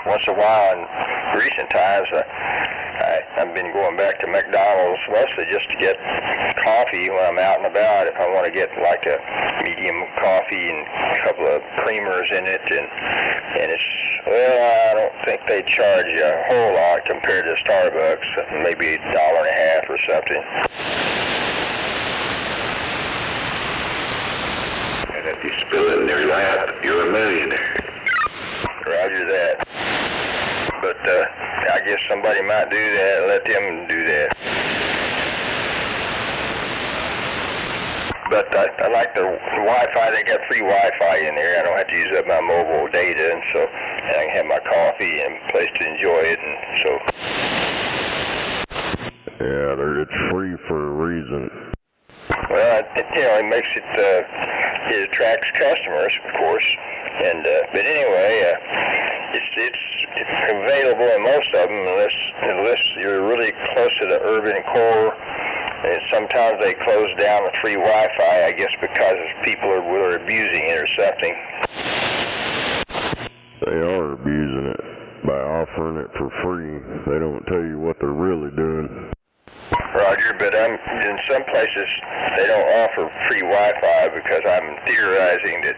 Once in a while, in recent times, I've been going back to McDonald's mostly just to get coffee when I'm out and about. If I want to get like a medium coffee and a couple of creamers in it, and it's, well, I don't think they charge you a whole lot compared to Starbucks, maybe $1.50 or something. And if you spill it in their lap, you're a millionaire. Roger that. But I guess somebody might do that. Let them do that. But I like the Wi-Fi. They got free Wi-Fi in there. I don't have to use up my mobile data, and so I can have my coffee and a place to enjoy it. And so. Yeah, it's free for a reason. Well, it makes it. It attracts customers, of course. And but anyway, it's available in most of them unless you're really close to the urban core. And sometimes they close down the free Wi-Fi, I guess, because people are abusing it or something. They are abusing it by offering it for free. They don't tell you what they're really doing. Roger, but in some places they don't offer free Wi-Fi because I'm theorizing that,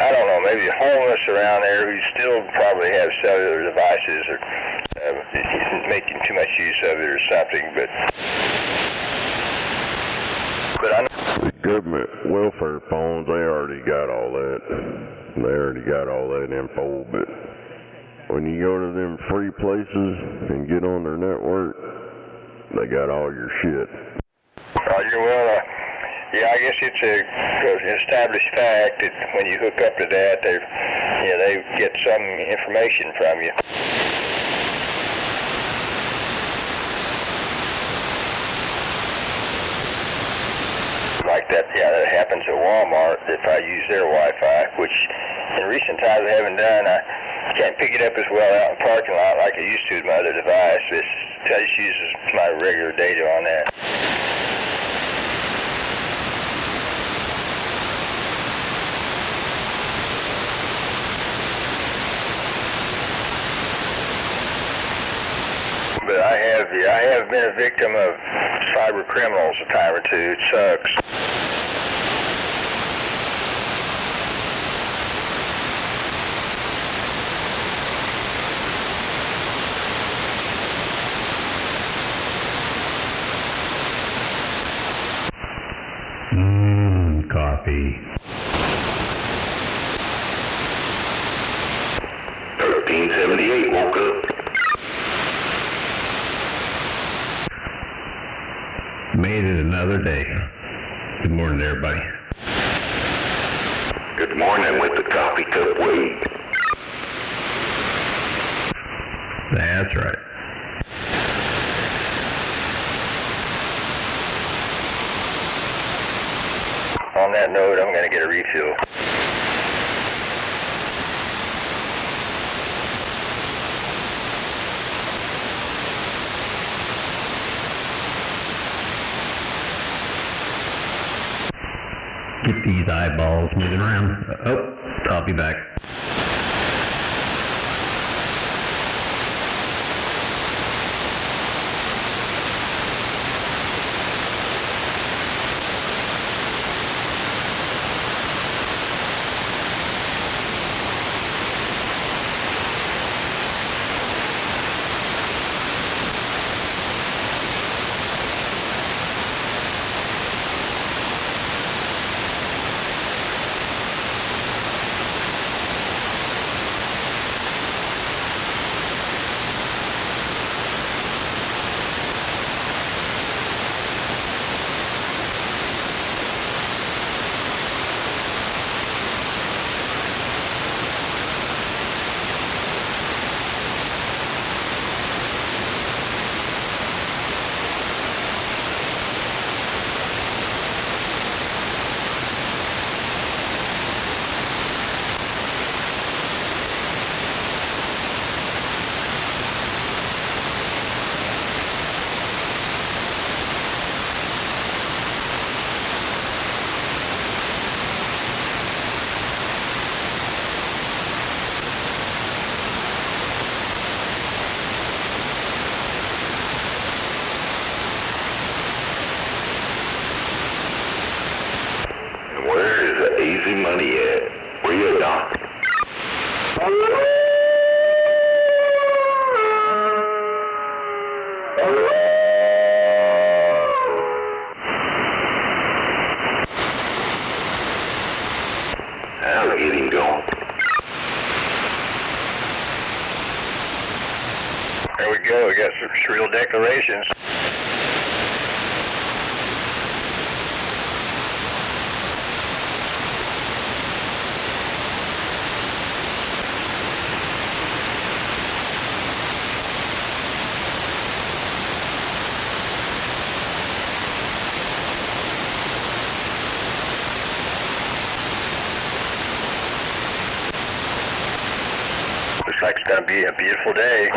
I don't know, maybe homeless around there who still probably have cellular devices or making too much use of it or something, but the government welfare phones, they already got all that. They already got all that info, but when you go to them free places and get on their network, they got all your shit. Roger, well, yeah, I guess it's an established fact that when you hook up to that, they get some information from you. Like that, yeah, that happens at Walmart if I use their Wi-Fi, which in recent times I haven't done. I can't pick it up as well out in the parking lot like I used to with my other device. It just uses my regular data on that. But I have been a victim of cyber criminals a time or two. It sucks. Coffee. 1378 woke up. made it another day. Good morning, everybody. Good morning with the coffee cup weed. That's right. On that note, I'm going to get a refill. Get these eyeballs moving around. Oh, I'll be back. Easy money at? Where you at, Doc? I'll get him going. There we go. We got some shrill declarations. Looks like it's going to be a beautiful day.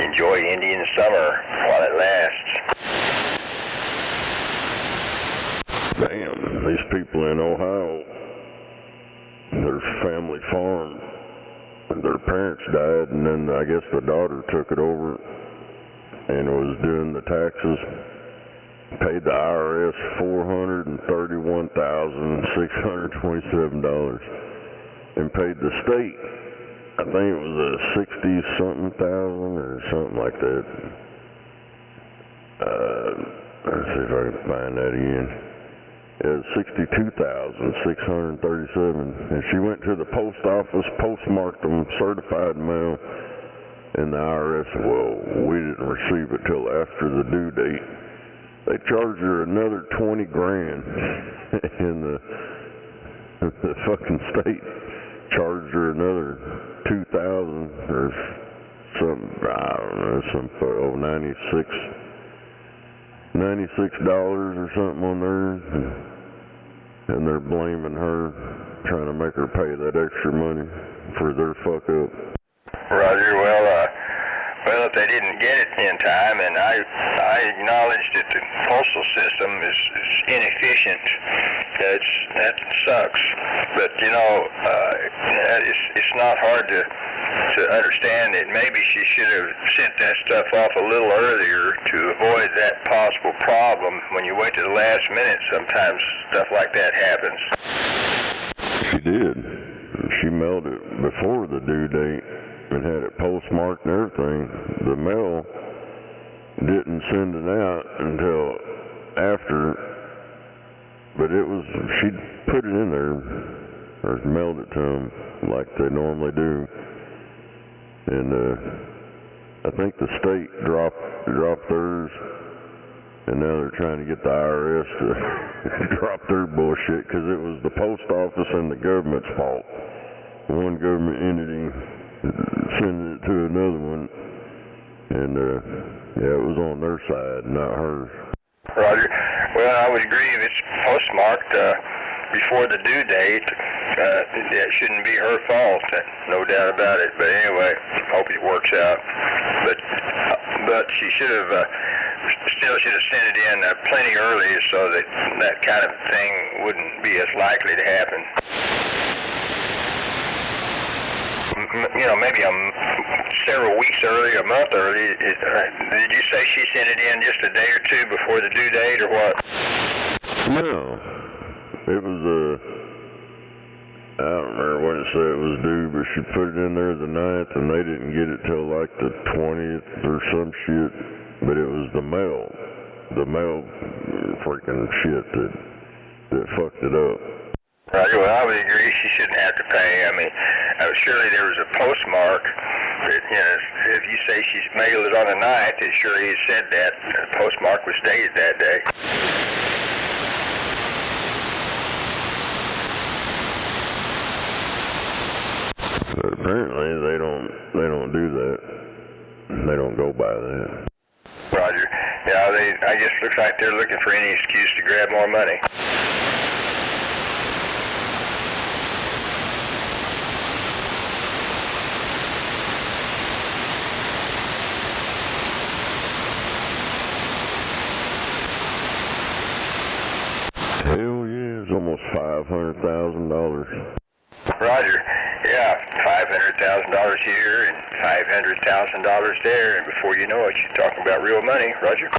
Enjoy Indian summer while it lasts. Damn, these people in Ohio, their family farm, their parents died, and then I guess the daughter took it over and was doing the taxes, paid the IRS $431,627, and paid the state, I think it was a 60-something thousand or something like that. Let's see if I can find that again. It was $62,637, and she went to the post office, postmarked them, certified mail, and the IRS, well, we didn't receive it till after the due date. They charged her another 20 grand, and the fucking state charged her another 2,000 or something, I don't know, some $96 or something on there, and they're blaming her, trying to make her pay that extra money for their fuck up. Roger, well, if they didn't get it in time, and I acknowledge that the postal system is inefficient. That sucks. But, you know, it's not hard to understand that maybe she should have sent that stuff off a little earlier to avoid that possible problem. When you wait to the last minute, sometimes stuff like that happens. She did. She mailed it before the due date, and had it postmarked and everything. The mail didn't send it out until after, but she put it in there, or mailed it to them like they normally do. And I think the state dropped theirs, and now they're trying to get the IRS to drop their bullshit, because it was the post office and the government's fault. One government entity sending it to another one, and yeah, it was on their side, not hers. Roger. Well, I would agree if it's postmarked before the due date, it shouldn't be her fault, no doubt about it. But anyway, hope it works out. But she should have still should have sent it in plenty early, so that that kind of thing wouldn't be as likely to happen. You know, maybe several weeks early, a month early. Did you say she sent it in just a day or two before the due date, or what? No, it was I don't remember when it said it was due, but she put it in there the 9th, and they didn't get it till like the 20th or some shit. But it was the mail freaking shit that fucked it up. Roger. Well, I would agree she shouldn't have to pay. I mean, surely there was a postmark that, you know, if you say she's mailed it on the 9th, it surely said that. The postmark was dated that day. But apparently they don't do that. They don't go by that. Roger. Yeah, I guess it looks like they're looking for any excuse to grab more money. Hell yeah, it's almost $500,000. Roger. Yeah, $500,000 here and $500,000 there, and before you know it, you're talking about real money. Roger.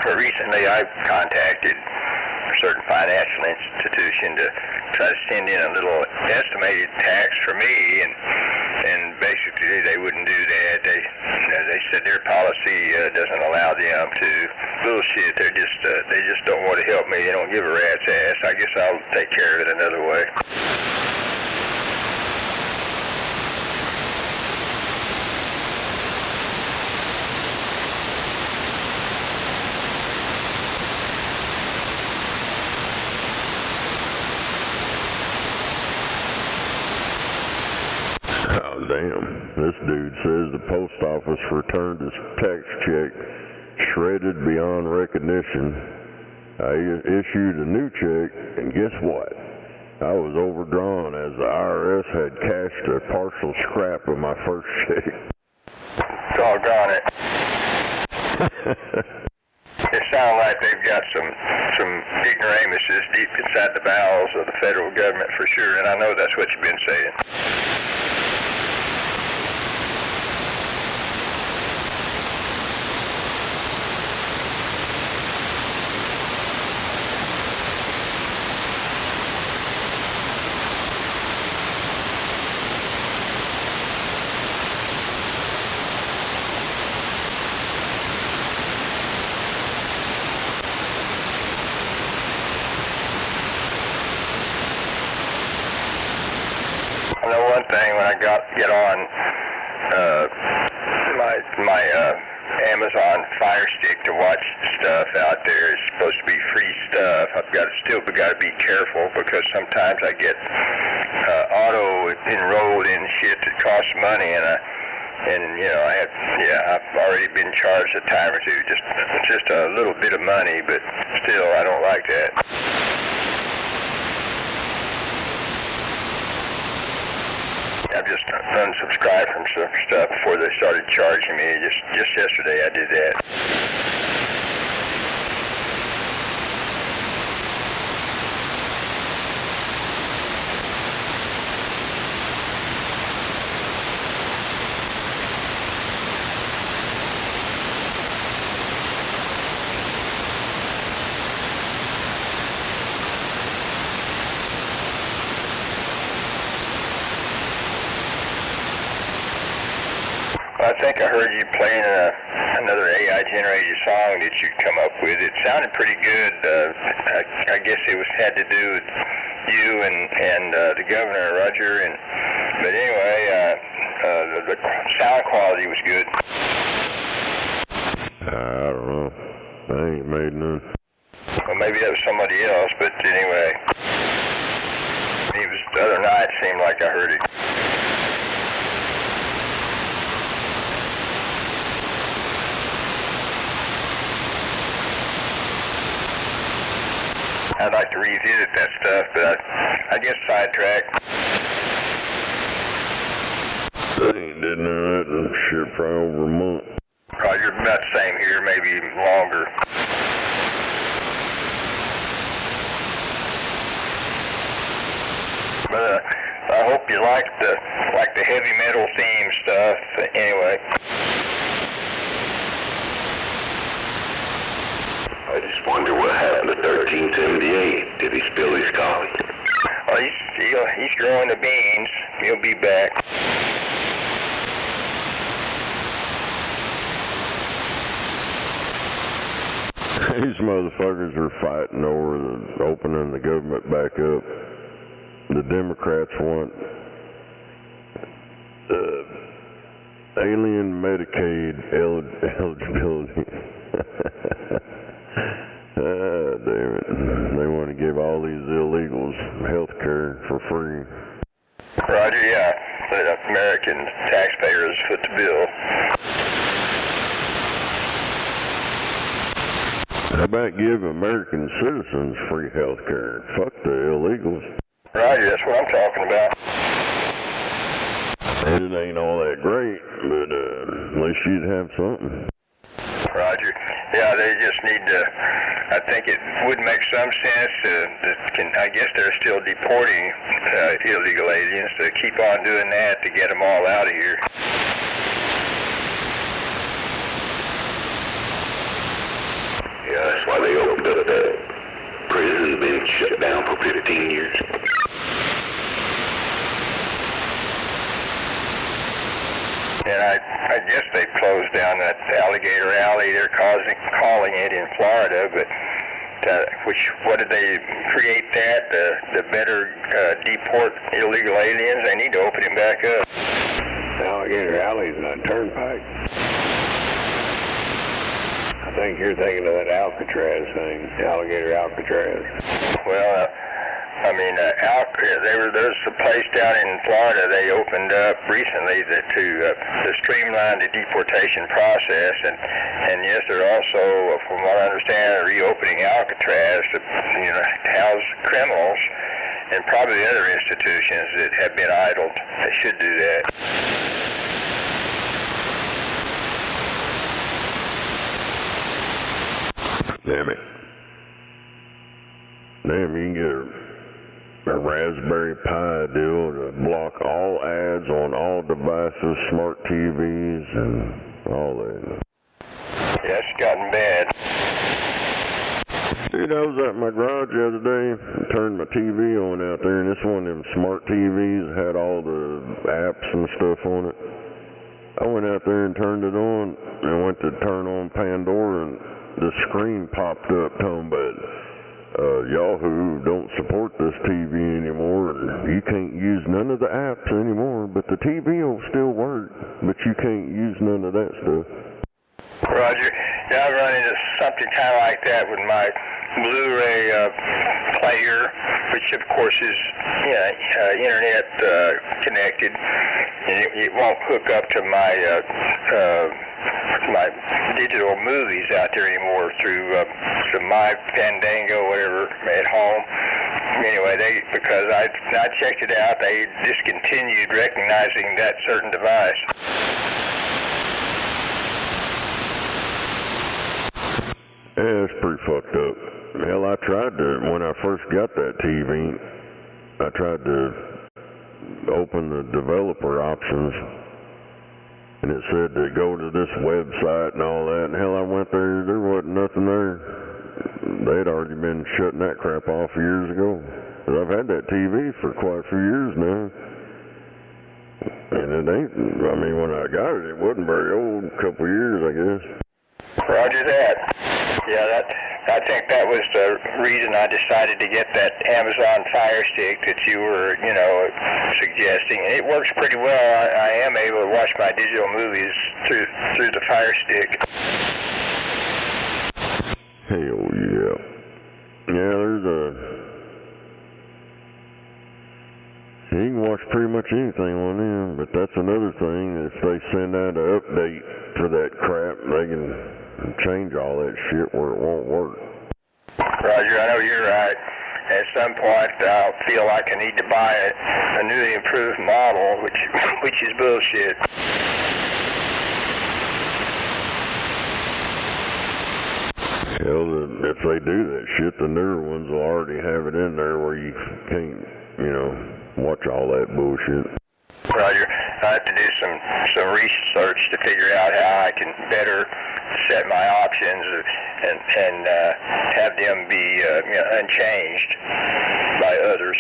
Recently, I've contacted a certain financial institution to try to send in a little estimated tax for me, and basically they wouldn't do that. They said their policy doesn't allow them to. Bullshit. They just don't want to help me. They don't give a rat's ass. I guess I'll take care of it another way. Damn, this dude says the post office returned his tax check shredded beyond recognition. I issued a new check, and guess what? I was overdrawn as the IRS had cashed a partial scrap of my first check. Doggone it. It sounds like they've got some ignoramuses deep inside the bowels of the federal government for sure, and I know that's what you've been saying. I know one thing, when I get on my Amazon Fire Stick to watch stuff out there, it's supposed to be free stuff. I've still got to be careful, because sometimes I get auto enrolled in shit that costs money, and you know, I've already been charged a time or two. Just a little bit of money, but still, I don't like that. I've just unsubscribed from some stuff before they started charging me. Just yesterday I did that. I think I heard you playing another AI-generated song that you'd come up with. It sounded pretty good. I guess it had to do with you and the governor, Roger. But anyway, the sound quality was good. I don't know. I ain't made none. Well, maybe that was somebody else, but anyway. It was the other night. Seemed like I heard it. I'd like to revisit that stuff, but I get sidetracked. I ain't did none of that and shit for over a month. Roger, about the same here, maybe even longer. But I hope you like the heavy metal theme stuff. Anyway. I just wonder what happened to 1378. Did he spill his coffee? Well, he's growing the beans. He'll be back. These motherfuckers are fighting over opening the government back up. The Democrats want alien Medicaid eligibility. Damn it. They want to give all these illegals health care for free. Roger, yeah. The American taxpayers foot the bill. How about give American citizens free health care? Fuck the illegals. Roger, that's what I'm talking about. It ain't all that great, but at least you'd have something. Roger. Yeah, they just need to, I think it would make some sense I guess they're still deporting illegal aliens, to keep on doing that to get them all out of here. Yeah, that's why they opened up that prison, been shut down for 15 years. And I guess they closed down that Alligator Alley. They're calling it in Florida, but what did they create that? The better deport illegal aliens? They need to open it back up. Alligator Alley's on Turnpike. I think you're thinking of that Alcatraz thing, Alligator Alcatraz. Well, I mean, there's a place down in Florida they opened up recently to streamline the deportation process, and yes, they're also, from what I understand, reopening Alcatraz to house criminals and probably other institutions that have been idled. They should do that. Damn it. Damn, you can get a Raspberry Pi deal to block all ads on all devices, smart TVs, and all that. Yeah, it's gotten bad. Dude, I was at my garage the other day and turned my TV on out there, and this one of them smart TVs had all the apps and stuff on it. I went out there and turned it on and went to turn on Pandora, and the screen popped up talking about Yahoo don't support this TV anymore, and you can't use none of the apps anymore, but the TV will still work, but you can't use none of that stuff. Roger. Yeah, I run into something kind of like that with my Blu-ray player, which of course is internet connected, and it won't hook up to my my digital movies out there anymore through my Fandango, whatever, at home. anyway, because I checked it out, they discontinued recognizing that certain device. Yeah, it's pretty fucked up. Hell, I tried to, when I first got that TV, I tried to open the developer options, and it said to go to this website and all that, and hell, I went there, there wasn't nothing there. They'd already been shutting that crap off years ago. But I've had that TV for quite a few years now. And it ain't, I mean, when I got it, it wasn't very old, a couple of years, I guess. Roger that. Yeah, I think that was the reason I decided to get that Amazon Fire Stick that you were, suggesting. And it works pretty well. I am able to watch my digital movies through the Fire Stick. Hell yeah. Yeah, you can watch pretty much anything on them, but that's another thing. If they send out an update for that crap, they can change all that shit where it won't work. Roger, I know you're right. At some point, I'll feel like I need to buy a newly improved model, which is bullshit. Hell, if they do that shit, the newer ones will already have it in there where you can't, watch all that bullshit. Roger, I have to do some research to figure out how I can better set my options and have them be unchanged by others.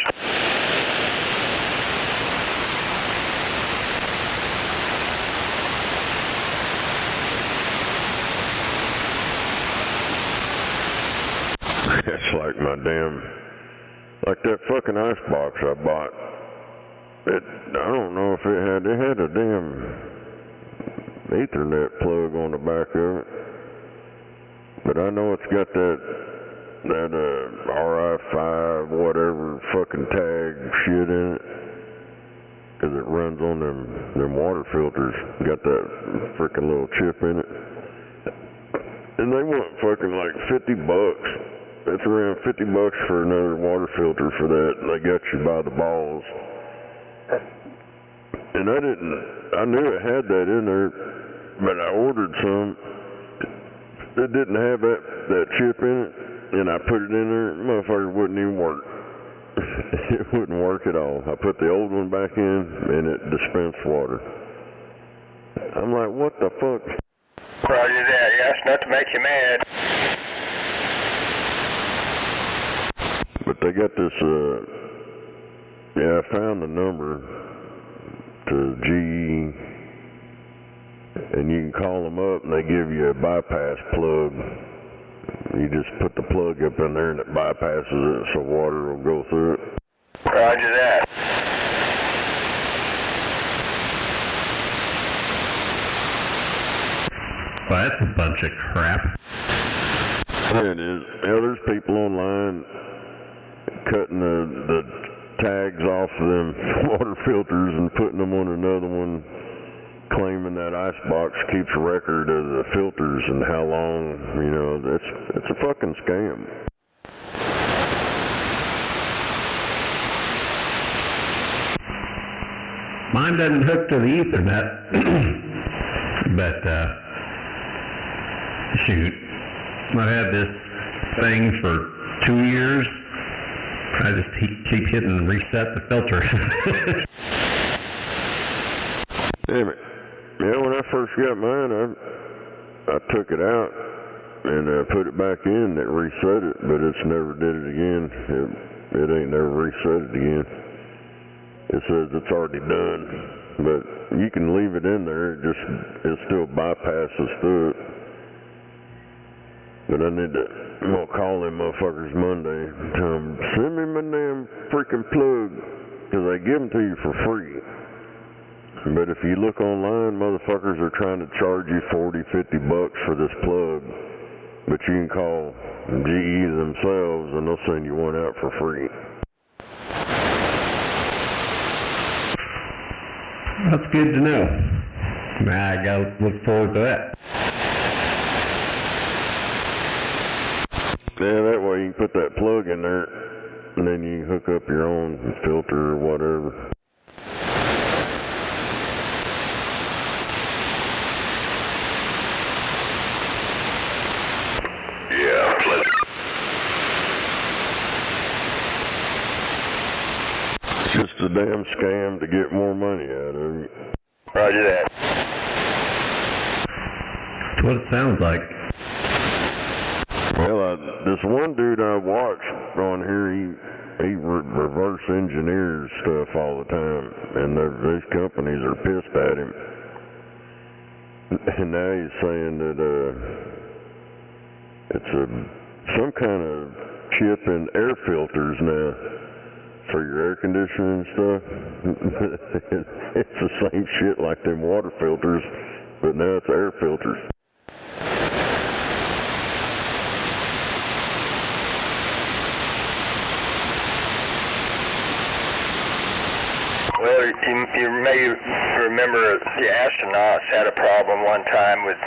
It's like like that fucking icebox I bought. I don't know if it had a damn Ethernet plug on the back of it. But I know it's got that RI5 whatever fucking tag shit in it. Cause it runs on them water filters. Got that freaking little chip in it. And they want fucking like $50. That's around $50 for another water filter for that. And they got you by the balls. And I knew it had that in there, but I ordered some that didn't have that chip in it, and I put it in there, the motherfucker wouldn't even work. It wouldn't work at all. I put the old one back in, and it dispensed water. I'm like, what the fuck? Roger that. Yeah, it's not to make you mad. But they got this, I found the number to GE, and you can call them up, and they give you a bypass plug. You just put the plug up in there, and it bypasses it, so water will go through it. Roger that. Well, that's a bunch of crap. Yeah, it is. Yeah, there's people online cutting the tags off of them water filters and putting them on another one, claiming that icebox keeps a record of the filters and how long, it's a fucking scam. Mine doesn't hook to the Ethernet, but shoot, I've had this thing for 2 years. I just keep hitting reset the filter. Damn it. Yeah, when I first got mine, I took it out and put it back in. It reset it, but it's never did it again. It ain't never reset it again. It says it's already done, but you can leave it in there. It still bypasses through it. But I'm gonna call them motherfuckers Monday and tell them, send me my damn freaking plug, because they give them to you for free. But if you look online, motherfuckers are trying to charge you $40-50 for this plug. But you can call GE themselves and they'll send you one out for free. That's good to know. I gotta look forward to that. Yeah, that way you can put that plug in there and then you hook up your own filter or whatever. Yeah, pleasure. It's just a damn scam to get more money out of you. Roger that. That's what it sounds like. Well, this one dude I watched on here, he reverse engineers stuff all the time, and these companies are pissed at him. And now he's saying that it's some kind of chip in air filters now for your air conditioning and stuff. It's the same shit like them water filters, but now it's air filters. Well, you may remember the astronauts had a problem one time with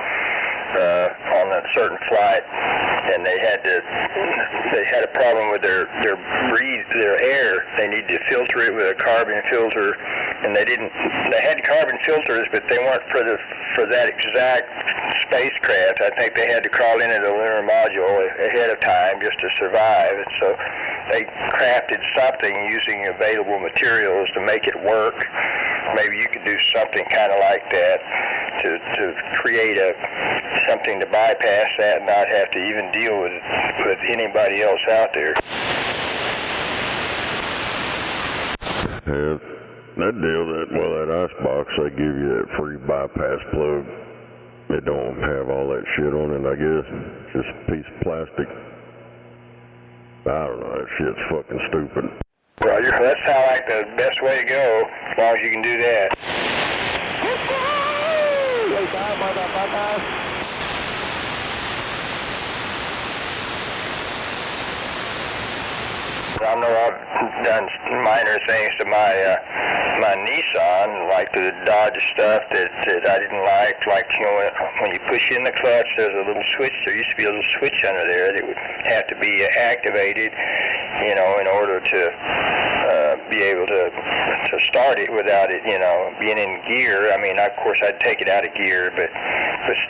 on a certain flight, and they had a problem with their air. They needed to filter it with a carbon filter, and they had carbon filters, but they weren't for that exact spacecraft. I think they had to crawl into the lunar module ahead of time just to survive, and so they crafted something using available materials to make it work. Maybe you could do something kind of like that to create something to bypass that and not have to even deal with anybody else out there. Yeah, that deal, that ice box, they give you that free bypass plug. It don't have all that shit on it, I guess. Just a piece of plastic. I don't know, that shit's fucking stupid. Roger, that sounds like the best way to go, as long as you can do that. I know I've done minor things to my Nissan, like the Dodge stuff that I didn't like when you push in the clutch, there's a little switch. There used to be a little switch under there that would have to be activated, in order to be able to start it without it, being in gear. I mean, of course, I'd take it out of gear, but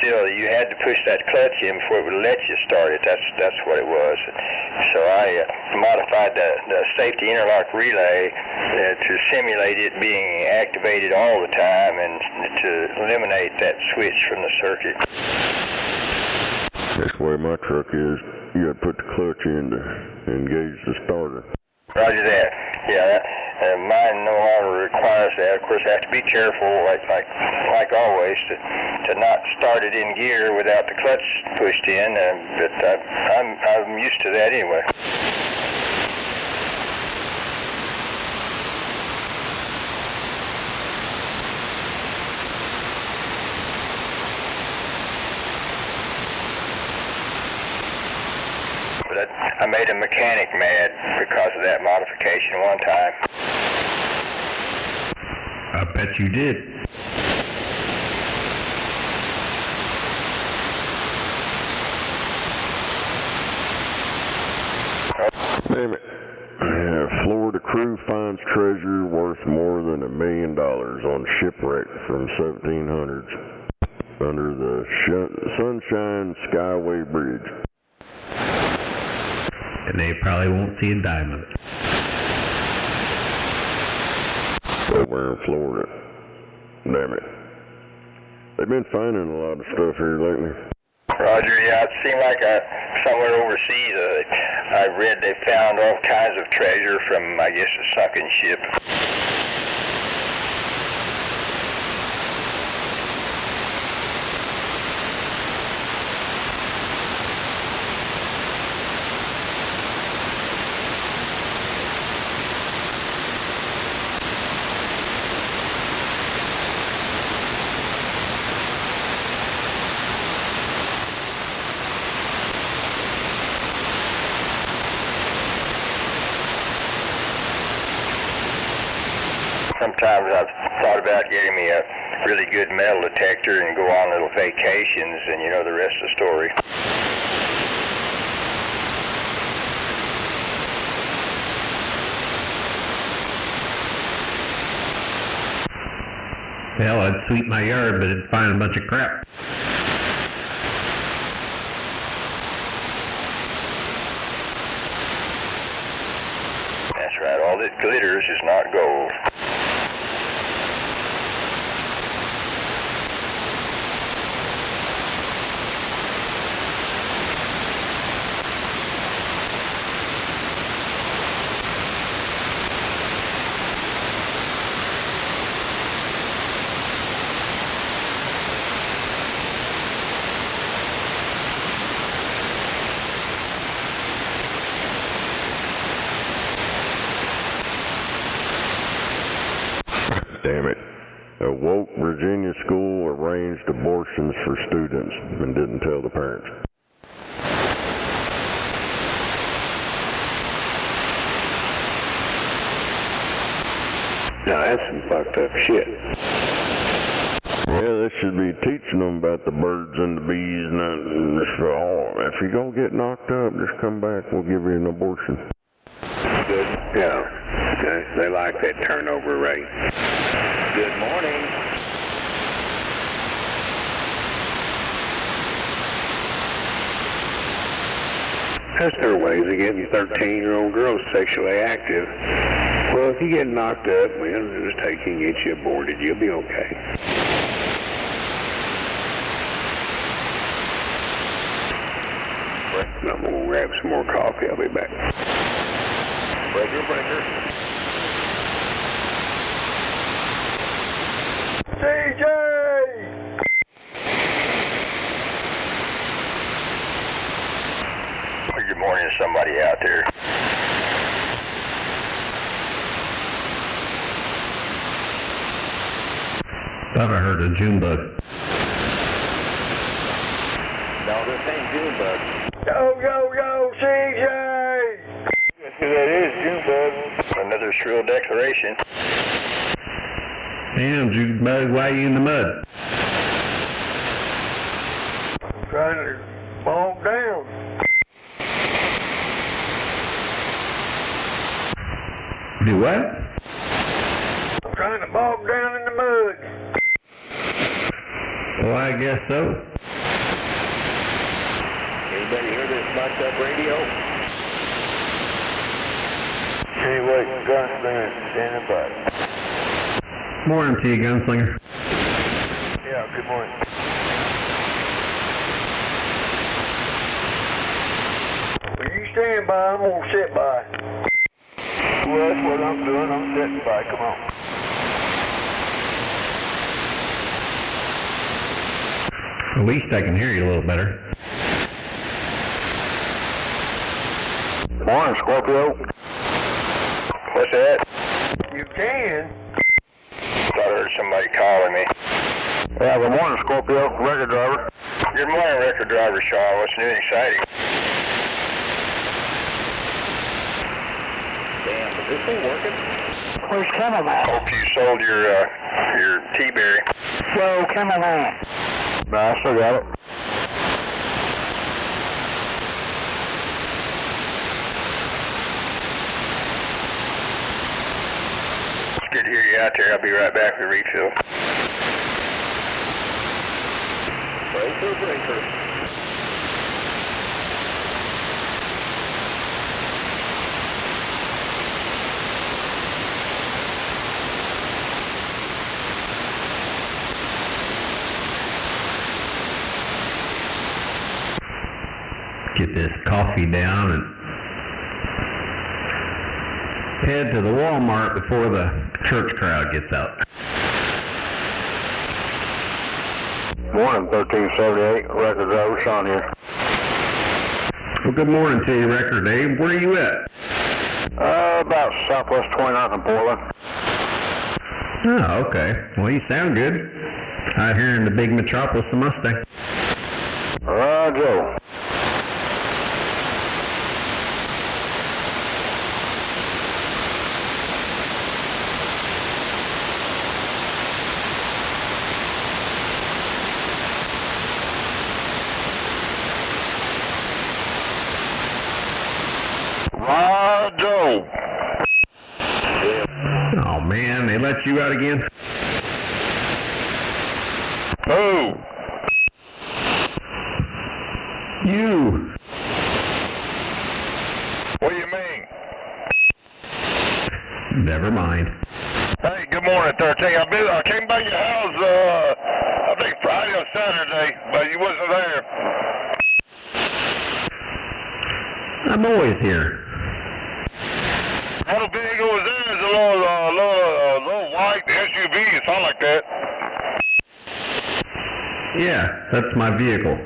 still, you had to push that clutch in before it would let you start it. That's what it was. So I modified the safety interlock relay to simulate it being activated all the time and to eliminate that switch from the circuit. That's the way my truck is. You got to put the clutch in to engage the starter. Roger that. Yeah, mine no longer requires that. Of course, I have to be careful, like always, to not start it in gear without the clutch pushed in. But I'm used to that anyway. But I made a mechanic mad because of that modification one time. I bet you did. Damn it. Yeah, Florida crew finds treasure worth more than $1 million on shipwreck from 1700s under the Sunshine Skyway Bridge. And they probably won't see a dime of it. Over in Florida. Damn it. They've been finding a lot of stuff here lately. Roger, yeah, it seemed like somewhere overseas, I read they found all kinds of treasure from, I guess, a sunken ship. Sometimes I've thought about getting me a really good metal detector and go on little vacations, and the rest of the story. Hell, I'd sweep my yard, but it'd find a bunch of crap. That's right, all that glitters is not gold. Damn it. A woke Virginia school arranged abortions for students and didn't tell the parents. Now that's some fucked up shit. Yeah, they should be teaching them about the birds and the bees and if you're going to get knocked up, just come back, we'll give you an abortion. Good. Yeah. They like that turnover rate. Good morning. That's their ways of getting 13-year-old girls sexually active. Well, if you get knocked up, we'll just take you and get you aborted. You'll be okay. I'm going to grab some more coffee. I'll be back. Breaker. CJ! Good morning to somebody out there. Thought I heard a June bug. No, this ain't June bug. Yo, CJ! Guess who that is, June bug? Another shrill declaration. Damn, June bug, why are you in the mud? I'm trying to bog down. Do what? I'm trying to bog down in the mud. Well, I guess so. Anybody hear this mucked up radio? Anyway, gunslinger, standing by. Morning to you, gunslinger. Yeah, good morning. Will you stand by? I'm going to sit by. Well, that's what I'm doing. I'm sitting by. Come on. At least I can hear you a little better. Morning, Scorpio. What's that? You can. Thought I heard somebody calling me. Yeah, good morning, Scorpio. Record driver. Good morning, record driver Sean. What's new and exciting? Damn, is this thing working? Where's cameraman? Hope you sold your T-berry. Yo, cameraman. No, I still got it. It's good to hear you out there. I'll be right back with a refill. Breaker. Get this coffee down and head to the Walmart before the church crowd gets out. Morning, 1378. Record driver Sean here. Well, good morning to you, Record Dave. Where are you at? About southwest 29th in Portland. Oh, okay. Well, you sound good. Out here in the big metropolis of Mustang. Joe. Joe. Oh, man, they let you out again? You. What do you mean? Never mind. Hey, good morning, 13. I came by your house, I think Friday or Saturday, but you wasn't there. I'm always here. Little vehicle was there. It's a little white SUV, something like that. Yeah, that's my vehicle.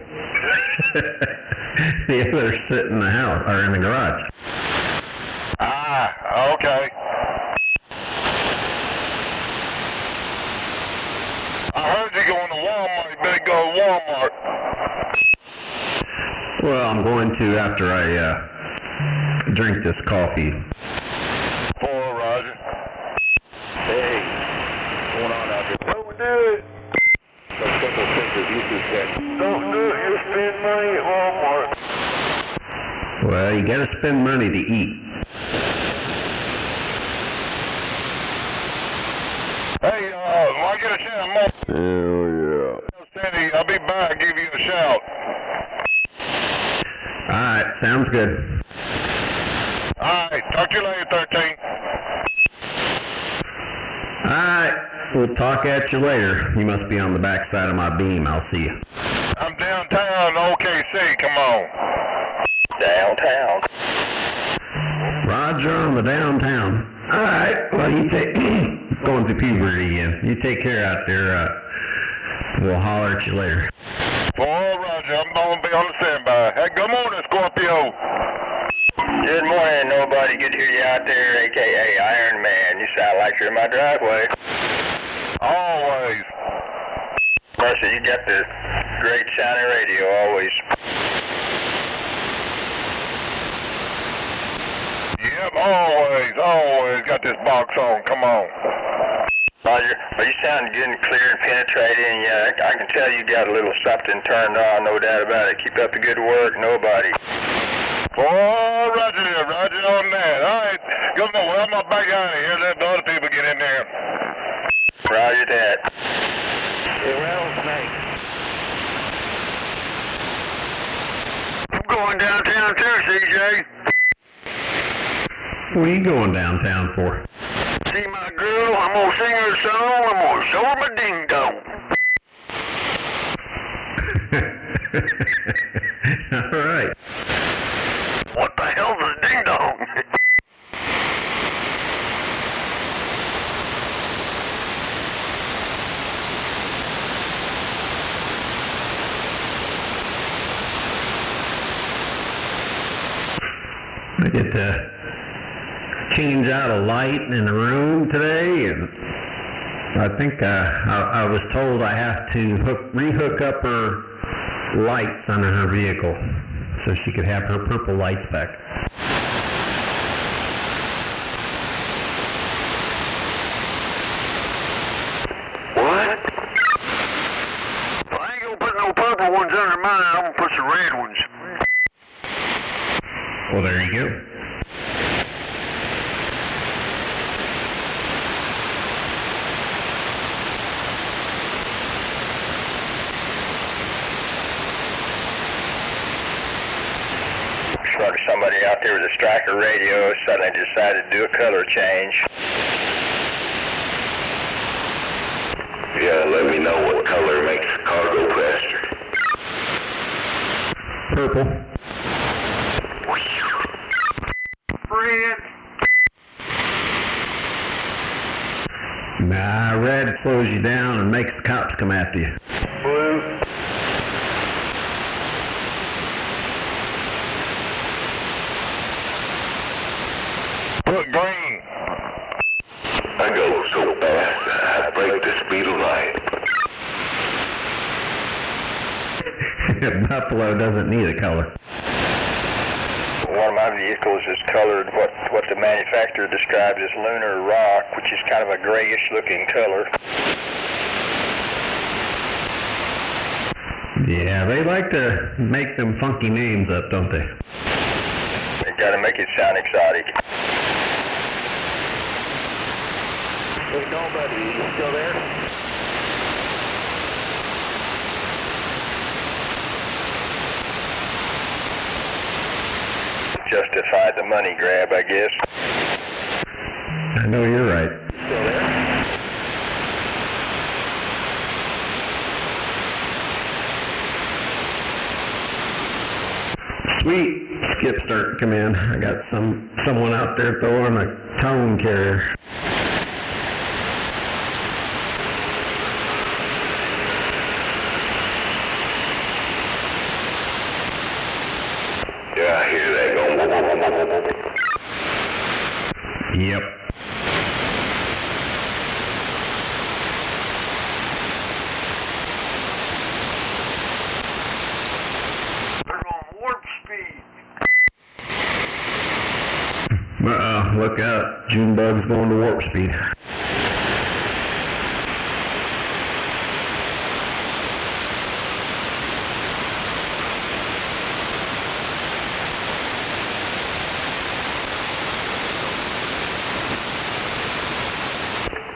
The others sit in the house, or in the garage. Ah, okay. I heard you going to Walmart. You better go to Walmart. Well, I'm going to after I drink this coffee. For Roger. Hey, what's going on out there? Don't do it. A couple pictures you two said. Don't do it. You spend money at Walmart. Well, you gotta spend money to eat. Hey, when I get a chance, Hell yeah. Sandy, I'll be back. Give you a shout. Alright, sounds good. Alright, talk to you later, 13. Alright, we'll talk at you later. You must be on the back side of my beam. I'll see you. I'm downtown, OKC. Come on. Downtown. Roger on the downtown. Alright, well you take... going through puberty again. You take care out there. We'll holler at you later. All Roger, I'm going to be on the standby. Hey, good morning, Scorpio. Good morning, nobody. Good to hear you out there, a.k.a. Iron Man. You sound like you're in my driveway. Always. Mercy, you got the great shiny radio, always. Yep, always got this box on. Come on. Roger, but you sound good and clear and penetrating. Yeah, I can tell you got a little something turned on, no doubt about it. Keep up the good work, nobody. Oh, Roger on that. All right, good morning. Well, I'm not back out of here. Let the other people get in there. Roger that. Hey, rattlesnake. I'm going downtown too, CJ. What are you going downtown for? See my girl, I'm gonna sing her a song, I'm gonna show her my ding dong. Alright. What the hell's a ding dong? I get to change out a light in the room today, and I think I was told I have to rehook up her lights on her vehicle so she could have her purple lights back. What? Well, I ain't gonna put no purple ones under mine, I'm gonna put some red ones. Well, there you go. Sort of somebody out there with a striker radio suddenly decided to do a color change. Yeah, let me know what color makes the car go faster. Purple. Red. Nah, red slows you down and makes the cops come after you. Blue. Put green. I go so fast, I break the speed of light. Buffalo doesn't need a color. One of my vehicles is colored what the manufacturer described as lunar rock, which is kind of a grayish looking color. Yeah, they like to make them funky names up, don't they? They gotta make it sound exotic. Hey, nobody, you still there? justify the money grab, I guess. I know you're right. Still there? Sweet. Skip's starting to come in. I got someone out there throwing a tone carrier. Yeah, I hear that going. Yep. We're on warp speed. Uh-oh, look out. Junebug's going to warp speed.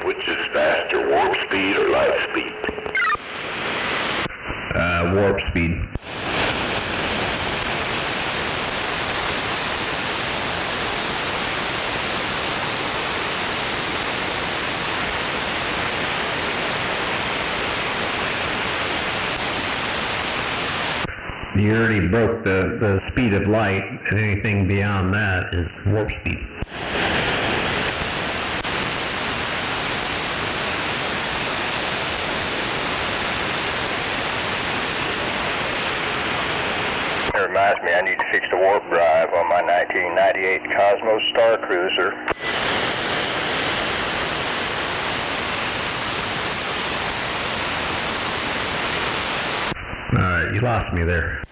Which is faster, warp speed or light speed? Warp speed. You already broke the speed of light, and anything beyond that is warp speed. It reminds me I need to fix the warp drive on my 1998 Cosmos Star Cruiser. Alright, you lost me there.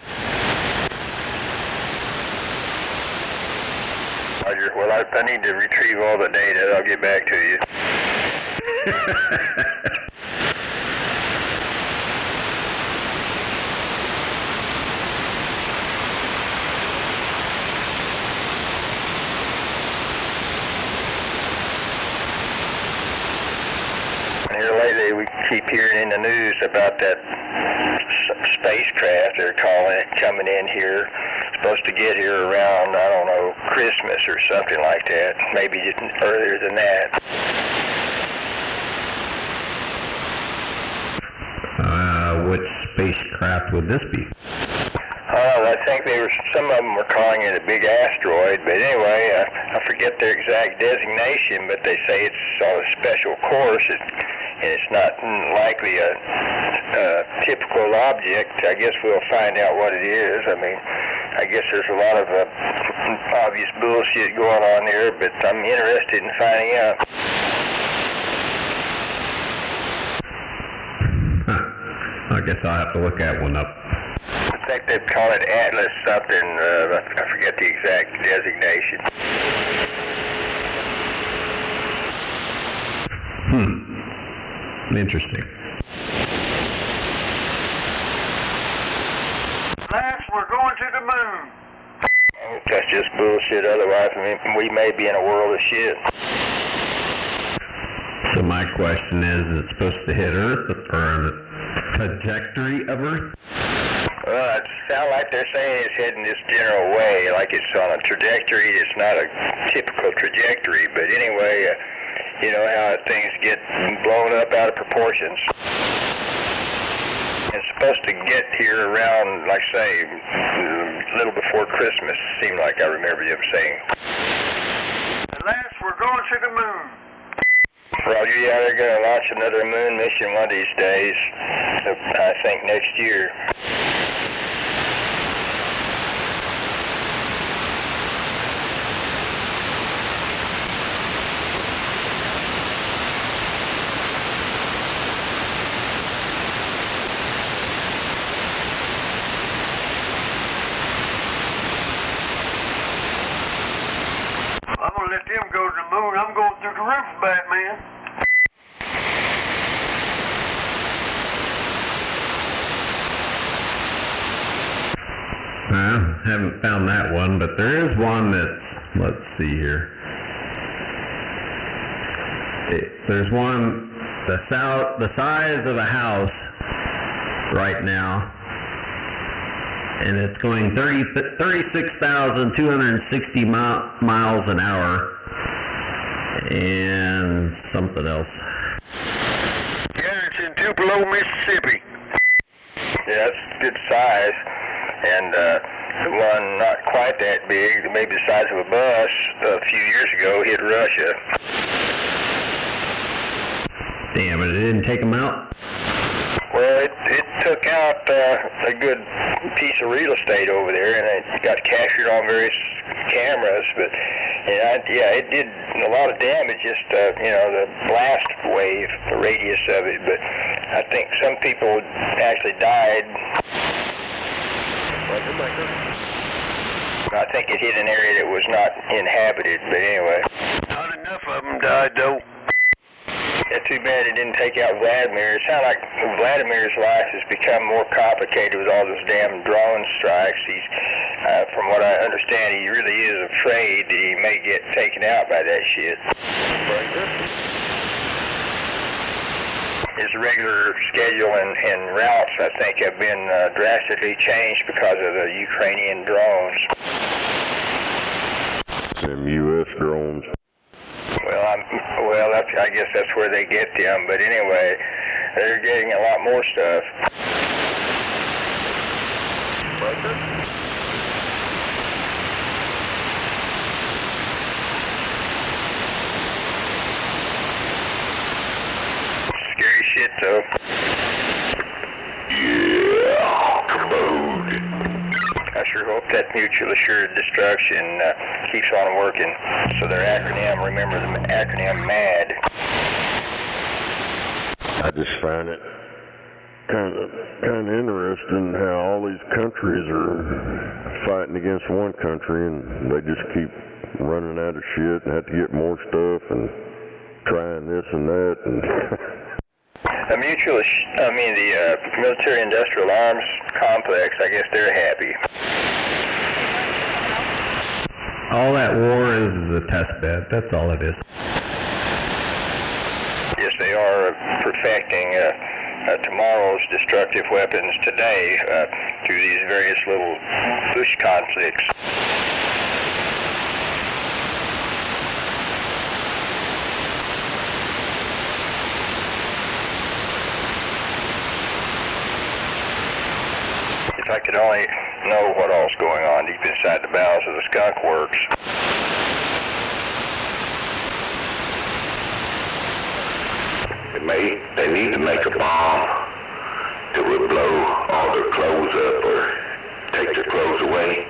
Roger. Well, I need to retrieve all the data. I'll get back to you. Here lately, we keep hearing in the news about that spacecraft they're calling it coming in here. Supposed to get here around, I don't know, Christmas or something like that. Maybe just earlier than that. Which spacecraft would this be? I think some of them were calling it a big asteroid, but anyway, I forget their exact designation, but they say it's on a special course, and it's not likely a typical object. I guess we'll find out what it is. I mean, I guess there's a lot of obvious bullshit going on there, but I'm interested in finding out. I guess I'll have to look that one up. I think they call it Atlas something. I forget the exact designation. Interesting. Last, we're going to the moon. That's just bullshit. Otherwise, we may be in a world of shit. So my question is it supposed to hit Earth or the trajectory of Earth? Well, it sounds like they're saying it's heading this general way, like it's on a trajectory. It's not a typical trajectory, but anyway, you know how things get blown up out of proportions. It's supposed to get here around, like say, a little before Christmas, seemed like I remember them saying. At last, we're going to the moon. Roger, yeah, they're going to launch another moon mission one of these days, I think next year. I'm going to let them go to the moon. I'm going through the roof, Batman. I haven't found that one, but there is one that's, let's see here. There's one, the size of a house right now and it's going 36,260 miles an hour, and something else. Yeah, it's in Tupelo, Mississippi. Yeah, it's good size, and one not quite that big, maybe the size of a bus, a few years ago hit Russia. Damn it, it didn't take them out? Well, it took out a good piece of real estate over there, and it got captured on various cameras, but yeah, it did a lot of damage, just, the blast wave, the radius of it, but I think some people actually died. I think it hit an area that was not inhabited, but anyway. Not enough of them died, though. It's too bad it didn't take out Vladimir. It sounds like Vladimir's life has become more complicated with all those damn drone strikes. He's, from what I understand, he really is afraid that he may get taken out by that shit. His regular schedule and routes, I think, have been drastically changed because of the Ukrainian drones. Them U.S. drones. Well, I guess that's where they get them. But anyway, they're getting a lot more stuff. Scary shit, though. Yeah, commode. I sure hope that mutual assured destruction keeps on working. So their acronym, remember the acronym MAD. I just find it kind of interesting how all these countries are fighting against one country, and they just keep running out of shit and have to get more stuff and trying this and that. And the military industrial arms complex, I guess they're happy. All that war is a test bed. That's all it is. Yes, they are perfecting tomorrow's destructive weapons today through these various little bush conflicts. If I could only know what all's going on deep inside the bowels of the skunk works. They need to make a bomb that would blow all their clothes up or take their clothes away.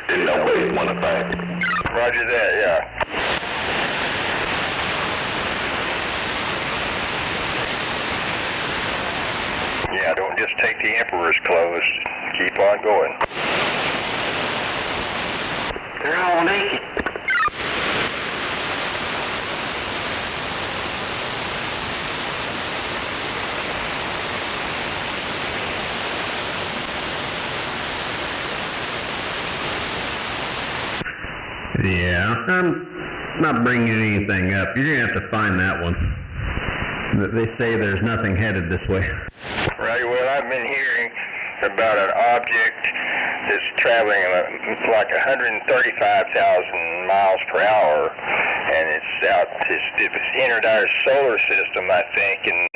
Then nobody'd want to fight. Roger that, yeah. Yeah, don't just take the Emperor's clothes. Keep on going. They're all naked. Yeah, I'm not bringing anything up. You're going to have to find that one. They say there's nothing headed this way. Right, well, I've been hearing about an object that's traveling like 135,000 miles per hour, and it's entered our solar system, I think, and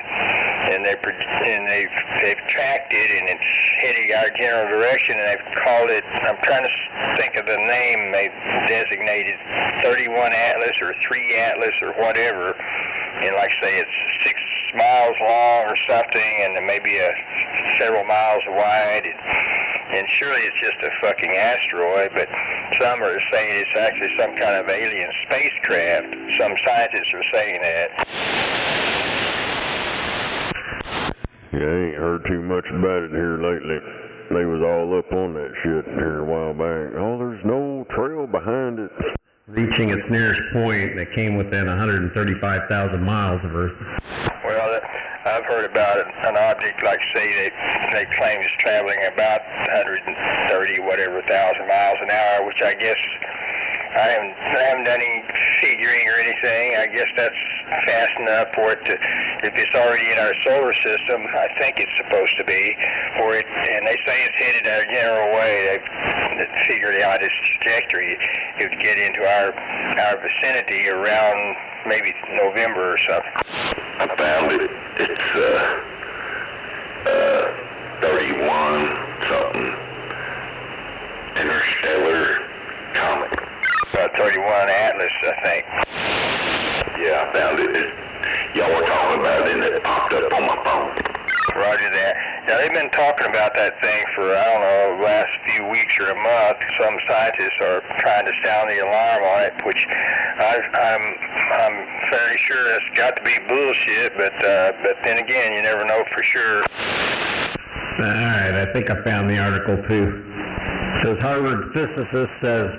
they've tracked it, and it's heading our general direction, and they've called it, I'm trying to think of the name they've designated, 31 Atlas or 3 Atlas or whatever, and like I say, it's 6 miles long or something, and maybe several miles wide, and surely it's just a fucking asteroid, but some are saying it's actually some kind of alien spacecraft. Some scientists are saying that. Yeah, I ain't heard too much about it here lately. They was all up on that shit here a while back. Oh, there's no trail behind it. Reaching its nearest point, that came within 135,000 miles of Earth. Well, I've heard about it, an object, like say, they claim it's traveling about 130 whatever thousand miles an hour, which I guess I haven't done any figuring or anything. I guess that's fast enough for it to, if it's already in our solar system, I think it's supposed to be, for it, and they say it's headed our general way. They've figured out its trajectory. It would get into our vicinity around maybe November or something. I found it. It's 31 something interstellar comet. 31 Atlas, I think. Yeah, I found it. Y'all were talking about it and it popped up on my phone. Roger that. Now, they've been talking about that thing for, I don't know, the last few weeks or a month. Some scientists are trying to sound the alarm on it, which I'm fairly sure that's got to be bullshit, but then again, you never know for sure. All right, I think I found the article too. Says Harvard physicist says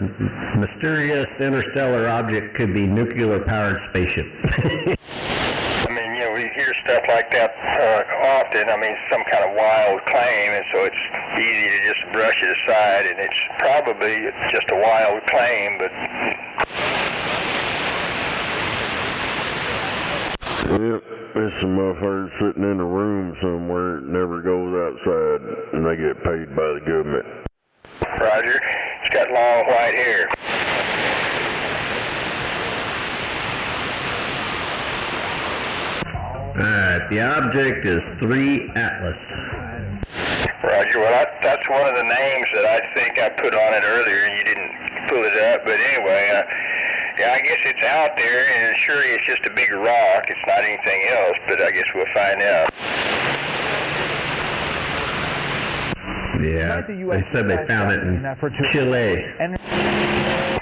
mysterious interstellar object could be nuclear-powered spaceship. I mean, you know, we hear stuff like that often. I mean, some kind of wild claim, and so it's easy to just brush it aside, and it's probably just a wild claim, but... Yep, there's some motherfuckers sitting in a room somewhere that never goes outside, and they get paid by the government. Roger. It's got long white hair. Alright, the object is 3 Atlas. Roger. Well, that's one of the names that I think I put on it earlier, and you didn't pull it up, but anyway, yeah, I guess it's out there, and surely it's just a big rock. It's not anything else, but I guess we'll find out. Yeah, they said they found it in Chile.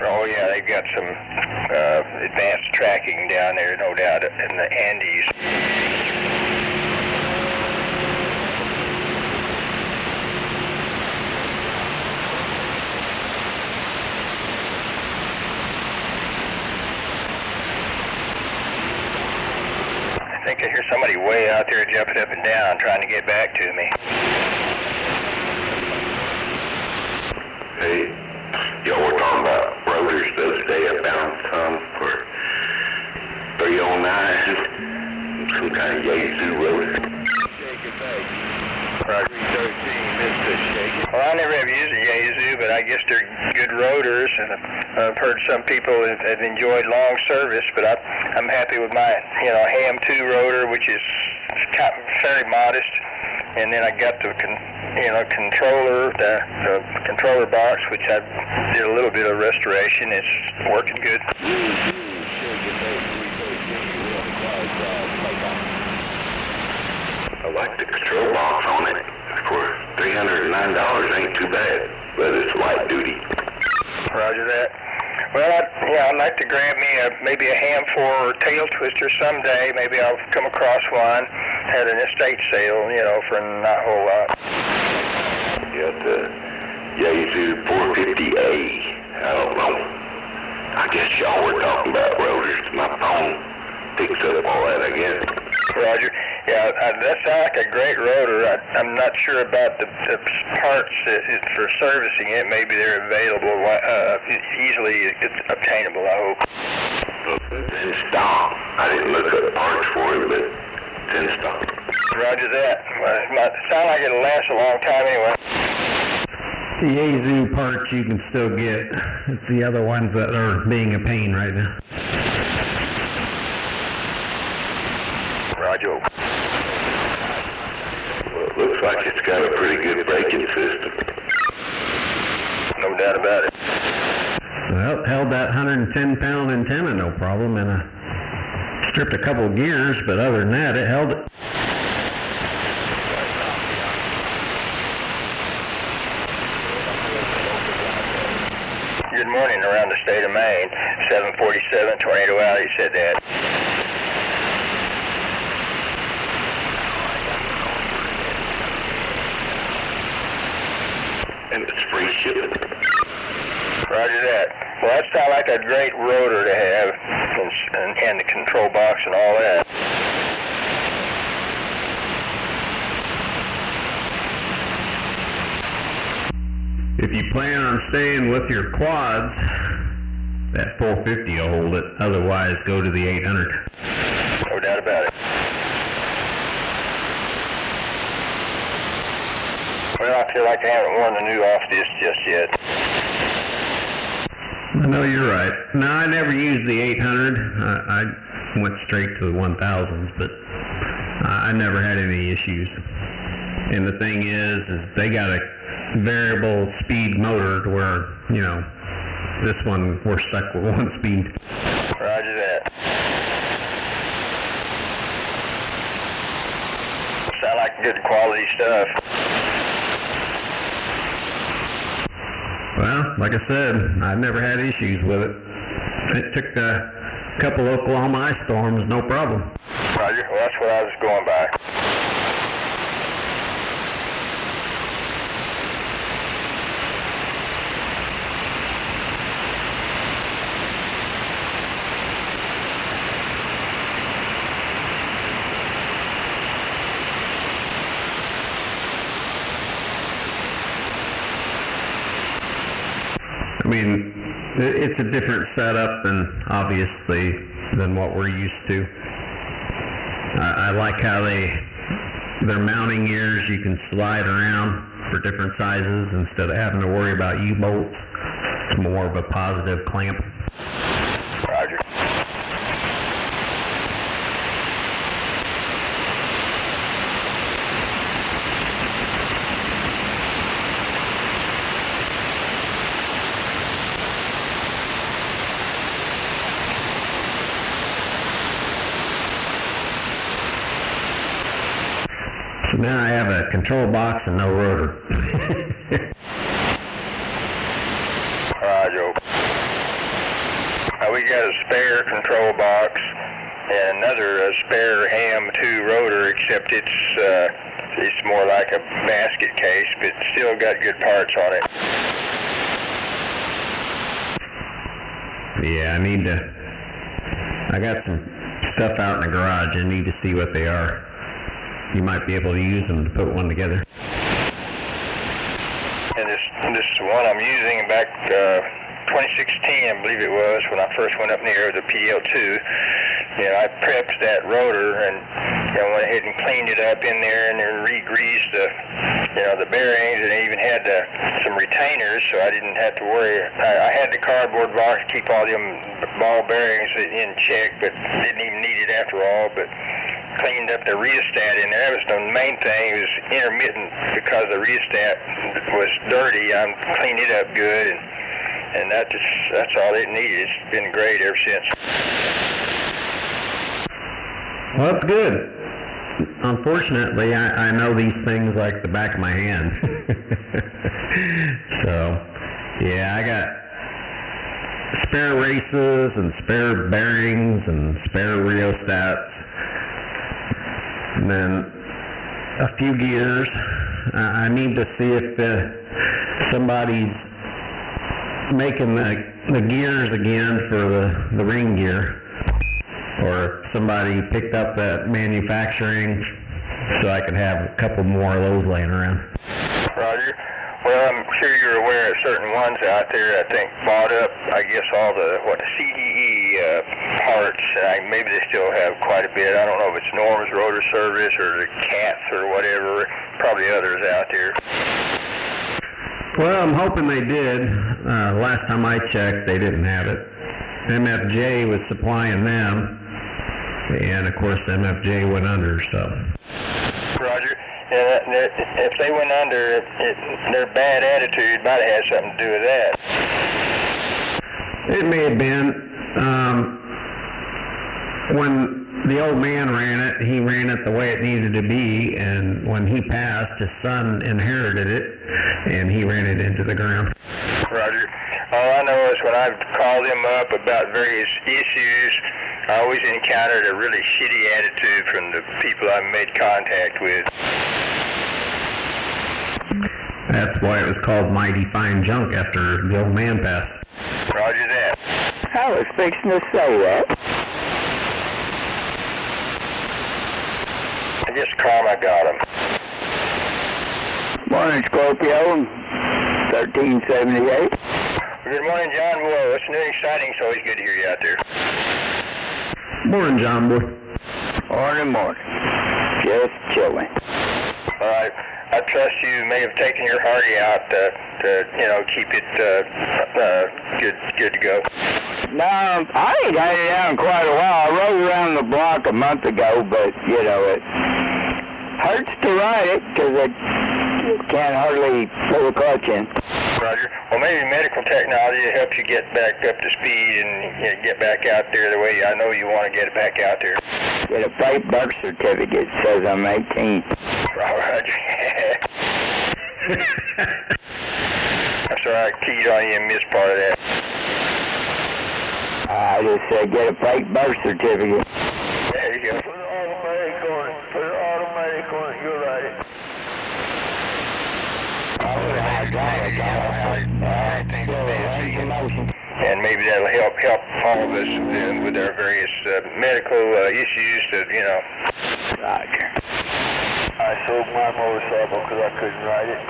Oh yeah, they've got some advanced tracking down there, no doubt, in the Andes. I think I hear somebody way out there jumping up and down trying to get back to me. Hey, y'all were talking about rotors the other day. I found some for 309, some kind of Yazoo rotor. Well, I never have used a Yazoo, but I guess they're good rotors, and I've heard some people have enjoyed long service, but I'm happy with my, Ham 2 rotor, which is fairly modest, and then I got the controller, the controller box, which I did a little bit of restoration. It's working good. I like the control box on it. For $309 ain't too bad, but it's light duty. Roger that. Well, I'd like to grab me maybe a Ham 4 or tail twister someday. Maybe I'll come across one at an estate sale, for not a whole lot. Got the Yazoo 450A. I don't know. I guess y'all were talking about rotors. My phone picks up all that, I guess. Roger. Yeah, that sounds like a great rotor. I'm not sure about the parts for servicing it. Maybe they're available easily obtainable, I hope. It's in stock. I didn't look up parts for it, but it's in stock. Roger that. It might sound like it'll last a long time anyway. The Yazoo parts you can still get. It's the other ones that are being a pain right now. Roger. Well, it looks like it's got a pretty good braking system. No doubt about it. Well, it held that 110-pound antenna no problem, and stripped a couple of gears, but other than that, it held it. Good morning around the state of Maine. 747 Tornado Alley said that. And it's free shipping. Roger that. Well, that sounds like a great rotor to have, and the control box and all that. If you plan on staying with your quads, that 450 will hold it. Otherwise, go to the 800. No doubt about it. Well, I feel like I haven't worn the new off disc just yet. No, you're right. No, I never used the 800. I went straight to the 1000s, but I never had any issues. And the thing is they got a variable speed motor to where, you know, this one, we're stuck with one speed. Roger that. Sound like good quality stuff. Well, like I said, I've never had issues with it. It took a couple Oklahoma ice storms, no problem. Roger, well, that's what I was going by. I mean, it's a different setup obviously than what we're used to. I like how their mounting gears, you can slide around for different sizes instead of having to worry about U-bolts. It's more of a positive clamp. Roger. Now I have a control box and no rotor. Roger. We got a spare control box and another spare ham 2 rotor, except it's more like a basket case, but still got good parts on it. Yeah, I got some stuff out in the garage. I need to see what they are. You might be able to use them to put one together. And this one I'm using back 2016, I believe it was, when I first went up near the PL2. You know, I prepped that rotor and went ahead and cleaned it up in there and then re-greased the bearings, and I even had some retainers, so I didn't have to worry. I had the cardboard box to keep all them ball bearings in check, but didn't even need it after all. But cleaned up the rheostat in there. That was the main thing. It was intermittent because the rheostat was dirty. I cleaned it up good, and that's all it needed. It's been great ever since. Well, that's good. Unfortunately, I know these things like the back of my hand. So, yeah, I got spare races and spare bearings and spare rheostats. And then a few gears. I need to see if somebody's making the gears again for the ring gear, or if somebody picked up that manufacturing so I could have a couple more of those laying around. Roger. Well, I'm sure you're aware of certain ones out there, I think, bought up, I guess, all the CDE parts. Maybe they still have quite a bit. I don't know if it's Norm's Rotor Service or the CATS or whatever. Probably others out there. Well, I'm hoping they did. Last time I checked, they didn't have it. MFJ was supplying them, and of course MFJ went under, so. Roger. And if they went under, their bad attitude might have had something to do with that. It may have been. When the old man ran it, he ran it the way it needed to be, and when he passed, his son inherited it, and he ran it into the ground. Roger. All I know is when I've called him up about various issues, I always encountered a really shitty attitude from the people I've made contact with. That's why it was called Mighty Fine Junk after the old man passed. Roger that. I was fixing to say that. I guess karma got him. Morning, Scorpio, 1378. Good morning, John Boy. What's new and exciting? It's always good to hear you out there. Morning, John boy. Morning. Just chilling. All right. I trust you may have taken your Hardy out to keep it good to go. No, I ain't had it out in quite a while. I rode around the block a month ago, but, it hurts to ride it because I can't hardly pull the clutch in. Roger. Well, maybe medical technology helps you get back up to speed and get back out there the way I know you want to get it back out there. Get a fake birth certificate says I'm 18. Roger. I'm sorry I keyed on you and missed part of that. I just said get a fake birth certificate. There you go. Put an automatic on it. You're right. And maybe that'll help all of us with our various medical issues Roger. I sold my motorcycle because I couldn't ride it.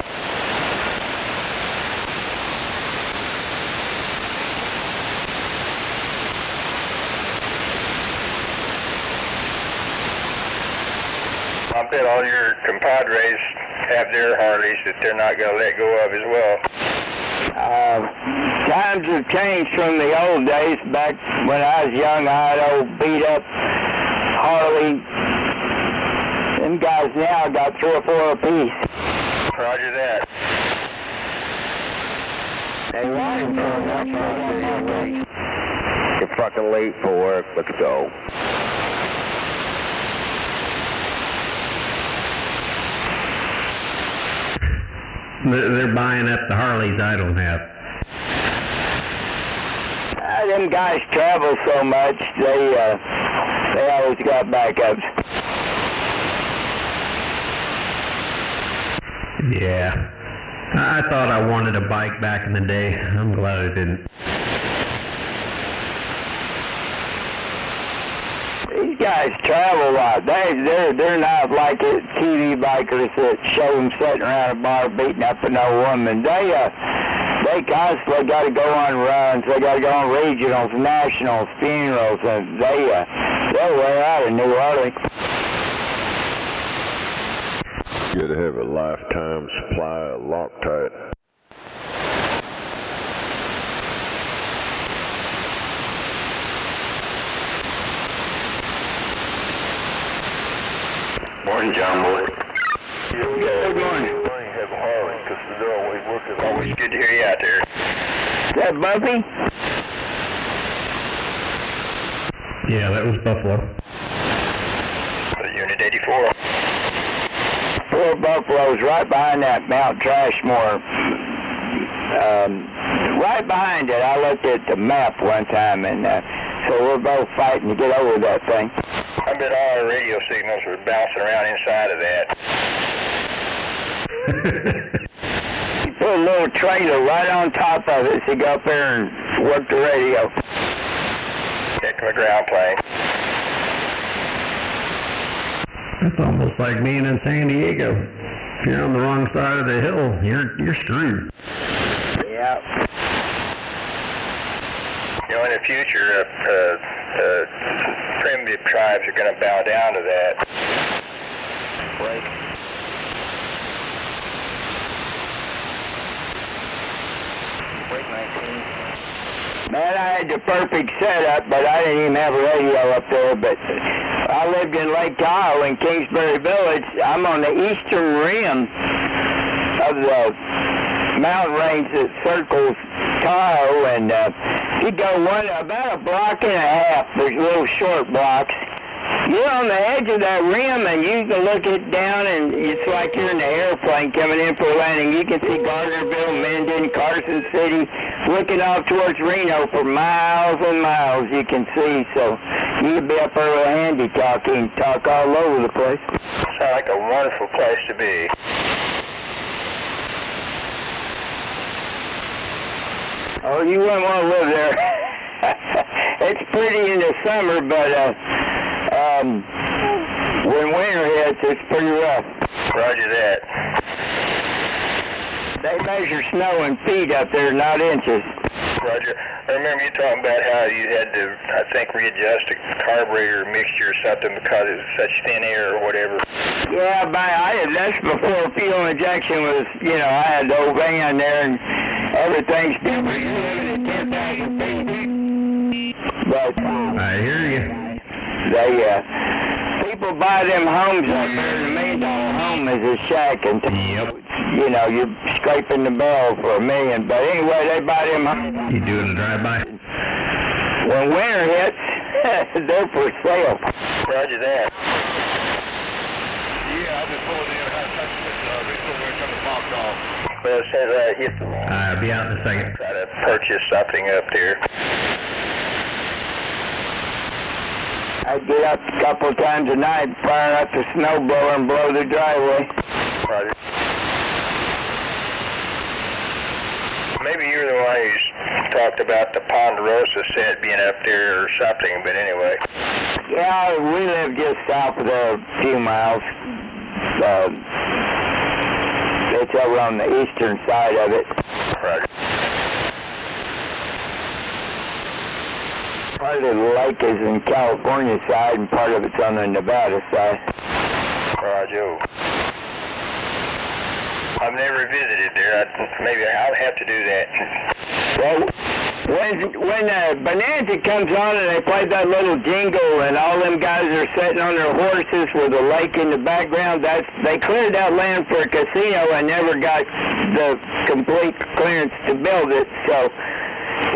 I bet all your compadres have their Harleys that they're not going to let go of as well. Times have changed from the old days. Back when I was young, I had old beat up Harley. Them guys now got 3 or 4 apiece. Roger that. Hey, Ryan, you're fucking late for work. Let's go. They're buying up the Harleys I don't have. Them guys travel so much, they always got backups. Yeah. I thought I wanted a bike back in the day. I'm glad I didn't. These guys travel a lot. They're not like TV bikers that show them sitting around a bar beating up an old woman. They constantly got to go on runs. They got to go on regionals, nationals, funerals, and they'll wear out a new Harley. You got to have a lifetime supply of Loctite. Morning, John Boy. Good morning. Have a Harley because they're always working. Always good to hear you out there. Is that Bumpy? Yeah, that was Buffalo. Unit 84. 4 buffaloes right behind that Mount Trashmore. Right behind it, I looked at the map one time, and so we're both fighting to get over that thing. I bet all our radio signals were bouncing around inside of that. You put a little trailer right on top of it so you go up there and work the radio. Check my ground plane. That's almost like being in San Diego. If you're on the wrong side of the hill, you're screwed. Yeah. In the future, primitive tribes are going to bow down to that. Right. Break 19. Man, I had the perfect setup, but I didn't even have a radio up there. But I lived in Lake Tahoe in Kingsbury Village. I'm on the eastern rim of the mountain range that circles Tahoe, and you go about a block and a half. There's little short blocks. You're on the edge of that rim, and you can look it down, and it's like you're in an airplane coming in for a landing. You can see Gardnerville, Minden, Carson City, looking off towards Reno for miles and miles. You can see, so you can be up there with a handy talk and talk all over the place. Sounds like a wonderful place to be. Oh, you wouldn't want to live there. It's pretty in the summer, but when winter hits, it's pretty rough. Roger that. They measure snow in feet up there, not inches. Roger. I remember you talking about how you had to, I think, readjust a carburetor mixture or something because it was such thin air or whatever. Yeah, that's before fuel injection was, you know, I had the old van there and everything's different. But I hear you. People buy them homes up there. The $1 million home is a shack, and you know, you're scraping the barrel for $1 million. But anyway, they buy them homes. You doing a drive-by? When winter hits, they're for sale. Roger that. Yeah, I just pulled in. I had to recently we're trying to box off. Well, since I'll be out in a second. Try to purchase something up there. I get up a couple of times a night, fire up the snowblower and blow the driveway. Roger. Maybe you're the one who's talked about the Ponderosa set being up there or something, but anyway. Yeah, we live just south of there a few miles. It's over on the eastern side of it. Roger. Part of the lake is in California side and part of it's on the Nevada side. Roger. I've never visited there. Maybe I'll have to do that. Well, when Bonanza comes on and they play that little jingle and all them guys are sitting on their horses with a lake in the background, they cleared that land for a casino and never got the complete clearance to build it. So,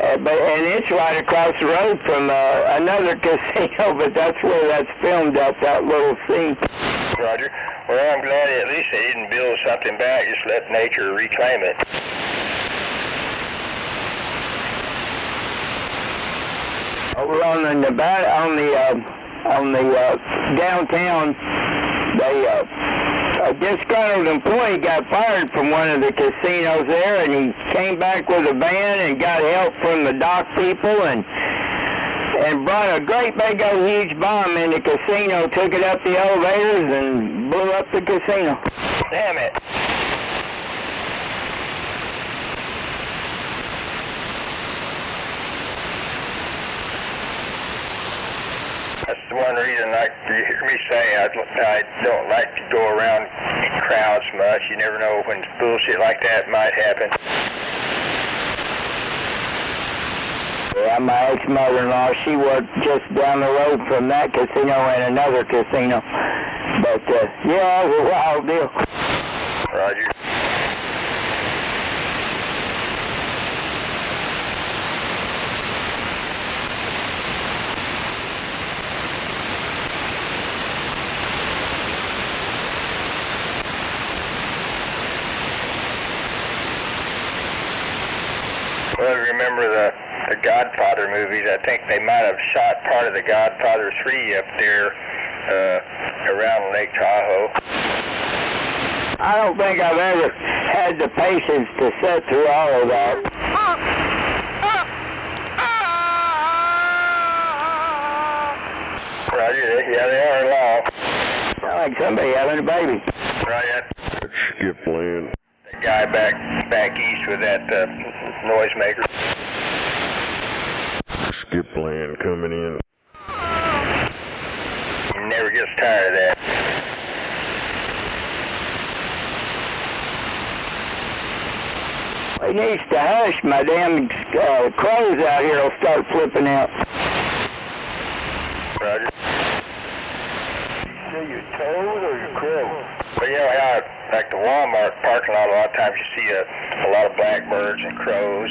and it's right across the road from another casino, but that's where that's filmed at, that little scene. Roger. Well, I'm glad at least they didn't build something back, just let nature reclaim it. Over on the Nevada, on the downtown, a disgruntled employee got fired from one of the casinos there, and he came back with a van and got help from the dock people and brought a great big old huge bomb in the casino, took it up the elevators and blew up the casino. Damn it. That's the one reason, like you hear me say, I don't like to go around crowds much. You never know when bullshit like that might happen. Yeah, my ex-mother-in-law, she worked just down the road from that casino and another casino. But, yeah, it was a wild deal. Roger. Well, I remember the Godfather movies. I think they might have shot part of the Godfather 3 up there around Lake Tahoe. I don't think I've ever had the patience to sit through all of that. Roger, yeah, they are long. Sound like somebody having a baby. Right. Skip land. The guy back east with that noisemaker. Skip land coming in. He never gets tired of that. He needs to hush. My damn crows out here will start flipping out. Roger. You say your toes or your crows? Well, you know how, like the Walmart parking lot, a lot of times you see a lot of blackbirds and crows.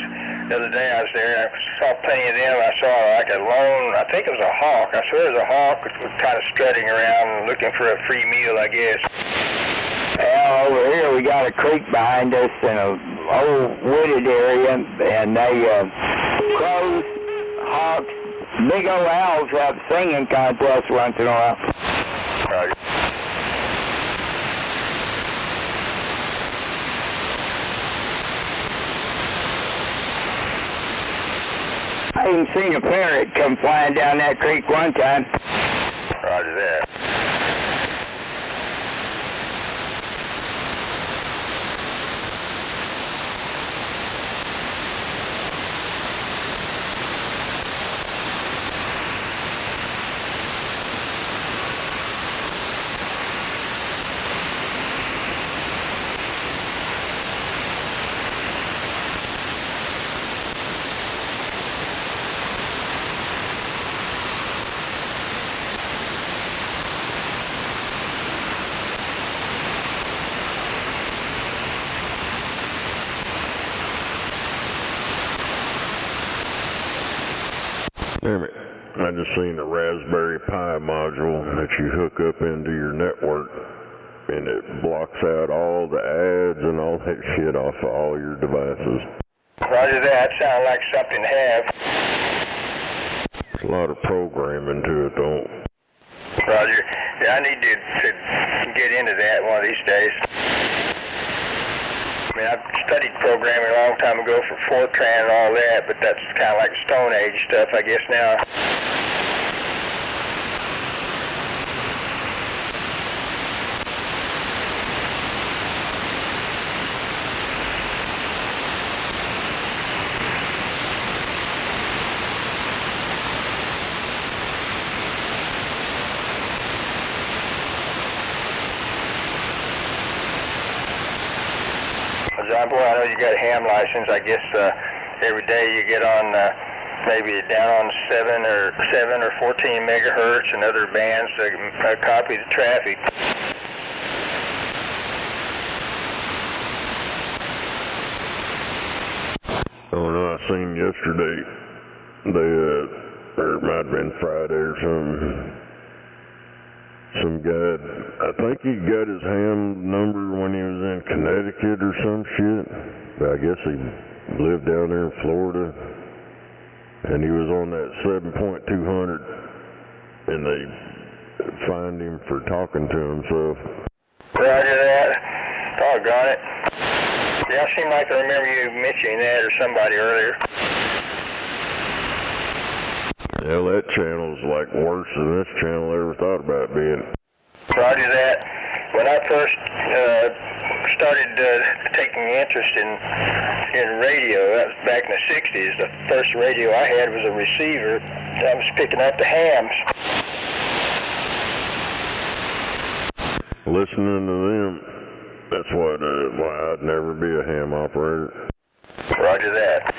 The other day I was there and I saw plenty of them. I saw like a lone, I think it was a hawk. I swear it was a hawk, was kind of strutting around looking for a free meal, I guess. Well, over here we got a creek behind us in a old wooded area, and they, crows, hawks, big old owls have singing contests once in a while. Right. I even seen a parrot come flying down that creek one time. Roger that. Damn it. I just seen a Raspberry Pi module that you hook up into your network, and it blocks out all the ads and all that shit off of all your devices. Roger that. Sounds like something to have. There's a lot of programming to it, though. Roger. Yeah, I need to get into that one of these days. I mean, I've studied programming a long time ago for Fortran and all that, but that's kind of like Stone Age stuff, I guess, now. John, boy, I know you got a ham license. I guess every day you get on maybe down on 7 or 14 megahertz and other bands to copy the traffic. Oh no, I seen yesterday. Or it might have been Friday or something. Some guy, I think he got his ham number when he was in Connecticut or some shit. But I guess he lived down there in Florida. And he was on that 7.200. And they fined him for talking to himself. Roger that. Doggone it. Yeah, it seemed like I remember you mentioning that or somebody earlier. Yeah, that channel's like worse than this channel ever thought about being. Roger that. When I first started taking interest in radio, that was back in the 60s. The first radio I had was a receiver. I was picking up the hams. Listening to them, that's why I'd never be a ham operator. Roger that.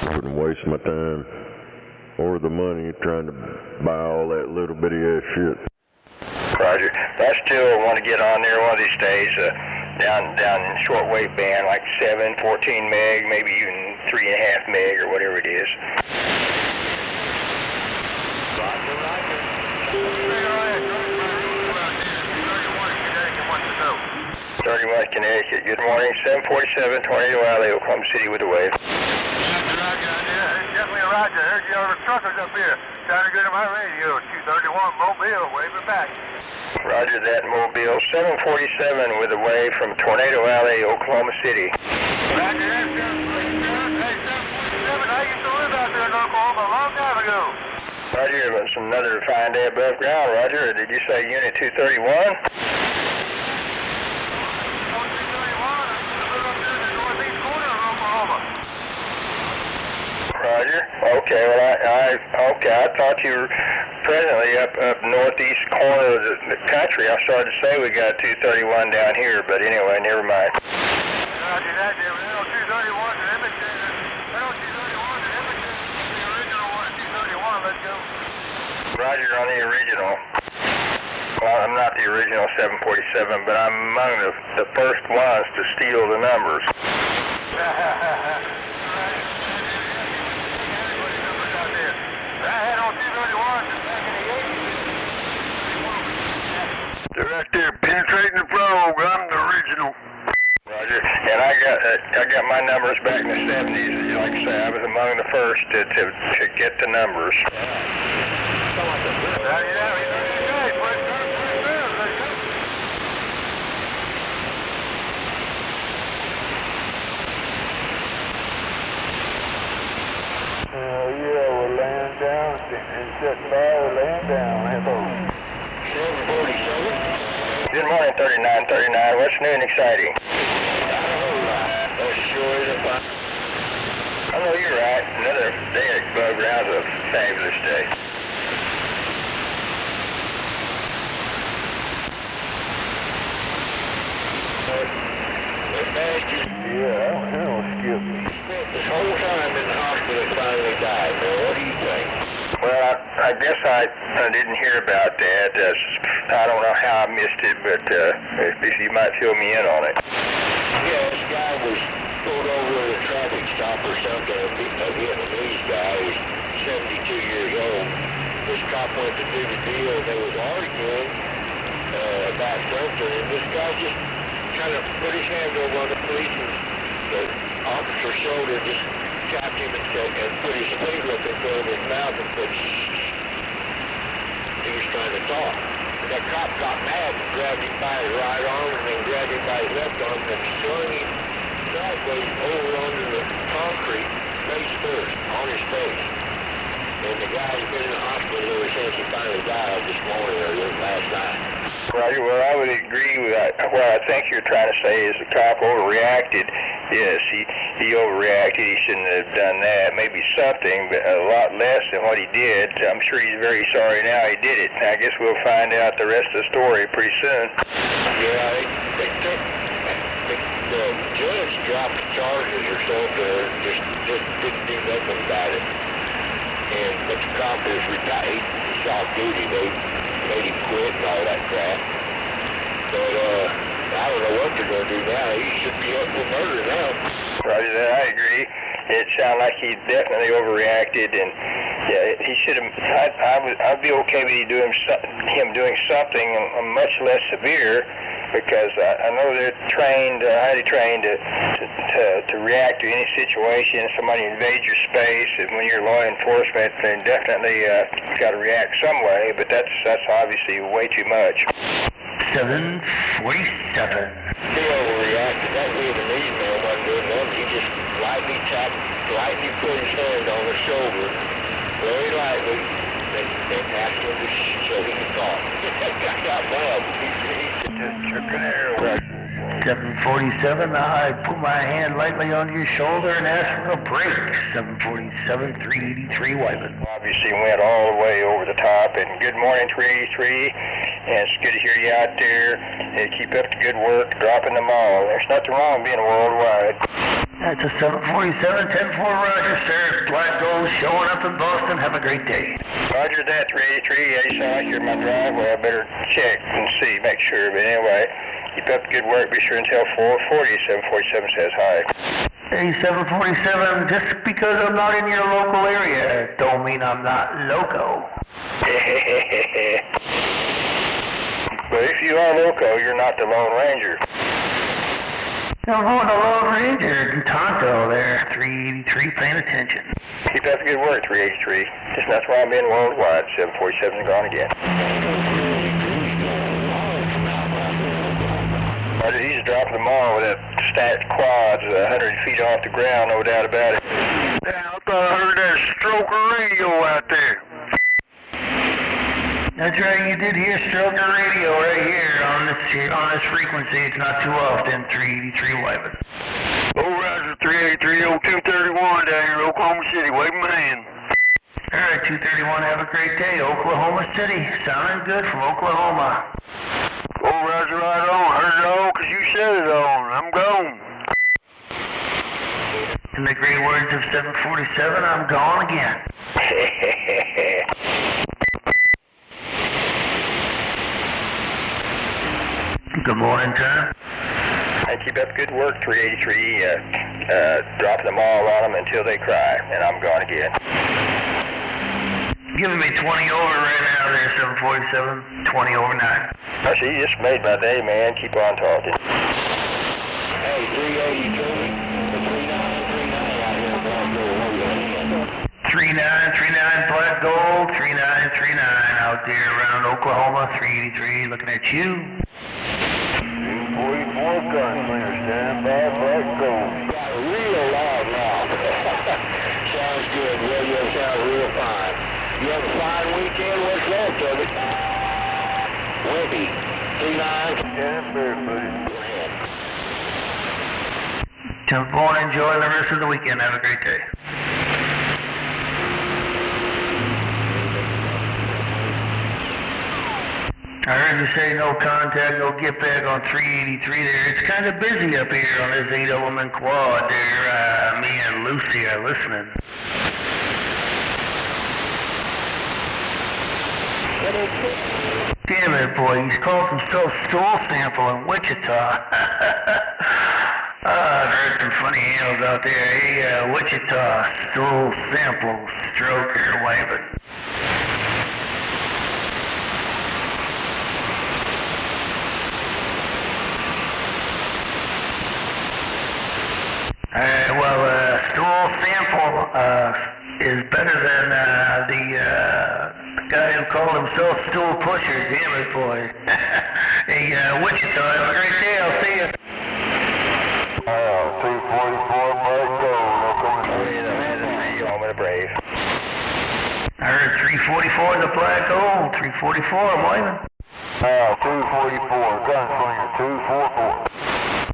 Wouldn't waste my time or the money trying to buy all that little bitty ass shit. Roger. I still want to get on there one of these days, down in shortwave band, like 7, 14 meg, maybe even 3.5 meg or whatever it is. Roger, roger. 31 Connecticut. Good morning. 747 Tornado Alley, Oklahoma City with a wave. Definitely Roger. I heard you over truckers up here. Sounded good on my radio. 231 Mobile, waving back. Roger that, Mobile. 747 with a wave from Tornado Alley, Oklahoma City. Roger that, 747. Hey, 747, I used to live out there in Oklahoma a long time ago. Roger, it was another fine day above ground, Roger. Did you say Unit 231? Roger. Okay, well, I thought you were presently up northeast corner of the country. I started to say we got 231 down here, but anyway, never mind. Roger that, Jim. 231 in Edmonton. 231 in Edmonton. The original one, 231. Let's go. Roger on the original. Well, I'm not the original 747, but I'm among the first ones to steal the numbers. They're right there penetrating the frog. I'm the original. Roger. And I got my numbers back in the 70s. Like I say, I was among the first to get the numbers. Yeah, we're laying down and sitting by, we're laying down. 747. Good morning, 3939. What's new and exciting? I know you're right. Another day above ground's a fabulous day. Yeah, I don't skip. He spent this whole time in the hospital and finally died. Now, what do you think? Well, I guess I didn't hear about that. I don't know how I missed it, but if you might fill me in on it. Yeah, this guy was pulled over at a traffic stop or something. A Vietnamese guy was cop went to do the deal, and they was arguing about something, and this guy just kind of put his hand over on the police, and the officer's shoulder just tapped him and put his finger up in front of his mouth and said, shh. He was trying to talk. And that cop got mad and grabbed him by his right arm and then grabbed him by his left arm and slung him sideways over onto the concrete, face first, on his face. And the guy's been in the hospital ever since he finally died this morning or last night. Roger, well, I would agree with what I think you're trying to say is the cop overreacted. Yes, he overreacted. He shouldn't have done that. Maybe something, but a lot less than what he did. I'm sure he's very sorry now he did it. I guess we'll find out the rest of the story pretty soon. Yeah, the judge dropped the charges or something, just didn't do nothing about it. But the cop is retired. He's off duty. They made him quit and all that crap. But I don't know what they're going to do now. He should be up for murder now. Roger that. I agree. It sounded like he definitely overreacted, and yeah, he should have. I'd be okay with him doing something much less severe, because I know they're trained, highly trained to react to any situation. Somebody invades your space, and when you're law enforcement, then definitely got to react some way. But that's obviously way too much. 747. He overreacted. That Vietnamese man wasn't doing nothing. He just lightly put his hand on her shoulder, very lightly, and asked him to so he could talk. I got mad. He just took an arrow. 747, I put my hand lightly on your shoulder and asked for a break. 747, 383 Wyman. Obviously went all the way over the top, and good morning, 383. And it's good to hear you out there, and keep up the good work, dropping them all. There's nothing wrong being worldwide. That's a 747, 10-4, Roger, sir. Black Gold showing up in Boston. Have a great day. Roger that, 383. Yeah, you sound like you're in my driveway. I better check and see, make sure. But anyway, keep up the good work. Be sure and tell 440 747 says hi. Hey, 747, just because I'm not in your local area, don't mean I'm not loco. But if you are loco, you're not the Lone Ranger. I'm going to Lone Ranger, Tonto there, 383, paying attention. Keep up the good work, 383. Just that's why I'm being worldwide. 747's gone again. Roger, he's dropping them all with that stacked quads 100 feet off the ground, no doubt about it. Yeah, I thought I heard that stroker radio out there. That's right, you did hear Stroker Radio right here on this frequency. It's not too often, 383 Wyman. Roger, 383, 0231 down here in Oklahoma City. Wave my hand. All right, 231, have a great day. Oklahoma City, sounding good from Oklahoma. Roger, right on. Heard it all because you said it on. I'm gone. In the great words of 747, I'm gone again. Good morning, Tom. And keep up good work, 383. Drop them all on them until they cry, and I'm gone again. Giving me 20 over right now there, 747, 20 over 9. I see, you just made my day, man. Keep on talking. Hey, 383, 3939 out here in Black Gold. 3939 Black Gold, 3939 out there around Oklahoma, 383, looking at you. 244 gunslinger, stand by, Black Gold. Got real loud now. Sounds good, radio sounds real fine. You have a fine weekend, what's left of it? Windy, 39. Stand by, buddy. Go on, enjoy the rest of the weekend. Have a great day. I heard you say no contact, no get back on 383 there. It's kind of busy up here on this 8-element quad there. Me and Lucy are listening. Damn it, boy. He's called himself Stool Sample in Wichita. I've heard some funny hails out there. Hey, Wichita, Stool Sample, Stroker, Wyman. Stool sample is better than the guy who called himself Stool Pusher. Damn it, boy. Hey, Wichita, have a great day. I'll see you. 244, Black Gold. Home of the Brave. I heard 344 in the Black Gold. 344, I'm waving. 244, Gunslinger, 244.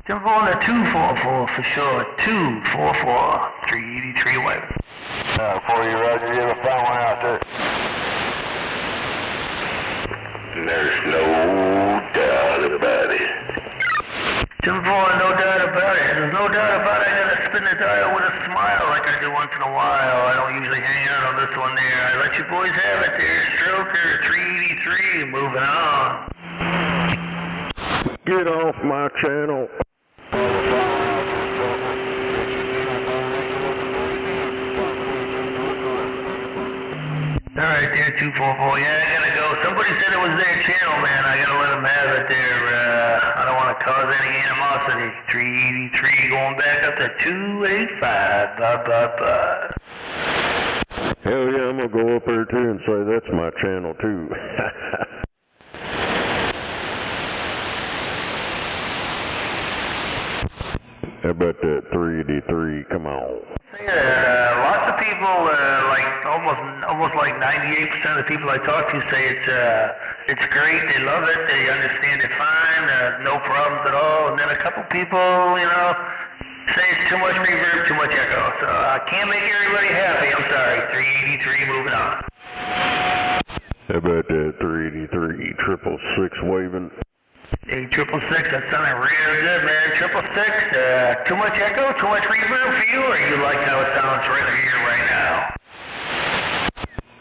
Jump on the 244 for sure. 244, 383 waving. For you, Roger, you ever find one out there? There's no doubt about it. 244, no doubt about it. There's no doubt about it. I gotta spin the dial with a smile like I do once in a while. I don't usually hang out on this one there. I let you boys have it there. Stroker, 383, moving on. Get off my channel. Alright there, 244. Yeah, I gotta go. Somebody said it was their channel, man. I gotta let them have it there. I don't want to cause any animosity. 383 going back up to 285. Bye. Hell yeah, I'm gonna go up there too and say that's my channel too. How about that 383? Come on. Lots of people, almost like 98% of the people I talk to say it's great. They love it. They understand it fine. No problems at all. And then a couple people, say it's too much reverb, too much echo. So I can't make everybody happy. I'm sorry. 383, moving on. How about that 383 666 waving? Hey, 666, that sounded real good, man. 666, too much echo, too much reverb for you, or you like how it sounds right here, right now?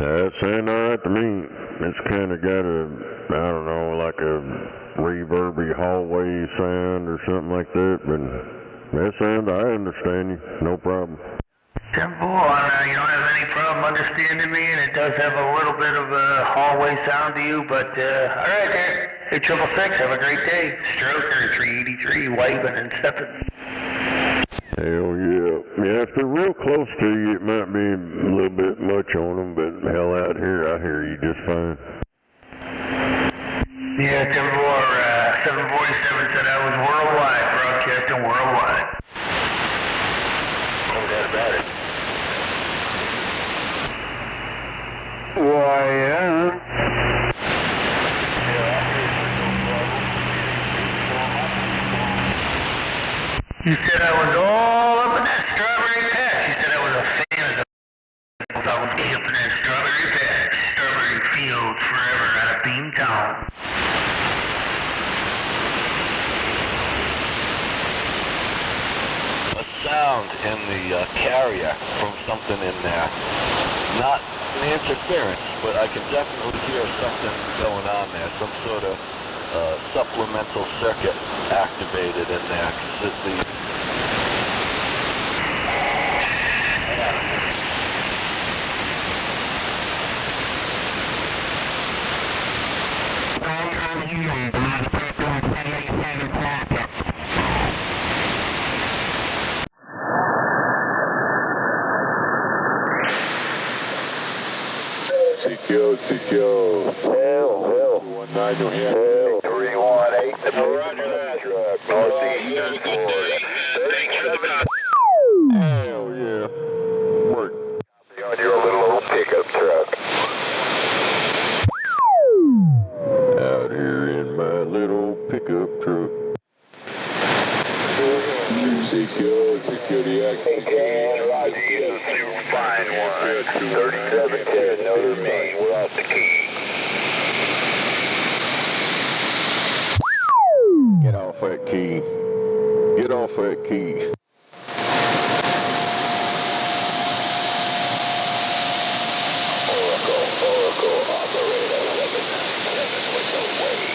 That sounds alright to me. It's kind of got a, I don't know, like a reverby hallway sound or something like that, but that sounds, I understand you, no problem. Simple, you don't have any problem understanding me, and it does have a little bit of a hallway sound to you, but alright there. Hey, 666, have a great day. Stroker, 383, waving and stepping. Hell yeah. Yeah, if they're real close to you, it might be a little bit much on them, but hell, out here, I hear you just fine. Yeah, 747 said I was worldwide, broadcasting worldwide. No doubt about it. Why, yeah. You said I was all up in that strawberry patch. You said I was a fan of the I was up in that strawberry patch. Strawberry fields forever out of Beantown. A sound in the carrier from something in there. Not an interference, but I can definitely hear something going on there. Some sort of supplemental circuit activated in there. 'Cause Secure. Hell. 19 New Hampshire. 318. Roger that. Northeast Florida. Hell yeah. Work. On your little old pickup truck. Out here in my little pickup truck. Secure the access. Roger, you fine one. 3710, Notre Dame. We're off the key. Get off that key. Get off that key. Oracle operator 797 with the wave.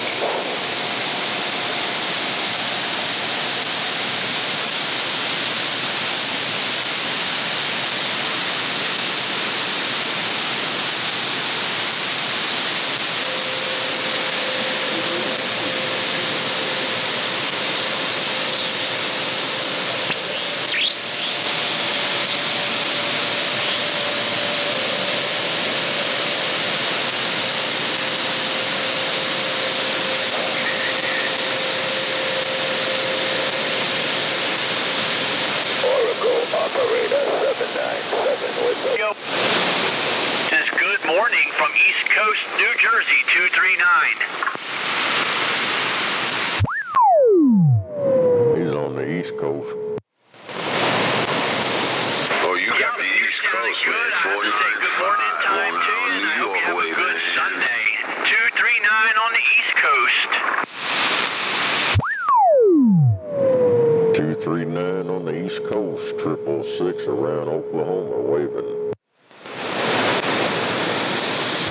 reporting from East Coast, New Jersey, 239. He's on the East Coast. Oh, you got the East Coast, man. 495. Good morning time to you, and I hope you have a good Sunday. 239 on the East Coast. 239 on the East Coast, 666 around Oklahoma, waving.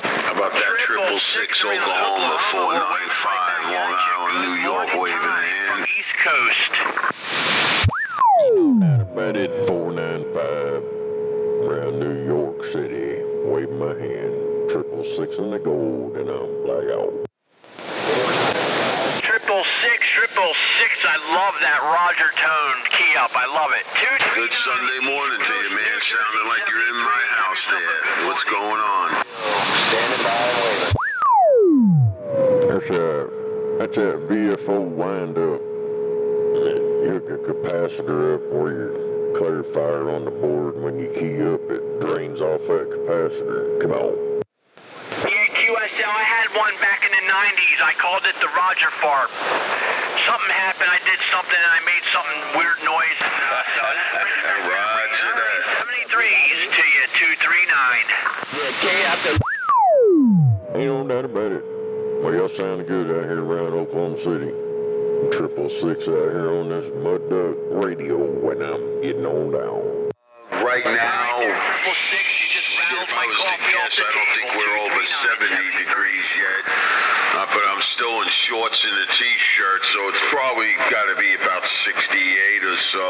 How about that 666 Oklahoma, 495 Long Island, New York, waving in. East Coast. About it, 495 around New York City, waving my hand. 666 in the gold, and I'm blackout. 666, I love that Roger tone. Key up, I love it. Good Sunday morning to you, man. Sounding like you're in my house there. What's going on? Standing by and waiting. That's that VFO wind up. You hook a capacitor up where your clarifier on the board, when you key up, it drains off that capacitor. Come on. Yeah, QSL, I had one back in the 90s. I called it the Roger fart. Something happened, I did something, and I made something weird noise. Roger that. 73s to you, 239. Ain't no doubt about it. Well, y'all sounding good out here around Oklahoma City. 666 out here on this Mud Duck radio when I'm getting on down. Right now, if I was to guess, I don't think we're over 70 degrees yet. But I'm still in shorts and a t-shirt, so it's probably got to be about 68 or so.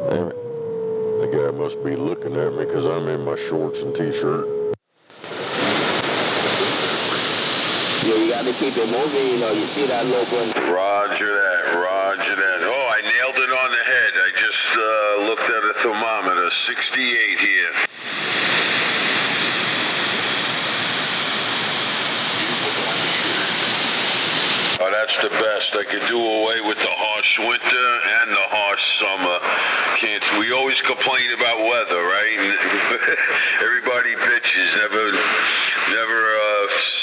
Damn it. The guy must be looking at me because I'm in my shorts and t-shirt. Yeah, you got to keep it moving, you know. You see that low button. Roger that, roger that. Oh, I nailed it on the head. I just looked at a thermometer. 68 here. Oh, that's the best. I could do away with the harsh winter and the harsh summer. We always complain about weather, right? Everybody bitches, never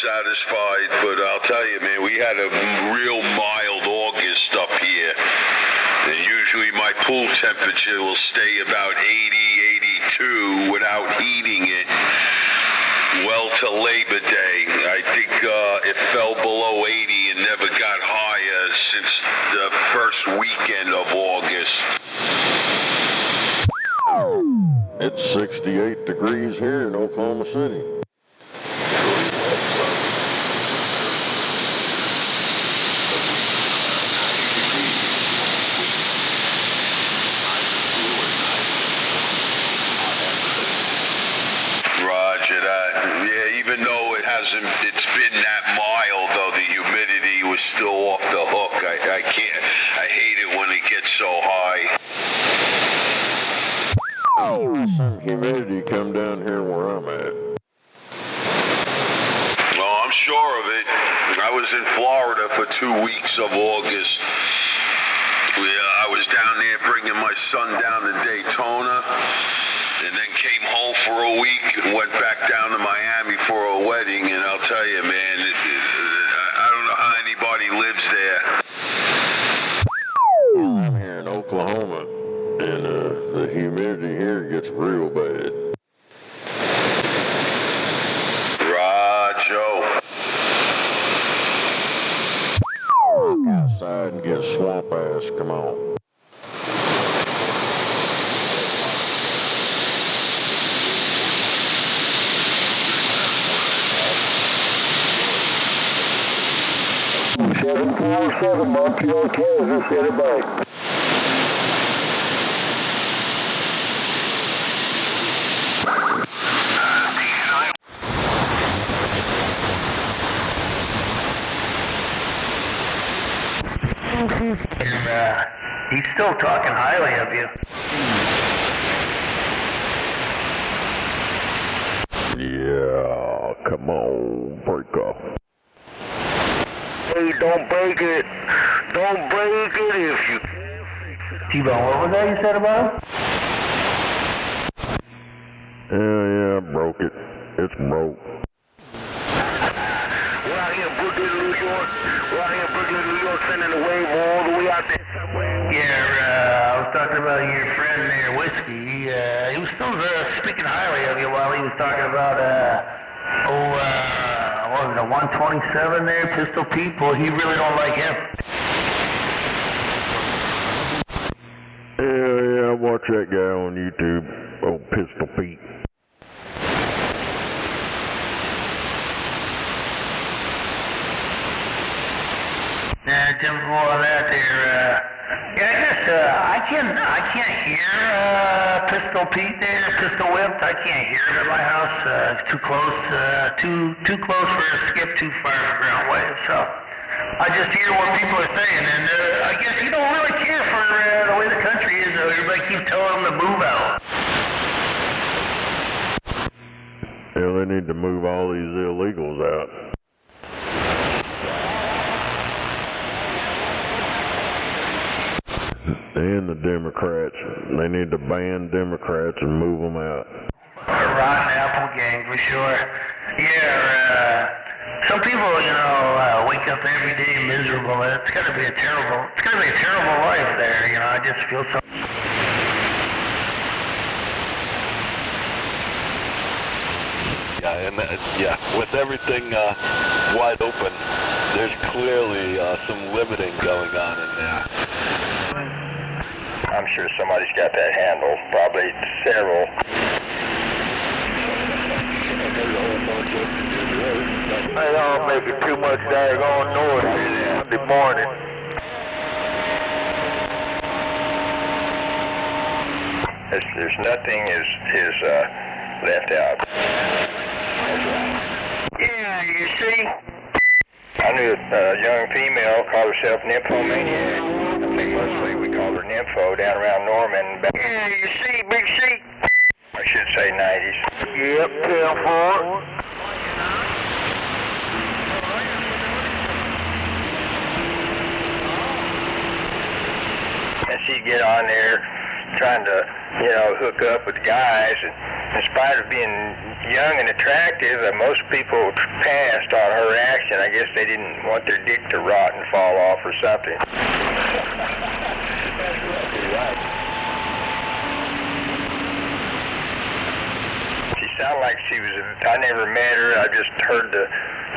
satisfied. But I'll tell you, man, we had a real mild August up here. And usually my pool temperature will stay about 80, 82 without heating it. Well, to Labor Day, I think it fell below 80 and never got higher since the first weekend of August. It's 68 degrees here in Oklahoma City. Roger that. Yeah, even though it's been that mild, though, the humidity was still off the hook. I hate it when it gets so high. Some humidity come down here where I'm at. Well, I'm sure of it. I was in Florida for 2 weeks of August. I was down there bringing my son down to Daytona, and then came home for a week and went back down to Miami for a wedding. And I'll tell you, man, I don't know how anybody lives there. I'm here in Oklahoma, and the humidity here gets real bad. Roger. Outside and get swamp ass, come on. Seven, Montreal, Kansas, hit it back. And he's still talking highly of you. Yeah, come on, break up. Hey, don't break it. Don't break it if you T-Bone, what was that you said about him? Yeah, I broke it. It's broke. We're out here in Brooklyn, New York. Sending the wave all the way out there somewhere. Yeah, I was talking about your friend there, Whiskey. He was still speaking highly of you while he was talking about, what was it, a 127 there, Pistol Pete? Boy, he really don't like him. Yeah, I watch that guy on YouTube, old Pistol Pete. Tim, more of that there. I can't hear Pistol Pete there, Pistol Whipped. I can't hear it at my house. It's too close, too close for a skip, too far for ground wave. So I just hear what people are saying, and I guess you don't really care for the way the country is. Everybody keeps telling them to move out. Yeah, they need to move all these illegals out. And the Democrats. They need to ban Democrats and move them out. Rotten apple gang, for sure. Yeah, some people, wake up every day miserable. It's gotta be a terrible life there, I just feel so... Yeah, and with everything wide open, there's clearly some limiting going on in there. I'm sure somebody's got that handle, probably several. They all making too much daggone noise in the morning. There's nothing is left out. Yeah, you see? I knew a young female called herself Nymphomaniac. I think mostly we called her Nympho down around Norman. Yeah, you see, Big C? I should say 90s. Yep, 10-4. And she'd get on there trying to, hook up with guys. And in spite of being young and attractive, most people passed on her action. I guess they didn't want their dick to rot and fall off or something. She sounded like she was, I never met her, I just heard the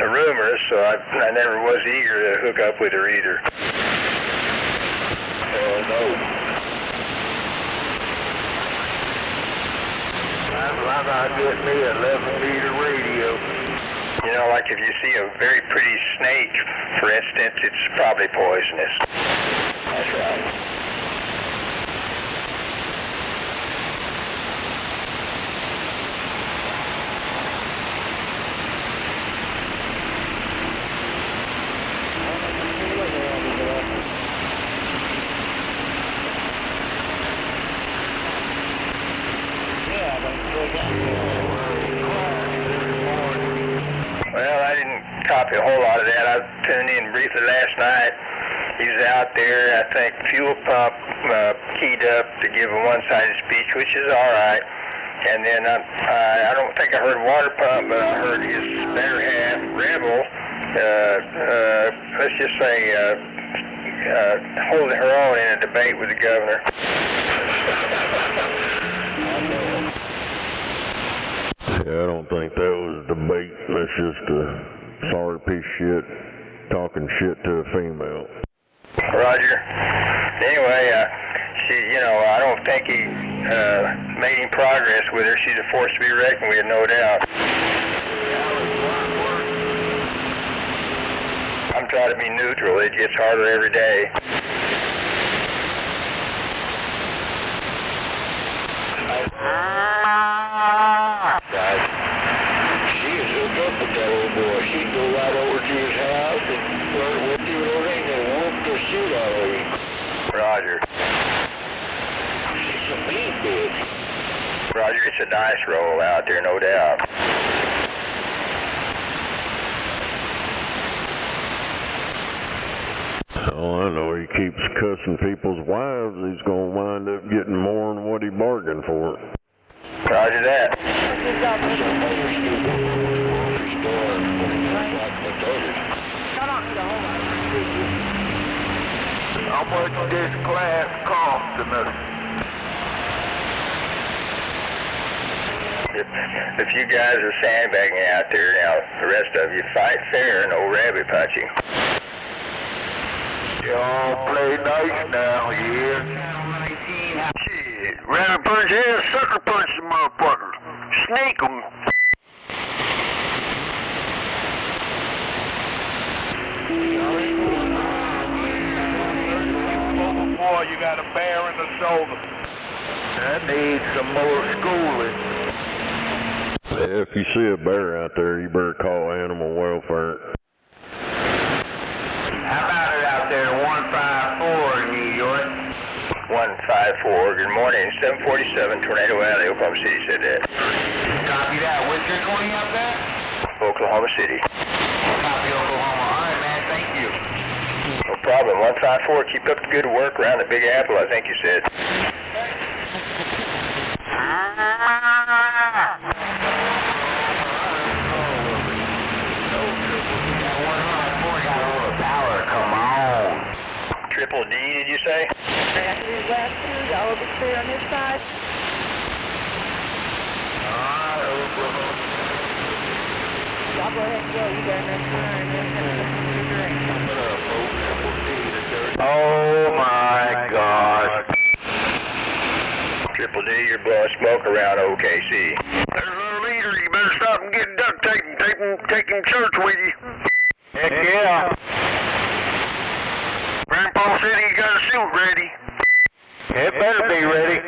rumors, so I never was eager to hook up with her either. No. Why not get me a 11-meter radio? Like if you see a very pretty snake, for instance, it's probably poisonous. That's right. Well, I didn't copy a whole lot of that. I tuned in briefly last night. He was out there, I think, fuel pump keyed up to give a one-sided speech, which is all right. And then I don't think I heard water pump, but I heard his better half, Rebel, let's just say, holding her own in a debate with the governor. Yeah, I don't think that was a debate. That's just a sorry piece of shit talking shit to a female. Roger. Anyway, I don't think he made any progress with her. She's a force to be reckoned with, no doubt. I'm trying to be neutral. It gets harder every day. She is hooked up with that old boy. She'd go right over to his house and flirt with you and everything and whoop the shit out of him. Roger. She's a mean bitch. Roger, it's a dice roll out there, no doubt. Oh, I know. He keeps cussing people's wives. He's going to wind up getting more than what he bargained for. Roger that. How much this class costing us? If you guys are sandbagging out there now, the rest of you fight fair, no rabbit punching. Y'all play nice now, yeah? Shit, rabbit punch here, sucker punch the motherfucker. Snake 'em. Boy, you got a bear in the shoulder. That needs some more schooling. If you see a bear out there, you better call animal welfare. How about it out there, 154 in New York? 154, good morning, 747 Tornado Alley, Oklahoma City said that. Copy that. What's your 20 up there? Oklahoma City. Copy Oklahoma. All right, man. Thank you. No problem, 154, keep up the good work around the Big Apple, I think you said. Triple D, did you say? Last two, y'all will be clear on this side. Y'all go ahead and go. You got enough time. Oh my gosh. Triple D, you're blowing smoke around OKC. There's our leader. You better stop and get duct tape and take him to church with you. Heck yeah. Grandpa said he got a suit ready. It better be ready.